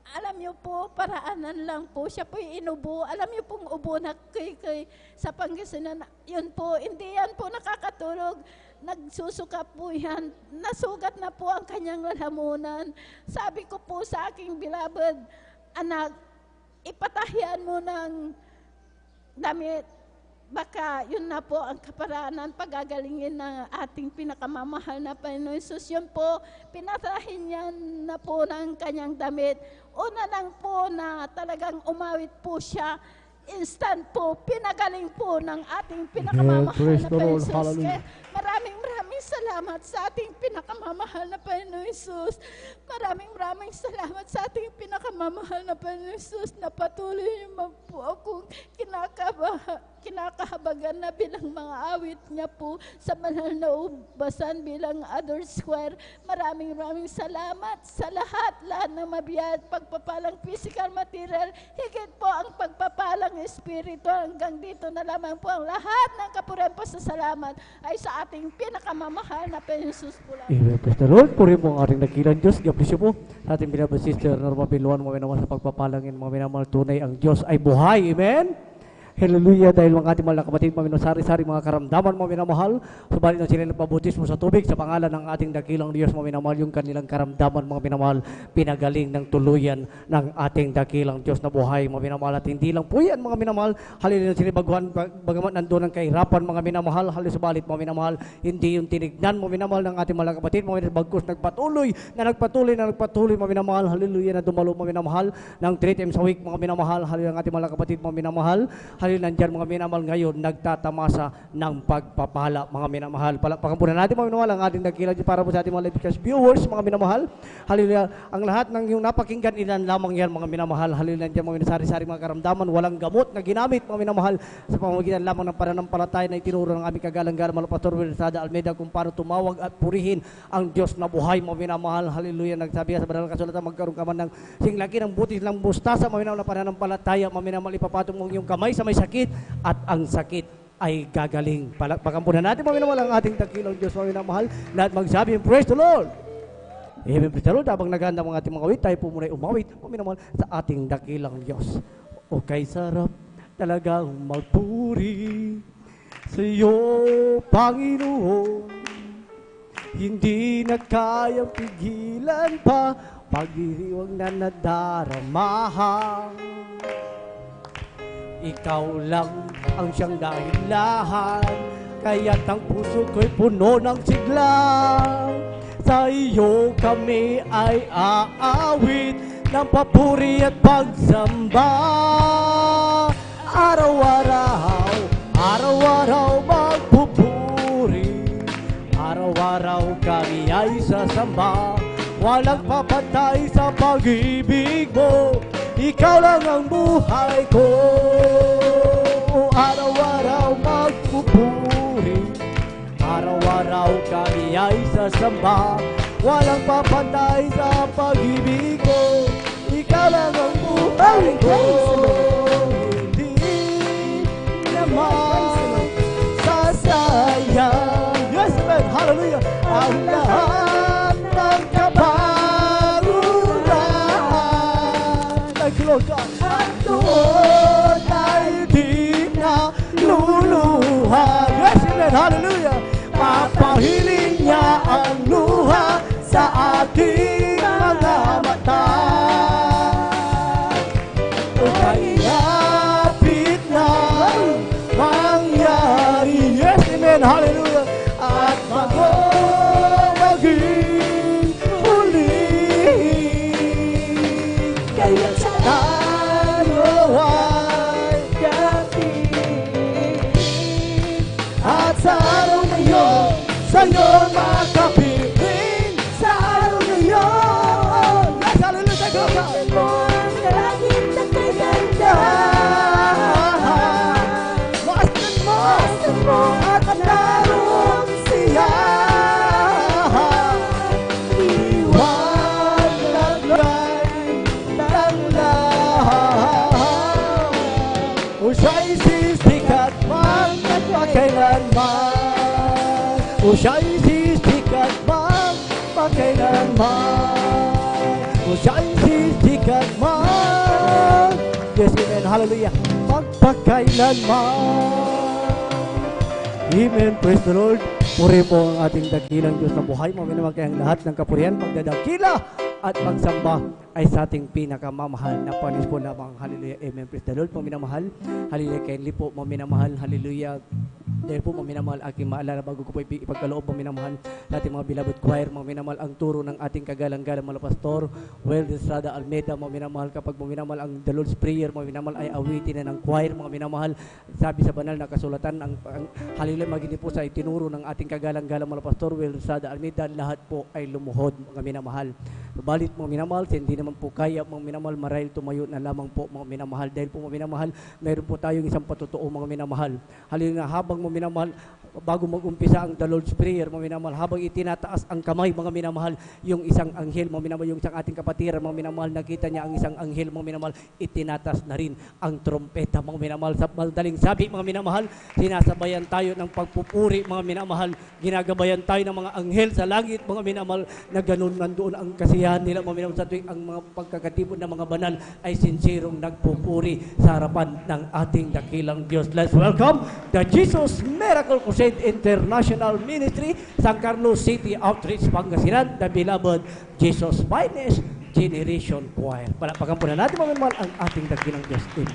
Speaker 15: alam niyo po, paraanan lang po. Siya po'y inubo. Alam niyo pong ubo na kay sa Pangasinan. Yun po, hindi yan po nakakatulog. Nagsusuka po yan. Nasugat na po ang kanyang lalamunan. Sabi ko po sa aking beloved, anak, ipatahian mo ng damit. Baka yun na po ang kaparaanan, pagagalingin ng ating pinakamamahal na Panginoon Jesus. Yun po, pinatahin niya na po ng kanyang damit. Una lang po na talagang umawit po siya. Instant po, pinagaling po ng ating pinakamamahal na Panginoon Jesus. Maraming salamat sa ating pinakamamahal na Panginoon Jesus. Maraming salamat sa ating pinakamamahal na Panginoon Jesus na patuloy naman po akong kinakahabagan na bilang mga awit niya po sa banal na ubasan bilang Ador Square. Maraming salamat sa lahat ng mabiyat, pagpapalang physical material, higit po ang pagpapalang spiritual. Hanggang dito na lamang po ang lahat ng kapurihan pa sa salamat ay sa ating pinakamamahal na Panginoon Jesus po lang.
Speaker 11: Amen. Praise the Lord. Puri mo ang ating nakilang Diyos. God bless you po. Sa ating binabas sister Norma Piluan, mga minamahal sa pagpapalangin, mga minamahal tunay, ang Diyos ay buhay. Amen. Hallelujah, dahil mga ating mga kapatid, mga minasari-sari, mga karamdaman, mga minamahal, subalit na sila nagpabutismo sa tubig, sa pangalan ng ating dakilang Diyos, mga minamahal, yung kanilang karamdaman, mga minamahal, pinagaling ng tuluyan ng ating dakilang Diyos na buhay, mga minamahal, at hindi lang po yan, mga minamahal, hallelujah, sila baguhan, bagamat nandun ang kahirapan, mga minamahal, hallelujah, subalit, mga minamahal, hindi yung tinignan, mga minamahal, ng ating mga kapatid, mga minamahal, bagkus, nagpatuloy, mga minamahal, hallelujah, na dumalo, mga minamahal, ng 3 times a week, mga minamahal, hallelujah, ang ating mga kapatid, mga minamahal, Hallelujah, nandyan mga minamahal ngayon, nagtatamasa ng pagpapala, mga minamahal. Palakpakan po na natin mga minamahal ang ating nagkila para po sa ating mga live viewers, mga minamahal. Hallelujah, ang lahat ng yung napakinggan, ilan lamang yan mga minamahal. Hallelujah, nandyan mga minasari-sari mga karamdaman, walang gamot na ginamit mga minamahal sa pamamagitan lamang ng pananampalataya na itinuro ng aming kagalang-galang mga Pastor Wilsada Almeida kung paano tumawag at purihin ang Diyos na buhay mga minamahal. Hallelujah, nagsabi sa banal na kasulatan, magkaroon ka man ng singlaki ng butis ng mustasa mga minamahal na pananampalataya mga minamahal, ipapatong mo yung kamay sa may sakit at ang sakit ay gagaling. Palakpakan po na natin mga minamahal ang ating dakilang Diyos mga minamahal. Lahat magsabi, praise the Lord. Amen, praise the Lord. Habang naganda mga ating mga awit, tayo po muna umawit mga minamahal sa ating dakilang Diyos. O kay sarap talagang magpuri sa iyo, Panginoon. Hindi na kayang pigilan pa pag-iriwang na nadaramahan. Ikaw lang ang siyang dahilahan, kaya't ang puso ko'y puno ng sigla. Sa iyo kami ay aawit ng papuri at pagsamba. Araw-araw, araw-araw magpupuri, araw-araw kami ay sasamba. Walang papatay sa pag-ibig mo, ikaw lang ang buhay ko. Araw-araw magpupuri, araw-araw kami ay sasamba. Walang papatay sa pag-ibig ko, ikaw lang ang buhay ko. Hindi naman sasayang, yes man, hallelujah, ang lahat ng kabarulan. Thank you Lord God. At doon ay di na luluha. Yes amen, hallelujah. Papahiling niya ang luha sa ating mga mata. O kayapit na mangyari. Yes, amen, hallelujah. At maging muli. Kaya tayo ay kapit. At sa araw na yun, sa'yo makapiling. Sa araw na yun, yes, hallelujah, thank you, God. Mo ang langit na kay ganda. Mastan mo at larong siya. Iwanag lang ng lahat. O siya'y sisikat man at magkailanman. O siya'y sisikat man, magkailanman. O siya'y sisikat man. Yes, amen, hallelujah. Magpakailanman. Amen, praise the Lord. Puri po ang ating dakilang Diyos na buhay. Maminamag kayang lahat ng kapurihan, pagdadakila at pagsamba ay sa ating pinakamamahal na panis po lamang. Hallelujah, amen, praise the Lord. Maminamahal, hallelujah, kindly po, maminamahal, hallelujah. Dahil po maminamahal aking maalala bago ko po ipagkaloob maminamahal sa ating mga beloved choir, maminamahal ang turo ng ating kagalang-galang mga pastor Well Estrada Almeida, maminamahal kapag maminamahal ang The Lord's Prayer, maminamahal ay awitin na ng choir, maminamahal sabi sa banal na kasulatan ang hallelujah magini po sa itinuro ng ating kagalang-galang mga pastor Well Estrada Almeida, lahat po ay lumuhod mga minamahal. Balit mga minamahal, hindi naman po kaya mga minamahal marahil tumayo na lamang po mga minamahal dahil po mga minamahal, mayroon po tayong isang patutuo mga minamahal. Hallelujah, habang mga minamahal, bago mag-umpisa ang The Lord's Prayer, mga minamahal, habang itinataas ang kamay, mga minamahal, yung isang anghel, mga minamahal, yung isang ating kapatiran, mga minamahal, nakita niya ang isang anghel, mga minamahal, itinatas na rin ang trompeta, mga minamahal. Sa madaling sabi, mga minamahal, sinasabayan tayo ng pagpupuri, mga minamahal, ginagabayan tayo ng mga anghel sa langit, mga minamahal, na ganun nandoon ang kasiyahan nila, mga minamahal, sa tuwing ang mga pagkakatipon ng mga banal ay sinserong nagpupuri sa harapan ng ating dakilang Diyos. Let's welcome the Jesus Miracle Crusade International Ministry, San Carlos City Outreach, Pangasinan, the beloved Jesus Finest Generation Choir. Palakpakan po na natin mga minamahal ang ating dakilang Diyos. Amen.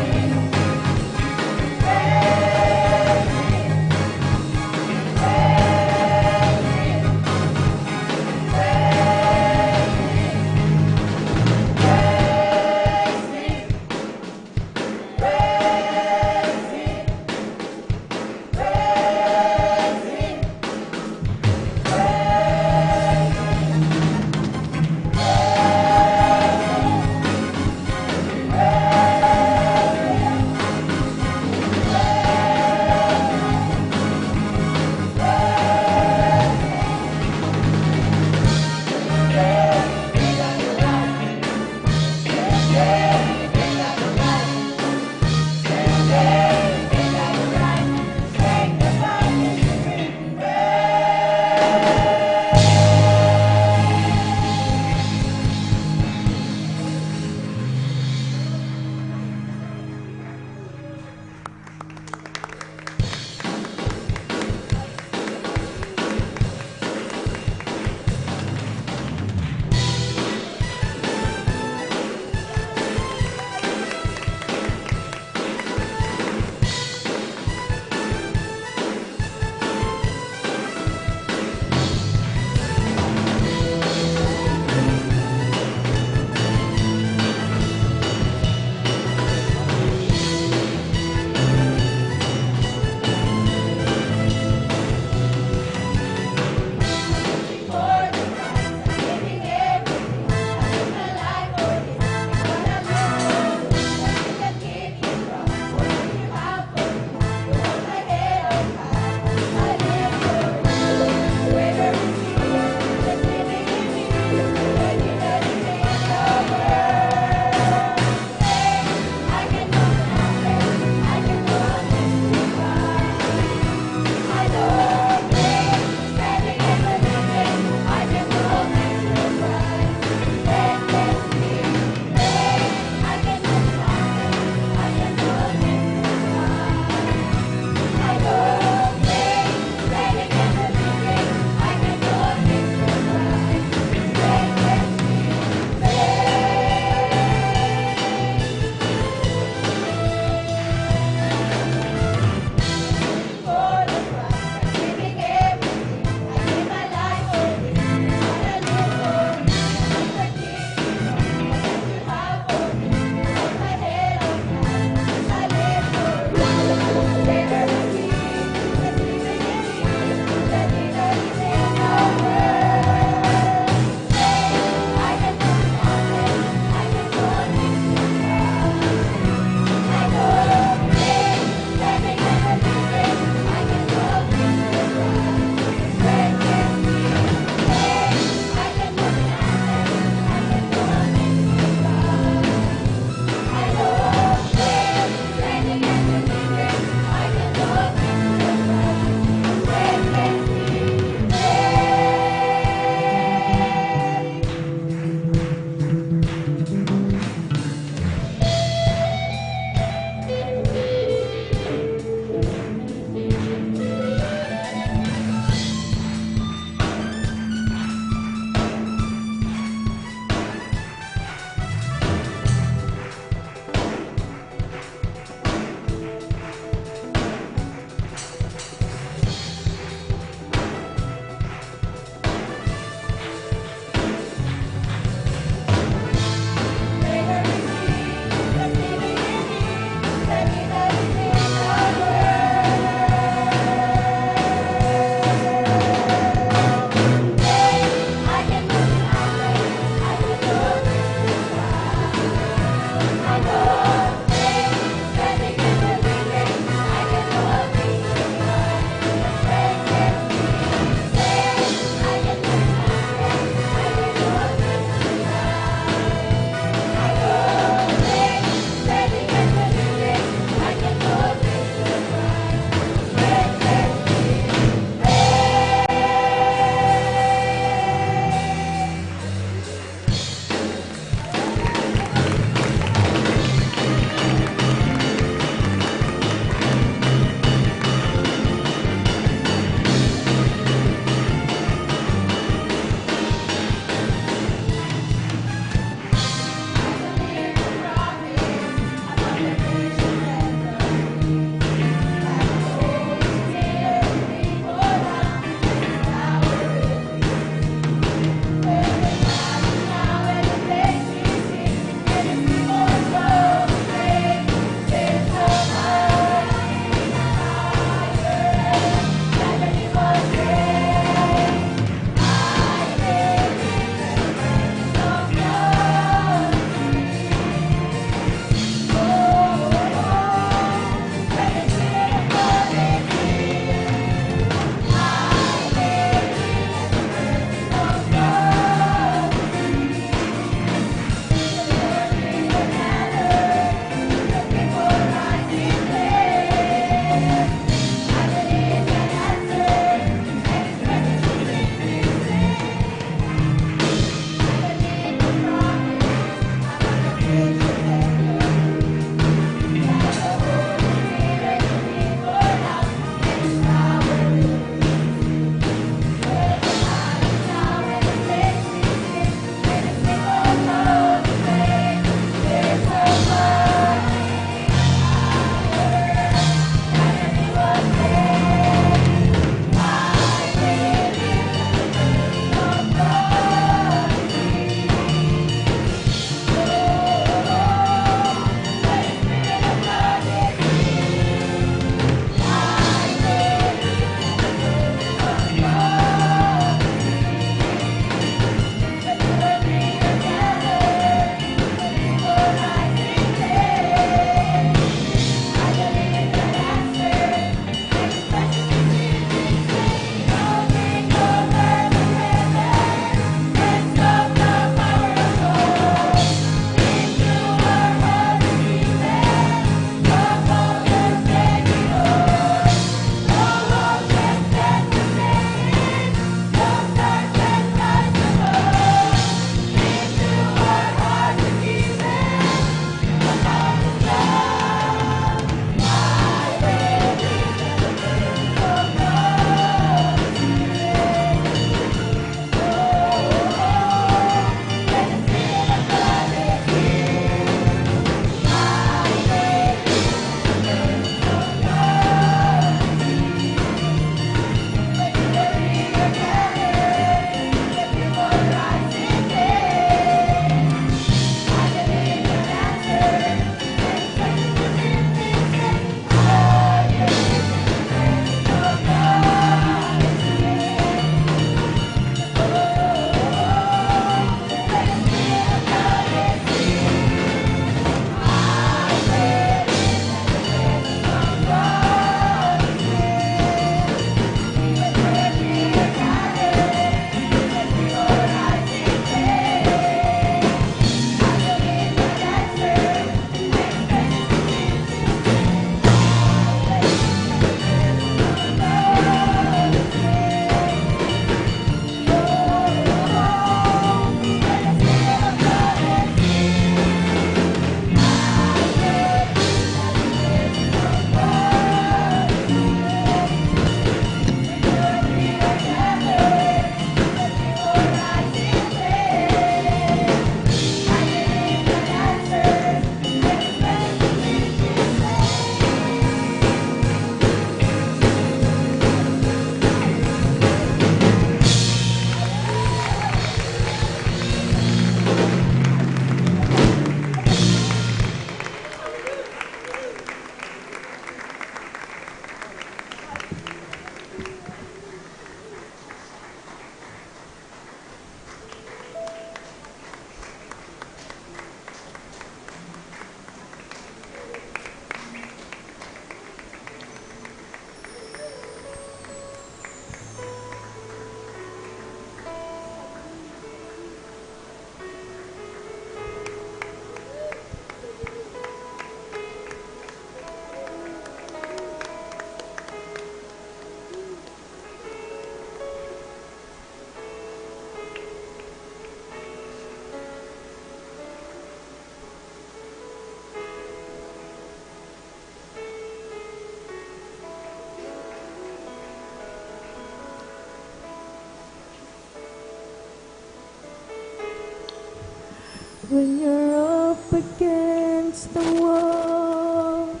Speaker 10: When you're up against the wall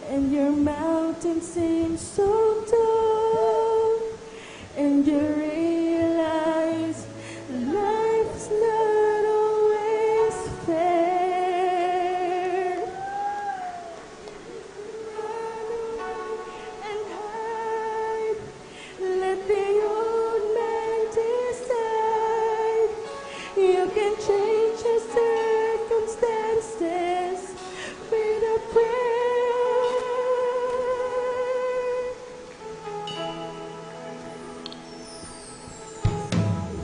Speaker 10: and your mountain seems so tall, and you realize life's not always fair, and hide, let the old man decide. You can change your circumstances with a prayer.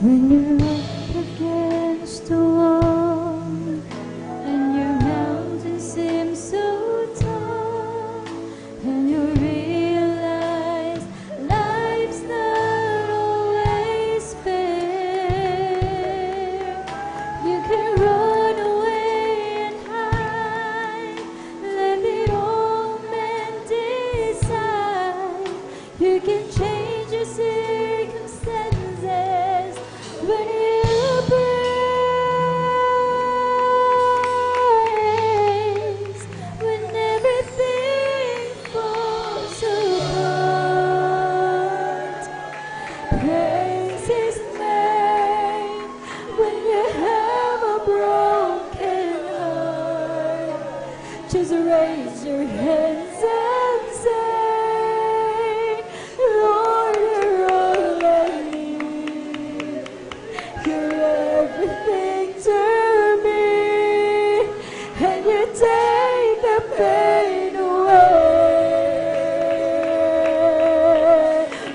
Speaker 10: When you're up against the wall and your mountain seems so tall, and you realize life's not always fair, you can run away and hide, let the old man decide. You can change your circumstances when you praise, when everything falls apart. Praise His name when you have a broken heart. Just raise your hands and say, Lord, you're all I need. You're everything to me, and you take the pain away.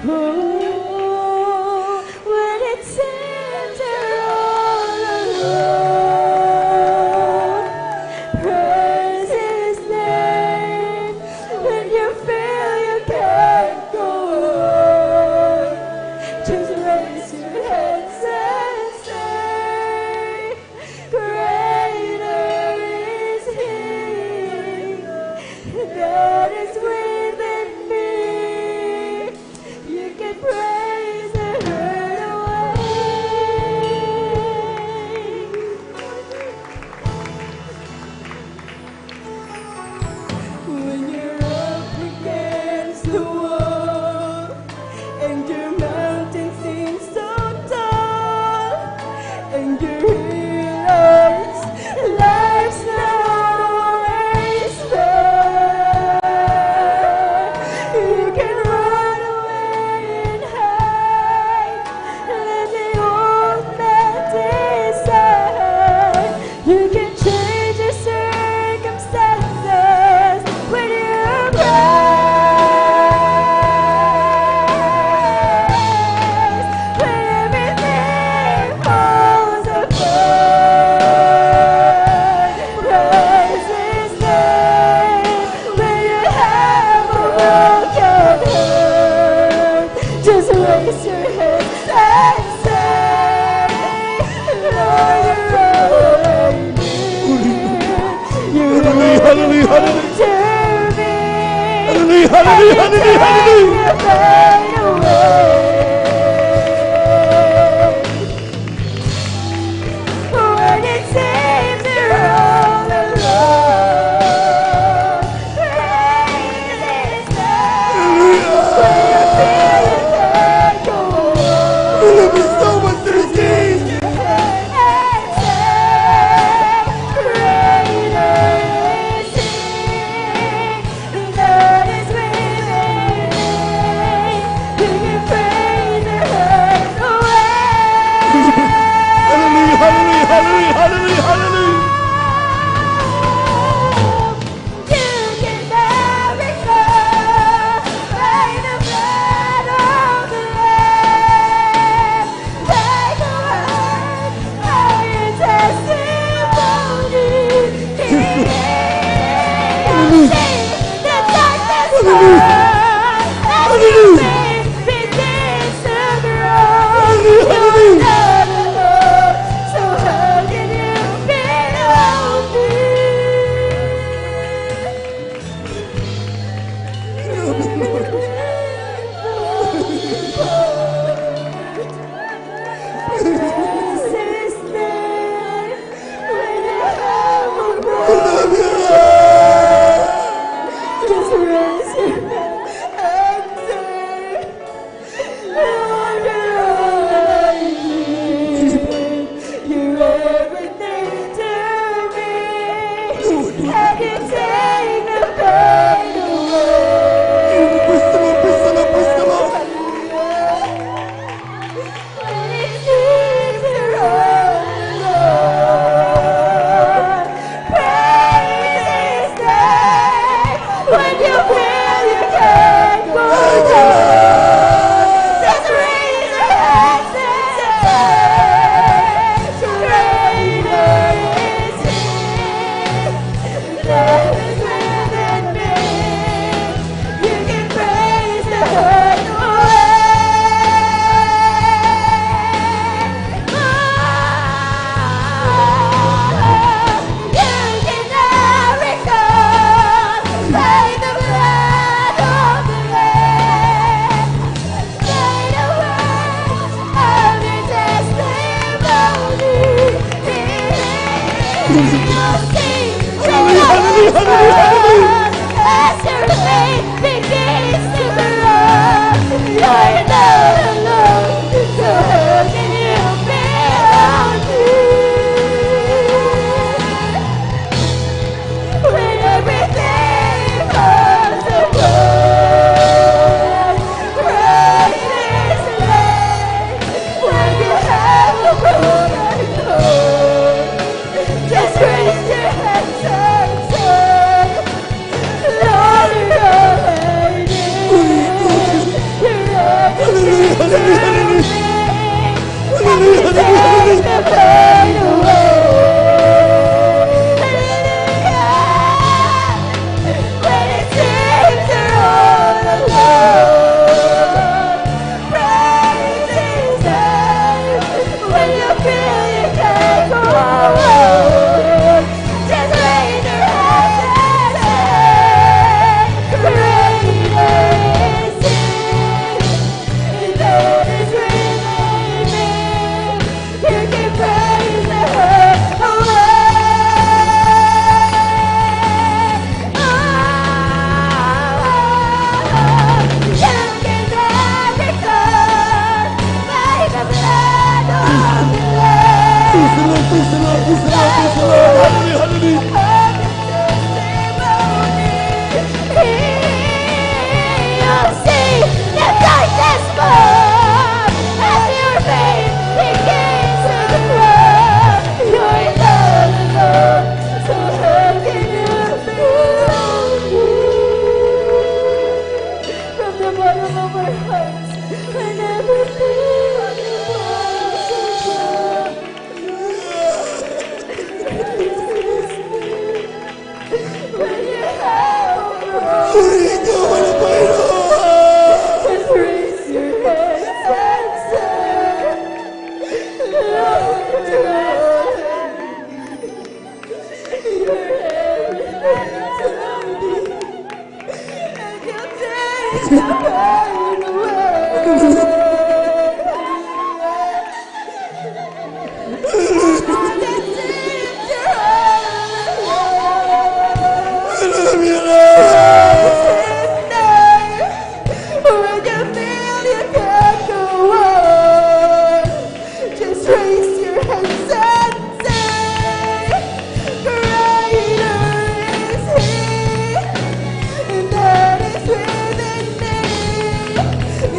Speaker 10: Ooh, when it seems you're all alone, praise His name. When you feel you can't go on, just raise your hands and say, greater is He that is within me. You can praise the hurt away. When you're up against the wall and your mountain seems so tall, and you realize life's not always fair, you can run away and hide, let the old man decide. You can change your circumstances when you praise, when everything falls apart. Praise His name when you have a broken heart. Just raise your hands and say, Lord, you're all I need. You're
Speaker 5: Hallelujah, hallelujah,
Speaker 10: everything to me.
Speaker 5: Hallelujah, hallelujah, hallelujah, hallelujah.
Speaker 10: And you take the pain away. When it seems you're all alone, praise His name. When you feel you can't go on,
Speaker 5: I love you so much, this game.
Speaker 10: and say, greater is He that is within me. As your faith begins to grow, you're not alone. So how can you feel when everything falls apart? Christ is alive when you have a broken heart. Just raise your hands and sing, Lord, you're hiding. You're everything to me, and you take the pain away. When it seems you're all alone, praise His name. When you feel you can't go on, just raise your hands and say, greater is He that is within me. You can praise the hurt away. You can never recover by the blood of the Lamb.
Speaker 9: Praise the Lord, praise the Lord, praise the Lord, praise the Lord. Hallelujah, hallelujah.
Speaker 10: You'll see the darkness fall as your faith begins to grow. You're not alone, so how can you feel? From the bottom of our hearts, when everything falls apart. When you have a just raise your hands and say, Lord, you're everything to me, and you take the pain away. When you feel you can't go on, just raise your hands and say, greater is He that is within me.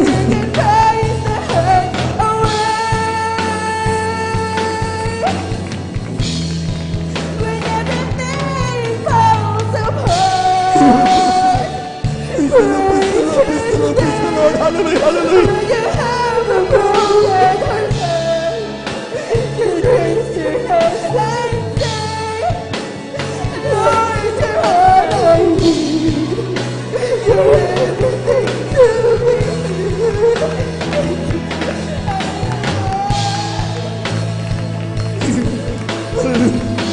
Speaker 10: You can praise the hurt away. When everything falls apart,
Speaker 9: Hallelujah, hallelujah.
Speaker 10: when you have a broken heart, just raise your hands and say, Lord, you're all I need. You're everything to me.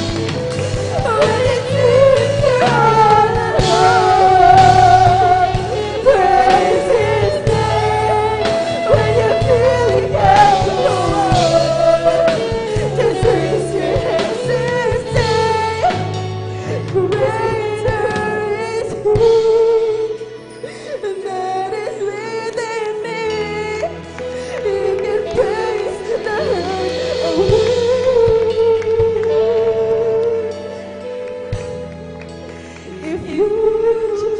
Speaker 10: When it seems you're all alone, praise His name. When you feel you can't go on, just raise your hands and say, greater is He that is within me. You can praise the hurt away. If you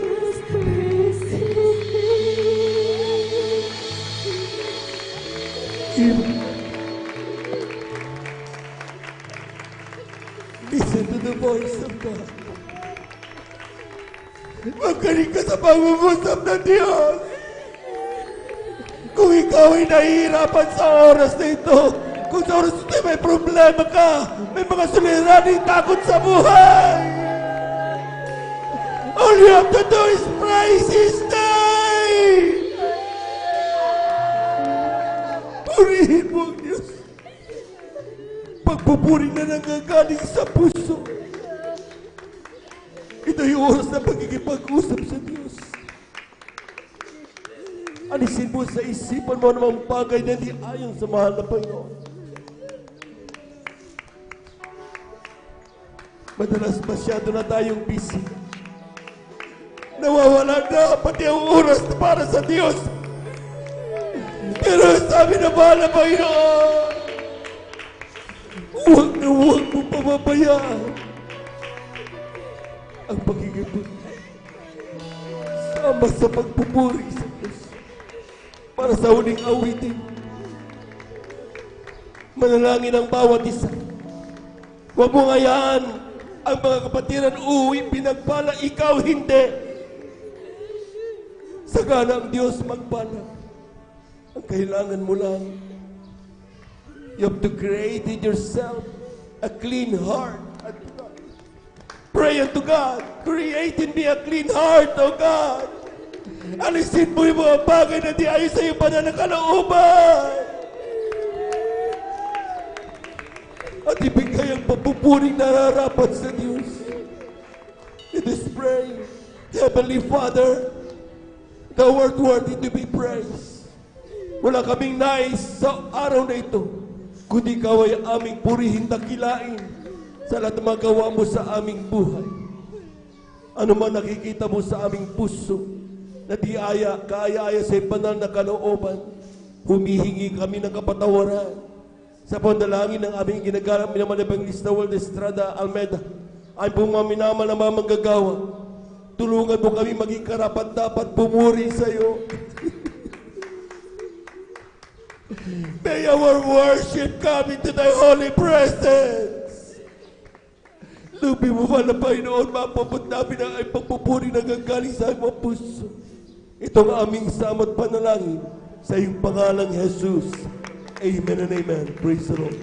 Speaker 10: just praise Him.
Speaker 9: Listen to the voice of God. Magaling ka sa pangungusap ng Diyos. Kung ikaw ay nahihirapan sa oras na ito, kung sa oras ito may problema ka, may mga suliraning takot sa buhay, all you have to do is praise His name. Purihin mo ang Diyos. Pagpupuri na nanggagaling sa puso. Ito yung oras na pagkikipag-usap sa Diyos. Alisin mo sa isipan mo namang bagay na di ayon sa mahal na Panginoon.
Speaker 16: Madalas masyado na tayong busy. Nawawala na pati ang oras para sa Diyos. Pero sabi na mahal na Panginoon, huwag na huwag mo pababayaan ang pagiging sama sa pagpupuri sa Diyos para sa huling awitin. Manalangin ang bawat isa. Huwag mo ngayaan ang mga kapatiran uwi pinagpala, ikaw hindi. Sagana ang Diyos magpala. Ang kailangan mo lang, you have to create in yourself a clean heart. Pray unto God, create in me a clean heart, O God. Alisin mo yung mga bagay na di ayon sa iyong banal na kalooban. At ibigay ang papupuring nararapat sa Diyos. Let us pray. Heavenly Father, Thou art worthy to be praised. Wala kaming nais sa araw na ito, kundi Ikaw ay aming purihin, dakilain sa lahat ng magawa mo sa aming buhay. Ano man nakikita mo sa aming puso na di kaaya-aya sa banal na kalooban, humihingi kami ng kapatawaran. Sa pandalangin ng aming ginagalap naman ng Evangelista World Estrada Almeida, ay pong mga minaman na mga manggagawa, tulungan mo kami maging karapat-dapat pumuri sa iyo. May our worship come into thy holy presence. Lubi mo ba na Panginoon, mapapot namin ang ay pagpupuri na gagaling sa aming puso. Itong aming samot panalangin sa iyong pangalang Jesus. Amen and amen. Praise the Lord.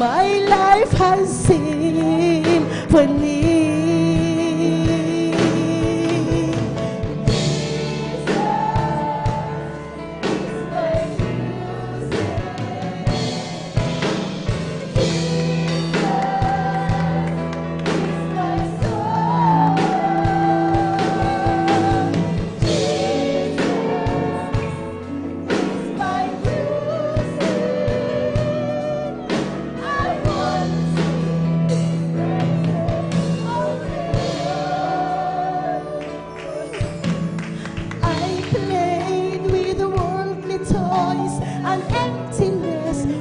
Speaker 17: My life has symphony.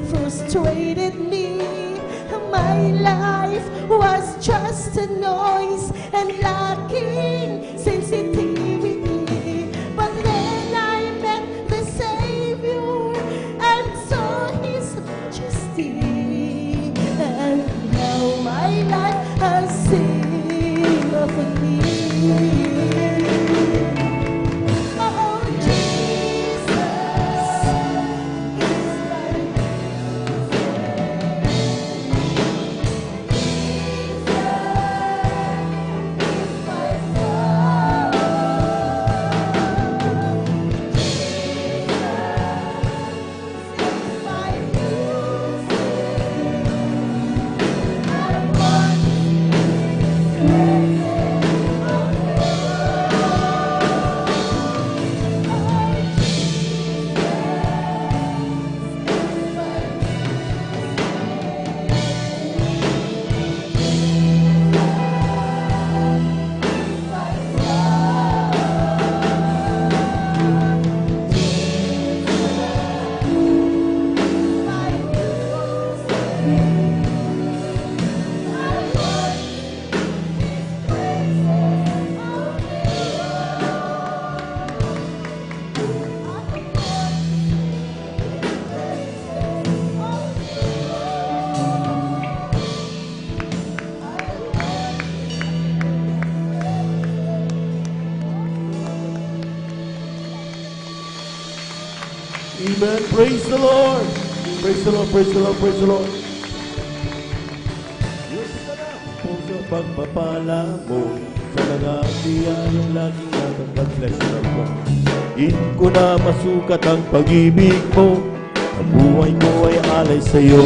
Speaker 17: Frustrated me. My life was just a noise and lacking sensitivity. But then I met the Savior and saw His majesty, and now my life has symphony. Oh, Jesus.
Speaker 16: Amen. Praise the Lord. Praise the Lord, praise the Lord, praise the Lord. Diyos ka na po sa pagpapala mo. Sa nangasiyan ang laging natang God bless you, Lord. Hindi ko na masukat ang pag-ibig mo. Ang buhay ko ay alay sa'yo.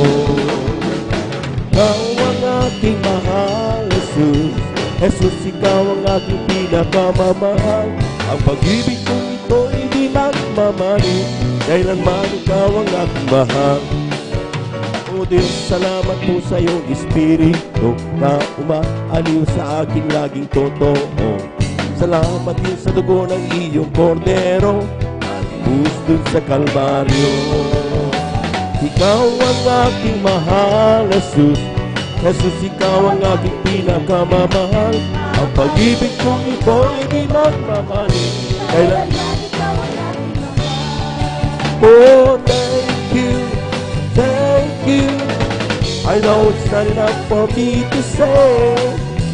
Speaker 16: Ikaw ang aking mahal, Jesus. Jesus, ikaw ang aking pinakamamahal. Ang pag-ibig kong ito ay di magmamali. Kailanman ikaw ang aking mahal. O Diyos, salamat po sa iyong Espiritu na umaaliw sa aking laging totoo. Salamat din sa dugo ng iyong kordero at bus dun sa Kalbaryo. Ikaw ang aking mahal, Jesus. Jesus, ikaw ang aking pinakamamahal. Ang pag-ibig kong ito ay di magmamali. Kailanman ikaw ang aking mahal. Oh, thank you, thank you. I know it's not enough for me to say.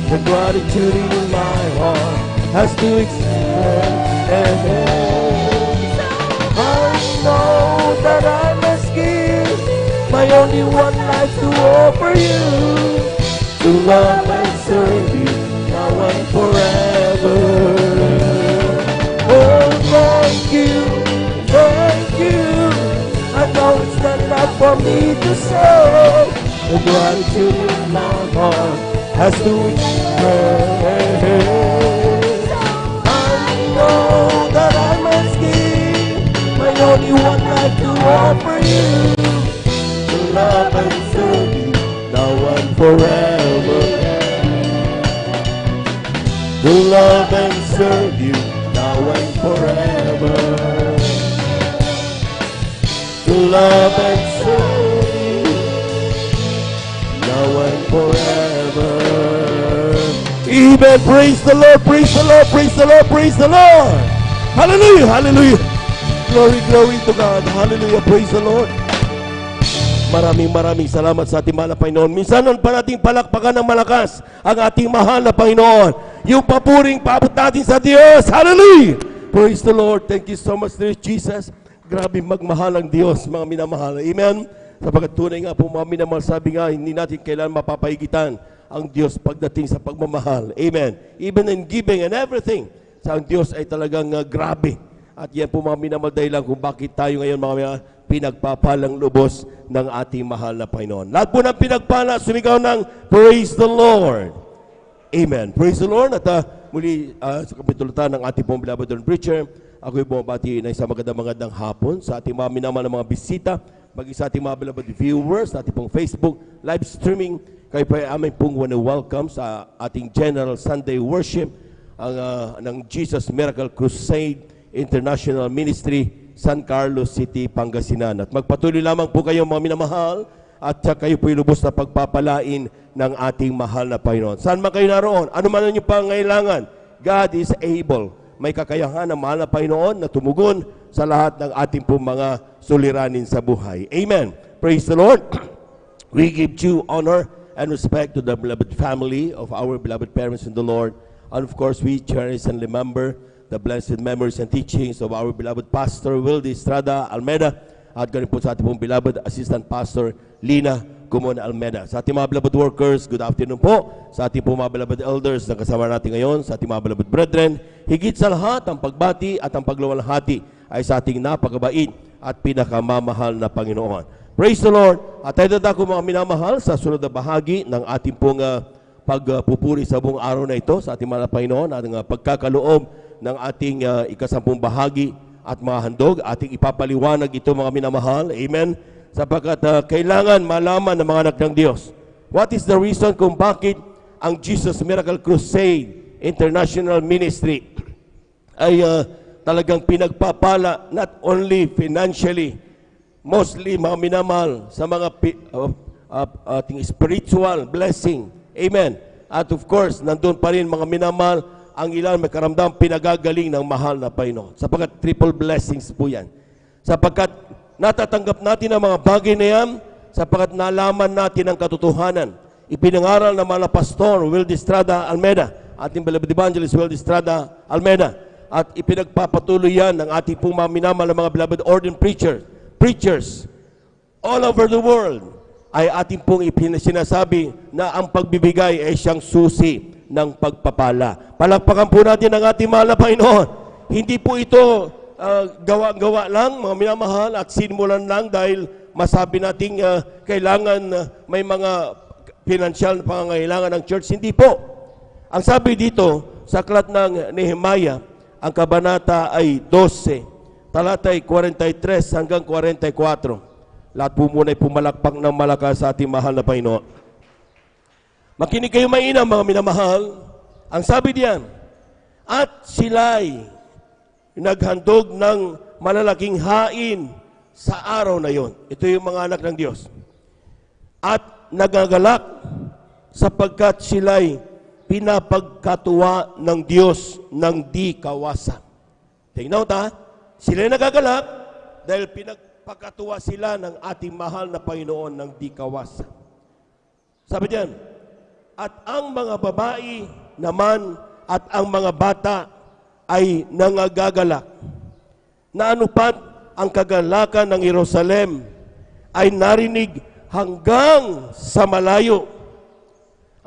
Speaker 16: The gratitude in my heart has to extend. I know that I must give my only one life to offer you, to love and serve you now and forever. Oh, thank you, thank you. I know it's not enough for me to say. The gratitude in my heart has to express. I know that I must give my only one life to offer you, to love and serve you now and forever. To love and serve you now and forever. To love and serve you now and forever. Amen. Praise the Lord, praise the Lord, praise the Lord, praise the Lord. Hallelujah, hallelujah. Glory, glory to God. Hallelujah, praise the Lord. Maraming salamat sa ating mahal na Panginoon. Minsan nun pa nating palakpakan ng malakas ang ating mahal na Panginoon. Yung papuring paabot natin sa Diyos. Hallelujah. Praise the Lord. Thank you so much, Lord Jesus. Grabe magmahal ang Diyos, mga minamahal. Amen. Sapagkat tunay nga po mga minamahal, sabi nga, hindi natin kailangan mapapahigitan ang Diyos pagdating sa pagmamahal. Amen. Even in giving and everything, sa ang Diyos ay talagang grabe. At yan po mga minamahal dahilan kung bakit tayo ngayon mga pinagpapalang lubos ng ating mahal na Panginoon. Lahat po ng pinagpala, sumigaw ng Praise the Lord. Amen. Praise the Lord. At muli sa kapitulutan ng ating pong beloved preacher, ako'y bumabati na isang magandang hapon sa ating mga minamahal na mga bisita, maging sa ating mga beloved viewers, sa ating pong Facebook live streaming. Kayo pa ay aming pong welcome sa ating General Sunday Worship ng Jesus Miracle Crusade International Ministry, San Carlos City, Pangasinan. At magpatuloy lamang po kayo mga minamahal at kayo po'y lubos na pagpapalain ng ating mahal na Panginoon. Saan man kayo naroon, ano man ang inyong pangailangan, God is able. May kakayahan ng mahal na Panginoon na tumugon sa lahat ng ating pong mga suliranin sa buhay. Amen. Praise the Lord. We give due honor and respect to the beloved family of our beloved parents in the Lord. And of course, we cherish and remember the blessed memories and teachings of our beloved Pastor Wildy Estrada Almeda at ganun po sa ating pong beloved Assistant Pastor Lina Gumon Almeda. Sa ating mga beloved workers, good afternoon po. Sa ating pong mga beloved elders na kasama natin ngayon, sa ating mga beloved brethren, higit sa lahat, ang pagbati at ang pagluwalhati ay sa ating napakabait at pinakamamahal na Panginoon. Praise the Lord. At tayo dadako mga minamahal sa sunod na bahagi ng ating pong pagpupuri sa buong araw na ito sa ating mga Panginoon at ang pagkakaloob ng ating ikasampung bahagi at mga handog. Ating ipapaliwanag ito mga minamahal. Amen. Sapagkat kailangan malaman ng mga anak ng Diyos. What is the reason kung bakit ang Jesus Miracle Crusade International Ministry ay talagang pinagpapala not only financially, mostly mga minamahal sa mga ating spiritual blessing. Amen. At of course, nandun pa rin mga minamahal ang ilan may karamdam pinagagaling ng mahal na Panginoon. Sapagkat triple blessings po yan. Sapagkat natatanggap natin ang mga bagay na yan, sapagkat nalaman natin ang katotohanan. Ipinangaral ng mga pastor Wildy Estrada Almeda, ating beloved evangelist Wildy Estrada Almeda, at ipinagpapatuloy yan ng ating pong mga minamahal na mga beloved ordained preachers, preachers all over the world ay ating pong sinasabi na ang pagbibigay ay siyang susi ng pagpapala. Palakpakan po natin ang ating mahal na Panginoon. Hindi po ito gawa-gawa lang, mga minamahal, at sinimulan lang dahil masabi nating kailangan may mga financial na pangangailangan ng church. Hindi po. Ang sabi dito sa aklat ng Nehemiah, ang kabanata ay 12, talatay 43 hanggang 44. Lahat po muna ay pumalakpak ng malakas sa ating mahal na Panginoon. Makinig kayo mainam, mga minamahal. Ang sabi diyan, at sila'y naghandog ng malalaking hain sa araw na yon. Ito yung mga anak ng Diyos. At nagagalak sapagkat sila'y pinapagkatuwa ng Diyos ng di kawasan. Tingnan ta, sila'y nagagalak dahil pinagpagkatuwa sila ng ating mahal na Panginoon ng di kawasan. Sabi diyan, at ang mga babae naman at ang mga bata ay nangagagalak. Na anupat ang kagalakan ng Jerusalem ay narinig hanggang sa malayo.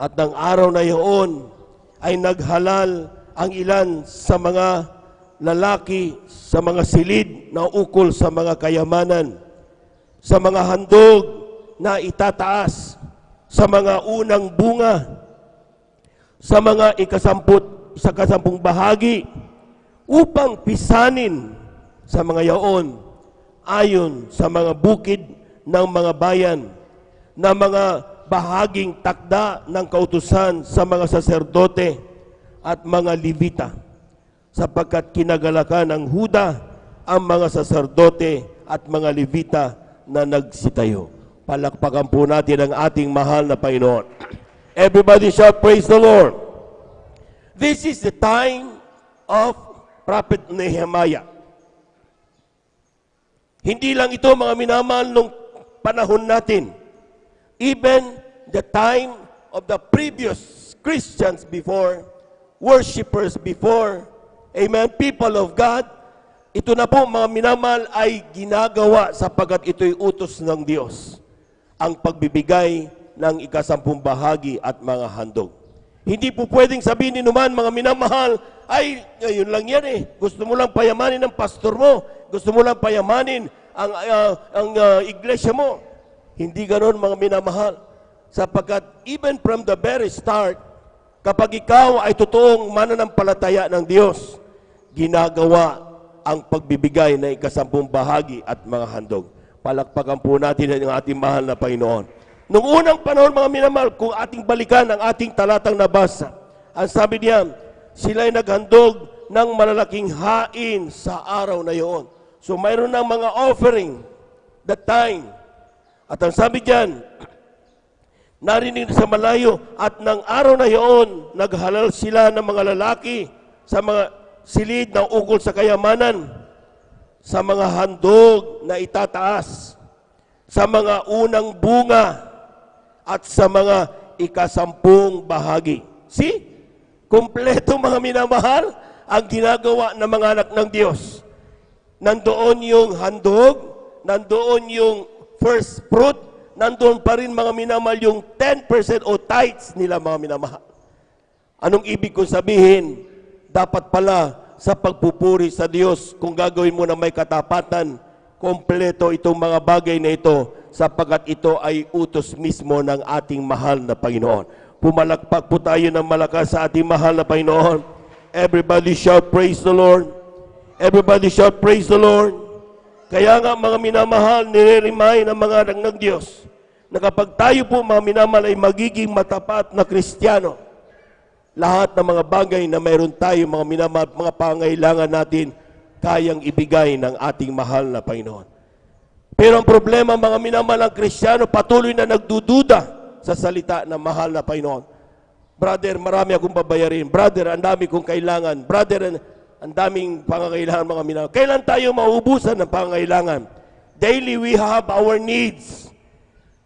Speaker 16: At ng araw na iyon ay naghalal ang ilan sa mga lalaki sa mga silid na ukol sa mga kayamanan, sa mga handog na itataas, sa mga unang bunga, sa mga kasampung bahagi, upang pisanin sa mga yaon, ayon sa mga bukid ng mga bayan, na mga bahaging takda ng kautusan sa mga saserdote at mga Levita, sapagkat kinagalakan ng Huda ang mga saserdote at mga Levita na nagsitayo. Palakpakan po natin ang ating mahal na Panginoon. Everybody shout, praise the Lord. This is the time of Prophet Nehemiah. Hindi lang ito, mga minamahal, nung panahon natin. Even the time of the previous Christians before, worshipers before, amen, people of God, ito na po, mga minamahal, ay ginagawa sapagkat ito'y utos ng Diyos. Ang pagbibigay ng ikasampung bahagi at mga handog. Hindi po pwedeng sabihin ni naman, mga minamahal, ay, yun lang yan eh. Gusto mo lang payamanin ang pastor mo. Gusto mo lang payamanin ang iglesia mo. Hindi ganon, mga minamahal. Sapagkat even from the very start, kapag ikaw ay totoong mananampalataya ng Diyos, ginagawa ang pagbibigay ng ikasampung bahagi at mga handog. Palakpakan po natin ang ating mahal na Panginoon. Noong unang panahon, mga minamahal, kung ating balikan ang ating talatang nabasa, ang sabi niya, sila'y naghandog ng malalaking hain sa araw na iyon. So mayroon ng mga offering that time. At ang sabi diyan, narinig sa malayo, at ng araw na iyon, naghalal sila ng mga lalaki sa mga silid na ukol sa kayamanan, sa mga handog na itataas, sa mga unang bunga, at sa mga ikasampung bahagi. See? Kompleto, mga minamahal, ang ginagawa ng mga anak ng Diyos. Nandoon yung handog, nandoon yung first fruit, nandoon pa rin, mga minamahal, yung 10% o tithes nila, mga minamahal. Anong ibig kong sabihin? Dapat pala sa pagpupuri sa Diyos, kung gagawin mo na may katapatan, kompleto itong mga bagay na ito, sapagkat ito ay utos mismo ng ating mahal na Panginoon. Pumalakpak po tayo ng malakas sa ating mahal na Panginoon. Everybody shout, praise the Lord. Everybody shout, praise the Lord. Kaya nga, mga minamahal, nire-remind ng mga anak ng Diyos na kapag tayo po, mga minamahal, ay magiging matapat na Kristiyano, lahat ng mga bagay na mayroon tayo, mga minamahal, mga pangailangan natin, kayang ibigay ng ating mahal na Panginoon. Pero ang problema, mga minamahal, ang Kristiyano patuloy na nagdududa sa salita ng mahal na Panginoon. Brother, marami akong babayarin. Brother, ang dami kong kailangan. Brother, ang daming pangangailangan, mga minamahal. Kailan tayo mauubusan ng pangangailangan? Daily we have our needs.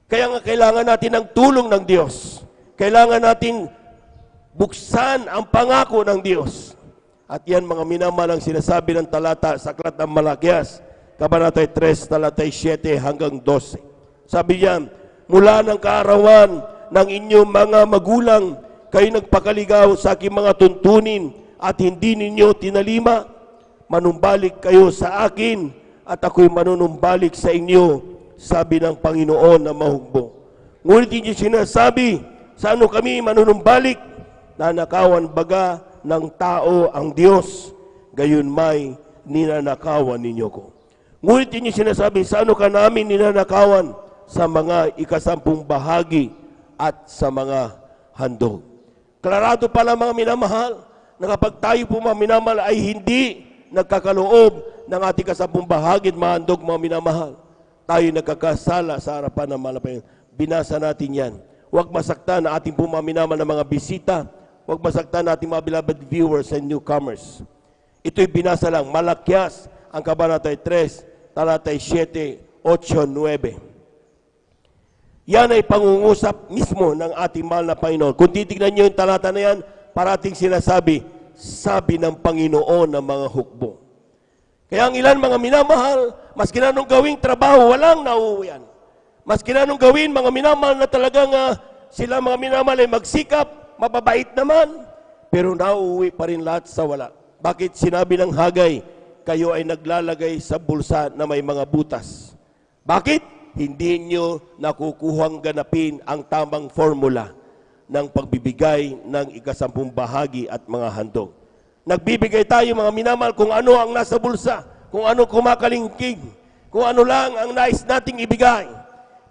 Speaker 16: Kaya nga kailangan natin ng tulong ng Diyos. Kailangan natin buksan ang pangako ng Diyos. At yan, mga minamahal, ang sinasabi ng talata sa aklat ng Malakias, Kabanata 3, talatay 7 hanggang 12. Sabi niya, mula ng kaarawan ng inyong mga magulang, kayo nagpakaligaw sa aking mga tuntunin at hindi ninyo tinalima. Manumbalik kayo sa akin at ako'y manunumbalik sa inyo, sabi ng Panginoon na mahugbo. Ngunit hindi sinasabi, sa ano kami manunumbalik? Nanakawan baga ng tao ang Diyos, gayon may ninanakawan ninyo ko. Ngunit hindi sinasabi, sa ano ka namin ninanakawan? Sa mga ikasampung bahagi at sa mga handog. Klarado pala mga minamahal, na kapag tayo po mga minamahal ay hindi nagkakaloob ng ating kasampung bahagi at mga handog mga minamahal, tayo nagkakasala sa harapan ng malapayan. Binasa natin yan. Huwag masaktan na ating po mga minamahal na mga bisita. Huwag masaktan na ating mga beloved viewers and newcomers. Ito'y binasa lang. Malakyas, ang kabanata 3, talatay 7, 8, 9. Yan ay pangungusap mismo ng ating mahal na Panginoon. Kung titignan niyo yung talata na yan, parating sinasabi, sabi ng Panginoon ng mga hukbo. Kaya ang ilan mga minamahal, maski na nung gawing trabaho, walang nauuwian. Maski na nung gawin mga minamahal na talagang sila mga minamahal ay magsikap, mababait naman, pero nauuwi pa rin lahat sa wala. Bakit sinabi ng Hagay, kayo ay naglalagay sa bulsa na may mga butas? Bakit? Hindi nyo nakukuhang ganapin ang tamang formula ng pagbibigay ng ikasampung bahagi at mga handog. Nagbibigay tayo mga minamahal kung ano ang nasa bulsa, kung ano kumakalingking, kung ano lang ang nais nating ibigay.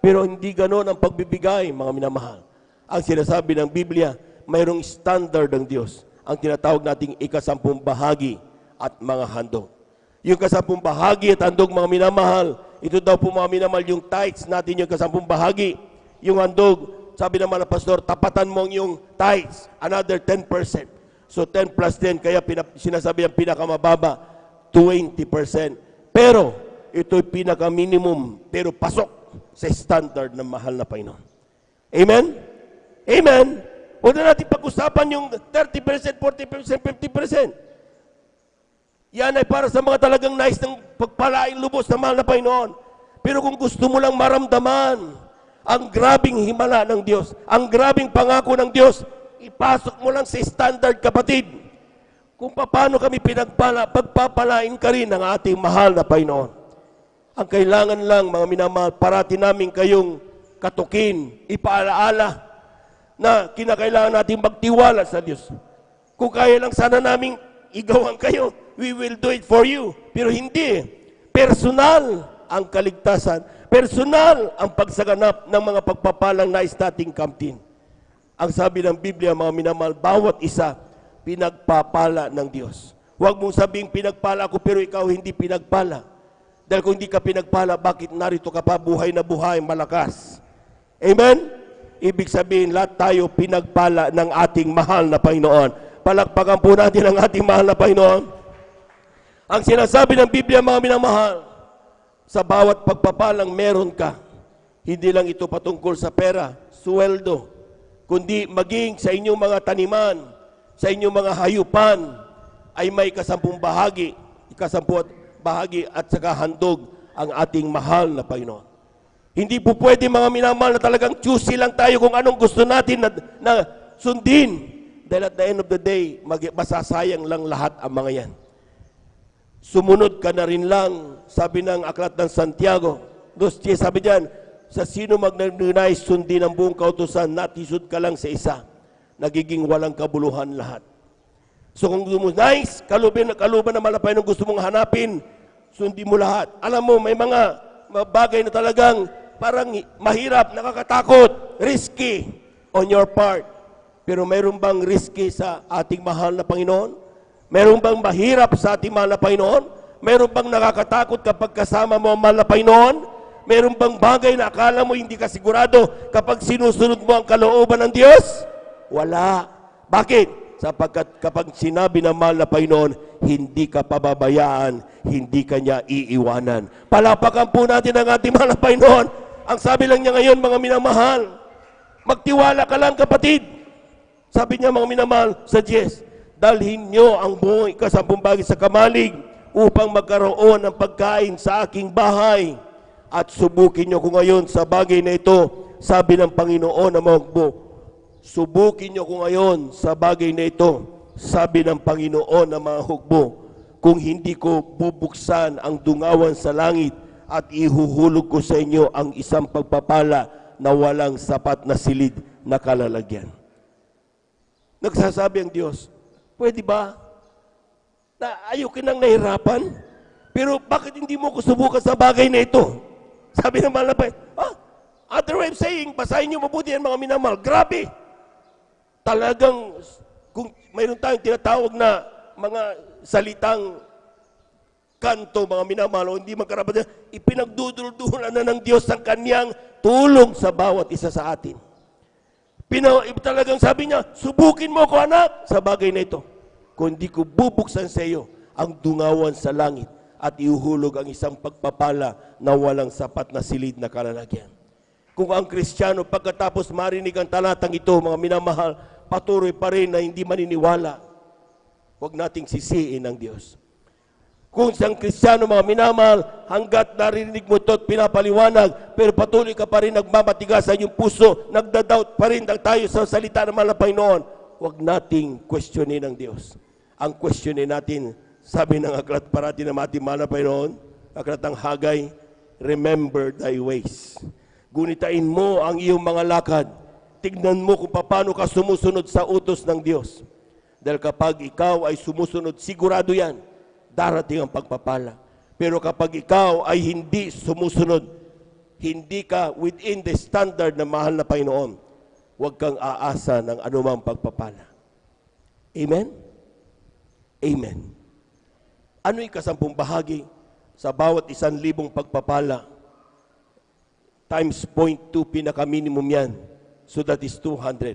Speaker 16: Pero hindi ganon ang pagbibigay mga minamahal. Ang sinasabi ng Biblia, mayroong standard ng Diyos, ang tinatawag nating ikasampung bahagi at mga handog. Yung kasampung bahagi at handog mga minamahal, ito daw po mga minamahal yung tithes natin, yung kasampung bahagi. Yung handog, sabi naman ng pastor, tapatan mo yung tithes, another 10%. So 10 plus 10, kaya sinasabi ang pinakamababa, 20%. Pero, ito'y pinaka-minimum, pero pasok sa standard ng mahal na Panginoon. Amen? Amen? Huwag na natin pag-usapan yung 30%, 40%, 50%. Yan ay para sa mga talagang nais ng pagpalaing lubos na mahal na Panginoon. Pero kung gusto mo lang maramdaman ang grabing himala ng Diyos, ang grabing pangako ng Diyos, ipasok mo lang sa standard, kapatid. Kung paano kami pinagpala, pagpapalain ka rin ng ating mahal na Panginoon. Ang kailangan lang, mga minamahal, parati namin kayong katukin, ipaalaala na kinakailangan natin magtiwala sa Diyos. Kung kaya lang sana namin igawan kayo, we will do it for you. Pero hindi. Personal ang kaligtasan. Personal ang pagsaganap ng mga pagpapalang nais nating kamtin. Ang sabi ng Biblia, mga minamahal, bawat isa, pinagpapala ng Diyos. Huwag mong sabing pinagpala ako pero ikaw hindi pinagpala. Dahil kung hindi ka pinagpala, bakit narito ka pa buhay na buhay, malakas? Amen? Ibig sabihin, lahat tayo pinagpala ng ating mahal na Panginoon. Palakpakan po natin ang ating mahal na Panginoon. Ang sinasabi ng Biblia, mga minamahal, sa bawat pagpapalang meron ka, hindi lang ito patungkol sa pera, sweldo, kundi maging sa inyong mga taniman, sa inyong mga hayupan, ay may kasampung bahagi, at saka handog ang ating mahal na Panginoon. Hindi po pwede mga minamahal na talagang choosy lang tayo kung anong gusto natin na sundin. Dahil at the end of the day, masasayang lang lahat ang mga yan. Sumunod ka na rin lang, sabi ng aklat ng Santiago. Sabi diyan, sa sino magnanais sundin ang buong kautusan, natisod ka lang sa isa. Nagiging walang kabuluhan lahat. So kung gusto mo, nice, kaluban na malapay ng gusto mong hanapin, sundin mo lahat. Alam mo, may mga bagay na talagang parang mahirap, nakakatakot, risky on your part. Pero mayroon bang risky sa ating mahal na Panginoon? Mayroon bang mahirap sa ating mahal na Panginoon? Mayroon bang nakakatakot kapag kasama mo ang mahal na Panginoon? Mayroon bang bagay na akala mo hindi ka sigurado kapag sinusunod mo ang kalooban ng Diyos? Wala. Bakit? Sapagkat kapag sinabi ng mahal na Panginoon, hindi ka pababayaan, hindi ka niya iiwanan. Palapakan po natin ang ating mahal na Panginoon. Ang sabi lang niya ngayon, mga minamahal, magtiwala ka lang, kapatid. Sabi niya, mga minamahal, sa Diyos, dalhin nyo ang buong ikasampung bahagi sa kamalig, upang magkaroon ng pagkain sa aking bahay. At subukin niyo ko ngayon sa bagay na ito, sabi ng Panginoon na mga hukbo. Subukin niyo ko ngayon sa bagay na ito, sabi ng Panginoon na mga hukbo. Kung hindi ko bubuksan ang dungawan sa langit at ihuhulog ko sa inyo ang isang pagpapala na walang sapat na silid na kalalagyan. Nagsasabi ang Diyos, pwede ba? Na ayoko nang nahirapan, pero bakit hindi mo ko subukan sa bagay na ito? Sabi ng malapay, other way of saying, basahin niyo mabuti yan mga minamahal. Grabe! Talagang, kung mayroon tayong tinatawag na mga salitang kanto, mga minamahal, o hindi magkarapat, ipinagduduldulan na ng Diyos ang kanyang tulong sa bawat isa sa atin. Talagang sabi niya, subukin mo ko anak sa bagay na ito. Kung di ko bubuksan sa iyo ang dungawan sa langit at ihuhulog ang isang pagpapala na walang sapat na silid na kalalagyan. Kung ang Kristiyano pagkatapos marinig ang talatang ito, mga minamahal, patuloy pa rin na hindi maniniwala, huwag nating sisiin ang Diyos. Kung isang Kristiyano, mga minamahal, hanggat narinig mo ito at pinapaliwanag, pero patuloy ka pa rin nagmamatigas sa iyong puso, nagdadoubt pa rin tayo sa salita ng mahal na Panginoon, huwag nating questionin ang Diyos. Ang questionin natin, sabi ng aklat parati ng ating mahal na Panginoon, aklat ng Hagay, remember thy ways. Gunitain mo ang iyong mga lakad. Tignan mo kung paano ka sumusunod sa utos ng Diyos. Dahil kapag ikaw ay sumusunod, sigurado yan, darating ang pagpapala. Pero kapag ikaw ay hindi sumusunod, hindi ka within the standard ng mahal na Panginoon, huwag kang aasa ng anumang pagpapala. Amen? Amen. Ano'y kasampung bahagi sa bawat 1,000 pagpapala? Times 0.2, pinaka-minimum yan. So that is 200.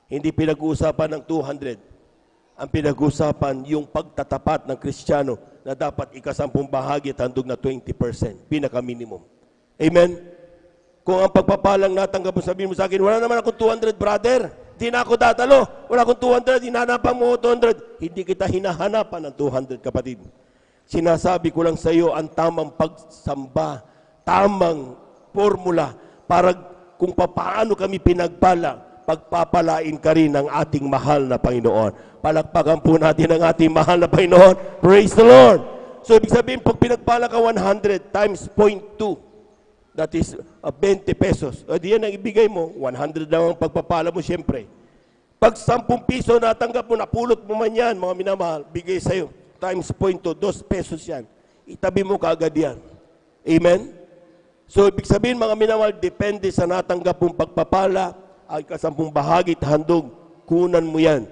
Speaker 16: Hindi pinag-uusapan ng 200. Ang pinag-uusapan yung pagtatapat ng Kristiyano na dapat ikasampung bahagi at handog na 20%. Pinaka-minimum. Amen? Kung ang pagpapalang natanggap mo, sabihin mo sa akin, wala naman akong 200, brother. Hindi na ako datalo. Wala akong 200, hinahanapan mo 200. Hindi kita hinahanapan ng 200, kapatid. Sinasabi ko lang sa iyo ang tamang pagsamba, tamang formula para kung paano kami pinagpala, pagpapalain ka rin ng ating mahal na Panginoon. Palakpakan po natin ang ating mahal na Panginoon. Praise the Lord! So, ibig sabihin, pag pinagpala ka 100 times 0.2, that is 20 pesos. O di yan ang ibigay mo, 100 lang ang pagpapala mo siyempre. Pag 10 piso natanggap mo, napulot mo man yan, mga minamahal, bigay sa'yo. Times 0.2, 2 pesos yan. Itabi mo kaagad yan. Amen? So, ibig sabihin, mga minamahal, depende sa natanggap mong pagpapala, ang kasampung bahagi at handog, kunan mo yan.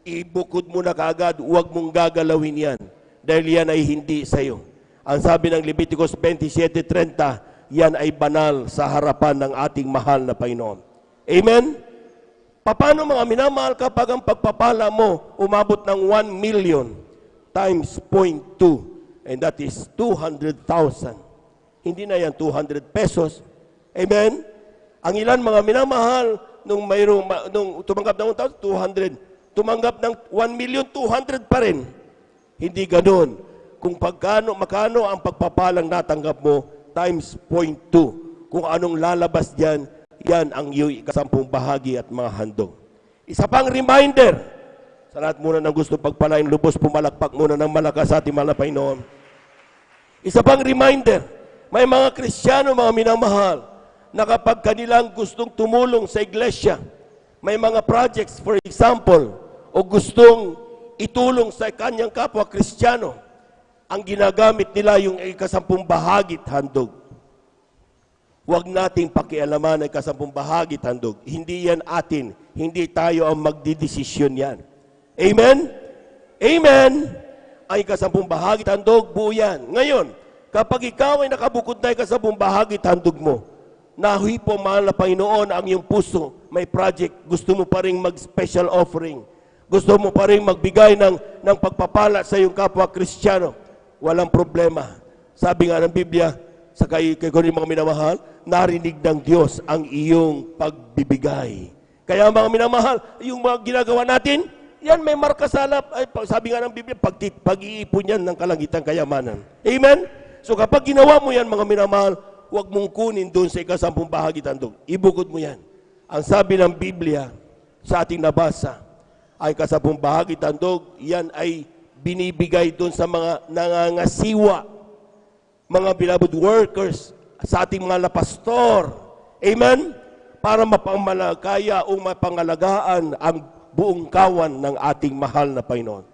Speaker 16: Ibukod mo na kaagad, huwag mong gagalawin yan. Dahil yan ay hindi sa'yo. Ang sabi ng Leviticus 27:30, yan ay banal sa harapan ng ating mahal na Panginoon. Amen? Paano mga minamahal kapag ang pagpapala mo umabot ng 1 million times 0.2, and that is 200,000. Hindi na yan 200 pesos. Amen? Ang ilan mga minamahal, nung tumanggap ng 1,200, tumanggap ng 1,200,000 pa rin. Hindi ganun. Kung makano ang pagpapalang natanggap mo, times 0.2. Kung anong lalabas diyan, yan ang iyong ikasampung bahagi at mga handog. Isa pang reminder, sa lahat muna ng gusto pagpalain, lubos pumalakpak muna ng malakas sa ating mahal na Panginoon. Isa pang reminder, may mga Kristiyano, mga minamahal, na kapag kanilang gustong tumulong sa iglesia, may mga projects, for example, o gustong itulong sa kanyang kapwa Kristiyano, ang ginagamit nila yung ikasampung bahagi at handog. Huwag nating pakialaman ang ikasampung bahagi at handog. Hindi yan atin. Hindi tayo ang magdidesisyon yan. Amen? Amen? Ang ikasampung bahagi at handog, buo yan. Ngayon, kapag ikaw ay nakabukod na ikasampung bahagi at handog mo, nahuwi po mahal na Panginoon ang iyong puso, may project, gusto mo pa rin mag-special offering, gusto mo pa rin magbigay ng pagpapala sa iyong kapwa Kristiyano, walang problema. Sabi nga ng Biblia, sa kay mga minamahal, narinig ng Diyos ang iyong pagbibigay. Kaya mga minamahal, yung mga ginagawa natin, Yan may marka sa halap. Ay, sabi nga ng Biblia, pag-iipon yan ng kalangitan kayamanan. Amen? So kapag ginawa mo yan, mga minamahal, huwag mong kunin doon sa ikasampung bahagi tandog. Ibukod mo yan. Ang sabi ng Biblia sa ating nabasa, ay kasampung bahagi tandog, yan ay binibigay doon sa mga nangangasiwa, mga beloved workers, sa ating mga pastor. Amen? Para mapangmalagaya o mapangalagaan ang buong kawan ng ating mahal na Panginoon.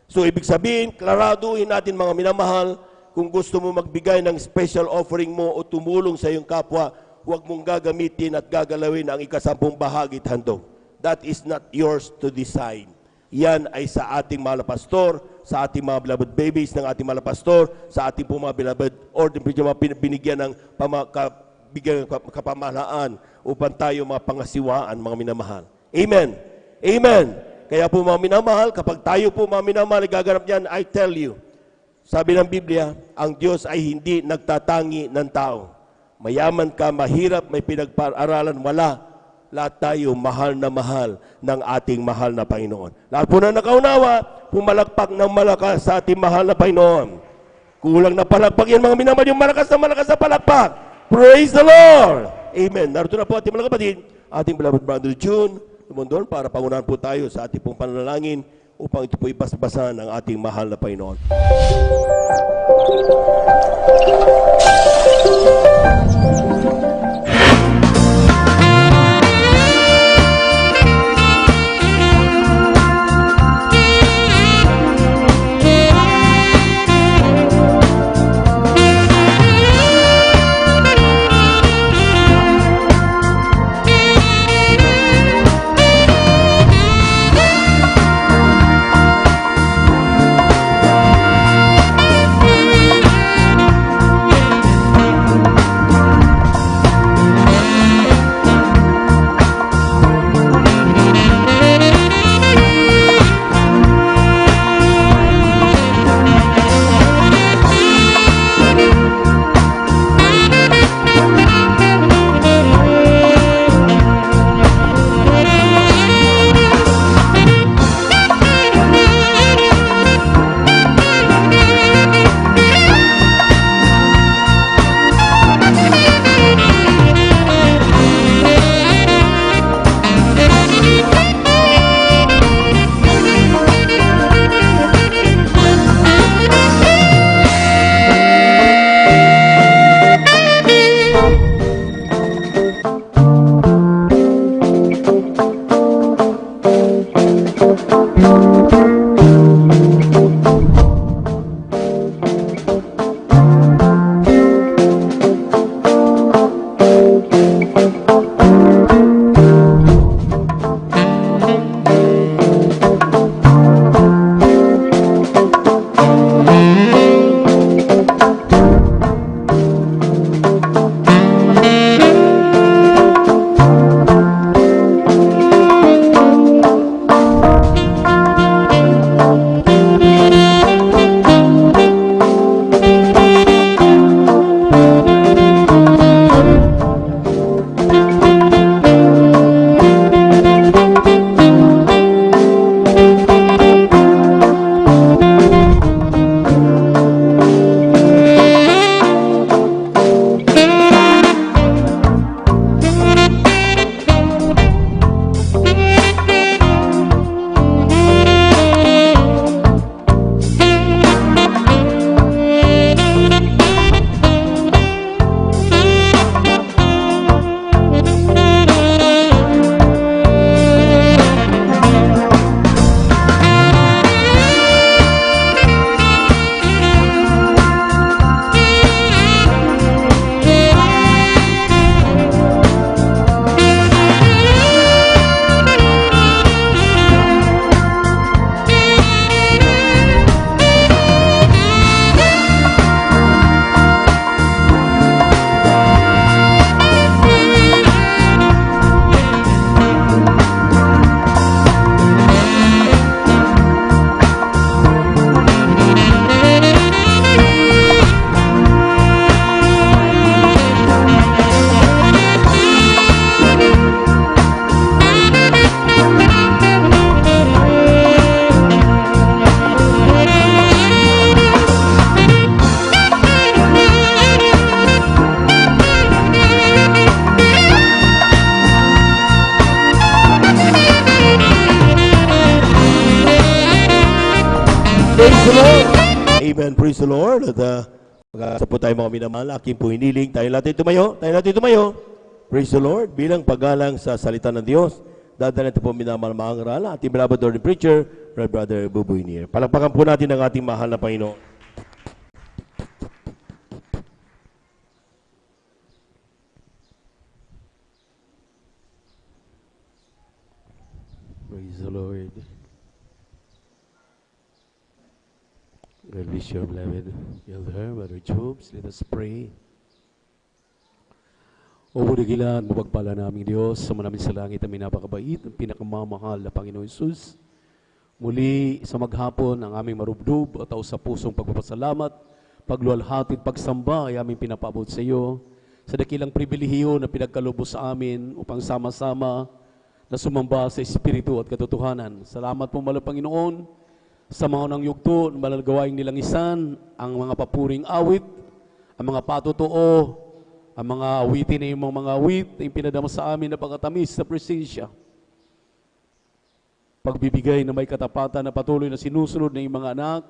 Speaker 16: So, ibig sabihin, klaraduhin natin mga minamahal, kung gusto mo magbigay ng special offering mo o tumulong sa iyong kapwa, huwag mong gagamitin at gagalawin ang ikasampung bahagi handog. That is not yours to decide. Yan ay sa ating mga pastor, sa ating mga beloved babies ng ating mga pastor, sa ating mga beloved order, binigyan ng kapamahalaan upang tayo mga pangasiwaan, mga minamahal. Amen. Amen. Kaya po mga minamahal, kapag tayo po mga minamahal, gaganap yan, I tell you, sabi ng Biblia, ang Diyos ay hindi nagtatangi ng tao. Mayaman ka, mahirap, may pinag-aralan, wala. Lahat tayo mahal ng ating mahal na Panginoon. Lahat po na nakaunawa, pumalakpak ng malakas sa ating mahal na Panginoon. Kulang na palakpak yan mga minamahal, yung malakas na palakpak. Praise the Lord! Amen. Narito na po ating mga kapatid, ating beloved brother June, lumundon para pangunahan po tayo sa ating pong panalangin upang ito po ibasbasa ng ating mahal na Panginoon. Praise the Lord. Amen. Praise the Lord. At mag-asa po tayo mga minamahal. Aking po hiniling. Tayo natin tumayo. Tayo natin tumayo. Praise the Lord. Bilang paggalang sa salita ng Diyos, dadalhin natin po minamahal mga ngaral. Ating beloved Lord and Preacher, Rev. Brother Buboy Nier. Palakpakan po natin ang ating mahal na Panginoon.
Speaker 18: Praise the Lord. God bless your beloved Elder, Brother Jobs. Let us pray. O dakilan, mapagpala naming Diyos, sa namin sa langit ang napakabait, ang pinakamamahal na Panginoon Jesus. Muli sa maghapon ang aming marubdob at sa pusong pagpapasalamat, pagluwalhati at pagsamba ay aming pinapabot sa iyo sa dakilang pribilehiyo na pinagkalubos sa amin upang sama-sama na sumamba sa Espiritu at katotohanan. Salamat po mahal Panginoon sa mga unang yugto, malalagawaing nilang isan, ang mga papuring awit, ang mga patotoo, ang mga awitin na yung mga awit na yung pinadama sa amin na pagkatamis sa presensya. Pagbibigay na may katapatan na patuloy na sinusunod ng mga anak.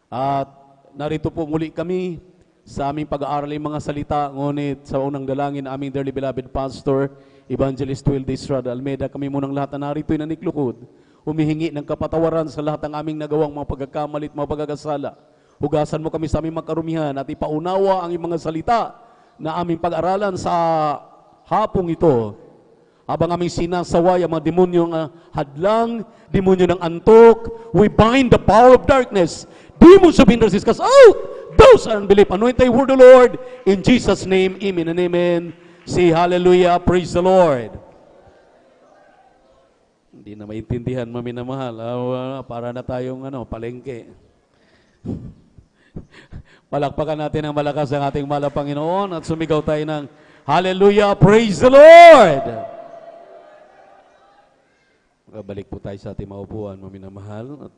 Speaker 18: At narito po muli kami sa aming pag-aaral ng mga salita, ngunit sa unang dalangin aming dearly beloved Pastor, Evangelist Will Estrada Almeida, kami munang lahat na narito ay naniklukod, humihingi ng kapatawaran sa lahat ng aming nagawang mga pagkakamalit, mga pagkakasala. Hugasan mo kami sa aming magkarumihan at ipaunawa ang mga salita na aming pag-aralan sa hapong ito. Habang aming sinasaway ang mga demonyong hadlang, demonyo ng antok, we bind the power of darkness. Demons of hindrances cast out. Those are unbelief. Anoint thy word, O Lord. In Jesus' name, amen and amen. Say hallelujah, praise the Lord. Hindi na maintindihan, maminamahal. Para na tayong palengke. Palakpakan natin ang malakas ang ating mahal na Panginoon at sumigaw tayo ng hallelujah, praise the Lord! Makabalik po tayo sa ating maupuan, maminamahal. At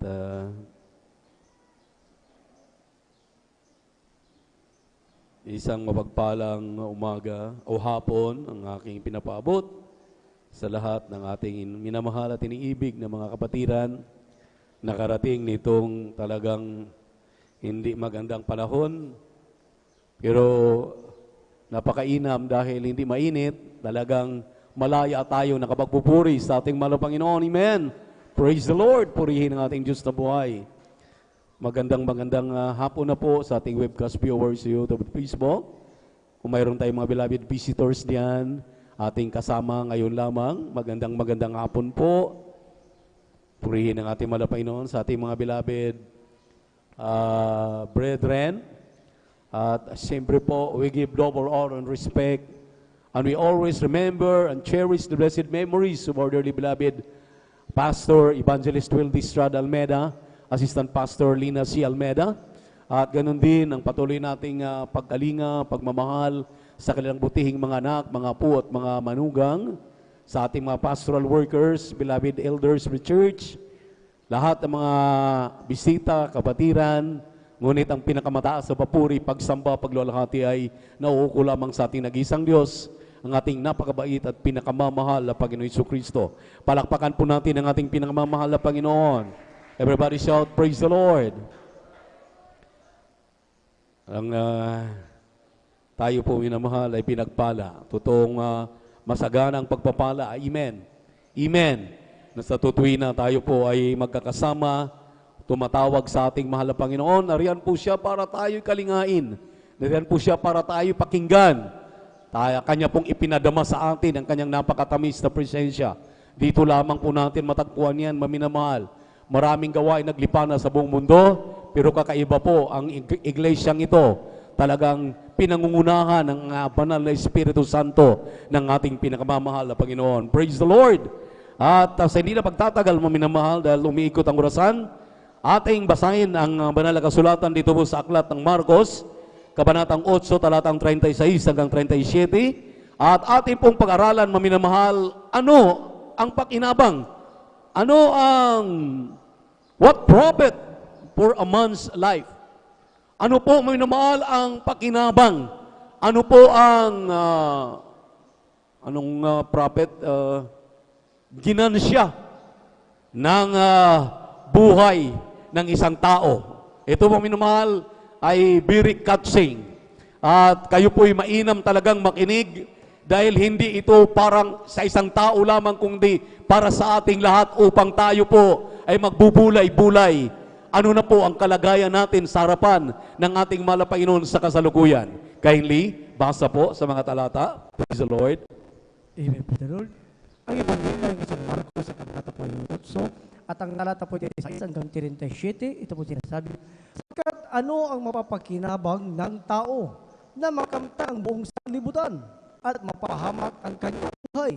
Speaker 18: isang mapagpalang umaga o hapon ang aking pinapaabot sa lahat ng ating minamahal at iniibig na mga kapatiran, nakarating nitong talagang hindi magandang panahon, pero napakainam dahil hindi mainit, talagang malaya tayo nakapagpupuri sa ating mahal na Panginoon. Amen. Praise the Lord. Purihin ang ating Diyos na buhay. Magandang hapon na po sa ating webcast viewers sa YouTube at Facebook. Kung mayroon tayong mga beloved visitors diyan, ating kasama ngayon lamang, magandang hapon po. Purihin ang ating mahal na Panginoon sa ating mga beloved brethren. At siyempre po, we give double honor and respect. And we always remember and cherish the blessed memories of our dearly beloved Pastor Evangelist Will Estrada Almeida, Assistant Pastor Lina C. Almeida. At ganun din ang patuloy nating pagkalinga, pagmamahal sa kanilang butihing mga anak, mga apo at mga manugang, sa ating mga pastoral workers, beloved elders of the church, lahat ng mga bisita, kapatiran, ngunit ang pinakamataas sa papuri, pagsamba, pagluwalhati ay nauuko lamang sa ating nag-isang Diyos, ang ating napakabait at pinakamamahal na Panginoon Jesucristo. Palakpakan po natin ang ating pinakamamahal na Panginoon. Everybody shout, praise the Lord. Ang tayo po minamahal ay pinagpala. Totoong masaganang pagpapala. Amen. Amen. Na sa tutuwin na tayo po ay magkakasama, tumatawag sa ating mahal na Panginoon. Nariyan po siya para tayo'y kalingain. Nariyan po siya para tayo'y pakinggan. Kanya pong ipinadama sa atin ang kanyang napakatamis na presensya. Dito lamang po natin matagpuan yan, maminamahal. Maraming gawain naglipana sa buong mundo, pero kakaiba po ang iglesyang ito. Talagang pinangungunahan ng banal na Espiritu Santo ng ating pinakamamahal na Panginoon. Praise the Lord! At sa hindi na pagtatagal, maminamahal, dahil umiikot ang orasan, ating basahin ang banal na kasulatan dito po sa aklat ng Marcos, Kabanatang 8, talatang 36 hanggang 37. At ating pong pag-aralan, maminamahal, ano ang pakinabang? Ano ang what profit for a man's life? Ano po, maminamahal, ang pakinabang? Ano po ang profit? Ginansya ng buhay ng isang tao. Ito mga minamahal ay very catching. At kayo po'y mainam talagang makinig dahil hindi ito parang sa isang tao lamang kundi para sa ating lahat upang tayo po ay magbubulay-bulay. Ano na po ang kalagayan natin sa harapan ng ating mahal na Panginoon sa kasalukuyan? Kindly, basa po sa mga talata. Praise the Lord.
Speaker 11: Amen, praise the Lord. Ang Ebanghelyo ng San Marcos sa kabanata po yung 8 at ang talata po dito sa 1 hanggang 37, ito po sinasabi, sapagkat ano ang mapapakinabang ng tao na makamta ang buong sanlibutan at mapahamak ang kanyang buhay?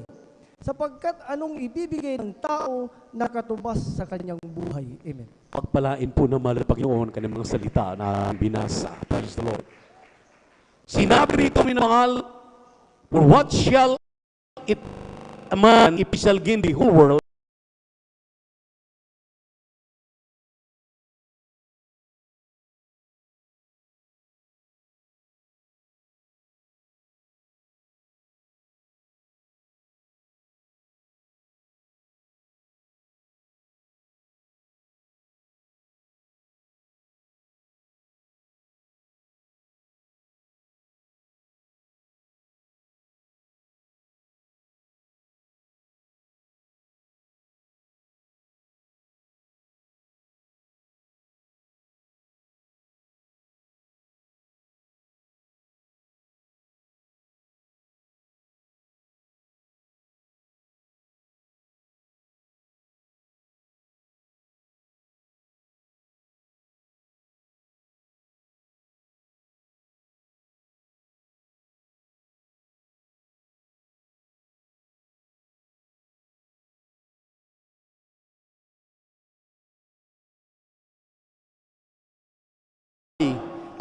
Speaker 11: Sapagkat anong ibibigay ng tao na katubas sa kanyang buhay? Amen.
Speaker 18: Pagpalain po ng mahal na Panginoon kanyang mga salita na binasa. Praise the Lord. Sinabi rito, minamahal, for what shall it a man if he shall gain the whole world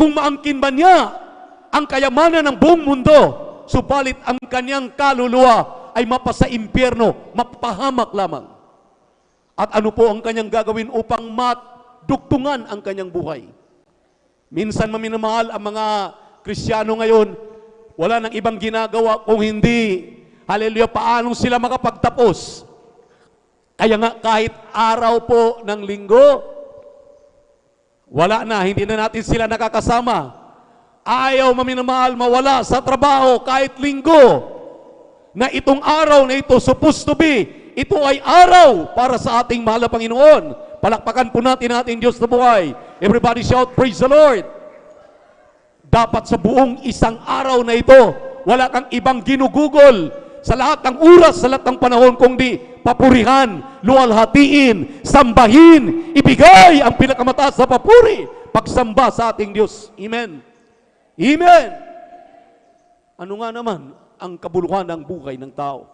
Speaker 18: kung maangkin ba niya ang kayamanan ng buong mundo, subalit ang kanyang kaluluwa ay mapasa impyerno, mapahamak lamang. At ano po ang kanyang gagawin upang madugtungan ang kanyang buhay? Minsan maminamahal ang mga Kristiyano ngayon, wala nang ibang ginagawa kung hindi, haleluya, paano sila makapagtapos. Kaya nga kahit araw po ng linggo, wala na, hindi na natin sila nakakasama. Ayaw maminamahal mawala sa trabaho kahit linggo. Na itong araw na ito, supposed to be, ito ay araw para sa ating mahal na Panginoon. Palakpakan po natin ating Diyos na buhay. Everybody shout, praise the Lord. Dapat sa buong isang araw na ito, wala kang ibang ginugugol sa lahat ng oras, sa lahat ng panahon, kundi papurihan, luwalhatiin, sambahin, ibigay ang pinakamataas sa papuri, pagsamba sa ating Diyos. Amen. Amen. Ano nga naman ang kabuluhan ng buhay ng tao?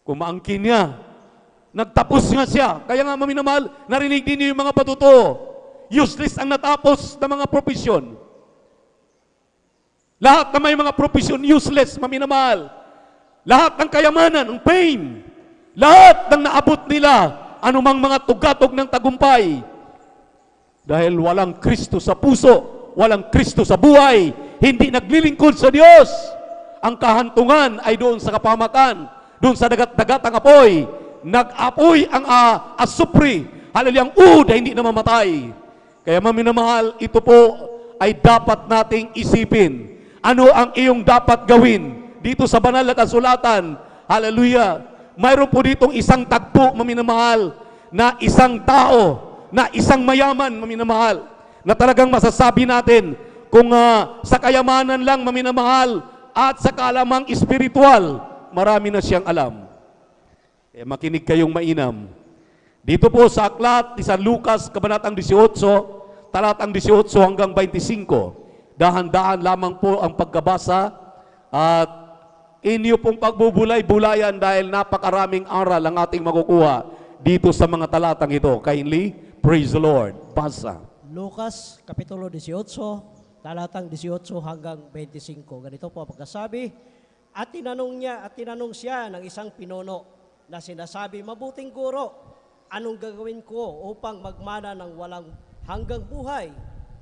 Speaker 18: Kung maangkin niya, nagtapos nga siya. Kaya nga maminamahal, narinig din niyo yung mga patuto. Useless ang natapos na mga profesyon. Lahat na may mga profesyon, useless, maminamahal. Lahat ng kayamanan, ng fame, lahat ng naabot nila, anumang mga tugatog ng tagumpay. Dahil walang Kristo sa puso, walang Kristo sa buhay, hindi naglilingkod sa Diyos. Ang kahantungan ay doon sa kapamakan, doon sa dagat-dagat ang apoy. Nag-apoy ang asupri, halalyang ud ay hindi na mamatay. Kaya maminamahal, ito po ay dapat nating isipin. Ano ang iyong dapat gawin? Dito sa banal na kasulatan, hallelujah, mayroon po ditong isang tagpo, maminamahal, na isang tao, na isang mayaman, maminamahal, na talagang masasabi natin, kung sa kayamanan lang, maminamahal, at sa kalamang espiritual, marami na siyang alam. Makinig kayong mainam. Dito po sa aklat ni San Lucas, kabanatang 18, talatang 18 hanggang 25, dahan-dahan lamang po ang pagkabasa, at inyo pong pagbubulay-bulayan dahil napakaraming aral ang ating makukuha dito sa mga talatang ito. Kindly, praise the Lord. Basa.
Speaker 3: Lucas, Kapitulo 18, talatang 18 hanggang 25. Ganito po ang pagkasabi. At tinanong siya ng isang pinuno na sinasabi, mabuting guro, anong gagawin ko upang magmana ng walang hanggang buhay?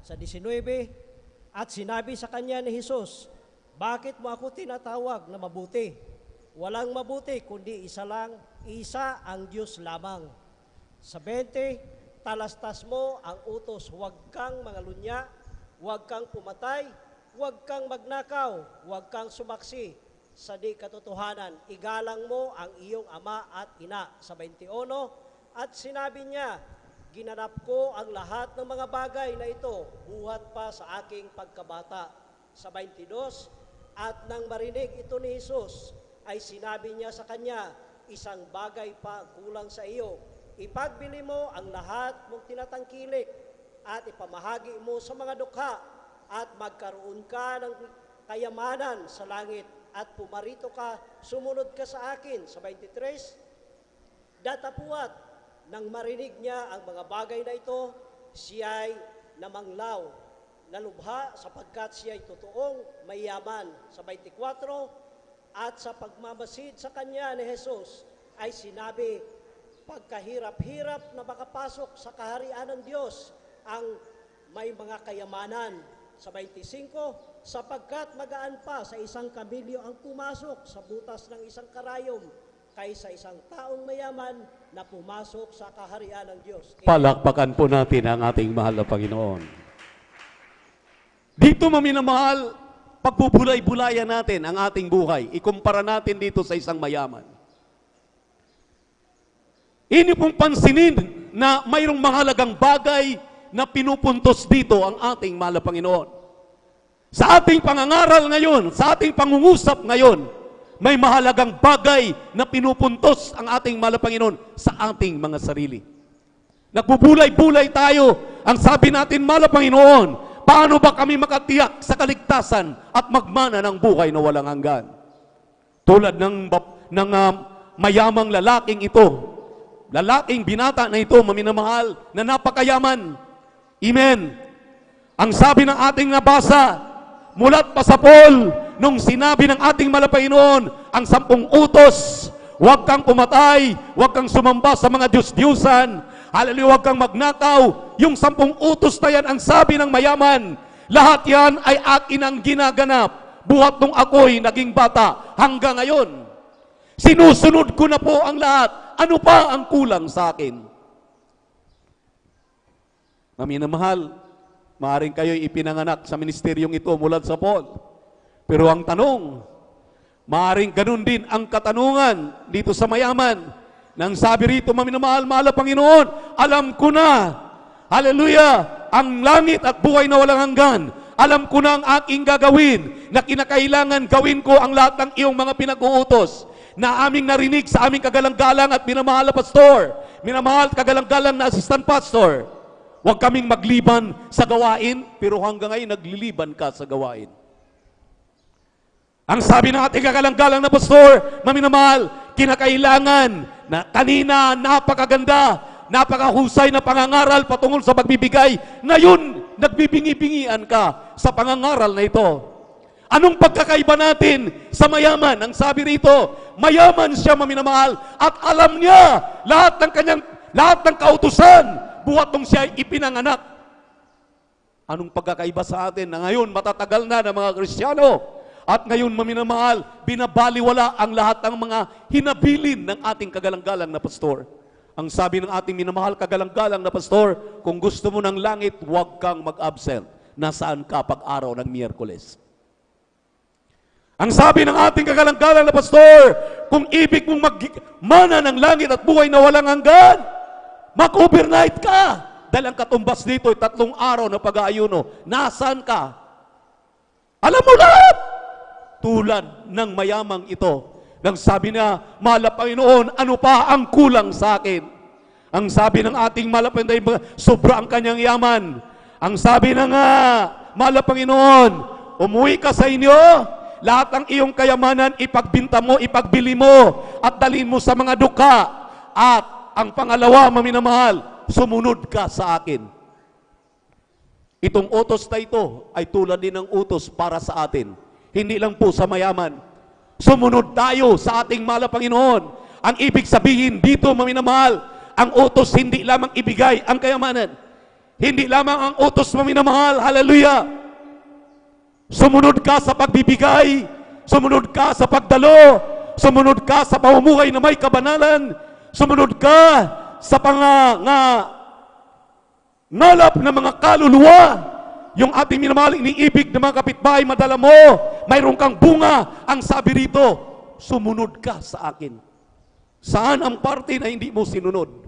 Speaker 3: Sa 19, at sinabi sa kanya ni Jesus, bakit mo ako tinatawag na mabuti? Walang mabuti, kundi isa lang, isa ang Diyos lamang. Sa 20, Italastas mo ang utos, huwag kang mangalunya, huwag kang pumatay, huwag kang magnakaw, huwag kang sumaksi sa di katotohanan. Igalang mo ang iyong ama at ina. Sa 21, at sinabi niya, ginanap ko ang lahat ng mga bagay na ito, buhat pa sa aking pagkabata. Sa 22, at nang marinig ito ni Jesus, ay sinabi niya sa kanya, isang bagay pa ang kulang sa iyo. Ipagbili mo ang lahat mong tinatangkilik at ipamahagi mo sa mga dukha at magkaroon ka ng kayamanan sa langit at pumarito ka, sumunod ka sa akin. Sa 23, datapuat, nang marinig niya ang mga bagay na ito, siya'y namanglaw, nalubha sapagkat siya'y totoong mayaman. Sa 24, at sa pagmamasid sa kanya ni Jesus, ay sinabi, pagkahirap-hirap na makapasok sa kaharian ng Diyos ang may mga kayamanan. Sa 25, sapagkat magaan pa sa isang kamelyo ang pumasok sa butas ng isang karayom kaysa isang taong mayaman na pumasok sa kaharian ng Diyos.
Speaker 18: Palakpakan po natin ang ating mahal na Panginoon. Dito, maminamahal, pagbubulay-bulayan natin ang ating buhay. Ikumpara natin dito sa isang mayaman. Ini pong pansinin na mayroong mahalagang bagay na pinupuntos dito ang ating mahal na Panginoon. Sa ating pangangaral ngayon, sa ating pangungusap ngayon, may mahalagang bagay na pinupuntos ang ating mahal na Panginoon sa ating mga sarili. Nagbubulay-bulay tayo. Ang sabi natin, mahal na Panginoon, paano ba kami makatiyak sa kaligtasan at magmana ng buhay na walang hanggan? Tulad ng mayamang lalaking ito, lalaking binata na ito, maminamahal, na napakayaman. Amen. Ang sabi ng ating nabasa, mulat pa sa Paul, nung sinabi ng ating Panginoon, ang 10 utos, huwag kang pumatay, huwag kang sumamba sa mga Diyos-Diyusan, hallelujah, huwag kang magnakaw, yung 10 utos na yan, ang sabi ng mayaman, lahat yan ay akin ang ginaganap, buhat nung ako'y naging bata hanggang ngayon. Sinusunod ko na po ang lahat, ano pa ang kulang sa akin? Maminamahal, maaaring kayo'y ipinanganak sa ministeryong ito mula sa Paul. Pero ang tanong, maaaring ganun din ang katanungan dito sa mayaman. Nang sabi rito, maminamahal, mahal na Panginoon, alam ko na, hallelujah, ang langit at buhay na walang hanggan. Alam ko na ang aking gagawin, na kinakailangan gawin ko ang lahat ng iyong mga pinag-uutos, na aming narinig sa aming kagalang-galang at minamahal na pastor, minamahal kagalang-galang na assistant pastor. Huwag kaming magliban sa gawain, pero hanggang ngayon nagliliban ka sa gawain. Ang sabi ng ating kagalang-galang na pastor, maminamahal, kinakailangan na kanina napakaganda, napakahusay na pangangaral patungkol sa pagbibigay. Ngayon, nagbibingi-bingian ka sa pangangaral na ito. Anong pagkakaiba natin sa mayaman? Ang sabi rito, mayaman siya, maminamahal, at alam niya lahat ng kautusan, buhat nung siya ipinanganak. Anong pagkakaiba sa atin na ngayon matatagal na ng mga Kristiyano? At ngayon, maminamahal, binabaliwala ang lahat ng mga hinabilin ng ating kagalang-galang na pastor. Ang sabi ng ating minamahal kagalang-galang na pastor, kung gusto mo ng langit, huwag kang mag-absent. Nasaan ka pag-araw ng Miyerkules? Ang sabi ng ating kagalang-galang na pastor, kung ibig mong magmana ng langit at buhay na walang hanggan, mag-overnight ka. Dahil ang katumbas dito ay 3 araw na pag-aayuno. Nasaan ka? Alam mo lahat! Tulad ng mayamang ito. Nang sabi na, mahal na Panginoon, ano pa ang kulang sa akin? Ang sabi ng ating mahal na Panginoon, sobra ang kanyang yaman. Ang sabi ng mahal na Panginoon, umuwi ka sa inyo, lahat ng iyong kayamanan, ipagbinta mo, ipagbili mo, at dalhin mo sa mga dukha. At ang pangalawa, maminamahal, sumunod ka sa akin. Itong utos na ito ay tulad din ng utos para sa atin. Hindi lang po sa mayaman. Sumunod tayo sa ating mahal na Panginoon. Ang ibig sabihin dito, maminamahal, ang utos hindi lamang ibigay ang kayamanan. Hindi lamang ang utos, maminamahal, hallelujah. Sumunod ka sa pagbibigay, sumunod ka sa pagdalo, sumunod ka sa pamumuhay na may kabanalan, sumunod ka sa ngalap na mga kaluluwa. Yung ating minamahal, iniibig ng mga kapitbahay, madala mo, mayroon kang bunga. Ang sabi rito, sumunod ka sa akin. Saan ang parte na hindi mo sinunod?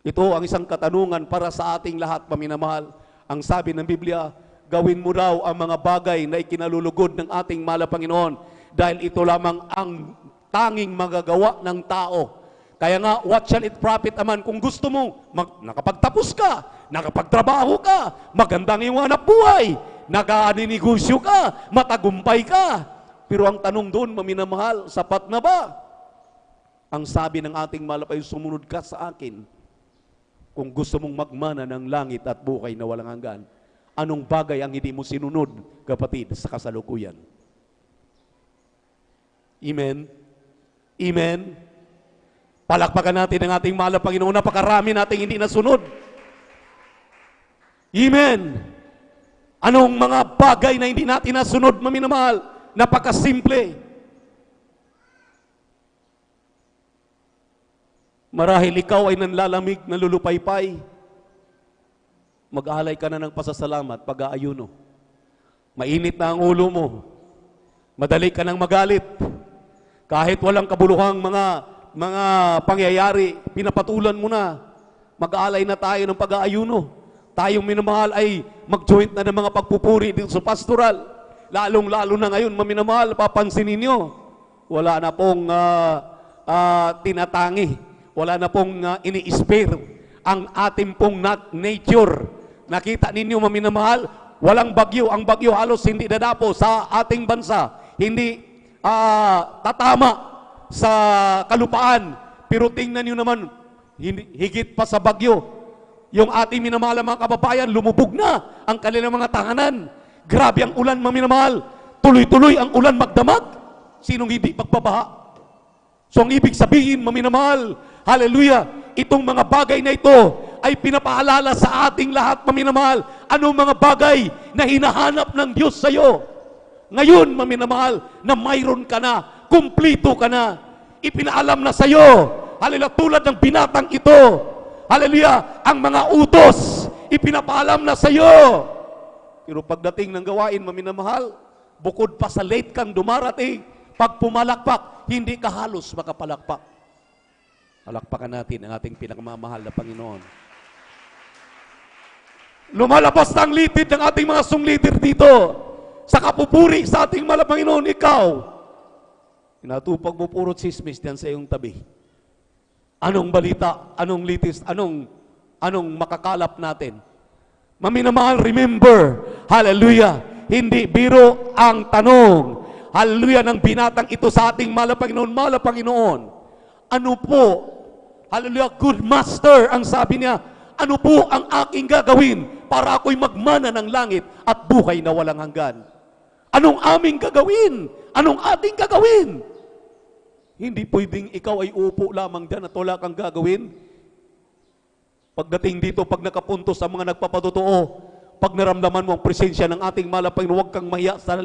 Speaker 18: Ito ang isang katanungan para sa ating lahat, paminamahal. Ang sabi ng Biblia, gawin mo daw ang mga bagay na ikinalulugod ng ating mahal na Panginoon dahil ito lamang ang tanging magagawa ng tao. Kaya nga, what shall it profit naman kung gusto mo, nakapagtapos ka, nakapagtrabaho ka, magandang iyong hanap buhay, nag-aaninegosyo ka, matagumpay ka. Pero ang tanong doon, maminamahal, sapat na ba? Ang sabi ng ating mahal ay sumunod ka sa akin. Kung gusto mong magmana ng langit at buhay na walang hanggan, anong bagay ang hindi mo sinunod, kapatid, sa kasalukuyan? Amen? Amen? Palakpakan natin ang ating mahal na Panginoon. Napakarami nating hindi nasunod. Amen? Anong mga bagay na hindi natin nasunod, maminamahal? Napakasimple. Marahil ikaw ay nanlalamig, nalulupaypay. Mag-alay ka na ng pasasalamat, pag-aayuno. Mainit na ang ulo mo. Madali ka nang magalit. Kahit walang kabuluhang mga pangyayari, pinapatulan mo na. Mag-alay na tayo ng pag-aayuno. Tayong minamahal ay mag-joint na ng mga pagpupuri dito sa pastoral. Lalong-lalo na ngayon, maminamahal, papansin ninyo, wala na pong tinatangi. Wala na pong ini-spare ang ating pong nature. Nakita ninyo, maminamahal, walang bagyo. Ang bagyo halos hindi dadapo sa ating bansa. Hindi tatama sa kalupaan. Pero tingnan nyo naman, higit pa sa bagyo. Yung ating minamahal mga kababayan, lumubog na ang kanilang mga tahanan. Grabe ang ulan, maminamahal. Tuloy-tuloy ang ulan magdamag. Sinong hindi magbabaha? So ang ibig sabihin, maminamahal, hallelujah, itong mga bagay na ito ay pinapaalala sa ating lahat, maminamahal, anong mga bagay na hinahanap ng Diyos sa iyo. Ngayon, maminamahal, na mayroon ka na, kumplito ka na, ipinaalam na sa iyo, hallelujah, tulad ng binatang ito, hallelujah, ang mga utos, ipinapaalam na sa iyo. Pero pagdating ng gawain, maminamahal, bukod pa sa late kang dumarating, pag pumalakpak, hindi ka halos makapalakpak. Palakpakan natin ang ating pinakamamahal na Panginoon. Lumalabas na ang litid ng ating mga sunglider dito. Sa kapupuri sa ating mahal na Panginoon, ikaw. Inatupag mo puro chismis diyan sa iyong tabi. Anong balita? Anong litis? Anong makakalap natin? Maminamahal, remember, hallelujah, hindi biro ang tanong. Hallelujah, ng binatang ito sa ating mahal na Panginoon. Mahal na Panginoon, ano po, hallelujah, good master, ang sabi niya, ano po ang aking gagawin para ako'y magmana ng langit at buhay na walang hanggan? Anong aming gagawin? Anong ating gagawin? Hindi pwedeng ikaw ay upo lamang dyan at wala kang gagawin. Pagdating dito, pag nakapunto sa mga nagpapatotoo, pag naramdaman mo ang presensya ng ating mahal na Panginoon, huwag kang mahiya sa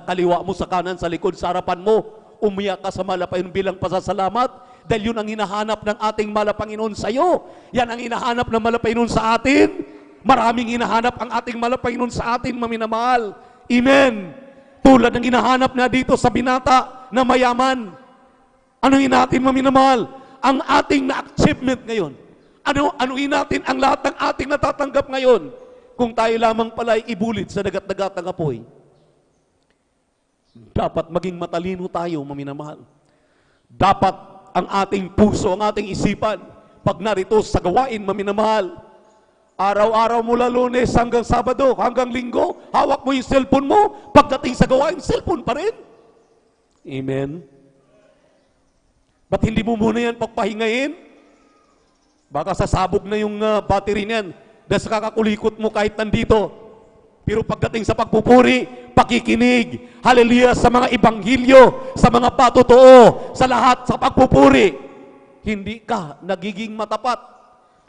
Speaker 18: kaliwa mo, sa kanan, sa likod, sa harapan mo. Umiyak ka sa mahal na Panginoon bilang pasasalamat dahil yun ang hinahanap ng ating mahal na Panginoon sa iyo. Yan ang hinahanap ng mahal na Panginoon sa atin. Maraming hinahanap ang ating mahal na Panginoon sa atin, maminamahal. Amen. Tulad ng hinahanap na dito sa binata na mayaman. Ano natin, maminamahal? Ang ating na-achievement ngayon. Anuhin natin ang lahat ng ating natatanggap ngayon kung tayo lamang pala ay ibulit sa dagat-dagat ng apoy. Dapat maging matalino tayo, maminamahal. Dapat ang ating puso, ang ating isipan, pag narito sa gawain, maminamahal, araw-araw mula Lunes hanggang Sabado, hanggang Linggo, hawak mo yung cellphone mo, pagdating sa gawain, cellphone pa rin. Amen. Ba't hindi mo muna yan pagpahingahin? Baka sasabog na yung battery niyan dahil sa kakakulikot mo kahit nandito. Pero pagdating sa pagpupuri, pakikinig, hallelujah, sa mga ibanghilyo, sa mga patotoo, sa lahat, sa pagpupuri, hindi ka nagiging matapat.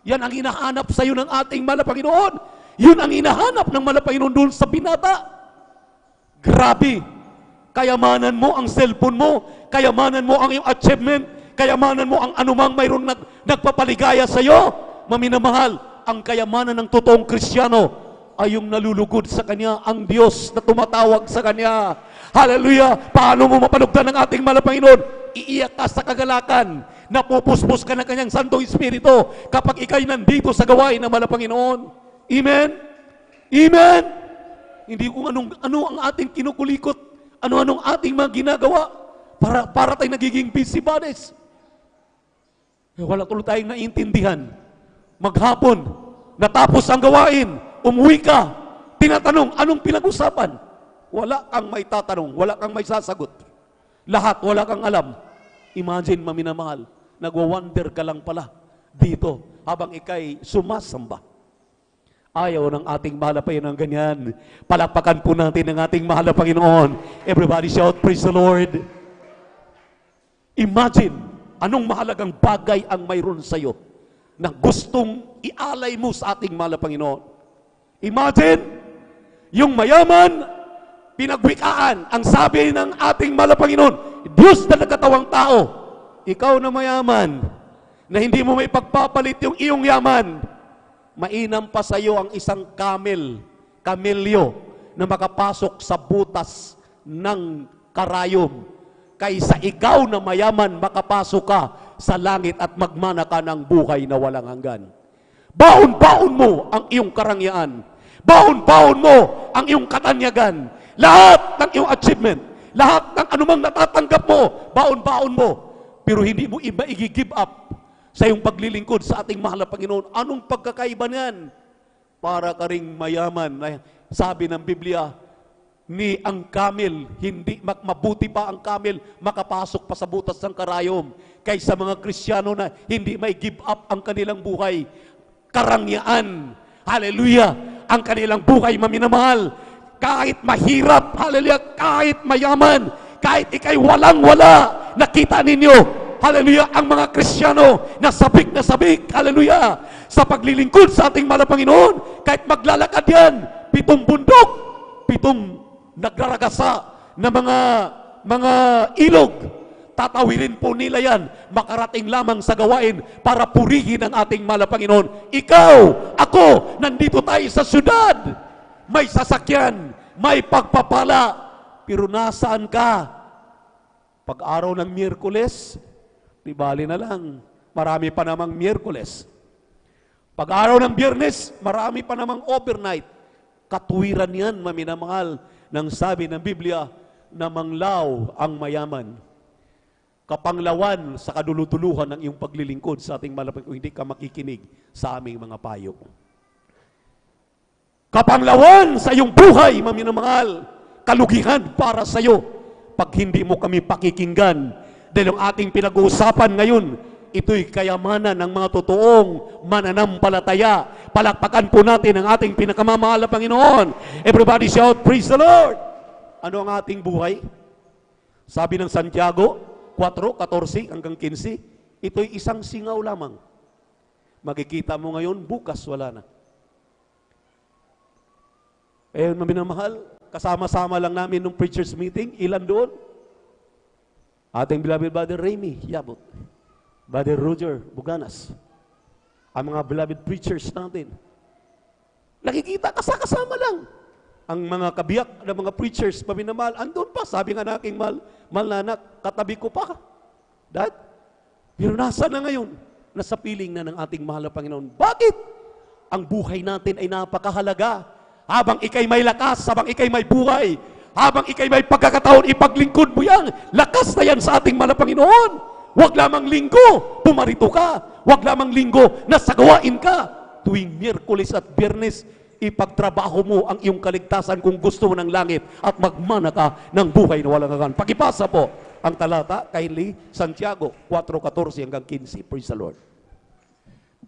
Speaker 18: Yan ang hinahanap sa iyo ng ating mahal na Panginoon. Yun ang hinahanap ng mahal na Panginoon doon sa binata. Grabe! Kayamanan mo ang cellphone mo, kayamanan mo ang iyong achievement, kayamanan mo ang anumang mayroong nagpapaligaya sa iyo. Maminamahal, ang kayamanan ng totoong Kristiyano ay yung nalulugod sa Kanya, ang Diyos na tumatawag sa Kanya. Hallelujah! Paano mo mapanugdan ng ating mahal na Panginoon? Iiyak ka sa kagalakan, napupuspos ka ng Kanyang Santong Espiritu kapag ikay nandito sa gawain ng mahal na Panginoon. Amen? Amen? Hindi kung ano ang ating kinukulikot, ano-anong ating mga ginagawa para tayong nagiging busybodies. Wala tuloy tayong naiintindihan. Maghapon, natapos ang gawain, umuwi ka, tinatanong, anong pinag-usapan? Wala kang may tatanong, wala kang may sasagot. Lahat, wala kang alam. Imagine, maminamahal, nagwa-wonder ka lang pala dito habang ikay sumasamba. Ayaw ng ating mahal na Panginoon ganyan. Palakpakan po natin ang ating mahal na Panginoon. Everybody shout, praise the Lord. Imagine, anong mahalagang bagay ang mayroon sa'yo na gustong ialay mo sa ating mahal na Panginoon. Imagine, yung mayaman, pinagwikaan, ang sabi ng ating mahal na Panginoon, Diyos na nagkatawang tao, ikaw na mayaman, na hindi mo may pagpapalit yung iyong yaman, mainam pa sa iyo ang isang kamelyo, na makapasok sa butas ng karayom, kaysa ikaw na mayaman makapasok ka sa langit at magmana ka ng buhay na walang hanggan. Baon-baon mo ang iyong karangyaan. Baon-baon mo ang iyong katanyagan. Lahat ng iyong achievement, lahat ng anumang natatanggap mo, baon-baon mo. Pero hindi mo iba i-give up sa iyong paglilingkod sa ating mahal na Panginoon. Anong pagkakaiba niyan? Para ka ring mayaman. Sabi ng Biblia, ni ang camel, hindi mabuti pa ang camel makapasok pa sa butas ng karayom kaysa mga Kristiyano na hindi may give up ang kanilang buhay. Karangyaan, hallelujah, ang kanilang buhay, maminamahal, kahit mahirap, hallelujah, kahit mayaman, kahit ikay walang-wala, nakita ninyo, hallelujah, ang mga Kristiyano na sabik, hallelujah, sa paglilingkod sa ating mahal na Panginoon, kahit maglalakad yan, 7 bundok, 7 nagraragasa na mga ilog, tatawirin po nila yan, makarating lamang sa gawain para purihin ang ating mahal na Panginoon. Ikaw, ako, nandito tayo sa syudad, may sasakyan, may pagpapala, pero nasaan ka? Pag-araw ng Miyerkules, di bali na lang, marami pa namang Miyerkules. Pag-araw ng Biyernes, marami pa namang overnight. Katuwiran yan, maminamahal, nang sabi ng Biblia, na manglaw ang mayaman. Kapanglawan sa kadulutuluhan ng iyong paglilingkod sa ating malapit kung hindi ka makikinig sa aming mga payo. Kapanglawan sa iyong buhay, maminamahal, kalugihan para sa iyo pag hindi mo kami pakikinggan. Dahil ang ating pinag-uusapan ngayon, ito'y kayamanan ng mga totoong mananampalataya. Palakpakan po natin ang ating pinakamamahal na Panginoon. Everybody shout, praise the Lord! Ano ang ating buhay? Sabi ng Santiago 4:14 hanggang 15, ito'y isang singaw lamang. Makikita mo ngayon, bukas wala na. Eh, maminamahal, kasama-sama lang namin nung preachers meeting, ilan doon? Ating beloved Brother Remy Yabot, Brother Roger Buganas, ang mga beloved preachers natin. Nakikita, kasama lang. Ang mga kabiyak ng mga preachers, maminamahal, andun pa. Sabi nga na aking mahal na anak, katabi ko pa. Dad, pero nasa na ngayon? Nasa piling na ng ating mahal na Panginoon. Bakit? Ang buhay natin ay napakahalaga. Habang ikay may lakas, habang ikay may buhay, habang ikay may pagkakataon, ipaglingkod mo yan. Lakas na yan sa ating mahal na Panginoon. Huwag lamang linggo, pumarito ka. Huwag lamang linggo, nasa gawain ka. Tuwing Miyerkules at Biyernes, ipagtrabaho mo ang iyong kaligtasan kung gusto mo ng langit at magmana ka ng buhay na walang hanggan. Pakipasa po ang talata kay Santiago 4:14 hanggang 15. Praise the Lord.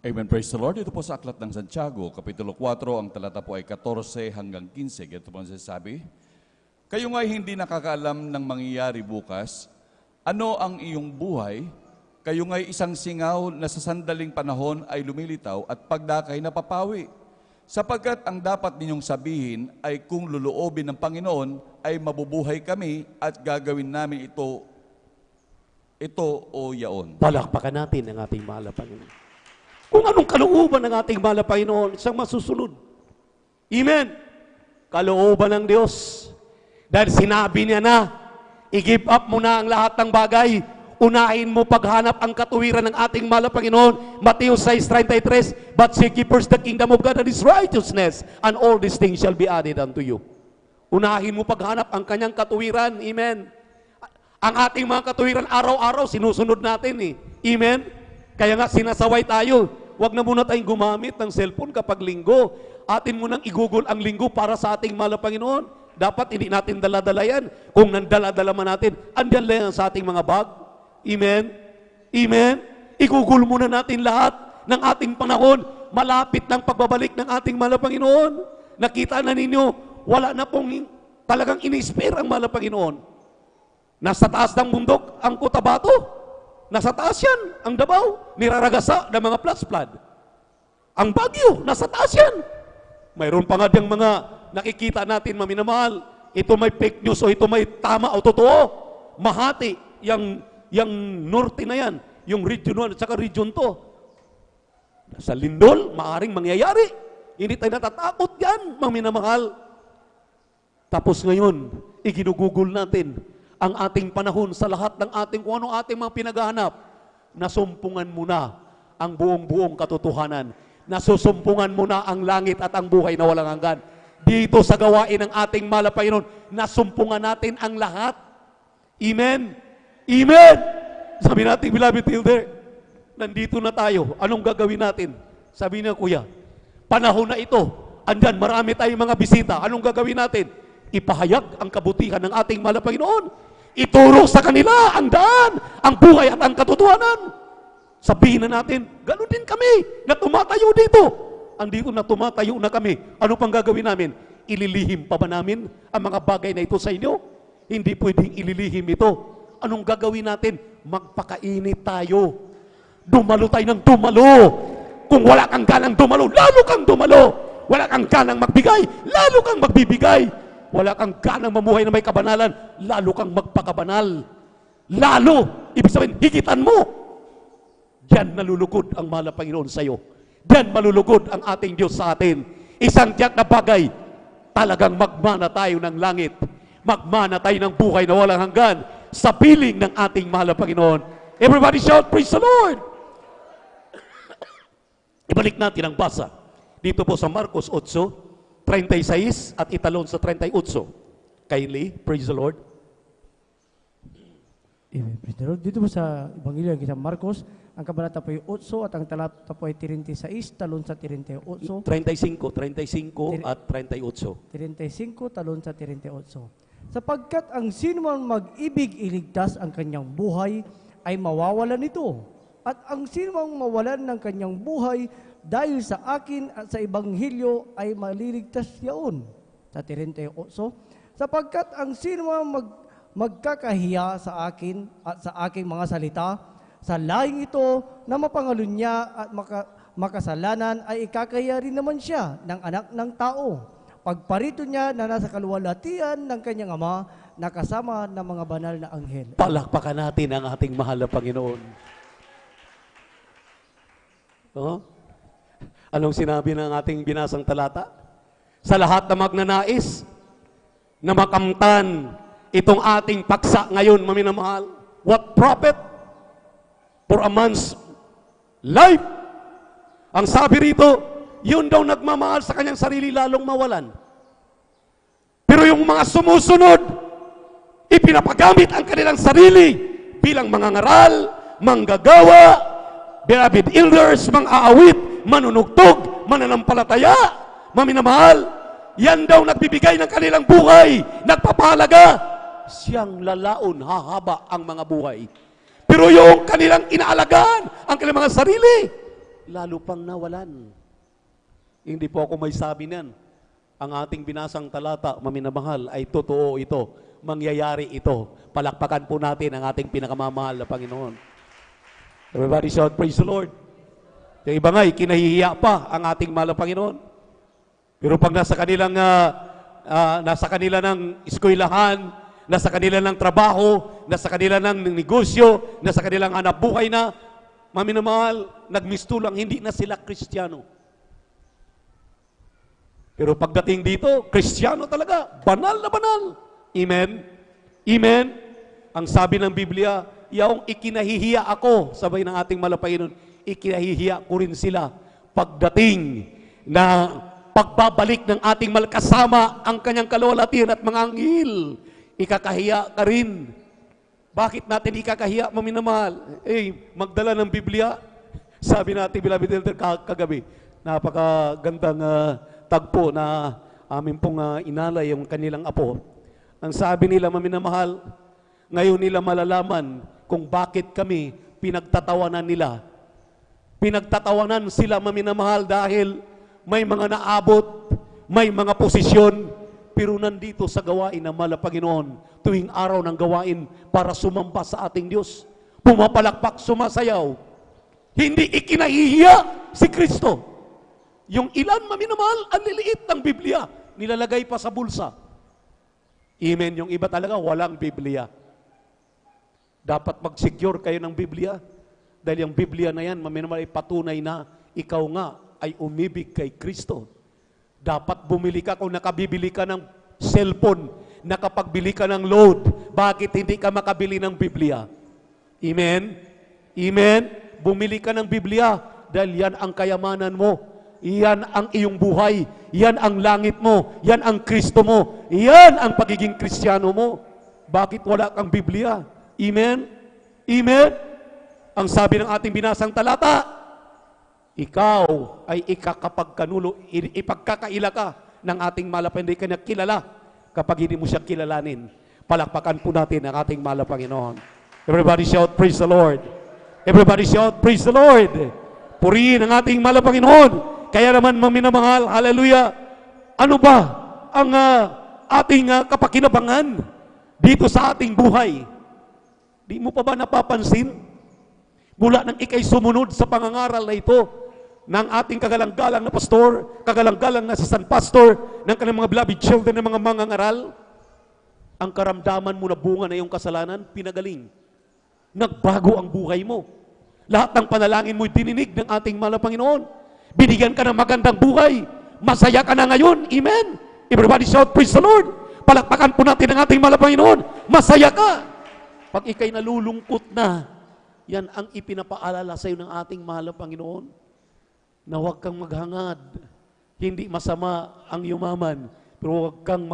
Speaker 5: Amen. Praise the Lord. Ito po sa Aklat ng Santiago, Kapitulo 4, ang talata po ay 14 hanggang 15. Ito po ang sasabi, kayo nga'y hindi nakakaalam ng mangyayari bukas. Ano ang iyong buhay? Kayo nga'y isang singaw na sa sandaling panahon ay lumilitaw at pagdakay napapawi. Sapagkat ang dapat ninyong sabihin ay kung luluobin ng Panginoon ay mabubuhay kami at gagawin namin ito o yaon.
Speaker 18: Palakpakan natin ang ating mahal na Panginoon. Kung anong kalooban ng ating mahal na Panginoon, siyang masusunod. Amen. Kalooban ng Diyos. Dahil sinabi niya na, i-give up mo na ang lahat ng bagay. Unahin mo paghanap ang katuwiran ng ating mahal na Panginoon. Matthew 6:33, but seek ye first the kingdom of God and His righteousness, and all these things shall be added unto you. Unahin mo paghanap ang kanyang katuwiran. Amen. Ang ating mga katuwiran, araw-araw, sinusunod natin eh. Amen. Kaya nga, sinasaway tayo. Huwag na muna tayong gumamit ng cellphone kapag linggo. Atin mo nang i-google ang linggo para sa ating mahal na Panginoon. Dapat hindi natin dala-dala yan. Kung nandala-dala man natin, andyan lang sa ating mga bag. Amen? Amen? I-google muna natin lahat ng ating panahon. Malapit ng pagbabalik ng ating mahal na Panginoon. Nakita na ninyo, wala na pong talagang in-spare ang mahal na Panginoon. Nasa taas ng bundok ang Cotabato. Nasa taas yan, ang Davao. Niraragasa ng mga flood. Ang Baguio, nasa taas yan. Mayroon pa nga diyang mga nakikita natin, maminamahal. Ito may fake news o ito may tama o totoo. Mahati, yung norte na yan, yung region 1 at saka region 2. Sa lindol, maaring mangyayari. Hindi tayo natatakot yan, maminamahal. Tapos ngayon, iginugugol natin ang ating panahon sa lahat ng ating, kung ano ating mga pinaghahanap. Nasumpungan mo na ang buong-buong katotohanan. Nasusumpungan mo na ang langit at ang buhay na walang hanggan. Dito sa gawain ng ating mahal na Panginoon, nasumpungan natin ang lahat. Amen? Amen! Sabi natin, beloved elder, nandito na tayo. Anong gagawin natin? Sabi niya, kuya, panahon na ito. Andyan, marami tayong mga bisita. Anong gagawin natin? Ipahayag ang kabutihan ng ating mahal na Panginoon. Ituro sa kanila ang daan, ang buhay at ang katotohanan. Sabihin na natin, gano'n din kami na tumatayo dito. Andito na tumatayo na kami. Ano pang gagawin namin? Ililihim pa ba namin ang mga bagay na ito sa inyo? Hindi pwedeng ililihim ito. Anong gagawin natin? Magpakainit tayo. Dumalo tayo ng dumalo. Kung wala kang ganang dumalo, lalo kang dumalo. Wala kang ganang magbigay, lalo kang magbibigay. Wala kang ganang mamuhay na may kabanalan, lalo kang magpakabanal. Lalo, ibig sabihin, higitan mo. Diyan nalulugod ang mahal na Panginoon sa iyo. Diyan malulugod ang ating Diyos sa atin. Isang tiyak na bagay, talagang magmana tayo ng langit. Magmana tayo ng buhay na walang hanggan sa piling ng ating mahal na Panginoon. Everybody shout, praise the Lord! Ibalik natin ang basa. Dito po sa Marcos 8:36 at italon sa 38. Kindly, praise the Lord.
Speaker 11: Amen. Praise the Lord. Dito po sa Ebanghelyo ng Marcos, ang kabanata po ay 8 at ang talata po ay 36, talon sa 38.
Speaker 18: 35 at 38.
Speaker 11: 35 talon sa 38. Sapagkat ang sino man mag-ibig iligtas ang kanyang buhay ay mawawalan nito. At ang sino mang mawalan ng kanyang buhay dahil sa akin at sa Ebanghelyo ay maliligtas yaon. Sa 38. Sapagkat ang sino man magkakahiya sa akin at sa aking mga salita, sa laing ito na mapangalun niya at makasalanan ay ikakahiya rin naman siya ng anak ng tao. Pagparito niya na nasa kaluwalhatian ng kanyang ama na kasama ng mga banal na anghel.
Speaker 18: Palakpakan natin ang ating mahal na Panginoon. Oh? Anong sinabi ng ating binasang talata? Sa lahat na magnanais na makamtan itong ating paksa ngayon, maminamahal, what profit for a man's life? Ang sabi rito, yun daw nagmamahal sa kanyang sarili lalong mawalan. Pero yung mga sumusunod, ipinapagamit ang kanilang sarili bilang mga ngaral, manggagawa, beloved elders, mang-aawit, manunugtog, mananampalataya, maminamahal. Yan daw nagbibigay ng kanilang buhay, nagpapahalaga. Siyang lalaon, hahaba ang mga buhay. Pero yung kanilang inaalagaan, ang kanilang mga sarili, lalo pang nawalan. Hindi po ako may sabi niyan. Ang ating binasang talata, maminamahal, ay totoo ito. Mangyayari ito. Palakpakan po natin ang ating pinakamamahal na Panginoon. Everybody shout, praise the Lord. Yung iba nga'y kinahihiya pa ang ating mahal na Panginoon. Pero pag nasa kanila ng eskwelahan, nasa kanila ng trabaho, nasa kanila ng negosyo, nasa kanilang hanap buhay na, maminamahal, nagmistulang, hindi na sila Kristiyano. Pero pagdating dito, Kristiyano talaga, banal na banal. Amen? Amen? Ang sabi ng Biblia, yaong ikinahihiya ako, sabay ng ating malapainon, ikinahihiya ko rin sila pagdating na pagbabalik ng ating kasama ang kanyang kalwalhatian at mga anghel. Ikakahiya ka rin. Bakit natin ikakahiya, maminamahal? Magdala ng Biblia. Sabi natin, beloved elder, kagabi, napakagandang tagpo na amin pong inalay yung kanilang apo. Ang sabi nila, maminamahal, ngayon nila malalaman kung bakit kami pinagtatawanan nila. Pinagtatawanan sila, maminamahal, dahil may mga naabot, may mga posisyon, pero nandito sa gawain ng mahal na Panginoon, tuwing araw ng gawain para sumamba sa ating Diyos, pumapalakpak, sumasayaw, hindi ikinahihiya si Kristo. Yung ilan, maminamahal, ang liliit ng Biblia, nilalagay pa sa bulsa. Amen. Yung iba talaga, walang Biblia. Dapat mag-secure kayo ng Biblia, dahil yung Biblia na yan, maminamahal, ay patunay na ikaw nga ay umibig kay Kristo. Dapat bumili ka, kung nakabibili ka ng cellphone, nakapagbili ka ng load, bakit hindi ka makabili ng Biblia? Amen? Amen? Bumili ka ng Biblia, dahil yan ang kayamanan mo. Yan ang iyong buhay. Yan ang langit mo. Yan ang Kristo mo. Yan ang pagiging Kristiyano mo. Bakit wala kang Biblia? Amen? Amen? Ang sabi ng ating binasang talata, ikaw ay ikakapagkanulo, ipagkakaila ka ng ating malapang, hindi ka niya kilala kapag hindi mo siya kilalanin. Palakpakan po natin ang ating mahal na Panginoon. Everybody shout, praise the Lord. Everybody shout, praise the Lord. Purihin ang ating mahal na Panginoon. Kaya naman, maminamahal, hallelujah, ano ba ang ating kapakinabangan dito sa ating buhay? Di mo pa ba napapansin? Mula nang ikay sumunod sa pangangaral na ito, ng ating kagalang-galang na pastor, kagalang-galang na assistant pastor, ng kanilang mga beloved children, ng mga mangangaral, ang karamdaman mo na bunga na iyong kasalanan, pinagaling. Nagbago ang buhay mo. Lahat ng panalangin mo'y dininig ng ating mahal na Panginoon. Binigyan ka ng magandang buhay. Masaya ka na ngayon. Amen. Everybody shout, praise the Lord. Palakpakan po natin ang ating mahal na Panginoon. Masaya ka. Pag ikay nalulungkot na, yan ang ipinapaalala sa iyo ng ating mahal na Panginoon. Na huwag kang maghangad. Hindi masama ang yumaman, pero huwag kang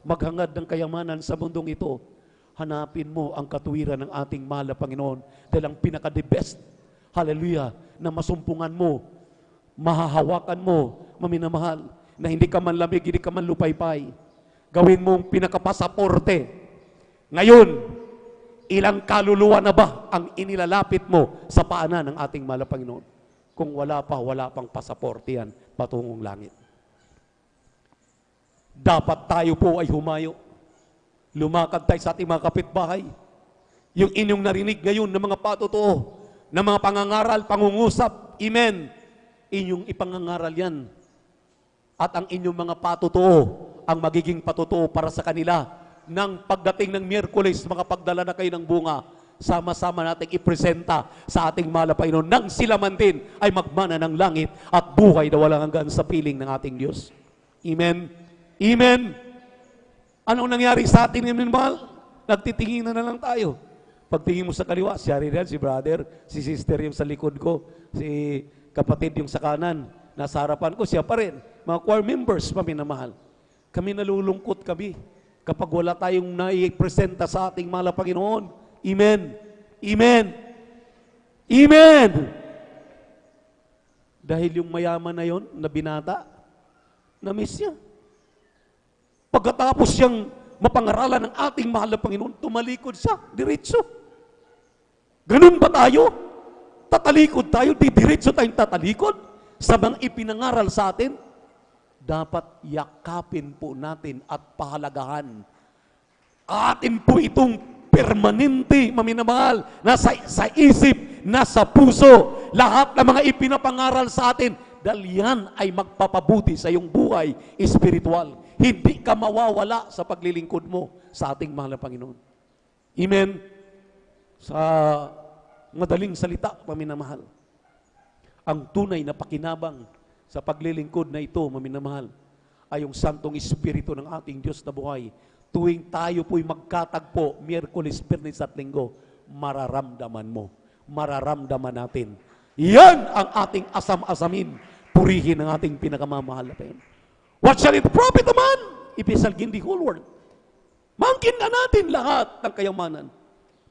Speaker 18: maghangad ng kayamanan sa mundong ito. Hanapin mo ang katuwiran ng ating mahal na Panginoon dahil ang pinaka-the best, hallelujah, na masumpungan mo, mahahawakan mo, maminamahal, na hindi ka man lamig, hindi ka man lupaypay. Gawin mong pinaka-pasaporte. Ngayon, ilang kaluluwa na ba ang inilalapit mo sa paanan ng ating mahal na Panginoon? Kung wala pang pasaporte yan, patungong langit. Dapat tayo po ay humayo. Lumakad tayo sa ating mga kapitbahay. Yung inyong narinig ngayon ng mga patotoo, ng mga pangangaral, pangungusap, amen. Inyong ipangangaral yan. At ang inyong mga patotoo, ang magiging patotoo para sa kanila. Nang pagdating ng Miyerkules, makapagdala na kayo ng bunga, sama-sama natin ipresenta sa ating mahal na Panginoon nang sila man din ay magmana ng langit at buhay na walang hanggan sa piling ng ating Diyos. Amen? Amen? Anong nangyari sa atin ngayon, mahal? Nagtitingin na lang tayo. Pagtingin mo sa kaliwa, si Ariel, si brother, si sister yung sa likod ko, si kapatid yung sa kanan, nasa harapan ko, siya pa rin. Mga choir members, paminamahal. Kami nalulungkot kami kapag wala tayong naipresenta sa ating mahal na Panginoon. Amen. Amen. Amen. Dahil yung mayaman na yon, na binata, na-miss niya. Pagkatapos siyang mapangaralan ng ating mahal na Panginoon, tumalikod siya, diretso. Ganun ba tayo? Tatalikod tayo, diretso tayong tatalikod sa mga ipinangaral sa atin? Dapat yakapin po natin at pahalagahan. Atin po itong permanente, maminamahal, nasa sa isip, nasa puso, lahat ng mga ipinapangaral sa atin, dahil yan ay magpapabuti sa iyong buhay espiritual. Hindi ka mawawala sa paglilingkod mo sa ating mahal na Panginoon. Amen? Sa madaling salita, maminamahal. Ang tunay na pakinabang sa paglilingkod na ito, maminamahal, ay yung Santong Espiritu ng ating Diyos na buhay. Tuwing tayo po'y magkatagpo, Miyerkules, Biyernes at Linggo, mararamdaman mo, mararamdaman natin. Yan ang ating asam-asamin, purihin ang ating pinakamamahal na Panginoon. What shall it profit a man if he shall gain the whole world? Mangkin na natin lahat ng kayamanan.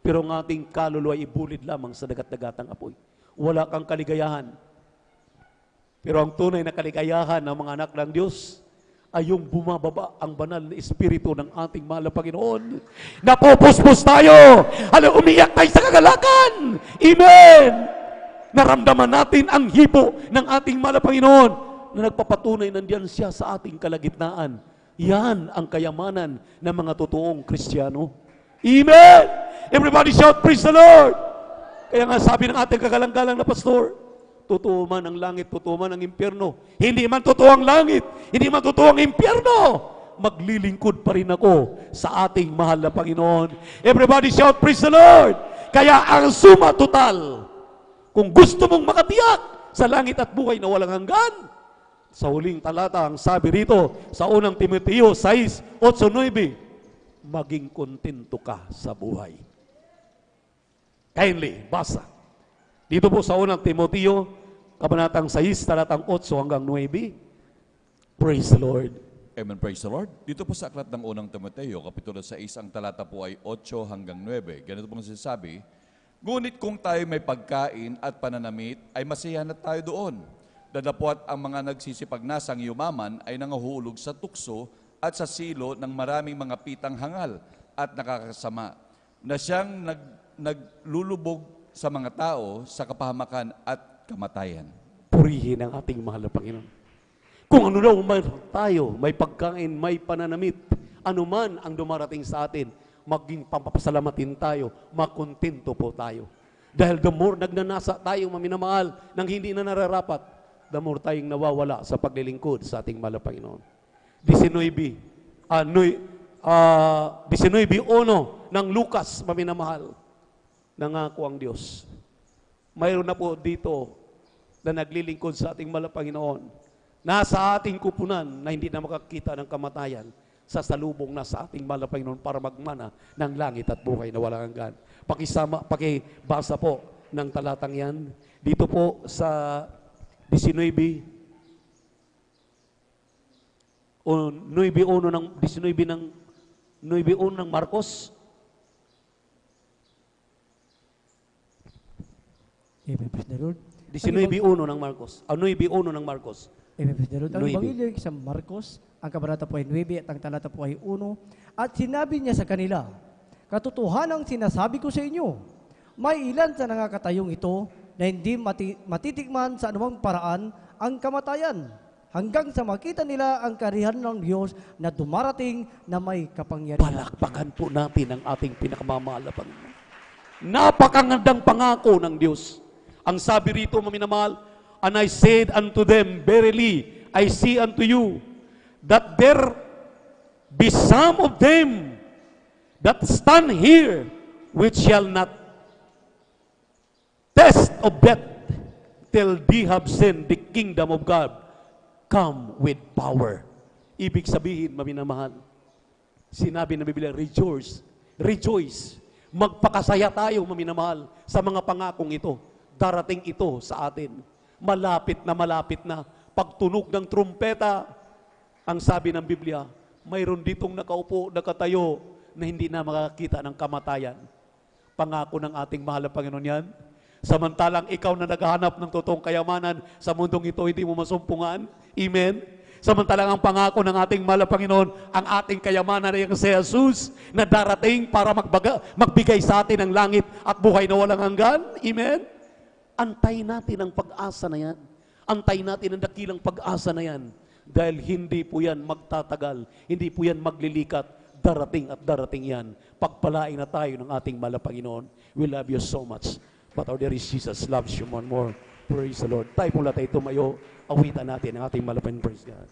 Speaker 18: Pero ang ating kaluluwa ay ibulid lamang sa dagat-dagatang apoy. Wala kang kaligayahan. Pero ang tunay na kaligayahan ng mga anak ng Diyos ay yung bumababa ang banal na Espiritu ng ating mahal na Panginoon. Napupuspos tayo! Umiyak tayo sa kagalakan! Amen! Naramdaman natin ang hipo ng ating mahal na Panginoon na nagpapatunay nandiyan siya sa ating kalagitnaan. Yan ang kayamanan ng mga totoong Kristiyano. Amen! Everybody shout, praise the Lord! Kaya nga sabi ng ating kagalang-galang na pastor, totoo man ang langit, totoo man ang impyerno. Hindi man totoo ang langit, hindi man totoo ang impyerno. Maglilingkod pa rin ako sa ating mahal na Panginoon. Everybody shout, praise the Lord! Kaya ang suma total, kung gusto mong makatiyak sa langit at buhay na walang hanggan, sa huling talata, ang sabi rito, sa unang Timoteo 6:8-9, maging kontento ka sa buhay. Kindly, basa. Dito po sa unang Timoteo, kabanatang 6, talatang 8-9. Praise the Lord.
Speaker 5: Amen, praise the Lord. Dito po sa aklat ng unang Timoteo, kapitulo 6, ang talata po ay 8-9. Ganito pong sinasabi, ngunit kung tayo may pagkain at pananamit, ay masiyahan na tayo doon. Dadapot ang mga nagsisipagnasang yumaman ay nangahuhulog sa tukso at sa silo ng maraming mga pitang hangal at nakakasama, na siyang naglulubog sa mga tao sa kapahamakan at kamatayan.
Speaker 18: Purihin ang ating mahal na Panginoon. Kung ano daw tayo, may pagkain, may pananamit, anuman ang dumarating sa atin, maging pampasalamatin tayo, makontento po tayo. Dahil the more nagnanasa tayong maminamahal nang hindi na nararapat, the more tayong nawawala sa paglilingkod sa ating mahal na Panginoon. 19:1 ng Lucas, maminamahal, nangako ang Diyos. Mayroon na po dito na naglilingkod sa ating mahal na Panginoon. Nasa ating kupunan na hindi na makakita ng kamatayan, sasalubong na sa ating mahal na Panginoon para magmana ng langit at buhay na walang hanggan. Pakibasa po ng talatang yan. Dito po sa 19:1 ng Marcos.
Speaker 2: Amen, praise the Lord.
Speaker 18: 19:1 ng Marcos. 9:1 ng Marcos.
Speaker 2: Amen, praise the Lord. Ang
Speaker 18: 9.
Speaker 2: Ebanghelyo sa Marcos, ang kabanata po ay 9 at ang talata po ay 1. At sinabi niya sa kanila, katotohanang sinasabi ko sa inyo, may ilan sa nangakatayong ito na hindi matitikman sa anumang paraan ang kamatayan, hanggang sa makita nila ang karihan ng Diyos na dumarating na may kapangyarihan.
Speaker 18: Palakpakan po natin ang ating pinakamamahal na Panginoon. Napakagandang pangako ng Diyos. Ang sabi rito, maminamahal, and I said unto them, verily, I say unto you, that there be some of them that stand here, which shall not test of death till they have seen the kingdom of God come with power. Ibig sabihin, maminamahal, sinabi ng Biblia, rejoice, rejoice. Magpakasaya tayo, maminamahal, sa mga pangakong ito. Darating ito sa atin. Malapit na pagtunog ng trumpeta. Ang sabi ng Biblia, mayroon ditong nakaupo, nakatayo, na hindi na makakita ng kamatayan. Pangako ng ating mahal na Panginoon yan. Samantalang ikaw na naghahanap ng totoong kayamanan sa mundong ito, hindi mo masumpungan. Amen? Samantalang ang pangako ng ating mahal na Panginoon, ang ating kayamanan ay ang si Jesus na darating para magbigay sa atin ng langit at buhay na walang hanggan. Amen? Antayin natin ang pag-asa na yan. Antayin natin ang dakilang pag-asa na yan. Dahil hindi po yan magtatagal. Hindi po yan maglilikat. Darating at darating yan. Pagpalain na tayo ng ating mahal na Panginoon. We love you so much. But our dear Jesus loves you more and more. Praise the Lord. Tayo pong lahat tayo tumayo. Awitan natin ang ating malapin. Praise God.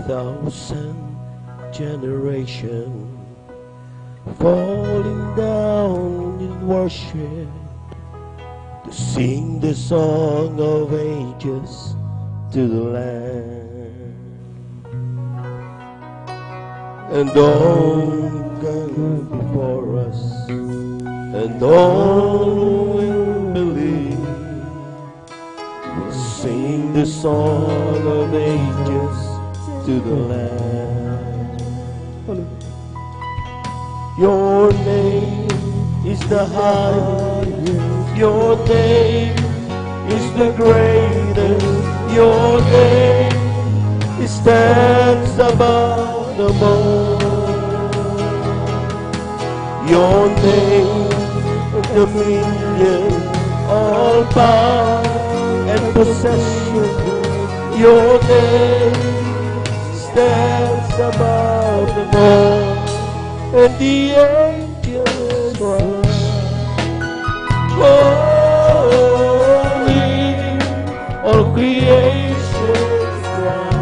Speaker 16: 1,000 generations falling down in worship to sing the song of ages to the Lamb. And all come before us, and all will believe, will sing the song of ages to the Lamb. Your name is the highest, your name is the greatest, your name stands above the all. Your name, dominion, all power and possession, your name stands above the all. And the angels cry, holy, all creation cry,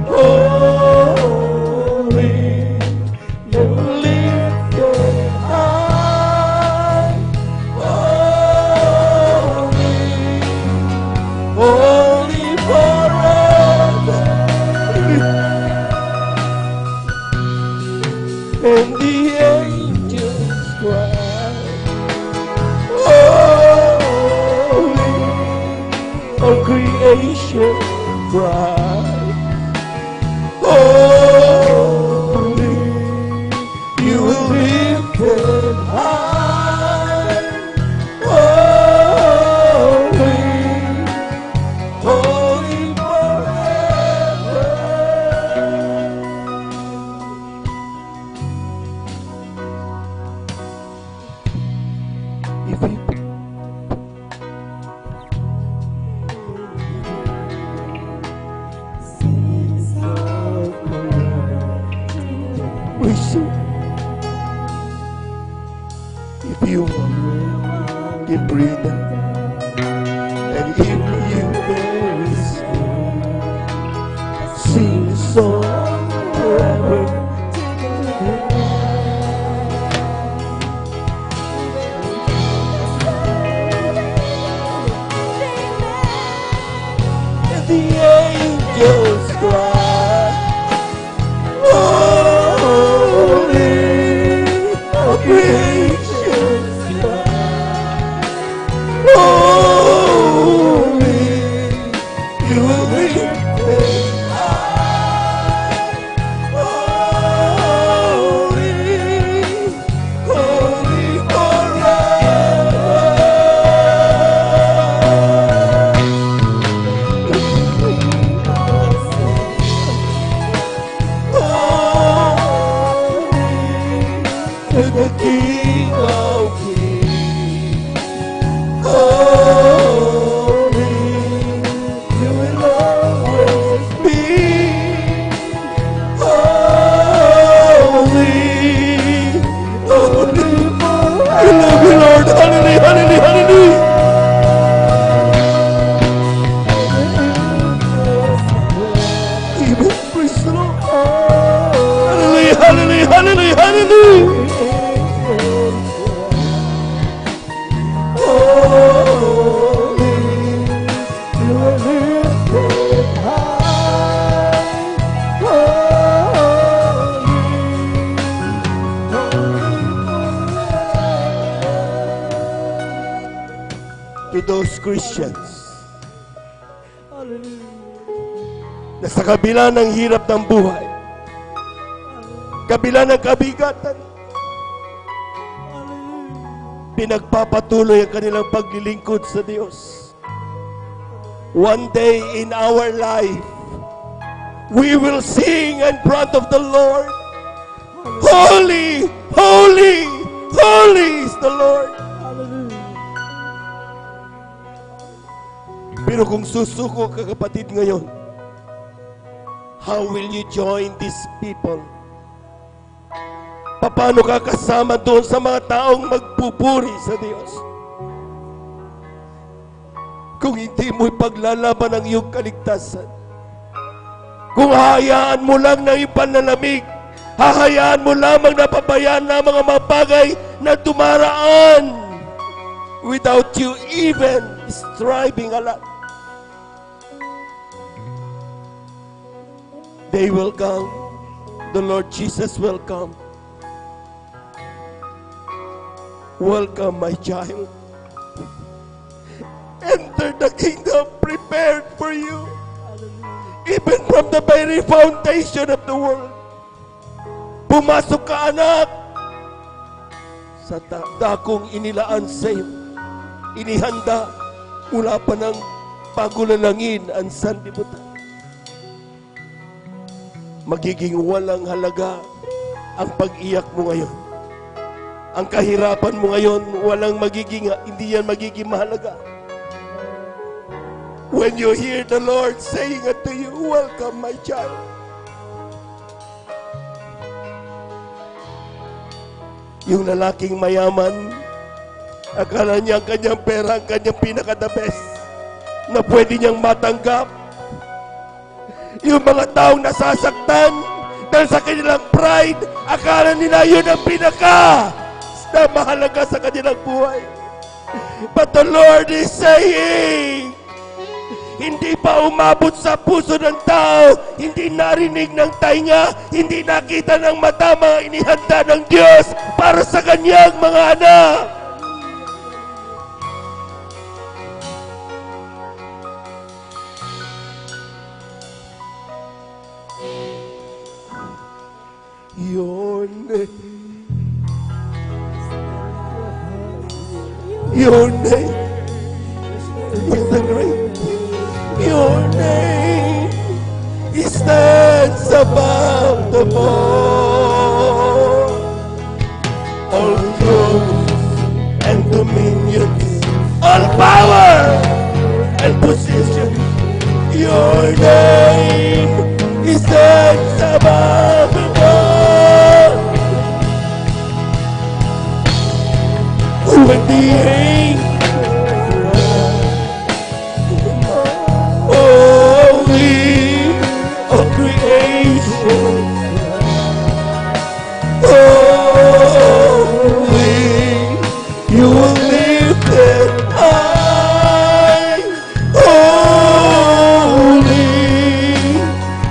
Speaker 16: holy, and lifted high, holy, holy forever. And the angels cry, holy, all creation cry, holy, you will lift it high, holy, holy forever. If you can breathe and if you very sing the song forever. And the angels cry, holy, all creation cry, holy, you will be holy, holy forever. To the King of Kings, holy, you will always be holy, holy. I love you, Lord. Hallelujah, hallelujah, hallelujah. Amen. Praise the Lord. Hallelujah, hallelujah, hallelujah, hallelujah. To those Christians na sa kabila ng hirap ng buhay, kabila ng kabigatan, pinagpapatuloy ang kanilang paglilingkod sa Diyos. One day in our life, we will sing in front of the Lord, holy, holy, holy is the Lord. Pero kung susuko ka, kapatid, ngayon, how will you join these people? Paano ka kasama doon sa mga taong magpupuri sa Diyos? Kung hindi mo ipaglalaban ang iyong kaligtasan, Kung hahayaan mo lang ng ipanlalamig, hahayaan mo lamang na pabayaan na mga bagay na tumaraan without you even striving a lot. They will come. The Lord Jesus will come. Welcome, my child. Enter the kingdom prepared for you. Even from the very foundation of the world. Pumasok ka, anak, sa dakong inilaan sa'yo. Inihanda mula pa ng pagulalangin ang sanlibutan. Magiging walang halaga ang pag-iyak mo ngayon. Ang kahirapan mo ngayon, hindi yan magiging mahalaga. When you hear the Lord saying unto you, welcome, my child. Yung lalaking mayaman, akala niya ang kanyang pera, ang kanyang pinaka-the best na pwede niyang matanggap. Yung mga taong nasasaktan dahil sa kanilang pride, akala nila yun ang pinaka na mahalaga sa kanilang buhay. But the Lord is saying, hindi pa umabot sa puso ng tao, hindi narinig ng tainga, hindi nakita ng mata mga inihanda ng Diyos para sa kanyang mga anak. Your name is the great. Your name stands above the all. All thrones and dominions, all power and position. Your name stands above the all. When the angels of creation, you will lift it high. Holy,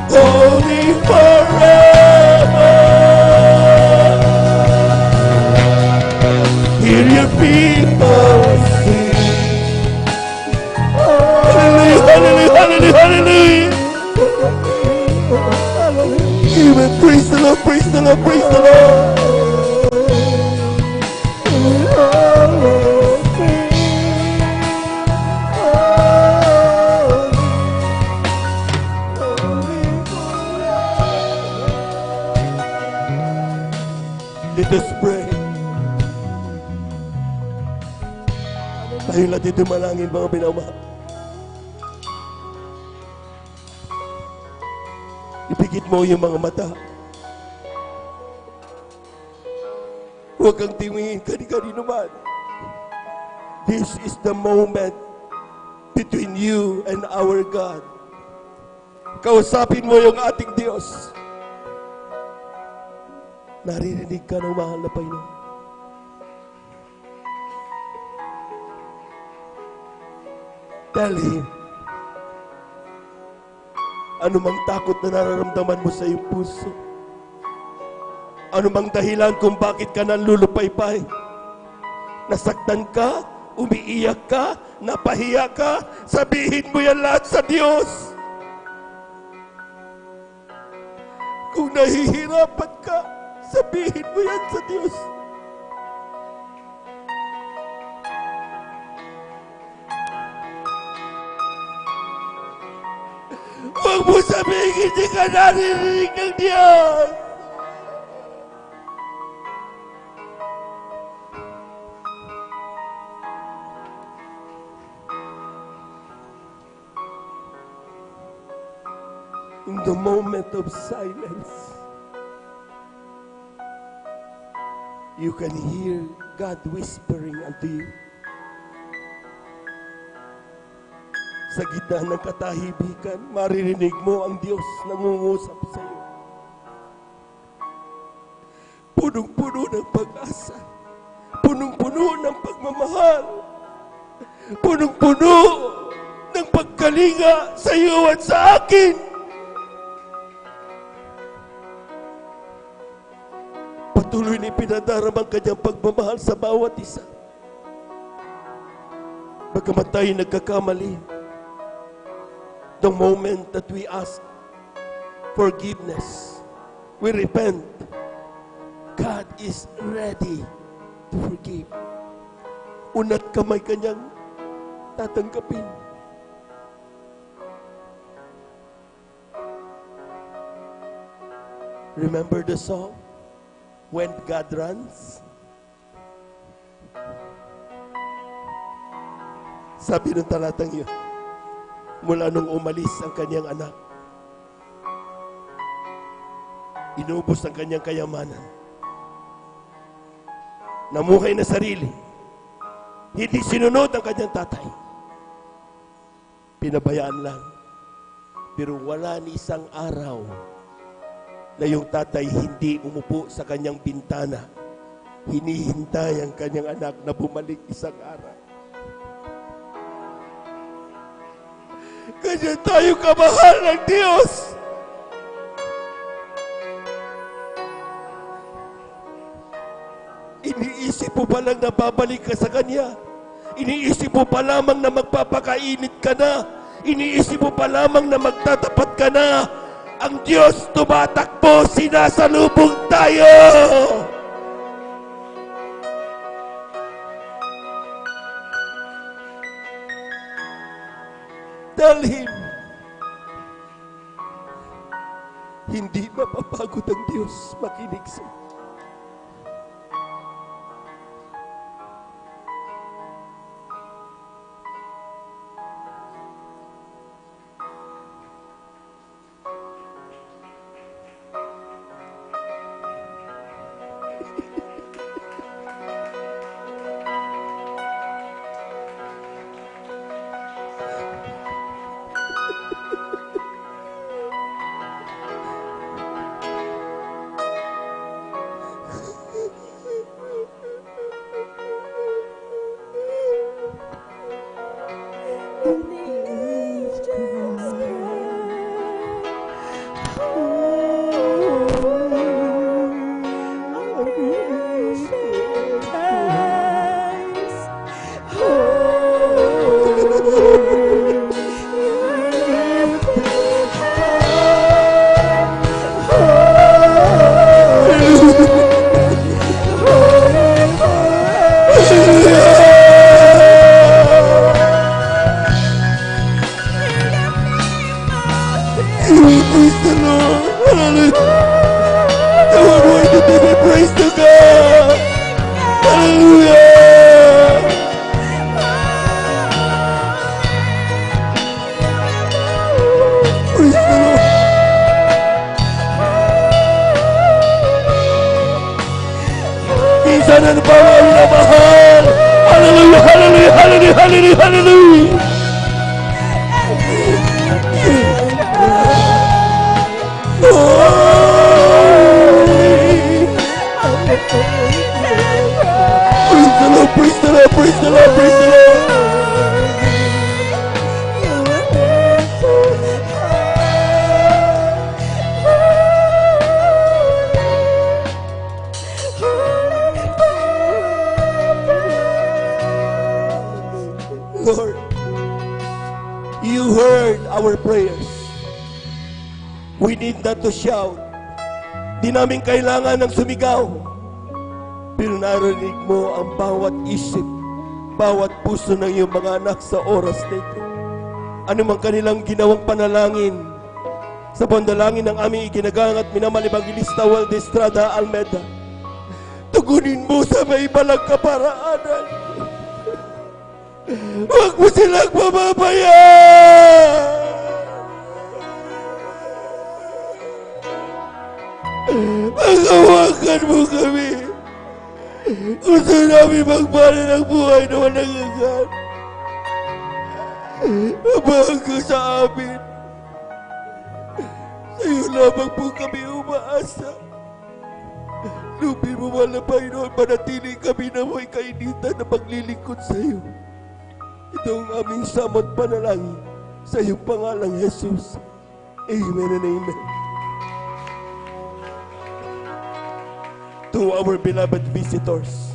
Speaker 16: holy forever. Hear your people sing. Hallelujah, hallelujah, hallelujah, hallelujah. Amen. Praise the Lord, praise the Lord, praise the Lord. Let us pray. Tayo natin dumalangin, mga pinamahal. Ipikit mo yung mga mata. Huwag kang tingin kani-kanino man. This is the moment between you and our God. Kausapin mo yung ating Diyos. Naririnig ka ng mahal na Panginoon. Tell Him, anumang takot na nararamdaman mo sa iyong puso, anumang dahilan kung bakit ka nanlulupaypay, nasaktan ka, umiiyak ka, napahiya ka, sabihin mo yan lahat sa Diyos. Kung nahihirapan ka, sabihin mo yan sa Diyos. Huwag mo sabihin hindi ka naririnig ng Diyos. In the moment of silence, you can hear God whispering unto you. Sa gitna ng katahimikan, maririnig mo ang Diyos nangungusap sa iyo. Punong-puno ng pag-asa, punong-puno ng pagmamahal, punong-puno ng pagkalinga sa iyo at sa akin. Patuloy na ipinadarama ang kanyang pagmamahal sa bawat isa. Bagamat tayo nagkakamali, the moment that we ask forgiveness, we repent, God is ready to forgive. Unat kamay kanyang tatanggapin. Remember the song, When God Runs? Sabi ng talatang yun, mula nung umalis ang kanyang anak, inubos ang kanyang kayamanan, namuhay na sarili, hindi sinunod ang kanyang tatay, pinabayaan lang. Pero wala ni isang araw na yung tatay hindi umupo sa kanyang bintana, hinihintay ang kanyang anak na bumalik isang araw. Kanya tayo kamahal ng Diyos. Iniisip mo pa lang na babalik ka sa Kanya. Iniisip mo pa lamang na magpapakainit ka na. Iniisip mo pa lamang na magtatapat ka na. Ang Diyos tumatakbo, sinasalubong tayo. Tell Him, hindi mapapagod ang Diyos makinig sa iyo. Sana na ba ang minamahal? Hallelujah, hallelujah, hallelujah, hallelujah, hallelujah. Praise the Lord, praise the Lord, praise the Lord, praise the Lord. Lord, you heard our prayers. We need not to shout. Di namin kailangan ng sumigaw. Pero narinig mo ang bawat isip, bawat puso ng iyong mga anak sa oras na ito. Ano man kanilang ginawang panalangin, sa pandalangin ng aming ikinagangat minamahal Evangelista Waldo Estrada Almeda, tugunin mo sa may balang kaparaanan. Huwag mo silang pababayaan. Pagawakan mo kami. Gusto namin magbalik ng buhay na walang hanggan. Abang ka sa amin. Sa iyo lamang po kami umaasa. Lupin mo, mahal na Panginoon, manatili kami na may kainitan na paglilingkod sa iyo. Ito ang aming samot panalangin sa iyong pangalang Jesus. Amen and amen. To our beloved visitors,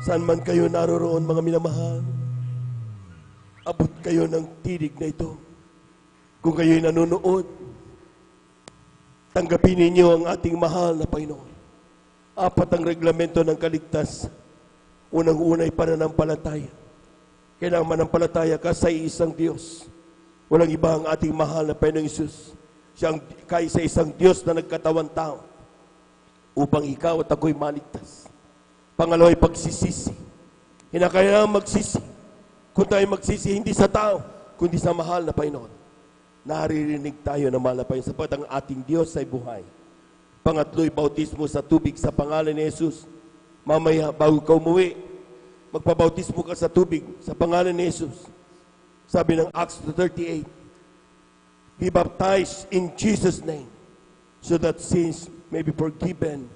Speaker 16: saan man kayo naroroon mga minamahal, abot kayo ng tinig na ito. Kung kayo'y nanonood, tanggapin ninyo ang ating mahal na Panginoon. 4 ang reglamento ng kaligtas. Unang-unay pananampalataya. Kailangan manampalataya ka sa isang Diyos. Walang iba ang ating mahal na Panginoong Hesus. Siyang kaisa isang Diyos na nagkatawang tao upang ikaw at ako'y maligtas. Pangalawa'y pagsisisi. Hinakailangan magsisi. Kung tayo magsisi, hindi sa tao, kundi sa mahal na Panginoon. Naririnig tayo na mahal na Panginoon sapat ang ating Diyos ay buhay. Pangatlo'y bautismo sa tubig sa pangalan ni Jesus. Mamaya, bago ka umuwi, magpabautismo ka sa tubig sa pangalan ni Jesus. Sabi ng Acts 2:38, be baptized in Jesus' name so that sins may be forgiven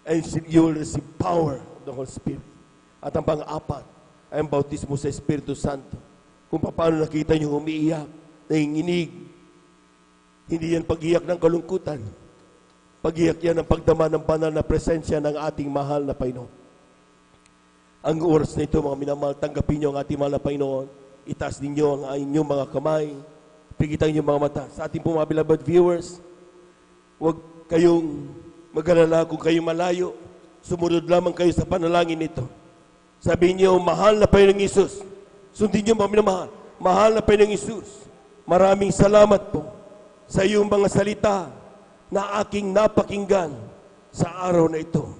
Speaker 16: and you will receive power of the Holy Spirit. At ang pang-apat ay ang bautismo sa Espiritu Santo. Kung paano nakita niyo umiiyak, nanginginig, hindi yan pag-iyak ng kalungkutan. Pag-iyak yan ang pagdama ng banal na presensya ng ating mahal na Panginoon. Ang oras na ito, mga minamahal, tanggapin niyo ang ating mahal na Panginoon. Itaas ninyo ang inyong mga kamay. Pigitan niyo mga mata. Sa ating mga beloved viewers, huwag kayong mag-alala kung kayo malayo. Sumunod lamang kayo sa panalangin nito. Sabihin niyo, mahal na Panginoong Hesus. Sundin niyo mga minamahal. Mahal na Panginoong Hesus. Maraming salamat po sa iyong mga salita na aking napakinggan sa araw na ito.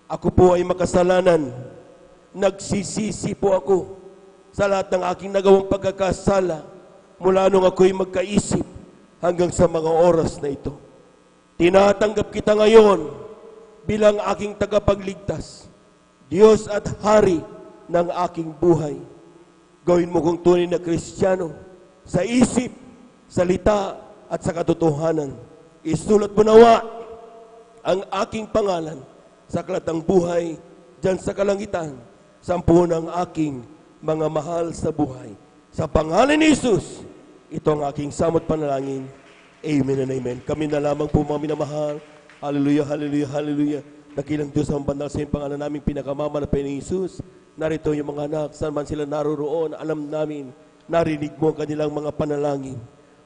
Speaker 16: Ako po ay makasalanan. Nagsisisi po ako sa lahat ng aking nagawang pagkakasala mula nung ako'y magkaisip hanggang sa mga oras na ito. Tinatanggap kita ngayon bilang aking tagapagligtas, Diyos at Hari ng aking buhay. Gawin mo kong tunay na Kristiyano sa isip, salita at sa katotohanan. Isulat mo nawa ang aking pangalan sa aklat ng buhay dyan sa kalangitan, sampu ng aking mga mahal sa buhay. Sa pangalan ni Jesus, ito ang aking samot panalangin. Amen and amen. Kami na lamang po mga minamahal. Hallelujah, hallelujah, hallelujah. Dakilang Diyos ang bandal sa iyong pangalan namin pinakamamahal na Panginoong Jesus. Narito yung mga anak, saan man sila naroroon, alam namin, narinig mo ang kanilang mga panalangin.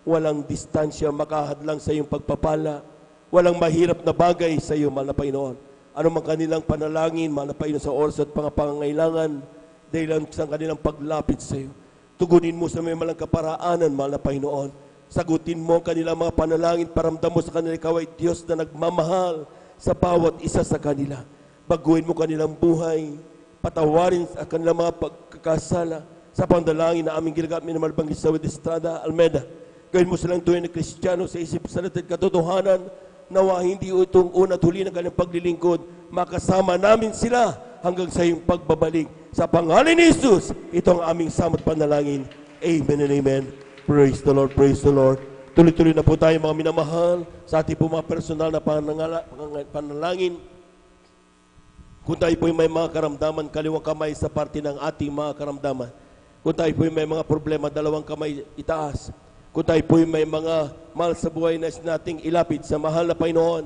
Speaker 16: Walang distansya makahadlang sa iyong pagpapala. Walang mahirap na bagay sa iyo, mahal na Panginoon. Ano man kanilang panalangin, mahal na Panginoon, sa oras at pangangailangan, dahil sa kanilang paglapit sa iyo. Tugunin mo sa may malang kaparaanan, mahal na Panginoon. Sagutin mo ang kanilang mga panalangin, paramdam mo sa kanila, ikaw ay Diyos na nagmamahal sa bawat isa sa kanila. Baguhin mo kanilang buhay, patawarin sa kanilang mga pagkakasala, sa pandalangin na aming ginagamit na Malbanggis sa Estrada, Almeda. Gawin mo silang tunay na Kristiyano sa isip, salita at katotohanan, nawa hindi itong una at huli ng kanilang paglilingkod, makasama namin sila hanggang sa iyong pagbabalik. Sa pangalan ni Jesus, ito ang aming samot panalangin. Amen and amen. Praise the Lord, praise the Lord. Tuloy-tuloy na po tayo mga minamahal sa ating po mga personal na panalangin. Kung tayo po may mga karamdaman, kaliwang kamay sa parte ng ating mga karamdaman. Kung tayo po may mga problema, dalawang kamay itaas. Kung tayo po may mga mahal sa buhay na nating ilapit sa mahal na Panginoon,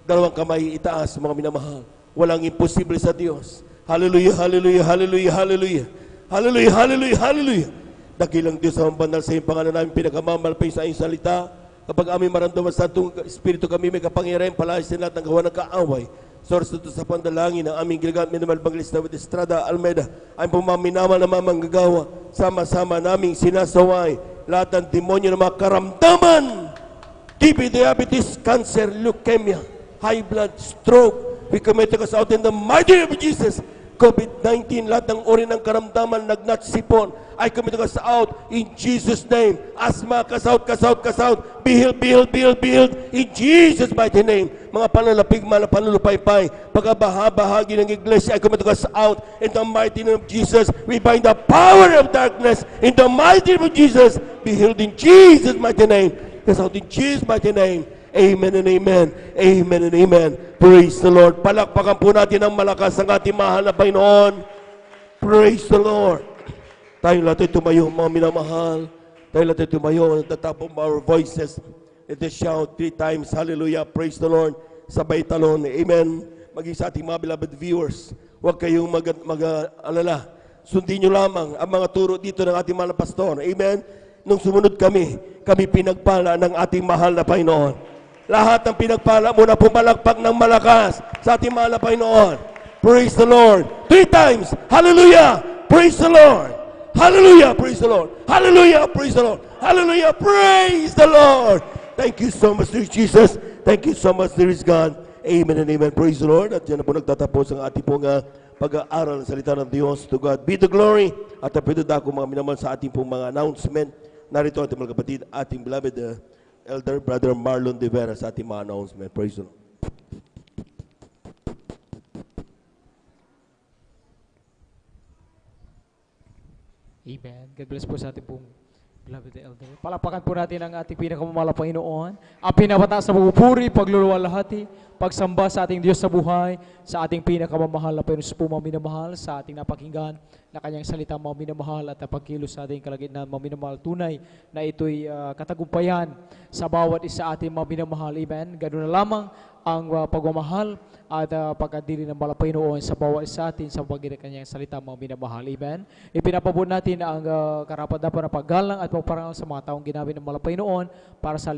Speaker 16: dalawang kamay itaas, mga minamahal. Walang imposible sa Diyos. Hallelujah, hallelujah, hallelujah, hallelujah. Hallelujah, hallelujah, hallelujah. Dakilang Diyos ang bandal sa iyong pangalan namin, pinakamalpay sa iyong salita. Kapag aming maramdaman sa itong Espiritu kami, may kapangyarihan, palayas din lahat ng gawa ng kaaway. Source ito sa pandalangin ng aming ginagamit na Malbanggis sa Estrada, Almeda. Ay pumaminamal na mamanggagawa, sama-sama naming sinasaway lahat ng demonyo na mga karamdaman. TB, diabetes, cancer, leukemia, high blood, stroke. We commit us out in the mighty name of Jesus. COVID-19, lahat ng uri ng karamdaman, lagnat, sipon, I commit us out in Jesus' name. Asthma, kasout, be healed, in Jesus' mighty name. Mga panlalapigma na panlulupaypay, pagkabaha-bahagi ng iglesia, I commit us out in the mighty name of Jesus. We bind the power of darkness in the mighty name of Jesus. Be healed in Jesus' mighty name. Cast out in Jesus' mighty name. Amen and amen. Amen and amen. Praise the Lord. Palakpakan po natin ang malakas ang ating mahal na Panginoon. Praise the Lord. Tayo lahat ay tumayo, mga minamahal. Tayo lahat ay tumayo at the top of our voices. Let us shout 3 times, hallelujah, praise the Lord. Sabay talon, amen. Maging sa ating mga beloved viewers, huwag kayong mag-alala. Sundin nyo lamang ang mga turo dito ng ating mahal na pastor. Amen. Nung sumunod kami pinagpala ng ating mahal na Panginoon. Lahat ng pinagpala muna pumalakpak ng malakas sa ating mahal na Panginoon. Praise the Lord. 3 times. Hallelujah. Praise the Lord. Hallelujah. Praise the Lord. Hallelujah. Praise the Lord. Hallelujah. Praise the Lord. Thank you so much, dear Jesus. Thank you so much, dear God. Amen and amen. Praise the Lord. At dyan na po nagtatapos ang ating pong pag-aaral ng salita ng Diyos. To God be the glory. At apito ako mga minaman sa ating pong mga announcement. Narito ating mga kapatid, ating beloved Elder Brother Marlon De Vera sa ating mga announcement. Praise the Lord.
Speaker 19: Amen. God bless po sa ating pong beloved Elder. Palapakan po natin ang ating pinakamamahal na Panginoon. Ang pinapataas na pagpupuri, pagluluwalhati, pagsamba sa ating Diyos sa buhay, sa ating pinakamamahal na Panginoon po mga minamahal, sa ating napakinggan na kanyang salita mga minamahal at pagkilos sa ating kalagitnaan mga minamahal. Tunay na ito'y katagumpayan sa bawat isa ating mga minamahal. Amen. Ganun na lamang ang pagmamahal at pagkadiri ng mahal na Panginoon sa bawat isa atin sa pagitan kanyang salita mga minamahal. Amen. Ipinapabot natin ang karapat-dapat na paggalang at pagparangal sa mga taong ginamit ng mahal na Panginoon para sa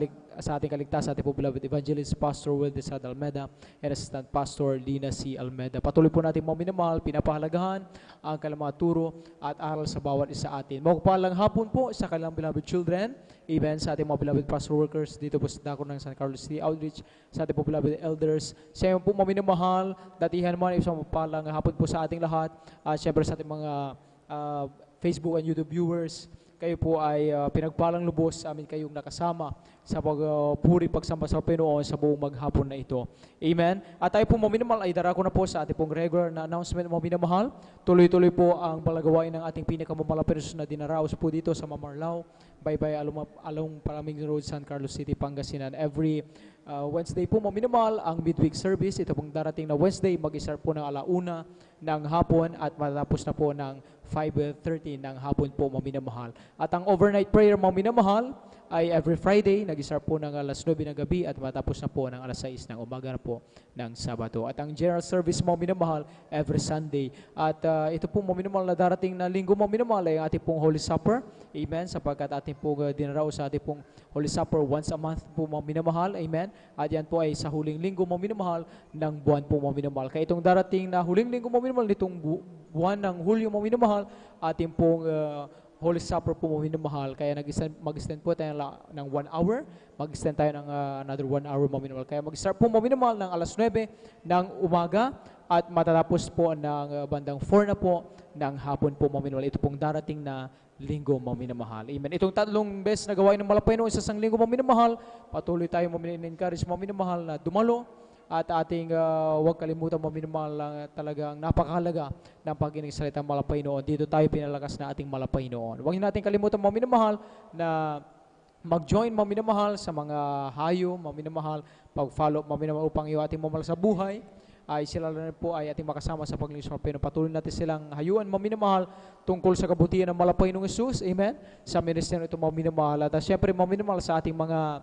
Speaker 19: ating kaligtasan, ating po beloved evangelist Pastor Wildes Almeda and Assistant Pastor Lina C. Almeda. Patuloy po natin mga minamahal, pinapahalagahan ang kanilang mga turo at aral sa bawat isa atin. Magpalang hapon po sa kanilang beloved children. Amen. Sa ating mga beloved pastor workers dito po sa Dako ng San Carlos City Outreach, sa ating po beloved elders, sa iyo po mga minamahal, datihan man isang mapalang hapon po sa ating lahat, at syempre sa ating mga Facebook and YouTube viewers. Kayo po ay pinagpalang lubos sa amin kayong nakasama sa pagpuri, pagsamba sa Panginoon sa buong maghapon na ito. Amen. At tayo po mga minamahal ay darako na po sa ating pong regular na announcement mga minamahal. Tuloy-tuloy po ang palagawain ng ating pinakamamalapinos na dinaraos po dito sa Mamarlao, Baybay, Along Palaming Road, San Carlos City, Pangasinan. Every Wednesday po mga minamahal ang midweek service. Ito pong darating na Wednesday, mag-start po ng 1:00 ng hapon at matapos na po ng 5:30 ng hapon po mga minamahal. At ang overnight prayer mga minamahal ay every Friday, nag-start po ng 9:00 ng gabi at matapos na po ng 6:00 ng umaga na po ng Sabado. At ang general service mga minamahal every Sunday. At ito po mga minamahal na darating na linggo mga minamahal ay ang ating pong Holy Supper. Amen. Sapagkat ating pong dinaraw sa ating pong Holy Supper once a month po mga minamahal. Amen. At yan po ay sa huling linggo mga minamahal ng buwan po mga minamahal. Kaya itong darating na huling linggo mga minamahal nitong buwan ng Hulyo mga minamahal, ating pong Holy Supper po mga minamahal. Kaya mag-extend po tayo ng 1 hour. Mag-extend tayo ng another 1 hour mga minamahal. Kaya mag-start po mga minamahal ng 9:00 ng umaga at matatapos po ng bandang 4 na po ng hapon po mga minamahal. Ito pong darating na linggo mga minamahal. Amen. Itong 3 beses na gawain ng Malapayno sa isang linggo mga minamahal, patuloy tayo mga encourage mga minamahal na dumalo at ating huwag kalimutan mga minamahal talagang napakahalaga ng pagkinig sa salitang Malapaynoon. Dito tayo pinalakas na ating Malapaynoon. Huwag natin kalimutan mga minamahal na mag-join mga minamahal sa mga hayo, mga minamahal, pag-follow mga minamahal upang iyo ating mamahal sa buhay. Ay sila rin po ay ating makasama sa paglingkod sa Panginoon. Patuloy natin silang hayuan mga minamahal tungkol sa kabutihan ng Malapaynoong Jesus. Amen. Sa ministeryo ito mga minamahal. At siyempre mga minamahal sa ating mga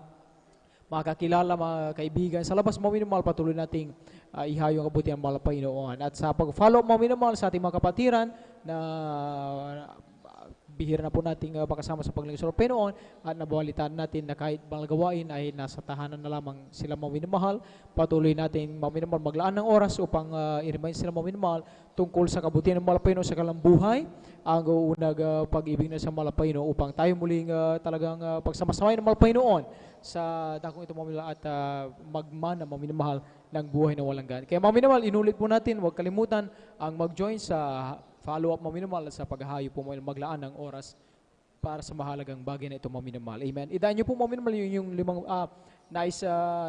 Speaker 19: kakilala, mga kaibigan sa labas mga minamahal, patuloy nating ihayo ang kabutihan ng Malapaynoon. At sa pag-follow mga minamahal sa ating mga kapatiran na bihira na po nating makasama sa paglingkod sa Panginoon at nabalitaan natin na kahit mga gawain ay nasa tahanan na lamang sila mga minamahal. Patuloy natin mga minamahal maglaan ng oras upang i-remind sila mga minamahal tungkol sa kabutihan ng Malapayno sa kanilang buhay, ang unag pag-ibig na sa Malapayno upang tayo muling talagang pagsamasamahin ng Malapaynoon sa dakong ito mga minamahal at magmana mga minamahal ng buhay na walang ganit. Kaya mga minamahal, inulit po natin, huwag kalimutan ang mag-join sa follow-up mga minamahal at sa paghahayo po maglaan ng oras para sa mahalagang bagay na ito mga minamahal. Amen. Idaan niyo po mga minamahal yung limang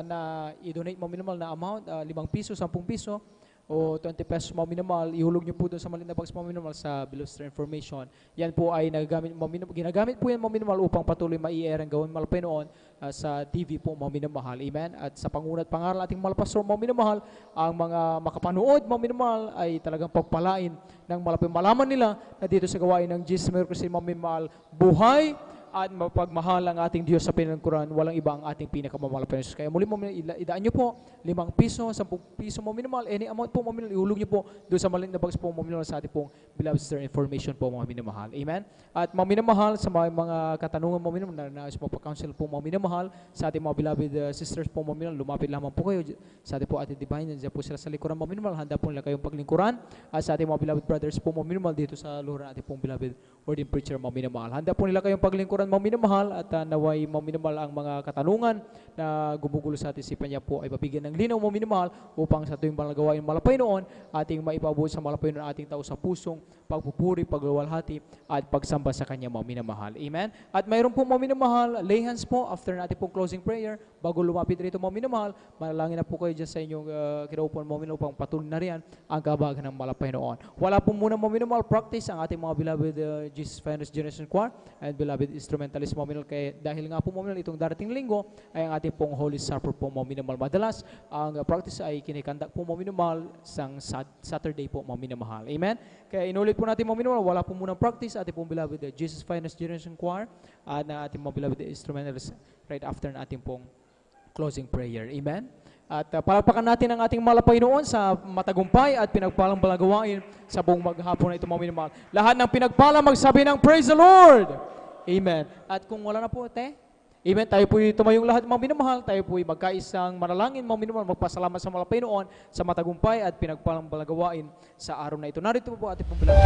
Speaker 19: na i-donate mga minamahal na amount, 5 piso, 10 piso, o 20 pesos mga minamahal, ihulog niyo po doon sa maliit na box mga minamahal sa below star information. Yan po ay ginagamit po yan mga minamahal upang patuloy mai-air ang gawin malapay noon sa TV po mga minamahal. Amen. At sa pangunat pangaral ating mga pastor mga minamahal, ang mga makapanood mga minamahal ay talagang pagpalain ng malapay. Malaman nila na dito sa gawain ng Jesus Miracle Crusade mga minamahal, buhay at mapagmahal ang ating Diyos sa pinagkuran, walang iba ang ating pinakamamahal na Jesus. Kaya muli mo, idaan nyo po, 5 piso, 10 piso mo minimal, any amount po mo minimal, ihulog nyo po doon sa maliit na box po mo minimal sa ating pong beloved sister information po mga minamahal. Amen? At mga minamahal, sa mga katanungan mo minimal, na nais mo pa-counsel po mga minamahal, sa ating mga beloved sisters po mga minimal, lumapit lamang po kayo sa ating po ating divine, nandiyan po sila sa likuran mga minimal, handa po nila kayong paglingkuran, at sa ating mga beloved brothers po mga minimal, dito sa luhuran ating pong beloved ordained preacher mga minamahal. Handa po nila kayong paglingkuran mga minamahal, at naway mga minamahal ang mga katanungan na gumugulo sa ating isipan niya po ay mabigyan ng linaw mga minamahal upang sa tuwing gawain malapay noon ating maipabuot sa malapay noon ating tao sa pusong pagpupuri, pagluwalhati at pagsamba sa kanya mga minamahal. Amen? At mayroon po mga minamahal, lay hands po after natin pong closing prayer bago lumapit rito mga minamahal, manalangin na po kayo dyan sa inyong kinaupuan mga minamahal upang patuloy na riyan ang kabagan ng malapay noon. Wala po muna mga minamahal practice ang ating mga beloved Jesus Finest Generation Choir and beloved instrumentalist mga minamahal. Kaya dahil nga po mga minamahal itong darating linggo ay ang ating pong Holy Supper po mga minamahal. Madalas ang practice ay kinikandak po mga minamahal sang Saturday po mga minamahal. Amen? Kaya inulit po natin mga minamahal, wala po munang practice ating pong beloved Jesus Finest Generation Choir at na ating mga beloved instrumentalists right after na ating pong closing prayer. Amen? At palakpakan natin ang ating malapay noon sa matagumpay at pinagpalang balagawain sa buong maghapon na ito mga minamahal. Lahat ng pinagpala magsabi ng Praise the Lord! Amen. At kung wala na po, amen, tayo po'y tumayong lahat mga minamahal, tayo po'y magkaisang manalangin mga minamahal, magpasalamat sa malapay noon sa matagumpay at pinagpalang balagawain sa araw na ito. Narito po ating pong bilang.